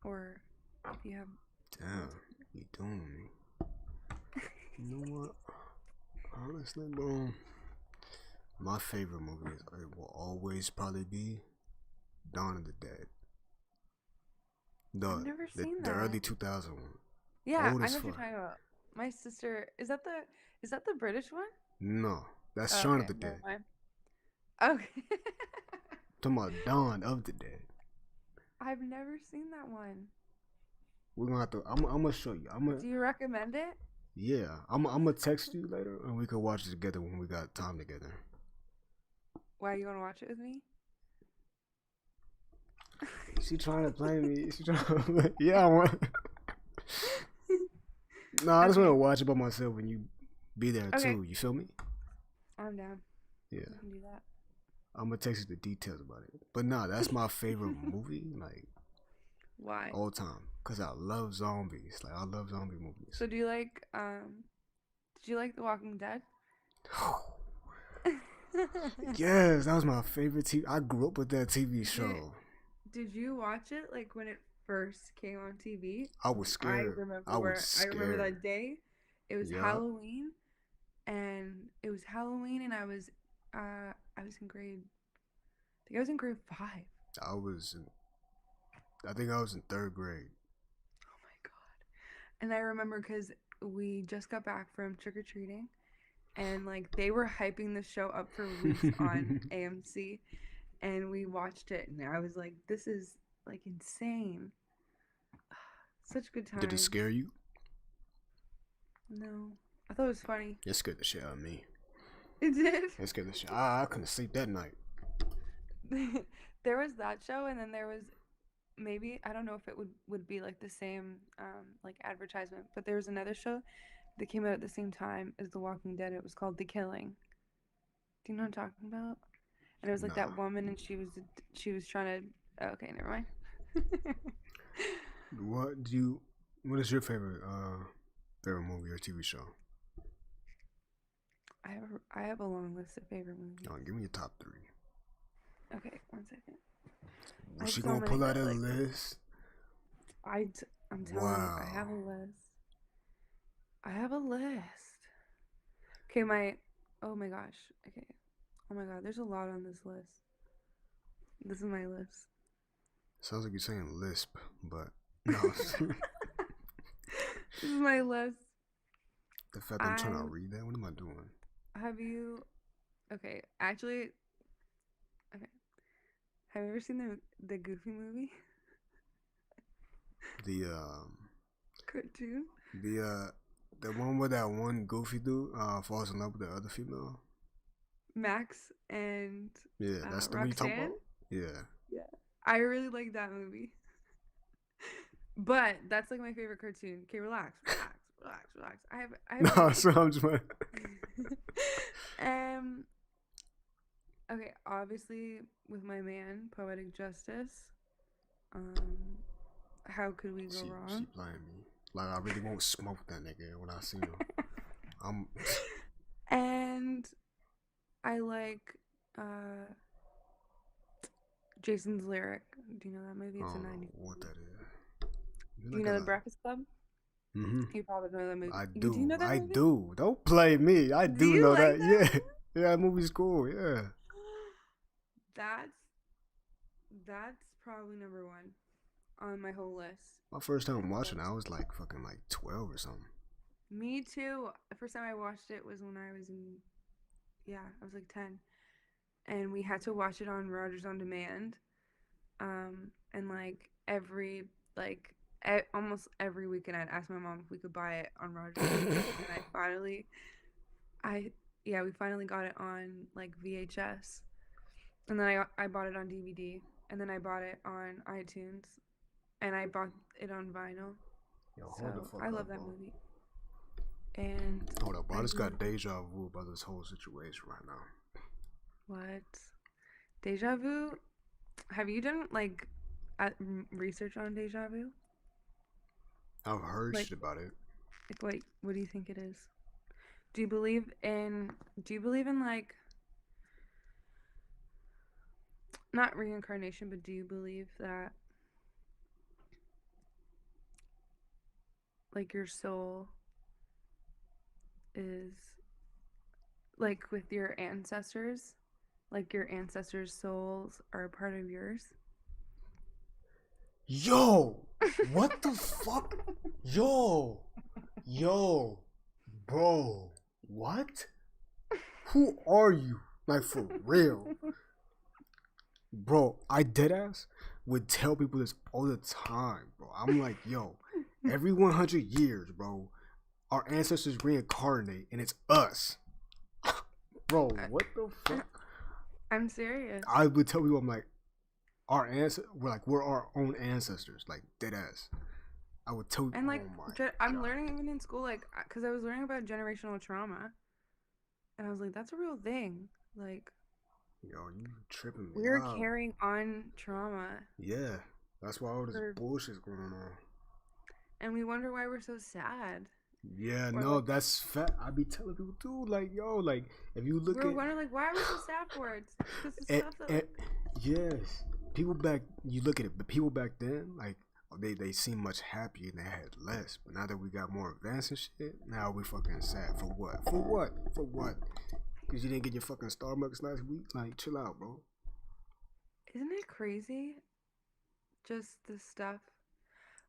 Or if you have. Damn, you doing me? You know what? Honestly, bro, my favorite movie it will always probably be Dawn of the Dead. I've never seen the that. early 2000 one. Yeah, Old I as know what you're fuck. talking about. My sister is that the British one? No, that's Oh, Shaun okay, of the never Dead. mind. Okay. Talking about Dawn of the Dead. I've never seen that one. We're gonna have to. I'm gonna show you. Do you recommend it? Yeah, I'm gonna text you later, and we can watch it together when we got time together. Why you want to watch it with me? She trying to play me. She trying to play. Yeah, I want. No, I just want to watch it by myself when you be there Okay. too. You feel me? I'm down. Yeah. We can do that. I'm gonna text you the details about it. But nah, that's my favorite movie, like Why? all time, cause I love zombies. Like I love zombie movies. So do you like did you like The Walking Dead? Yes, that was my favorite TV. I grew up with that TV show. Did you watch it like when it first came on TV? I was scared. I remember that day. It was Yup. Halloween, and I was in grade. I think I was in grade 5. I think I was in 3rd grade. And I remember because we just got back from trick or treating, and like they were hyping the show up for weeks on AMC, and we watched it, and I was like, "This is like insane." Such good time. Did it scare you? No, I thought it was funny. It scared the shit out of me. It did. It scared the shit. I couldn't sleep that night. There was that show, and then there was maybe, I don't know if it would be like the same like advertisement, but there was another show that came out at the same time as The Walking Dead. It was called The Killing. Do you know what I'm talking about? And it was like that woman, and she was trying to. Oh, okay, never mind. What is your favorite movie or TV show? I have a long list of favorite movies. Give me your top 3. Okay, 1 second. Was she gonna pull out a list? I'm telling you, I have a list. I have a list. Okay, oh my gosh. Okay. Oh my god, there's a lot on this list. This is my list. Sounds like you're saying lisp, but no. This is my list. The fact that I'm trying to read that, what am I doing? Have you? Okay, actually. Okay. Have you ever seen the Goofy movie? The cartoon. The one where that one goofy dude falls in love with the other female. Max and yeah, that's the one you talking about. Yeah. Yeah, I really like that movie. But that's like my favorite cartoon. Okay, relax. I have. No, so I'm just. Okay, obviously with my man, Poetic Justice. How could we go wrong? She playing me. Like I really won't smoke that nigga when I see him. And I like Jason's Lyric. Do you know that movie? It's a 90s. What that is? Do you know The Breakfast Club? Mm-hmm. You probably know that movie. I do. Do you know that movie? I do. Don't play me. I do you know like that. Yeah. Yeah, that movie's cool. Yeah. That's probably number 1 on my whole list. My first time watching it, I was like fucking like 12 or something. Me too. The first time I watched it was when I was in yeah, I was like 10, and we had to watch it on Rogers on Demand. And like almost every weekend, I'd ask my mom if we could buy it on Rogers on Demand, and we finally got it on like VHS, and then I bought it on DVD, and then I bought it on iTunes, and I bought it on vinyl. Yo, hold the So fuck I up, love that bro. movie. And Hold up, bro. I just do- got deja vu about this whole situation right now. What? Deja vu? Have you done like research on deja vu? I've heard Like, shit about it. like what do you think it is? Do you believe in like not reincarnation, but do you believe that like your soul is like with your ancestors? Like your ancestors' souls are a part of yours? Yo, what the fuck? Yo, bro, what? Who are you? Like, for real? Bro, I deadass would tell people this all the time, bro. I'm like, yo, every 100 years, bro, our ancestors reincarnate and it's us. Bro, what the fuck? I'm serious. I would tell people, I'm like, we're our own ancestors, like deadass. I would tell And like, oh my I'm God. learning even in school, like, because I was learning about generational trauma, and I was like, that's a real thing. Like, Yo, you tripping me we're out. carrying on trauma, Yeah, that's why all this For- bullshit's going on. and we wonder why we're so sad. Yeah, Or, no, like, that's fat. I be telling people too, like, yo, like, if you look we're at wondering, like, why are we so sad for it? Because the and, stuff that, and, like, yes, you look at it, but people back then, like, they seem much happier and they had less. But now that we got more advanced and shit, now we fucking sad. For what? For what? For what? Because you didn't get your fucking Starbucks last week? Like, chill out, bro. isn't it crazy? Just the stuff.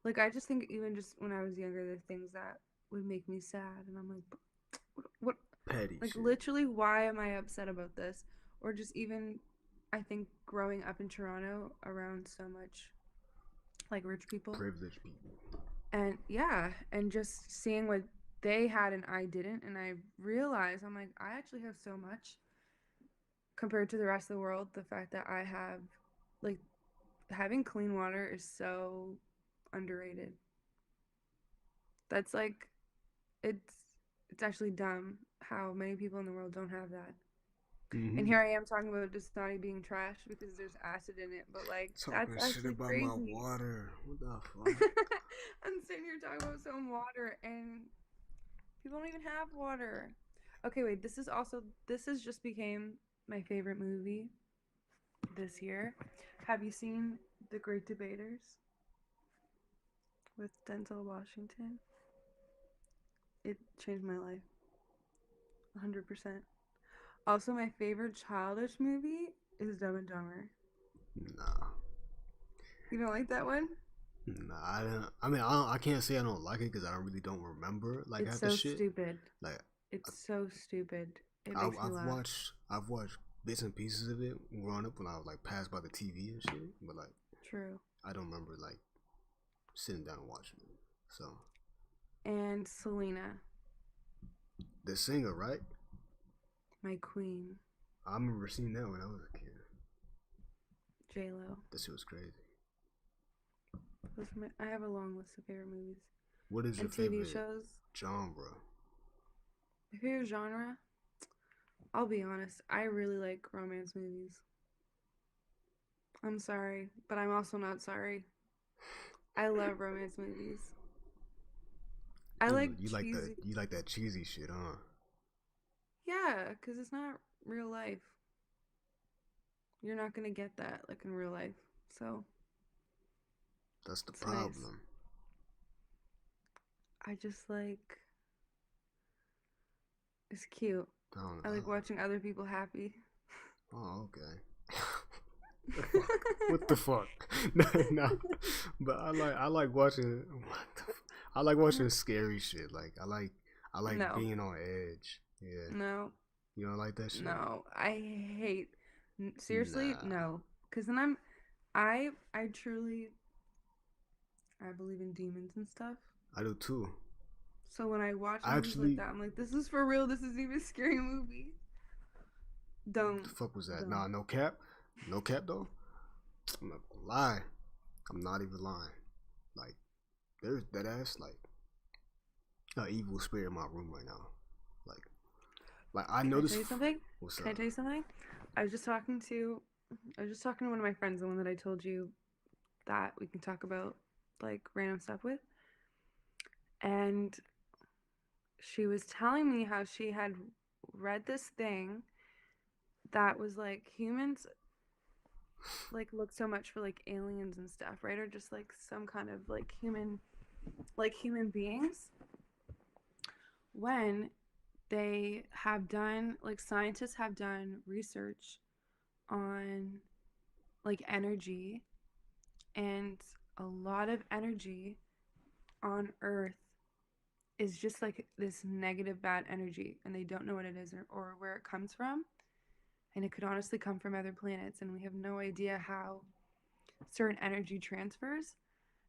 Like, I just think even just when I was younger, the things that would make me sad, and I'm like, what? Petty Like, shit. literally, why am I upset about this? Or just even, I think growing up in Toronto around so much, like, rich people. Privileged people. And yeah, and just seeing what they had and I didn't, and I realized I'm like, I actually have so much compared to the rest of the world. The fact that I have, like, having clean water is so underrated. That's like, it's actually dumb how many people in the world don't have that. And here I am talking about just not being trash because there's acid in it, but like Talking that's shit actually about crazy. my water. What the fuck? I'm sitting here talking about some water and people don't even have water. Okay, wait, this has just became my favorite movie this year. Have you seen The Great Debaters with Denzel Washington? It changed my life. 100%. Also, my favorite childish movie is Dumb and Dumber. Nah. You don't like that one? Nah, I don't. I mean, I can't say I don't like it because I don't remember like It's half so the shit. stupid. Like, It's so stupid. It makes me laugh. I've watched bits and pieces of it growing up when I was like passed by the TV and shit. But like, True. I don't remember like sitting down and watching it. So. And Selena, The singer, right? my queen. I remember seeing that when I was a kid. J-Lo. That shit was crazy. I have a long list of favorite movies. What is your and favorite TV shows? genre? My favorite genre? I'll be honest. I really like romance movies. I'm sorry, but I'm also not sorry. I love romance movies. I like cheesy. You like that cheesy shit, huh? Yeah, because it's not real life. You're not gonna get that like in real life. So that's the it's problem. Nice. I just like it's cute. I like watching other people happy. Oh, okay. What the fuck? No, but I like watching. I like watching scary shit. Like I like No. being on edge. Yeah. No, You don't like that shit? No, I hate. Seriously, no. Because then I truly, I believe in demons and stuff. I do too. So when I watch movies like that, I'm like, this is for real. This is even a scary movie. Don't. The fuck was that? Don't. Nah, no cap. No cap though. I'm not gonna lie. I'm not even lying. Like, there's that ass like an evil spirit in my room right now. Like I know this. Can I tell you something? What's Can I up? tell you something? I was just talking to one of my friends, the one that I told you that we can talk about like random stuff with. And she was telling me how she had read this thing that was like humans like look so much for like aliens and stuff, right? Or just like some kind of like human beings. When they have done like scientists have done research on like energy, and a lot of energy on Earth is just like this negative bad energy, and they don't know what it is or where it comes from, and it could honestly come from other planets, and we have no idea how certain energy transfers.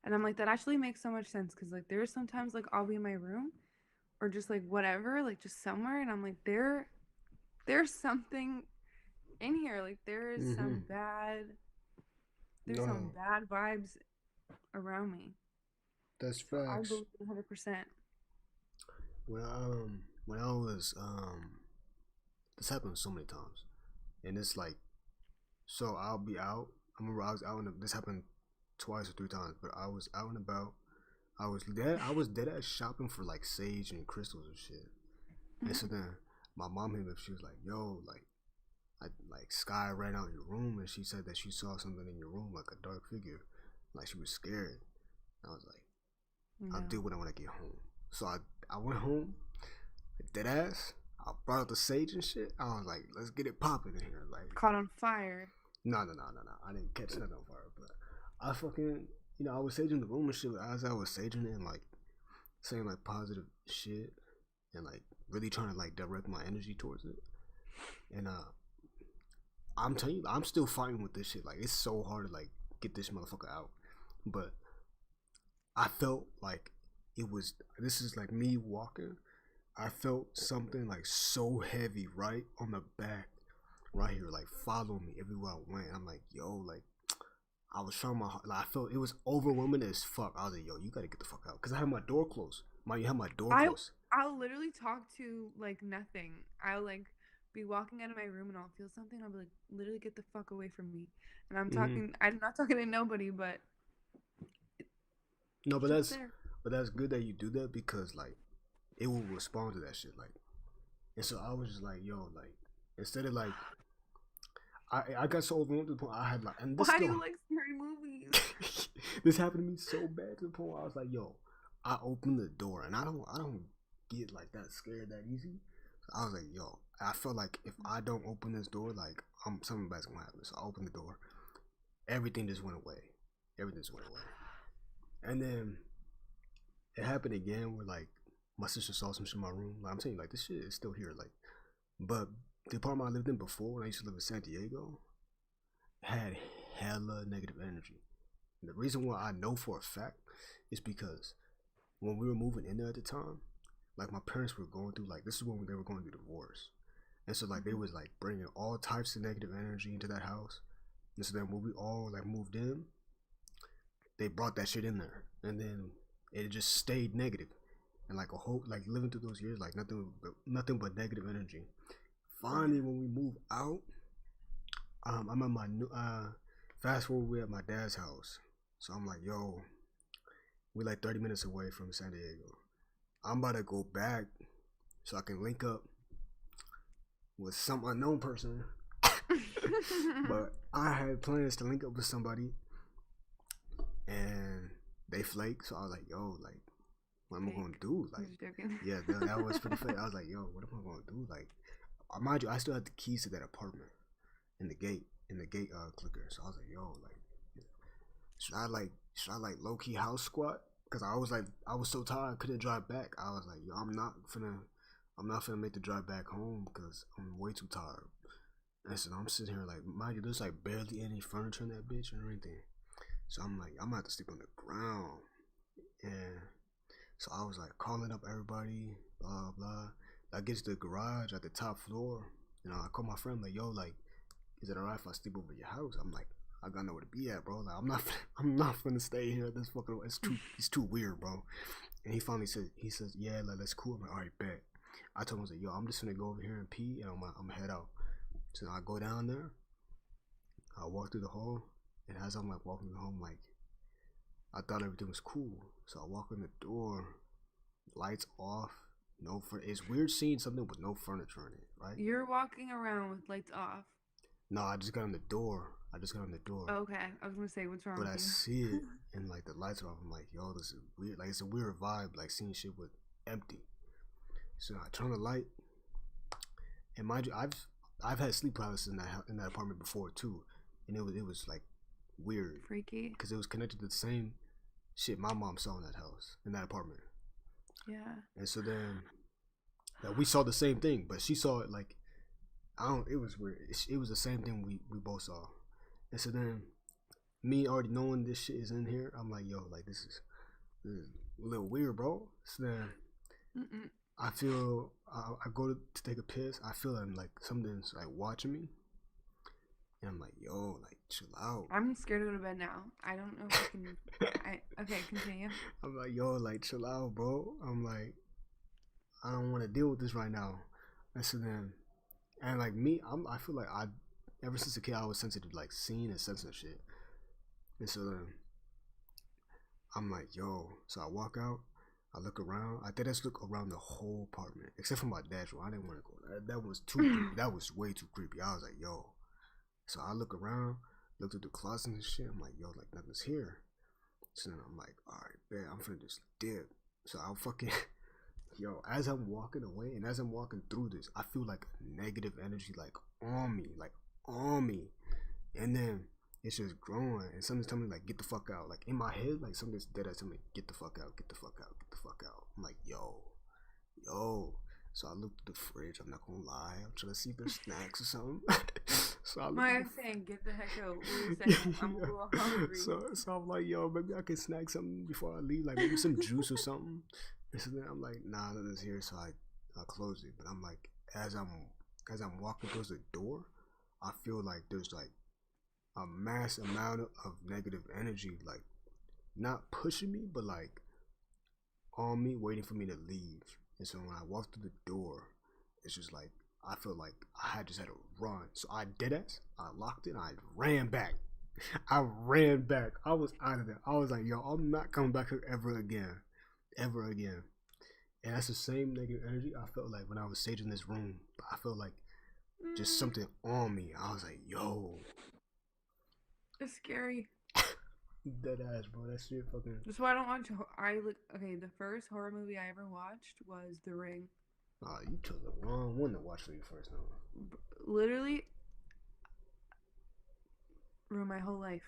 And I'm like, that actually makes so much sense, because like there's sometimes like I'll be in my room or just like whatever, like just somewhere, and I'm like, there's something in here, like there is some bad vibes around me. That's So I facts. believe 100%. When I was this happened so many times, and it's like, so I'll be out. I remember I was out and this happened twice or three times, but I was out and about. I was dead ass shopping for like sage and crystals and shit. And so then my mom hit me up. She was like, "Yo, like Sky ran out your room, and she said that she saw something in your room, like a dark figure, like she was scared." And I was like, "I'll do it when I get home." So I went home, dead ass. I brought out the sage and shit. I was like, "Let's get it popping in here." Like, caught on fire. No. I didn't catch nothing on fire, but I fucking, I was saging the room and shit. But as I was saging it and like saying like positive shit and like really trying to like direct my energy towards it, and I'm telling you, I'm still fighting with this shit. Like, it's so hard to like get this motherfucker out, but I felt like this is like me walking. I felt something like so heavy right on the back, right here, like follow me everywhere I went. I'm like, yo, like I was trying I felt it was overwhelming as fuck. I was like, yo, you gotta get the fuck out, because I had my door closed. You have my door closed. I'll literally talk to like nothing. I'll like be walking out of my room and I'll feel something. I'll be like, literally get the fuck away from me. And I'm talking. I'm not talking to nobody, but no, but that's good that you do that, because like it will respond to that shit. Like, and so I was just like, yo, like instead of like. I got so overwhelmed to the point I had like, and this why do you like scary movies? This happened to me so bad to the point where I was like, yo, I opened the door, and I don't get like that scared that easy. So I was like, yo, I felt like if I don't open this door, like something bad's gonna happen. So I opened the door, everything just went away. And then it happened again where like my sister saw some shit in my room. Like, I'm telling you, like this shit is still here. Like, but the apartment I lived in before, when I used to live in San Diego, had hella negative energy. And the reason why I know for a fact is because when we were moving in there at the time, like my parents were going through, like, this is when they were going through divorce. And so like they was like bringing all types of negative energy into that house. And so then when we all like moved in, they brought that shit in there, and then it just stayed negative. And like a whole, like living through those years, like nothing but negative energy. Finally, when we moved out, I'm at my new, fast forward, we're at my dad's house. So I'm like, yo, we're like 30 minutes away from San Diego. I'm about to go back so I can link up with some unknown person. But I had plans to link up with somebody, and they flaked. So I was like, yo, like, what am I gonna do? Like, yeah, that was pretty fake. I was like, yo, what am I gonna do? Like, mind you, I still had the keys to that apartment in the gate clicker. So I was like, yo, like, should I like low key house squat? Because I was so tired I couldn't drive back. I was like, yo, I'm not I'm not finna make the drive back home because I'm way too tired. And so I'm sitting here like, mind you, there's like barely any furniture in that bitch or anything. So I'm like, I'm gonna have to sleep on the ground. And so I was like calling up everybody, blah blah. I get to the garage at the top floor. You know, I call my friend like, yo, like, is it alright if I sleep over your house? I'm like, I gotta know where to be at, bro. Like, I'm not finna stay here. This fucking, it's too weird, bro. And he finally said, yeah, like, that's cool. I'm like, alright, bet. I told him, I was like, yo, I'm just gonna go over here and pee, and I'm gonna head out. So I go down there. I walk through the hall, and as I'm like walking home, like, I thought everything was cool. So I walk in the door, lights off, it's weird seeing something with no furniture in it, right? You're walking around with lights off. No, I just got on the door. Okay, I was gonna say, what's wrong But with I you? see it, and like the lights are off. I'm like, yo, this is weird. Like, it's a weird vibe, like seeing shit with empty. So I turn the light, and mind you, I've had sleep paralysis in that apartment before too, and it was like weird, freaky, because it was connected to the same shit my mom saw in that house, in that apartment. Yeah. And so then, like, we saw the same thing, but she saw it like, it was weird. It was the same thing we both saw. And so then, me already knowing this shit is in here, I'm like, yo, like, this is a little weird, bro. So then, I feel, I go to take a piss. I feel like something's like watching me. And I'm like, yo, like, chill out. I'm scared to go to bed now. I don't know if I can. Okay, continue. I'm like, yo, like, chill out, bro. I'm like, I don't want to deal with this right now. And so then, and like me, I feel like ever since a kid, I was sensitive, like seeing and sensing shit. And so then, I'm like, yo. So I walk out, I look around. I did just look around the whole apartment, except for my dad's room. I didn't want to go. That was too creepy. That was way too creepy. I was like, yo. So I look around, look through the closets and shit. I'm like, yo, like, nothing's here. So then I'm like, alright, bet, I'm finna just dip. So I'll fucking, yo, as I'm walking away and as I'm walking through this, I feel like negative energy, like, on me. And then it's just growing, and something's telling me, like, get the fuck out. Like, in my head, like, something's dead ass telling me, get the fuck out, get the fuck out, get the fuck out. I'm like, yo. So I looked at the fridge, I'm not gonna lie. I'm trying to see if there's snacks or something. So I look I'm saying, get the heck out. What are you saying? I'm a little hungry. So I'm like, yo, maybe I can snack something before I leave, like maybe some juice or something. And so then I'm like, nah, nothing's here. So I close it. But I'm like, as I'm walking towards the door, I feel like there's like a mass amount of negative energy, like not pushing me, but like on me, waiting for me to leave. And so when I walk through the door, it's just like, I feel like I just had to run. So I did it. I locked it. I ran back. I was out of there. I was like, yo, I'm not coming back here ever again. And that's the same negative energy I felt like when I was saging this room. I felt like just something on me. I was like, yo. It's scary. Dead ass, bro. That shit fucking. That's why I don't watch. Okay, the first horror movie I ever watched was The Ring. Oh, you chose the wrong one to watch for you first, now. Literally, ruined my whole life.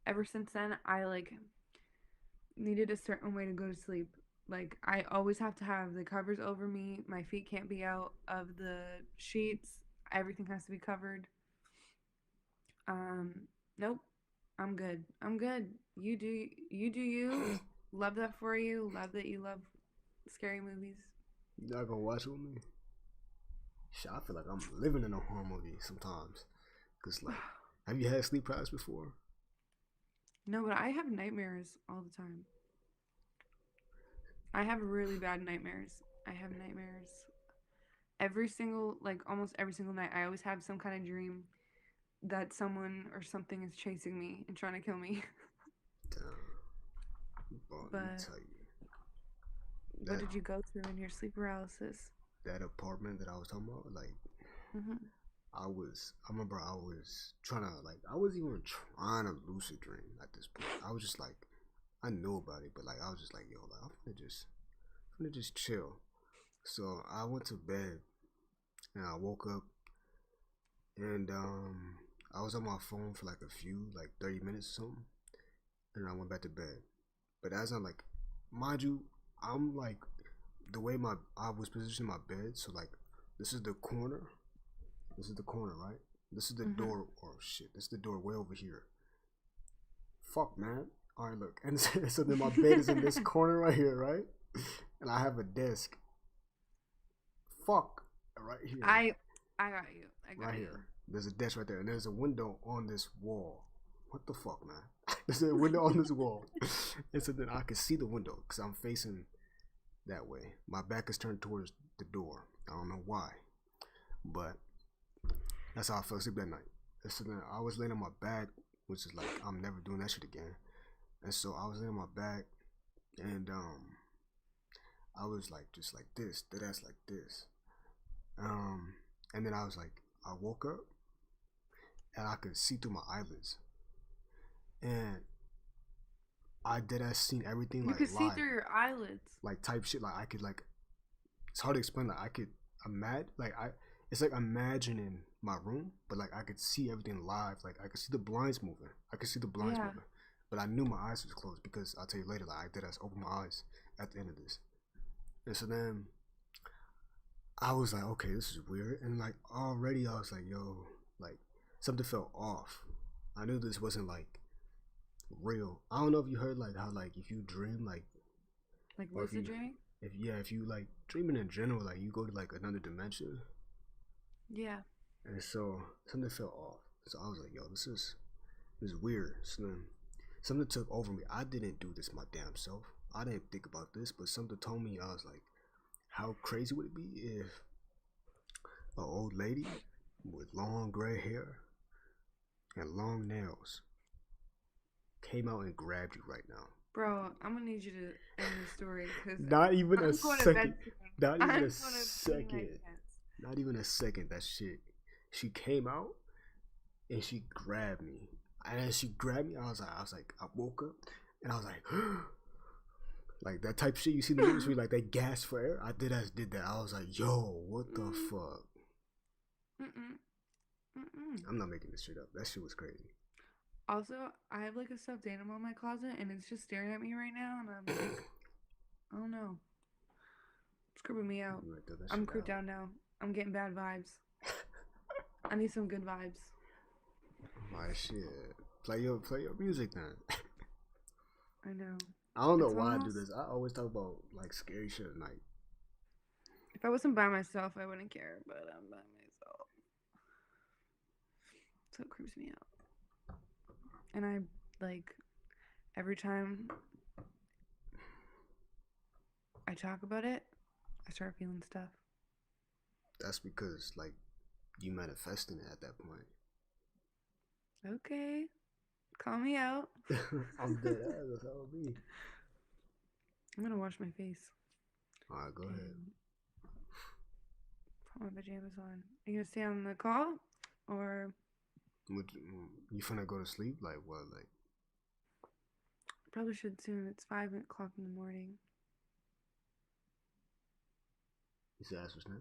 Ever since then, I like needed a certain way to go to sleep. Like, I always have to have the covers over me. My feet can't be out of the sheets. Everything has to be covered. Nope. I'm good. You do you. Love that for you. Love that you love scary movies. You not gonna watch it with me? Shit, I feel like I'm living in a horror movie sometimes. Cause like, have you had sleep paralysis before? No, but I have nightmares all the time. I have really bad nightmares. Almost every single night. I always have some kind of dream that someone or something is chasing me and trying to kill me. Bro, But let me tell you. what did you go through in your sleep paralysis? That apartment that I was talking about, like, I remember I was trying to, like, I wasn't even trying to lucid dream at this point. I was just like, I knew about it, but like, I was just like, yo, like, I'm gonna just chill. So I went to bed and I woke up and I was on my phone for like 30 minutes or something, and I went back to bed. But as I'm like, mind you, I'm like the way I was positioning my bed, so like this is the corner. This is the corner, right? This is the door. Oh shit, this is the door way over here. Fuck, man. All right, look, and so then my bed is in this corner right here, right? And I have a desk. Fuck, right here. I got you. I got Right you. here. There's a desk right there, and there's a window on this wall. What the fuck, man? There's a window on this wall, and so then I can see the window because I'm facing that way. My back is turned towards the door. I don't know why, but that's how I fell asleep that night. And so then I was laying on my back, which is like I'm never doing that shit again. And so I was laying on my back, and I was like just like this, dead ass like this. And then I was like, I woke up, and I could see through my eyelids, and I dead ass seen everything. You like could see live. through your eyelids. Like type shit. Like I could like. It's hard to explain. Like I could imagine. Like it's like imagining my room, but like I could see everything live. Like I could see the blinds moving. I could see the blinds Yeah. moving, but I knew my eyes was closed because I'll tell you later. Like I did. I open my eyes at the end of this, and so then I was like, okay, this is weird, and like already I was like, yo, like something felt off. I knew this wasn't like real. I don't know if you heard like how like if you dream like or if lucid you- dreaming? if you like dreaming in general, like you go to like another dimension, Yeah. and so something felt off. So I was like, yo, this is weird. So then something took over me. I didn't do this my damn self. I didn't think about this, but something told me. I was like, how crazy would it be if an old lady with long gray hair and long nails came out and grabbed you right now? Bro, I'm gonna need you to end the story because Not even I'm a going to second. bed soon. Not even I'm a going to pee my second. pants. Not even a second. That shit. She came out and she grabbed me. And as she grabbed me, I was like, I woke up and I was like, like that type shit you see in the movies where like they gasp for air. I did that. I was like, yo, what the fuck? I'm not making this shit up. That shit was crazy. Also, I have like a stuffed animal in my closet and it's just staring at me right now, and I'm like, I don't know. It's creeping me out. You might throw that I'm shit creeped out. out now. I'm getting bad vibes. I need some good vibes. My shit. Play your music then. I know. I don't know It's why I do almost- this. I always talk about like scary shit at night. If I wasn't by myself, I wouldn't care, but I'm by myself. So it creeps me out. And I, like, every time I talk about it, I start feeling stuff. That's because like you manifesting it at that point. Okay. Call me out. I'm dead ass. That's how it be. I'm gonna wash my face. Alright, go ahead. and Put my pajamas on. Are you gonna stay on the call? Or You finna go to sleep? Like what? Like probably should soon. It's 5 o'clock in the morning. you said ask for Snap?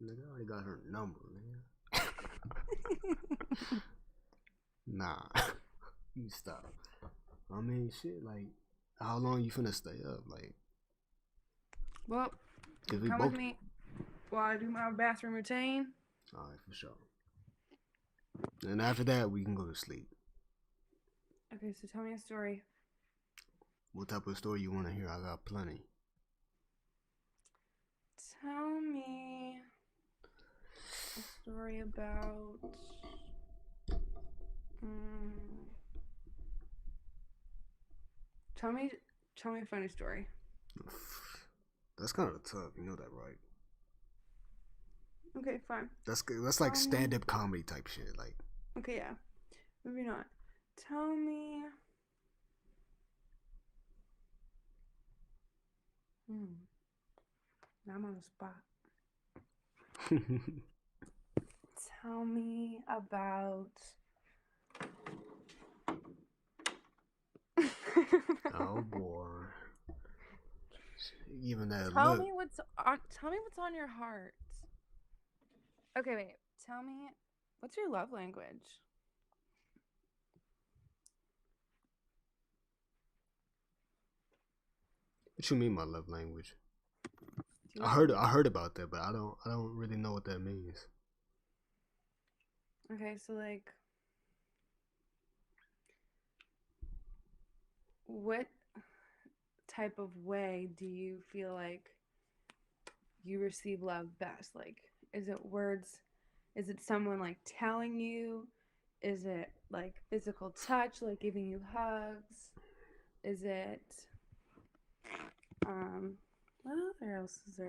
Nigga, I already got her number, man. Nah. You stop. I mean shit, like how long you finna stay up? Like Well, cause we come both with me while I do my bathroom routine. Alright, for sure. And after that we can go to sleep. Okay, so tell me a story. What type of story you wanna hear? I got plenty. Tell me a story about. Tell me a funny story. That's kinda tough, you know that, right? Okay, fine. That's like stand up comedy type shit. Like Okay, yeah. Maybe not. Tell me. Now I'm on the spot. Tell me about. oh boy. Even that Tell look. me what's on your heart. Okay, wait. Tell me, what's your love language? What you mean my love language? You I heard about that, but I don't really know what that means. Okay, so like, what type of way do you feel like you receive love best? Like, is it words? Is it someone like telling you? Is it like physical touch, like giving you hugs? Is it what else is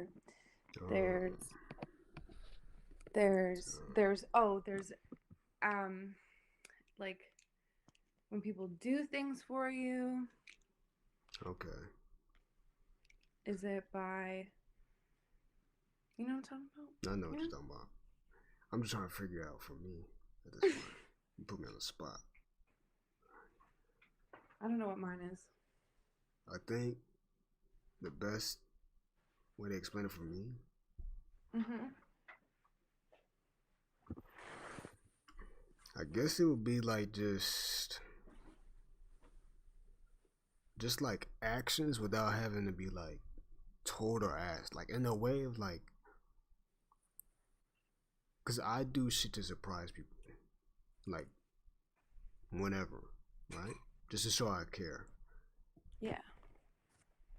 there? There's like when people do things for you. Okay. Is it by, you know what I'm talking about? I know what you're talking about. I'm just trying to figure it out for me at this point. You put me on the spot. I don't know what mine is. I think the best way to explain it for me, I guess it would be like just like actions without having to be like told or asked, like in a way of like, cause I do shit to surprise people, like whenever, right? Just to show I care. Yeah.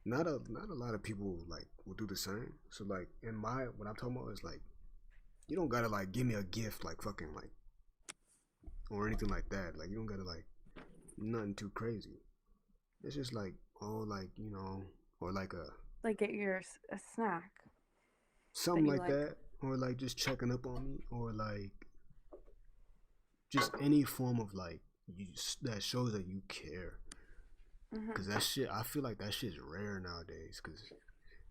Not a lot of people like will do the same. So like in what I'm talking about is like, you don't gotta like give me a gift like fucking like or anything like that. Like you don't gotta like nothing too crazy. It's just like, oh, like, you know, or like like get your a snack. Something like that, or like just checking up on me, or like just any form of like that shows that you care. Cause that shit, I feel like that shit's rare nowadays. Cause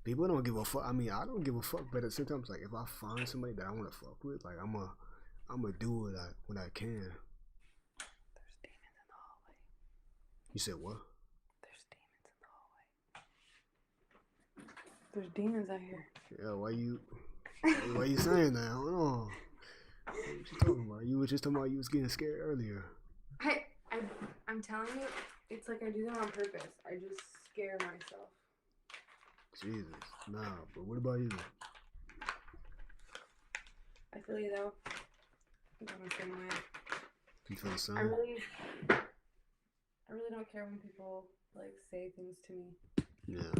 people don't give a fuck. I mean, I don't give a fuck, but at the same time, it's like if I find somebody that I want to fuck with, like I'ma do what I can. There's demons in the hallway. You said what? There's demons in the hallway. There's demons out here. Yeah, why you saying that? Hold on. What you talking about? You were just talking about you was getting scared earlier. I'm telling you, it's like I do that on purpose. I just scare myself. Jesus, nah. But what about you? I feel you though. I'm the same way. You feel the same? I really don't care when people like say things to me. Yeah.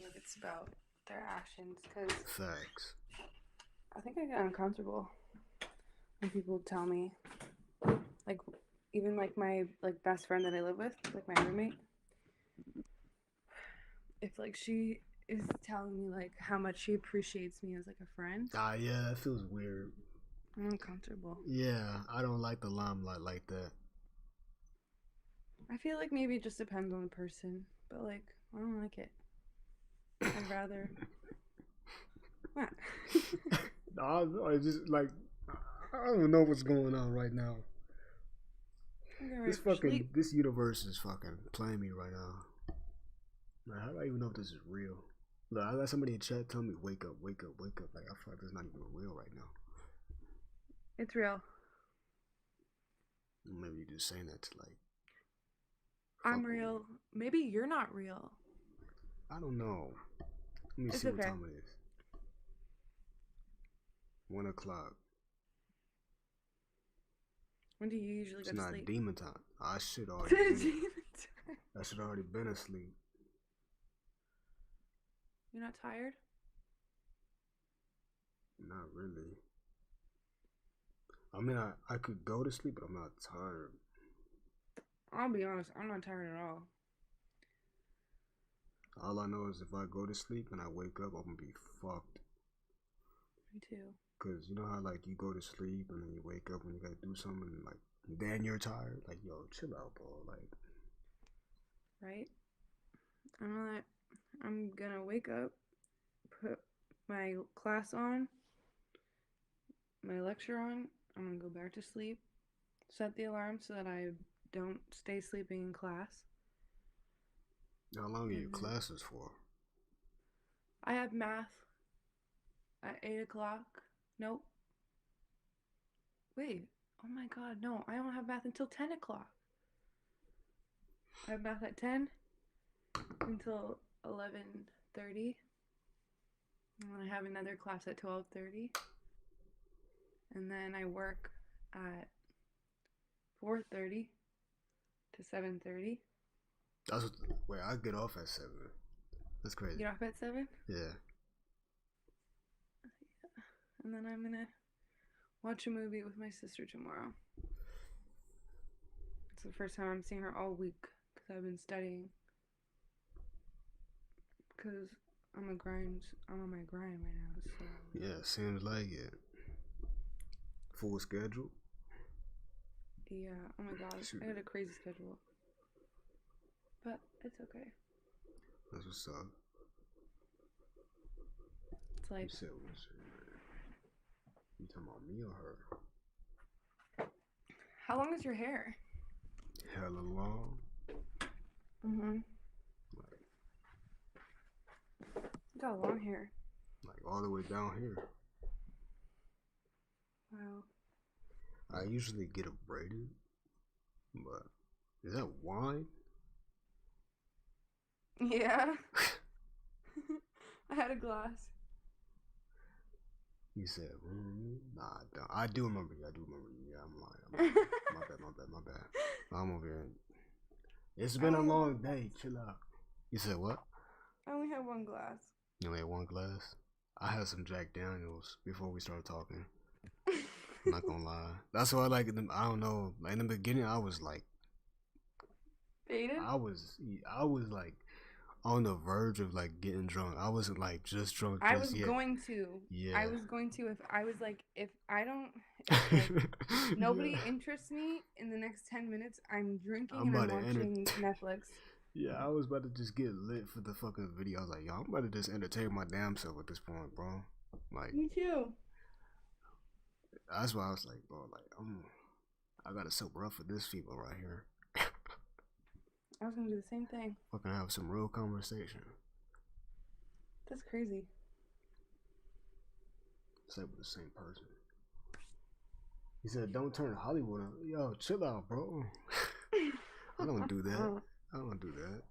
Like it's about their actions, cause facts. I think I get uncomfortable when people tell me, like, even like my like best friend that I live with, like my roommate. If like she is telling me like how much she appreciates me as like a friend. Ah, yeah, that feels weird. I'm uncomfortable. Yeah, I don't like the limelight like that. I feel like maybe it just depends on the person, but like I don't like it. I'd rather. What? No, it's just like I don't know what's going on right now. This universe is fucking playing me right now. Like, how do I even know if this is real? Look, I got somebody in chat tell me wake up, wake up, wake up. Like I feel like it's not even real right now. It's real. Maybe you're just saying that to like. I'm real. Maybe you're not real. I don't know. Let me see what time it is. 1 o'clock. When do you usually go to sleep? It's not demon time. I should already. I should already been asleep. You're not tired? Not really. I mean, I could go to sleep, but I'm not tired. I'll be honest, I'm not tired at all. All I know is if I go to sleep and I wake up, I'm gonna be fucked. Me too. Cause you know how like you go to sleep and then you wake up and you gotta do something and like then you're tired. Like yo, chill out, bro. Like. Right. I'm gonna wake up, put my class on, my lecture on. I'm gonna go back to sleep. Set the alarm so that I don't stay sleeping in class. How long are your classes for? I have math at 8 o'clock. Nope. Wait. Oh my god, no. I don't have math until 10 o'clock. I have math at 10 until 11:30. I have another class at 12:30. And then I work at 4:30 to 7:30. That's what, wait, I get off at 7. That's crazy. Get off at 7? Yeah. And then I'm gonna watch a movie with my sister tomorrow. It's the first time I'm seeing her all week because I've been studying. Because I'm on my grind right now. So Yeah, seems like it. Full schedule. yeah, oh my gosh, I had a crazy schedule. But it's okay. That's what's up. It's like, you talking about me or her? how long is your hair? Hella long. You got long hair. Like all the way down here. Wow. I usually get it braided, but is that wine? Yeah. I had a glass. You said, nah, I don't. I do remember you. Yeah, I'm lying. My bad. I'm over here. It's been a long day. Chill out. You said what? I only had one glass. You only had one glass? I had some Jack Daniels before we started talking. I'm not gonna lie. That's why I like them. I don't know. Like in the beginning, I was like, Faded? I was like on the verge of like getting drunk. I wasn't like just drunk. I was going to. Yeah. I was going to if I was like, if like, nobody interests me in the next 10 minutes, I'm drinking and I'm watching Netflix. Yeah, I was about to just get lit for the fucking video. I was like, yo, I'm about to just entertain my damn self at this point, bro. Like, me too. That's why I was like, bro, like, I gotta sober up for this people right here. I was gonna do the same thing. Fucking have some real conversation. That's crazy. Say with the same person. He said, don't turn Hollywood on. Yo, chill out, bro. I don't do that. I don't do that.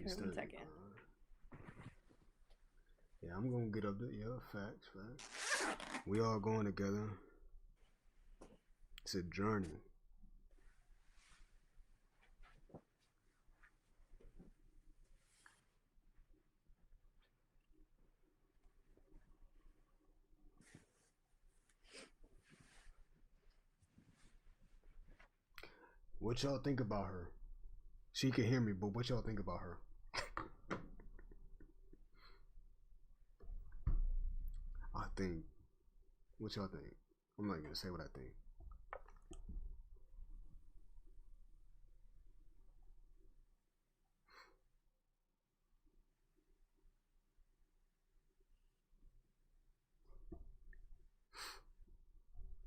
Okay, 1 second. Yeah, I'm gonna get up there. Yeah, facts. We all going together. It's a journey. What y'all think about her? She can hear me, but what y'all think about her? I think. What y'all think? I'm not gonna say what I think.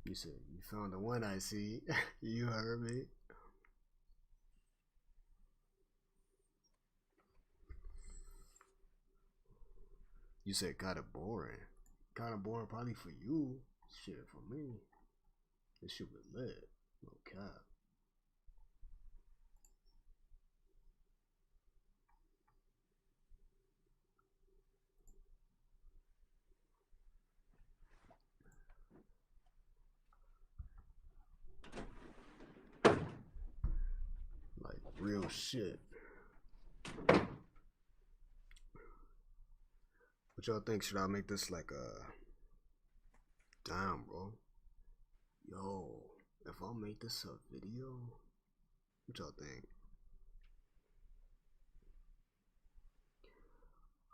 You said you found the one I see. You heard me. You said kinda boring. Kinda boring probably for you. Shit, for me. This shit was lit. No cap. Like real shit. What y'all think? Should I make this like a... Damn, bro. Yo, if I make this a video, what y'all think?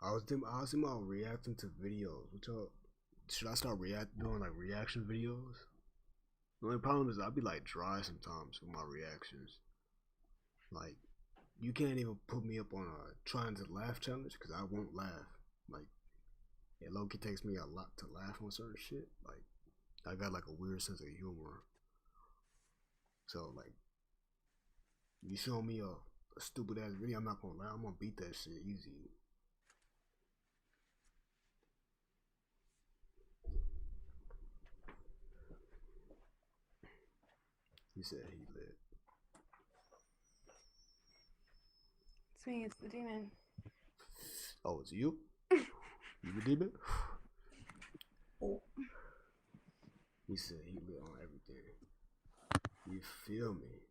I was thinking about reacting to videos. What y'all... Should I start doing like reaction videos? The only problem is I'll be like dry sometimes with my reactions. Like, you can't even put me up on a trying to laugh challenge because I won't laugh. Like, it low-key takes me a lot to laugh on certain shit. Like, I got like a weird sense of humor. So like, you show me a stupid ass video, I'm not gonna lie, I'm gonna beat that shit easy. He said he lit. It's me, it's the demon. Oh, it's you? You the demon? He said he lit on everything. You feel me?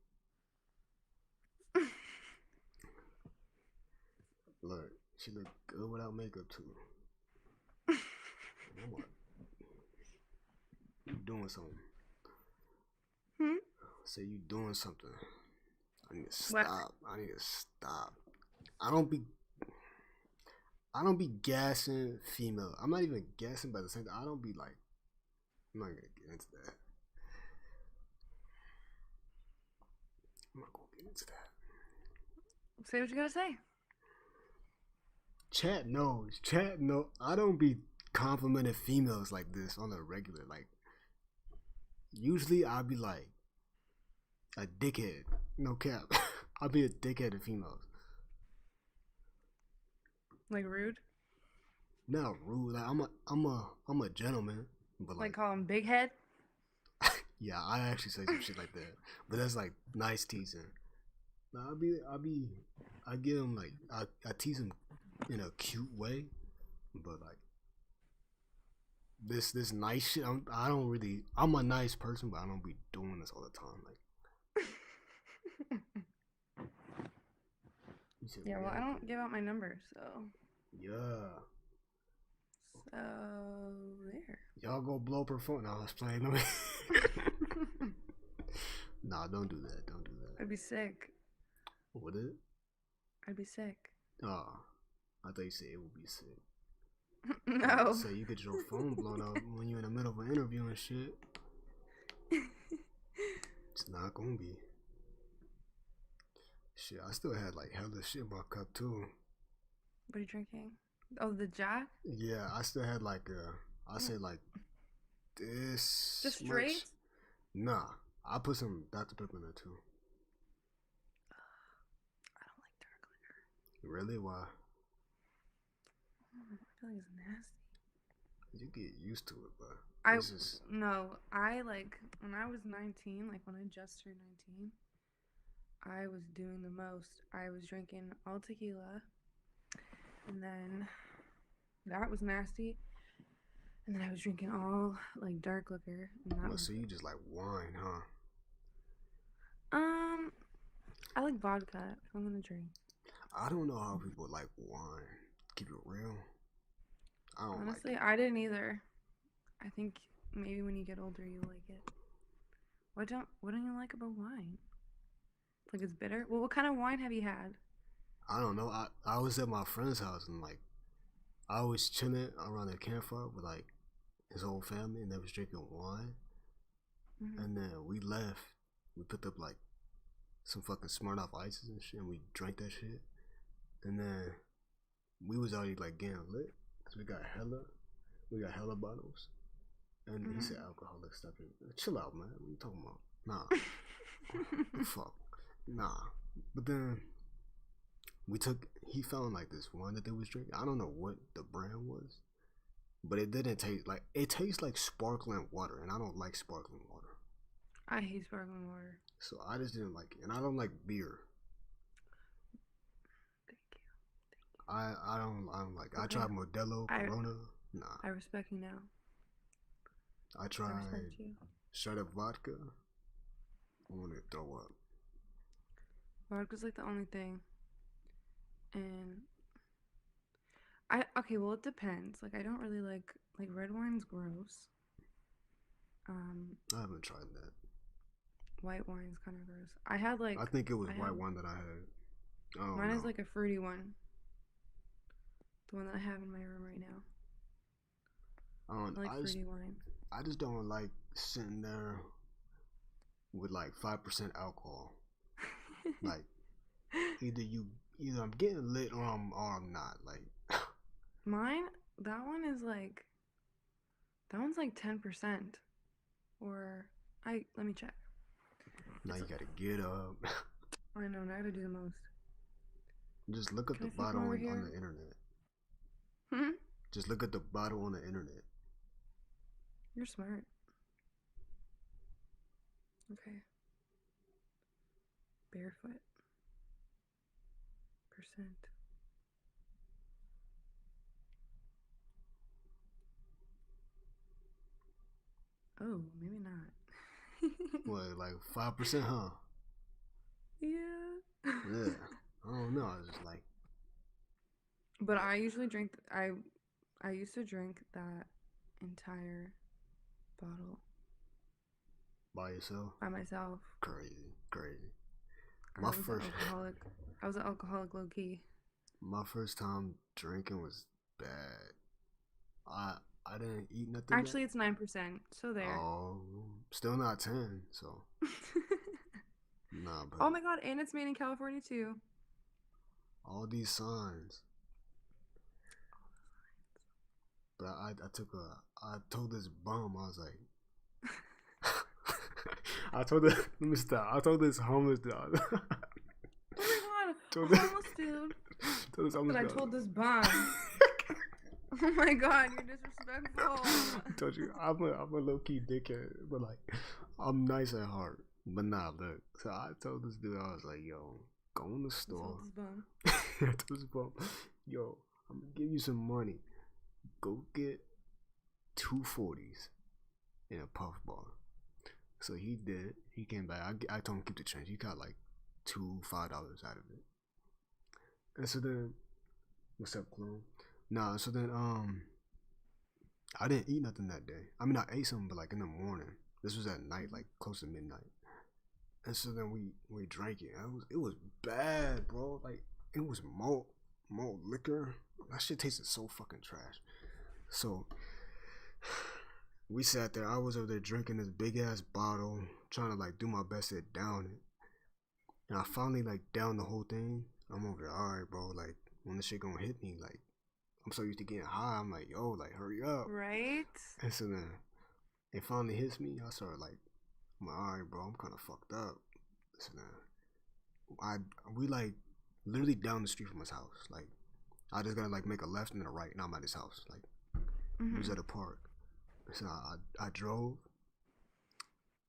Look, she look good without makeup too. I'm like, you doing something. Say you doing something. I need to stop. I need to stop. I don't be gassing female. I'm not even gassing, but at the same time, I don't be like, I'm not gonna get into that. I'm not gonna get into that. Say what you gotta say. Chat knows. Chat know. I don't be complimenting females like this on a regular. Like, usually I'll be like a dickhead. No cap. I'll be a dickhead to females. Like rude? Not rude. Like I'm a gentleman. But Like call him big head? yeah, I actually say some shit like that. But that's like nice teasing. Nah, I give him like I tease him in a cute way, but like this nice shit. I don't really. I'm a nice person, but I don't be doing this all the time. Like. Yeah, well, I don't give out my number, so. Yeah. So there. Y'all go blow up her phone. Nah, I was playing. Nah, don't do that. Don't do that. I'd be sick. Would it? I'd be sick. Oh, I thought you said it would be sick. No. So you get your phone blown up when you're in the middle of an interview and shit. It's not gonna be. Shit, I still had like hella shit in my cup too. What are you drinking? Oh, the Jack? Yeah, I still had like I say like this. Just straight? Much. Nah, I put some Dr. Pepper in there too. I don't like dark liquor. Really? Why? I feel like it's nasty. You get used to it, but no, I like when I was 19, like when I just turned 19, I was doing the most. I was drinking all tequila, and then that was nasty. And then I was drinking all like dark liquor, and that was. So you just like wine, huh? I like vodka. If I'm gonna drink. I don't know how people like wine. Keep it real. I don't Honestly, like I didn't either. I think maybe when you get older, you like it. What don't you like about wine? Like it's bitter. Well, what kind of wine have you had? I don't know. I was at my friend's house and like I was chilling around the campfire with like his whole family and they was drinking wine. And then we left. We picked up like some fucking Smirnoff ices and shit and we drank that shit. And then we was already like getting lit because we got hella bottles. And he said alcoholic stuff. Chill out, man. What are you talking about? Nah. Fuck. Nah. But then he found like this wine that they was drinking. I don't know what the brand was. But it didn't taste like, it tastes like sparkling water. And I don't like sparkling water. I hate sparkling water. So I just didn't like it. And I don't like beer. Thank you. I don't like it. Okay. I tried Modelo, Corona. Nah. I respect you now. I tried shut up vodka. I want to throw up. Vodka's like the only thing. And well, it depends. Like I don't really like red wine's gross. I haven't tried that. White wine's kind of gross. I had like I think it was white wine that I had. Oh, mine is like a fruity one. The one that I have in my room right now. I like fruity wine. I just don't like sitting there with like 5% alcohol. Like either I'm getting lit or I'm not. Like mine, that one's like 10%. Or let me check. Now you gotta get up. I know, now I gotta do the most. Just look at the bottle on the internet. Just look at the bottle on the internet. You're smart. Okay. Barefoot. %. Oh, maybe not. What, like 5%, huh? Yeah. Yeah. I don't know. I was just like, But I usually drink. I used to drink that entire bottle by yourself? by myself. Crazy, crazy. I My was an first, alcoholic. I was an alcoholic low key. my first time drinking was bad. I didn't eat nothing. Actually, it's 9%. So there. Oh, still not 10. So nah, but Oh my god, and it's made in California too. all these signs. But I told this bum, I was like, let me stop. I told this homeless dude. Oh my Told god, this- a homeless dude. told this homeless But I dude. told this bum. Oh my god, you're disrespectful. I told you, I'm a low key dickhead, but like, I'm nice at heart. But nah, look. So I told this dude, I was like, yo, go in the store. Told this bum. I told this bum, yo, I'm gonna give you some money. Go get 240s in a puff bar. So he did. He came back. I told him keep the change. He got like $5 out of it. And so then, what's up, clone? Nah. So then, I didn't eat nothing that day. I mean, I ate something, but like in the morning. This was at night, like close to midnight. And so then we drank it. It was bad, bro. Like it was malt liquor. That shit tasted so fucking trash. So we sat there. I was over there drinking this big ass bottle, trying to like do my best to down it. And I finally like downed the whole thing. I'm over there, alright, bro. Like when the shit gonna hit me, like I'm so used to getting high. I'm like, yo, like hurry up. Right? And so then it finally hits me. I started like, I'm like, alright, bro. I'm kind of fucked up. So then we like literally down the street from his house. Like I just gotta like make a left and then a right, and I'm at his house. Like he was at a park. So I drove,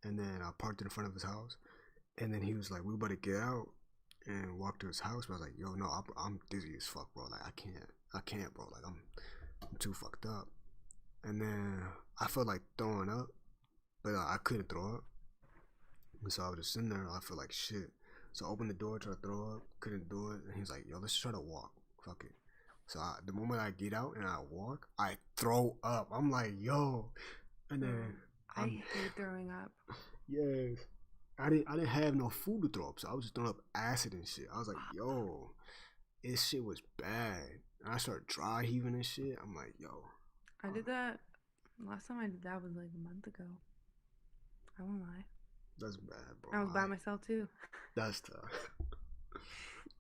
and then I parked in front of his house, and then he was like, "We better get out and walk to his house." But I was like, "Yo, no, I'm dizzy as fuck, bro. Like I can't, bro. Like I'm too fucked up." And then I felt like throwing up, but I couldn't throw up, and so I was just sitting there. I felt like shit. So I opened the door, tried to throw up, couldn't do it, and he's like, "Yo, let's try to walk. Fuck it." So the moment I get out and I walk, I throw up. I'm like, yo, and then I hate throwing up. Yes, I didn't have no food to throw up, so I was just throwing up acid and shit. I was like, yo, this shit was bad. And I started dry heaving and shit. I'm like, yo, I did that. Last time I did that was like a month ago. I won't lie. that's bad, bro. I was by myself too. That's tough.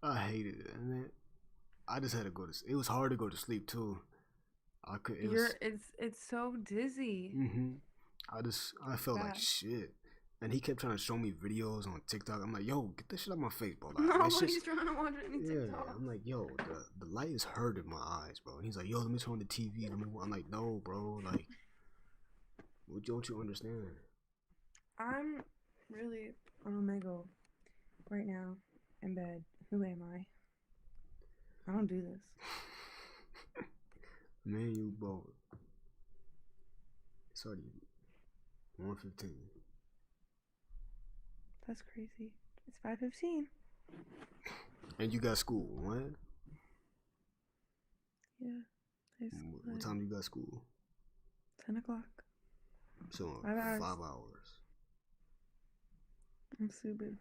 I hated it, and then I just had to go to. It was hard to go to sleep too. I could. It's so dizzy. I felt like bad. shit. And he kept trying to show me videos on TikTok. I'm like, yo, get this shit out of my face, bro. Like, Nobody's trying to watch any yeah. TikTok. I'm like, yo, the light is hurting my eyes, bro. And he's like, yo, let me turn on the TV. I'm like, no, bro. Like, what don't you understand? I'm really on Omegle right now in bed. Who am I? I don't do this. Man, you both. It's already 1:15. That's crazy. It's 5:15. And you got school, when? Yeah. High school What time you got school? 10 o'clock. So 5 hours. 5 hours. I'm stupid.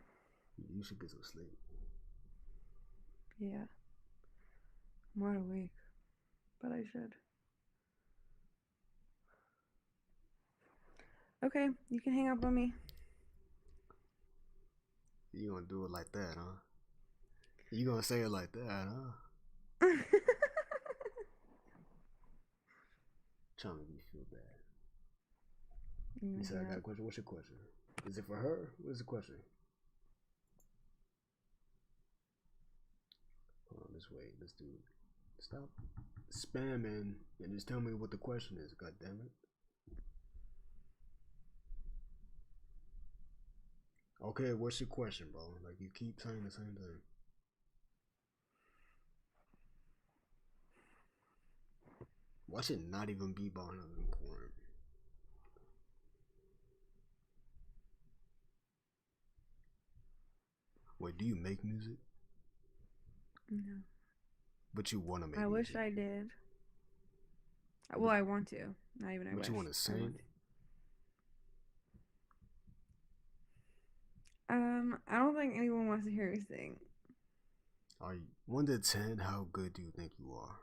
You should get some sleep. Yeah. I'm wide awake. But I should. Okay, you can hang up on me. You gonna do it like that, huh? You gonna say it like that, huh? Trying to make me feel bad. You said I got a question. What's your question? Is it for her? What's the question? Hold on, let's wait. Let's do it. Stop spamming and just tell me what the question is. God damn it. Okay, what's your question, bro? Like you keep saying the same thing. Why should not even be about nothing important? Wait, do you make music? No. But you want to make I wish music. I did. Well, I want to. Not even I wish. But you want to sing? I don't think anyone wants to hear me sing. Are you 1 to 10? How good do you think you are?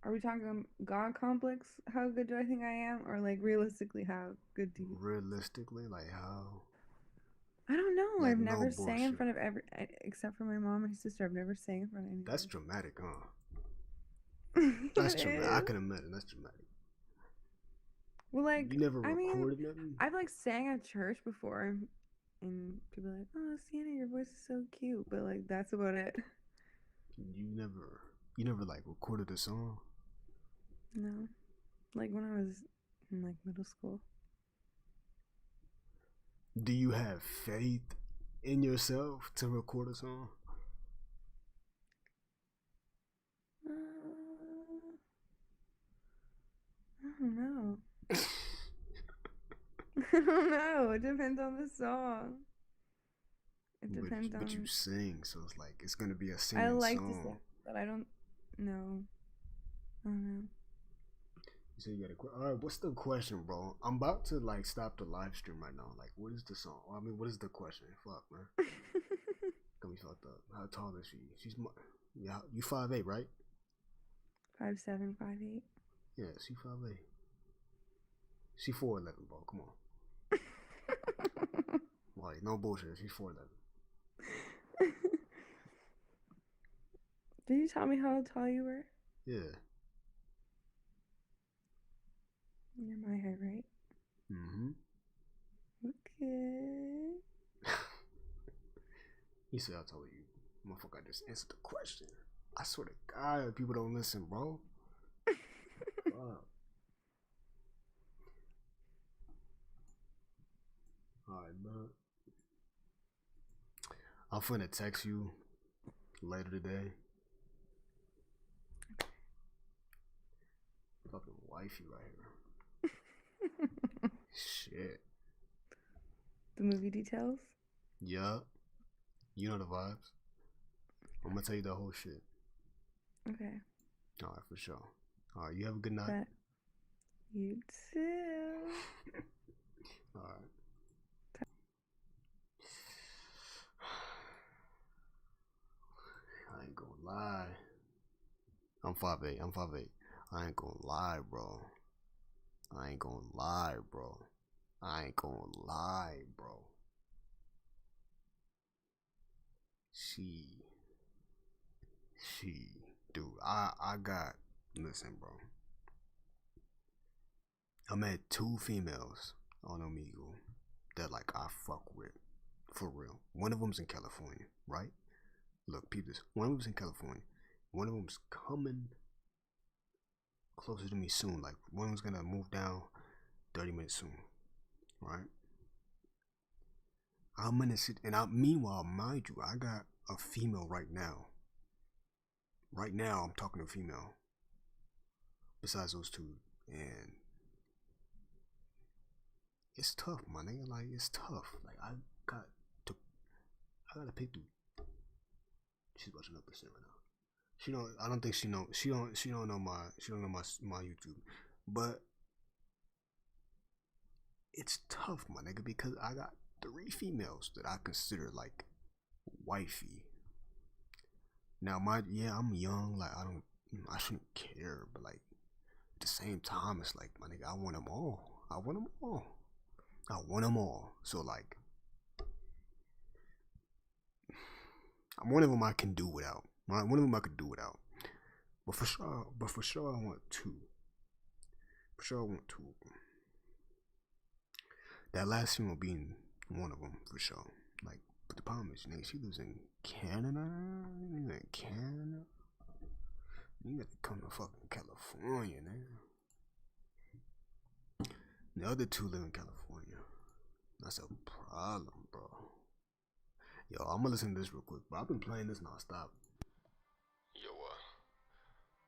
Are we talking God complex? How good do I think I am, or like realistically, how good do you? Realistically, like how? I don't know. Like, I've no never sang in bullshit. front of except for my mom and my sister. I've never sang in front of anyone. That's dramatic, huh? That's dramatic. I can imagine. That's dramatic. Well, like, You never I mean, recorded nothing? I've like sang at church before, and people are like, "Oh, Sienna, your voice is so cute," but like that's about it. You never like recorded a song? No, like when I was in like middle school. Do you have faith in yourself to record a song? I don't know. I don't know. It depends on the song. It depends on. But you sing, so it's like it's gonna be a singing I like song. to sing, but I don't know. I don't know. You said you got a all right. What's the question, bro? I'm about to like stop the live stream right now. Like, what is the song? I mean, what is the question? Fuck, man. Got me fucked up. How tall is she? She's yeah. You 5'8", right? 5'7", 5'8". Yeah, she 5'8". She 4'11", bro. Come on. Like, no bullshit. She's 4'11". Did you tell me how tall you were? Yeah. You're my height, right? Mm-hmm. Okay. He said, "I'll tell you, motherfucker. I just answered the question." I swear to God, people don't listen, bro. Wow. Alright, bro. I'm finna text you later today. Fucking wifey right here. Shit. The movie details? Yeah. You know the vibes. I'm gonna tell you the whole shit. Okay. Alright, for sure. Alright, you have a good night. Bet. You too. Alright. I ain't gonna lie. I'm 5'8". I'm 5'8". I ain't gonna lie, bro. I ain't gonna lie, bro. I ain't gonna lie, bro. Dude, I got, listen, bro. I met 2 females on Omegle that like I fuck with, for real. One of them's in California, right? Look, peep this. One of them's in California. One of them's coming closer to me soon. Like, one of them's gonna move down 30 minutes soon, right? I'm gonna sit, and meanwhile, mind you, I got a female right now. Right now, I'm talking to a female. Besides those 2, and it's tough, my nigga. Like, it's tough. Like, I gotta pick through. She's watching up the shit right now. She don't. I don't think she know. She don't know my YouTube, but it's tough, my nigga, because I got 3 females that I consider like wifey. Now, I'm young. Like, I shouldn't care, but like at the same time, it's like, my nigga, I want them all. I want them all. I want them all. So like, one of them I can do without. One of them I could do without. But for sure, I want 2. For sure, I want 2 of them. That last female being one of them, for sure. Like, but the problem is, nigga, she lives in Canada. In Canada. You gotta come to fucking California, nigga. The other 2 live in California. That's a problem, bro. Yo, I'm gonna listen to this real quick, bro. I've been playing this nonstop. Yo,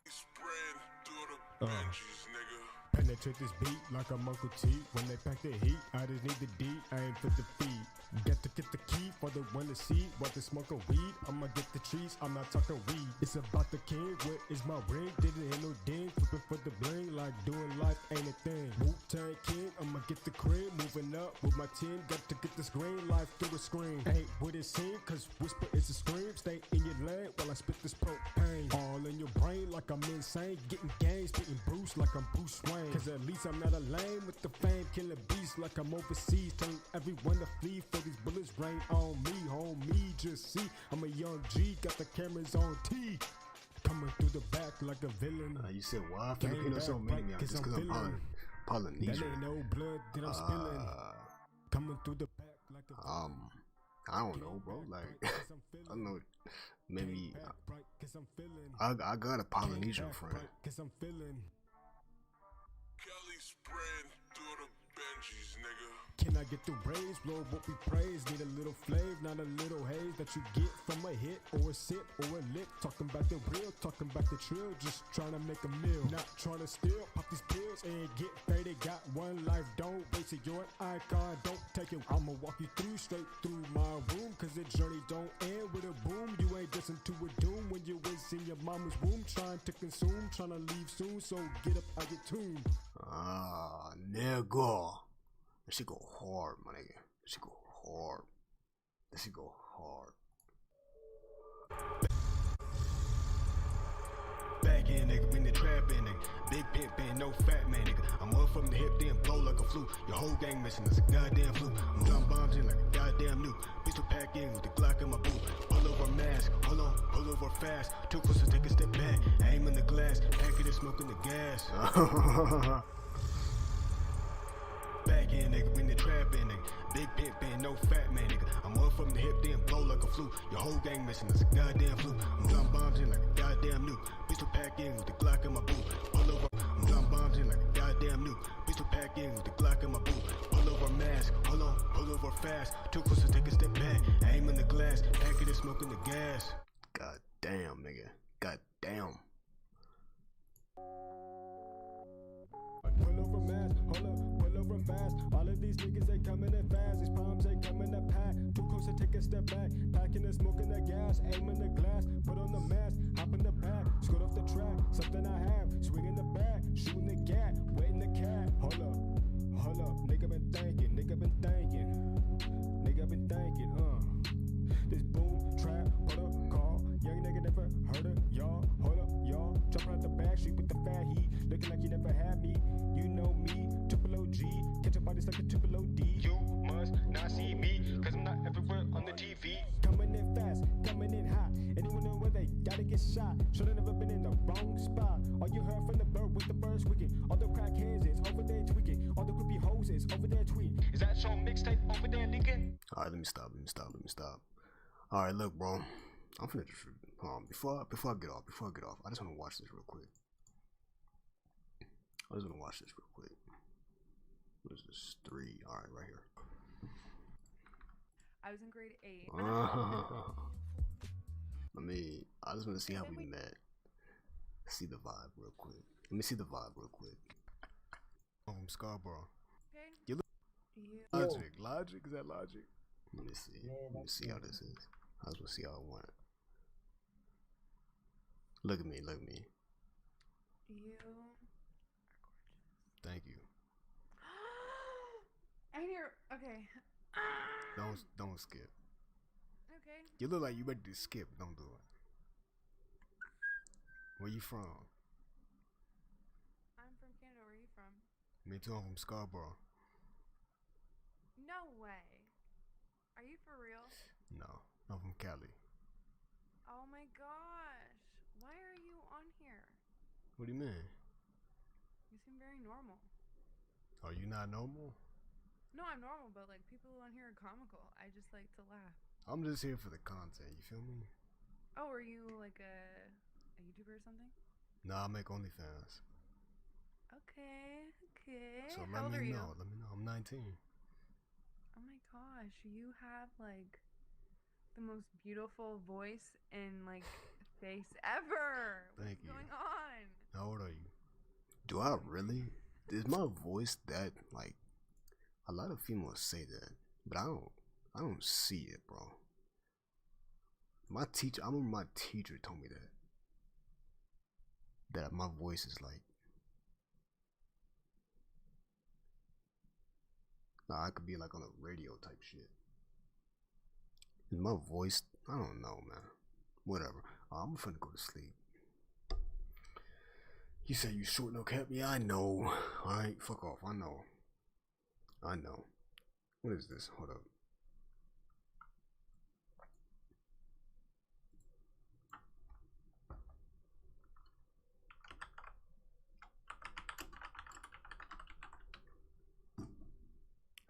Spread through the benches, nigga. Penetrate this beat like I'm Uncle T. When they pack the heat, I just need the D. I ain't fit the feed. Got to get the key for the one to see. While they smoking weed, I'ma get the trees. I'm not talking weed. It's about the king. Where is my ring? Didn't hit no ding. Flipping for the bling like doing life ain't a thing. Wu-Tang King, I'ma get the cream. Moving up with my team. Got to get this green life through the screen. Ain't what it seem, cause whisper is a scream. Stay in your lane while I spit this propane. All in your brain like I'm insane. Getting games, spitting Bruce like I'm Bruce Wayne. Cause at least I'm not a lame with the fame. Killing beasts like I'm overseas. Telling everyone to flee for these bullets rain on me. Homie, just see, I'm a young G. Got the cameras on T. Coming through the back like a villain. You said why? Filipino so many me just cause I'm Polynesian. That ain't no blood that I'm spilling. Coming through the back like a I don't know, bro. Like, I don't know. Maybe I got a Polynesian friend. Cause I'm feeling. Kelly spread through the Benjis, nigga. Can I get the raise? Lord, what we praise. Need a little flavor, not a little haze that you get from a hit or a sip or a lick. Talking about the real, talking about the trill. Just trying to make a meal, not trying to steal. Pop these pills and get faded. Got one life, don't waste it. You're an icon, don't take it. I'ma walk you through, straight through my room. Cause the journey don't end with a boom. You ain't destined to a doom when you was in your mama's womb. Trying to consume, trying to leave soon. So get up out your tomb. Nigga. That shit go hard, my nigga. That shit go hard. That shit go hard. Back in, nigga, in the trap in, nigga. Big pimp ain't no fat man, nigga. I'm up from the hip, then blow like a flu. Your whole gang missing, that's a goddamn flu. I'm dropping bombs in like a goddamn nuke. Pistol pack in with the Glock in my boot. Pull over mask, hold on, pull over fast. Too close to take a step back. Aim in the glass, pack it and smoking the gas. Back in, nigga, in the trap in, nigga. Big pimp ain't no fat man, nigga. I'm up from the hip, then blow like a flu. Your whole gang missing, that's a goddamn flu. I'm dropping bombs in like a goddamn nuke. Pistol pack in with the Glock in my boot. Pull over, I'm dropping bombs in like a goddamn nuke. Pistol pack in with the Glock in my boot. Pull over mask, hold on, pull over fast. Too close to take a step back. Aim in the glass, pack it and smoking the gas. God damn, nigga. God damn. Pull over mask, hold up, pull over fast. All of these niggas, they coming in fast. These problems, they coming to pack. Too close to take a step back. Packing and smoking the gas. Aim in the glass, put on the mask. Hop in the back, scoot off the track. Something I have, swing in the back. Shooting the gat, wetting the cat. Hold up, nigga been thinking. Nigga been thinking. This boom, trap, protocol. Young nigga never heard of y'all. Hold up, y'all. Jumping out the back street with the fat heat. Looking like you never had me. You know me, triple OG. Catch up bodies like a triple OD. You must not see me, cause I'm not everywhere on the TV. Coming in fast, coming in hot. Anyone know where they gotta get shot? Should've never been in the wrong spot. All you heard from the bird with the bird squeaking. All the crackheads is over there tweaking. All the creepy hoes is over there tweeting. Is that your mixtape over there leaking? Alright, let me stop. Alright, look, bro. I'm finna just before I get off, I just wanna watch this real quick. What is this? 3. Alright, right here. I was in grade 8. I just wanna see how we met. See the vibe real quick. Let me see the vibe real quick. From Scarborough. Okay. You look Logic? Is that Logic? Let me see. Let me see how this is. I just wanna see how it went. Look at me. You are gorgeous. Thank you. And you're okay. Don't skip. Okay. You look like you ready to skip. Don't do it. Where you from? I'm from Canada. Where are you from? Me too. I'm from Scarborough. No way. Are you for real? No, I'm from Cali. Oh my gosh. Why are you on here? What do you mean? You seem very normal. Are you not normal? No, I'm normal, but like people on here are comical. I just like to laugh. I'm just here for the content. You feel me? Oh, are you like a YouTuber or something? Nah, I make OnlyFans. Okay. So How old are you? Let me know. I'm 19. Oh my gosh, you have like the most beautiful voice and like face ever. Thank What's you. going on? How old are you? Do I really? is my voice that like? A lot of females say that, but I don't see it, bro. My teacher, I remember my teacher told me that my voice is like, nah, I could be like on a radio type shit. Is my voice, I don't know, man. Whatever. I'm finna go to sleep. You say you short no cap? Yeah, I know. Alright, fuck off. I know. What is this? Hold up.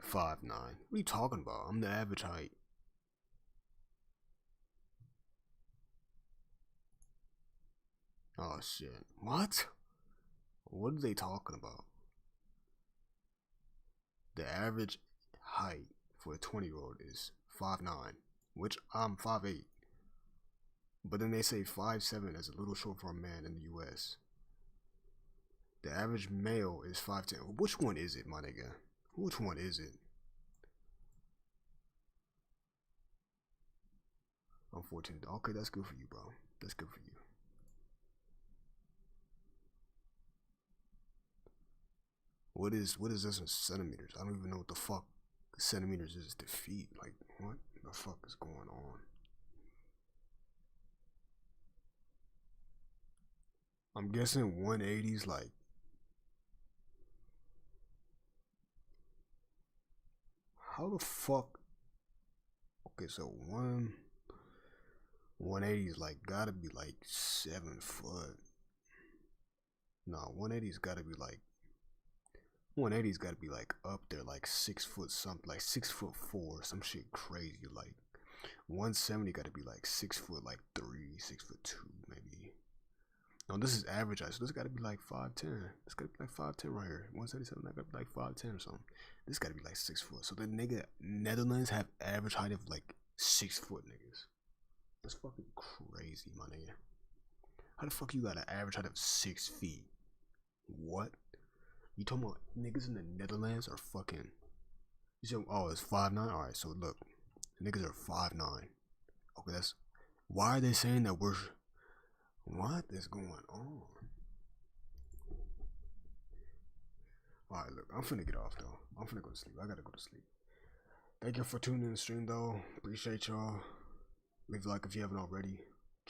$5'9". What are you talking about? I'm the average height. Oh shit. What? What are they talking about? The average height for a 20-year-old is 5'9", which I'm 5'8". But then they say 5'7" as a little short for a man in the US. The average male is 5'10". Which one is it, my nigga? Which one is it? I'm 14. Okay, that's good for you, bro. That's good for you. What is this in centimeters? I don't even know what the fuck centimeters is to feet. Like, what the fuck is going on? I'm guessing 180's like, how the fuck? Okay, so 180's like gotta be like 7 foot. Nah, 180's gotta be like 180's gotta be like up there, like 6 foot something, like 6'4", some shit crazy. Like 170 gotta be like 6 foot, like 3, 6'2", maybe. No, this is average height, so this gotta be like 5'10". This gotta be like 5'10" right here. 177, that gotta be like 5'10" or something. This gotta be like 6 foot. So the nigga Netherlands have average height of like 6 foot niggas. That's fucking crazy, my nigga. How the fuck you got an average height of 6 feet? What? You talking about niggas in the Netherlands are fucking? You said, oh, it's 5'9". All right, so look, niggas are 5'9". Okay, that's why are they saying that we're? What is going on? All right, look, I'm finna get off though. I'm finna go to sleep. I gotta go to sleep. Thank you for tuning in the stream though. Appreciate y'all. Leave a like if you haven't already.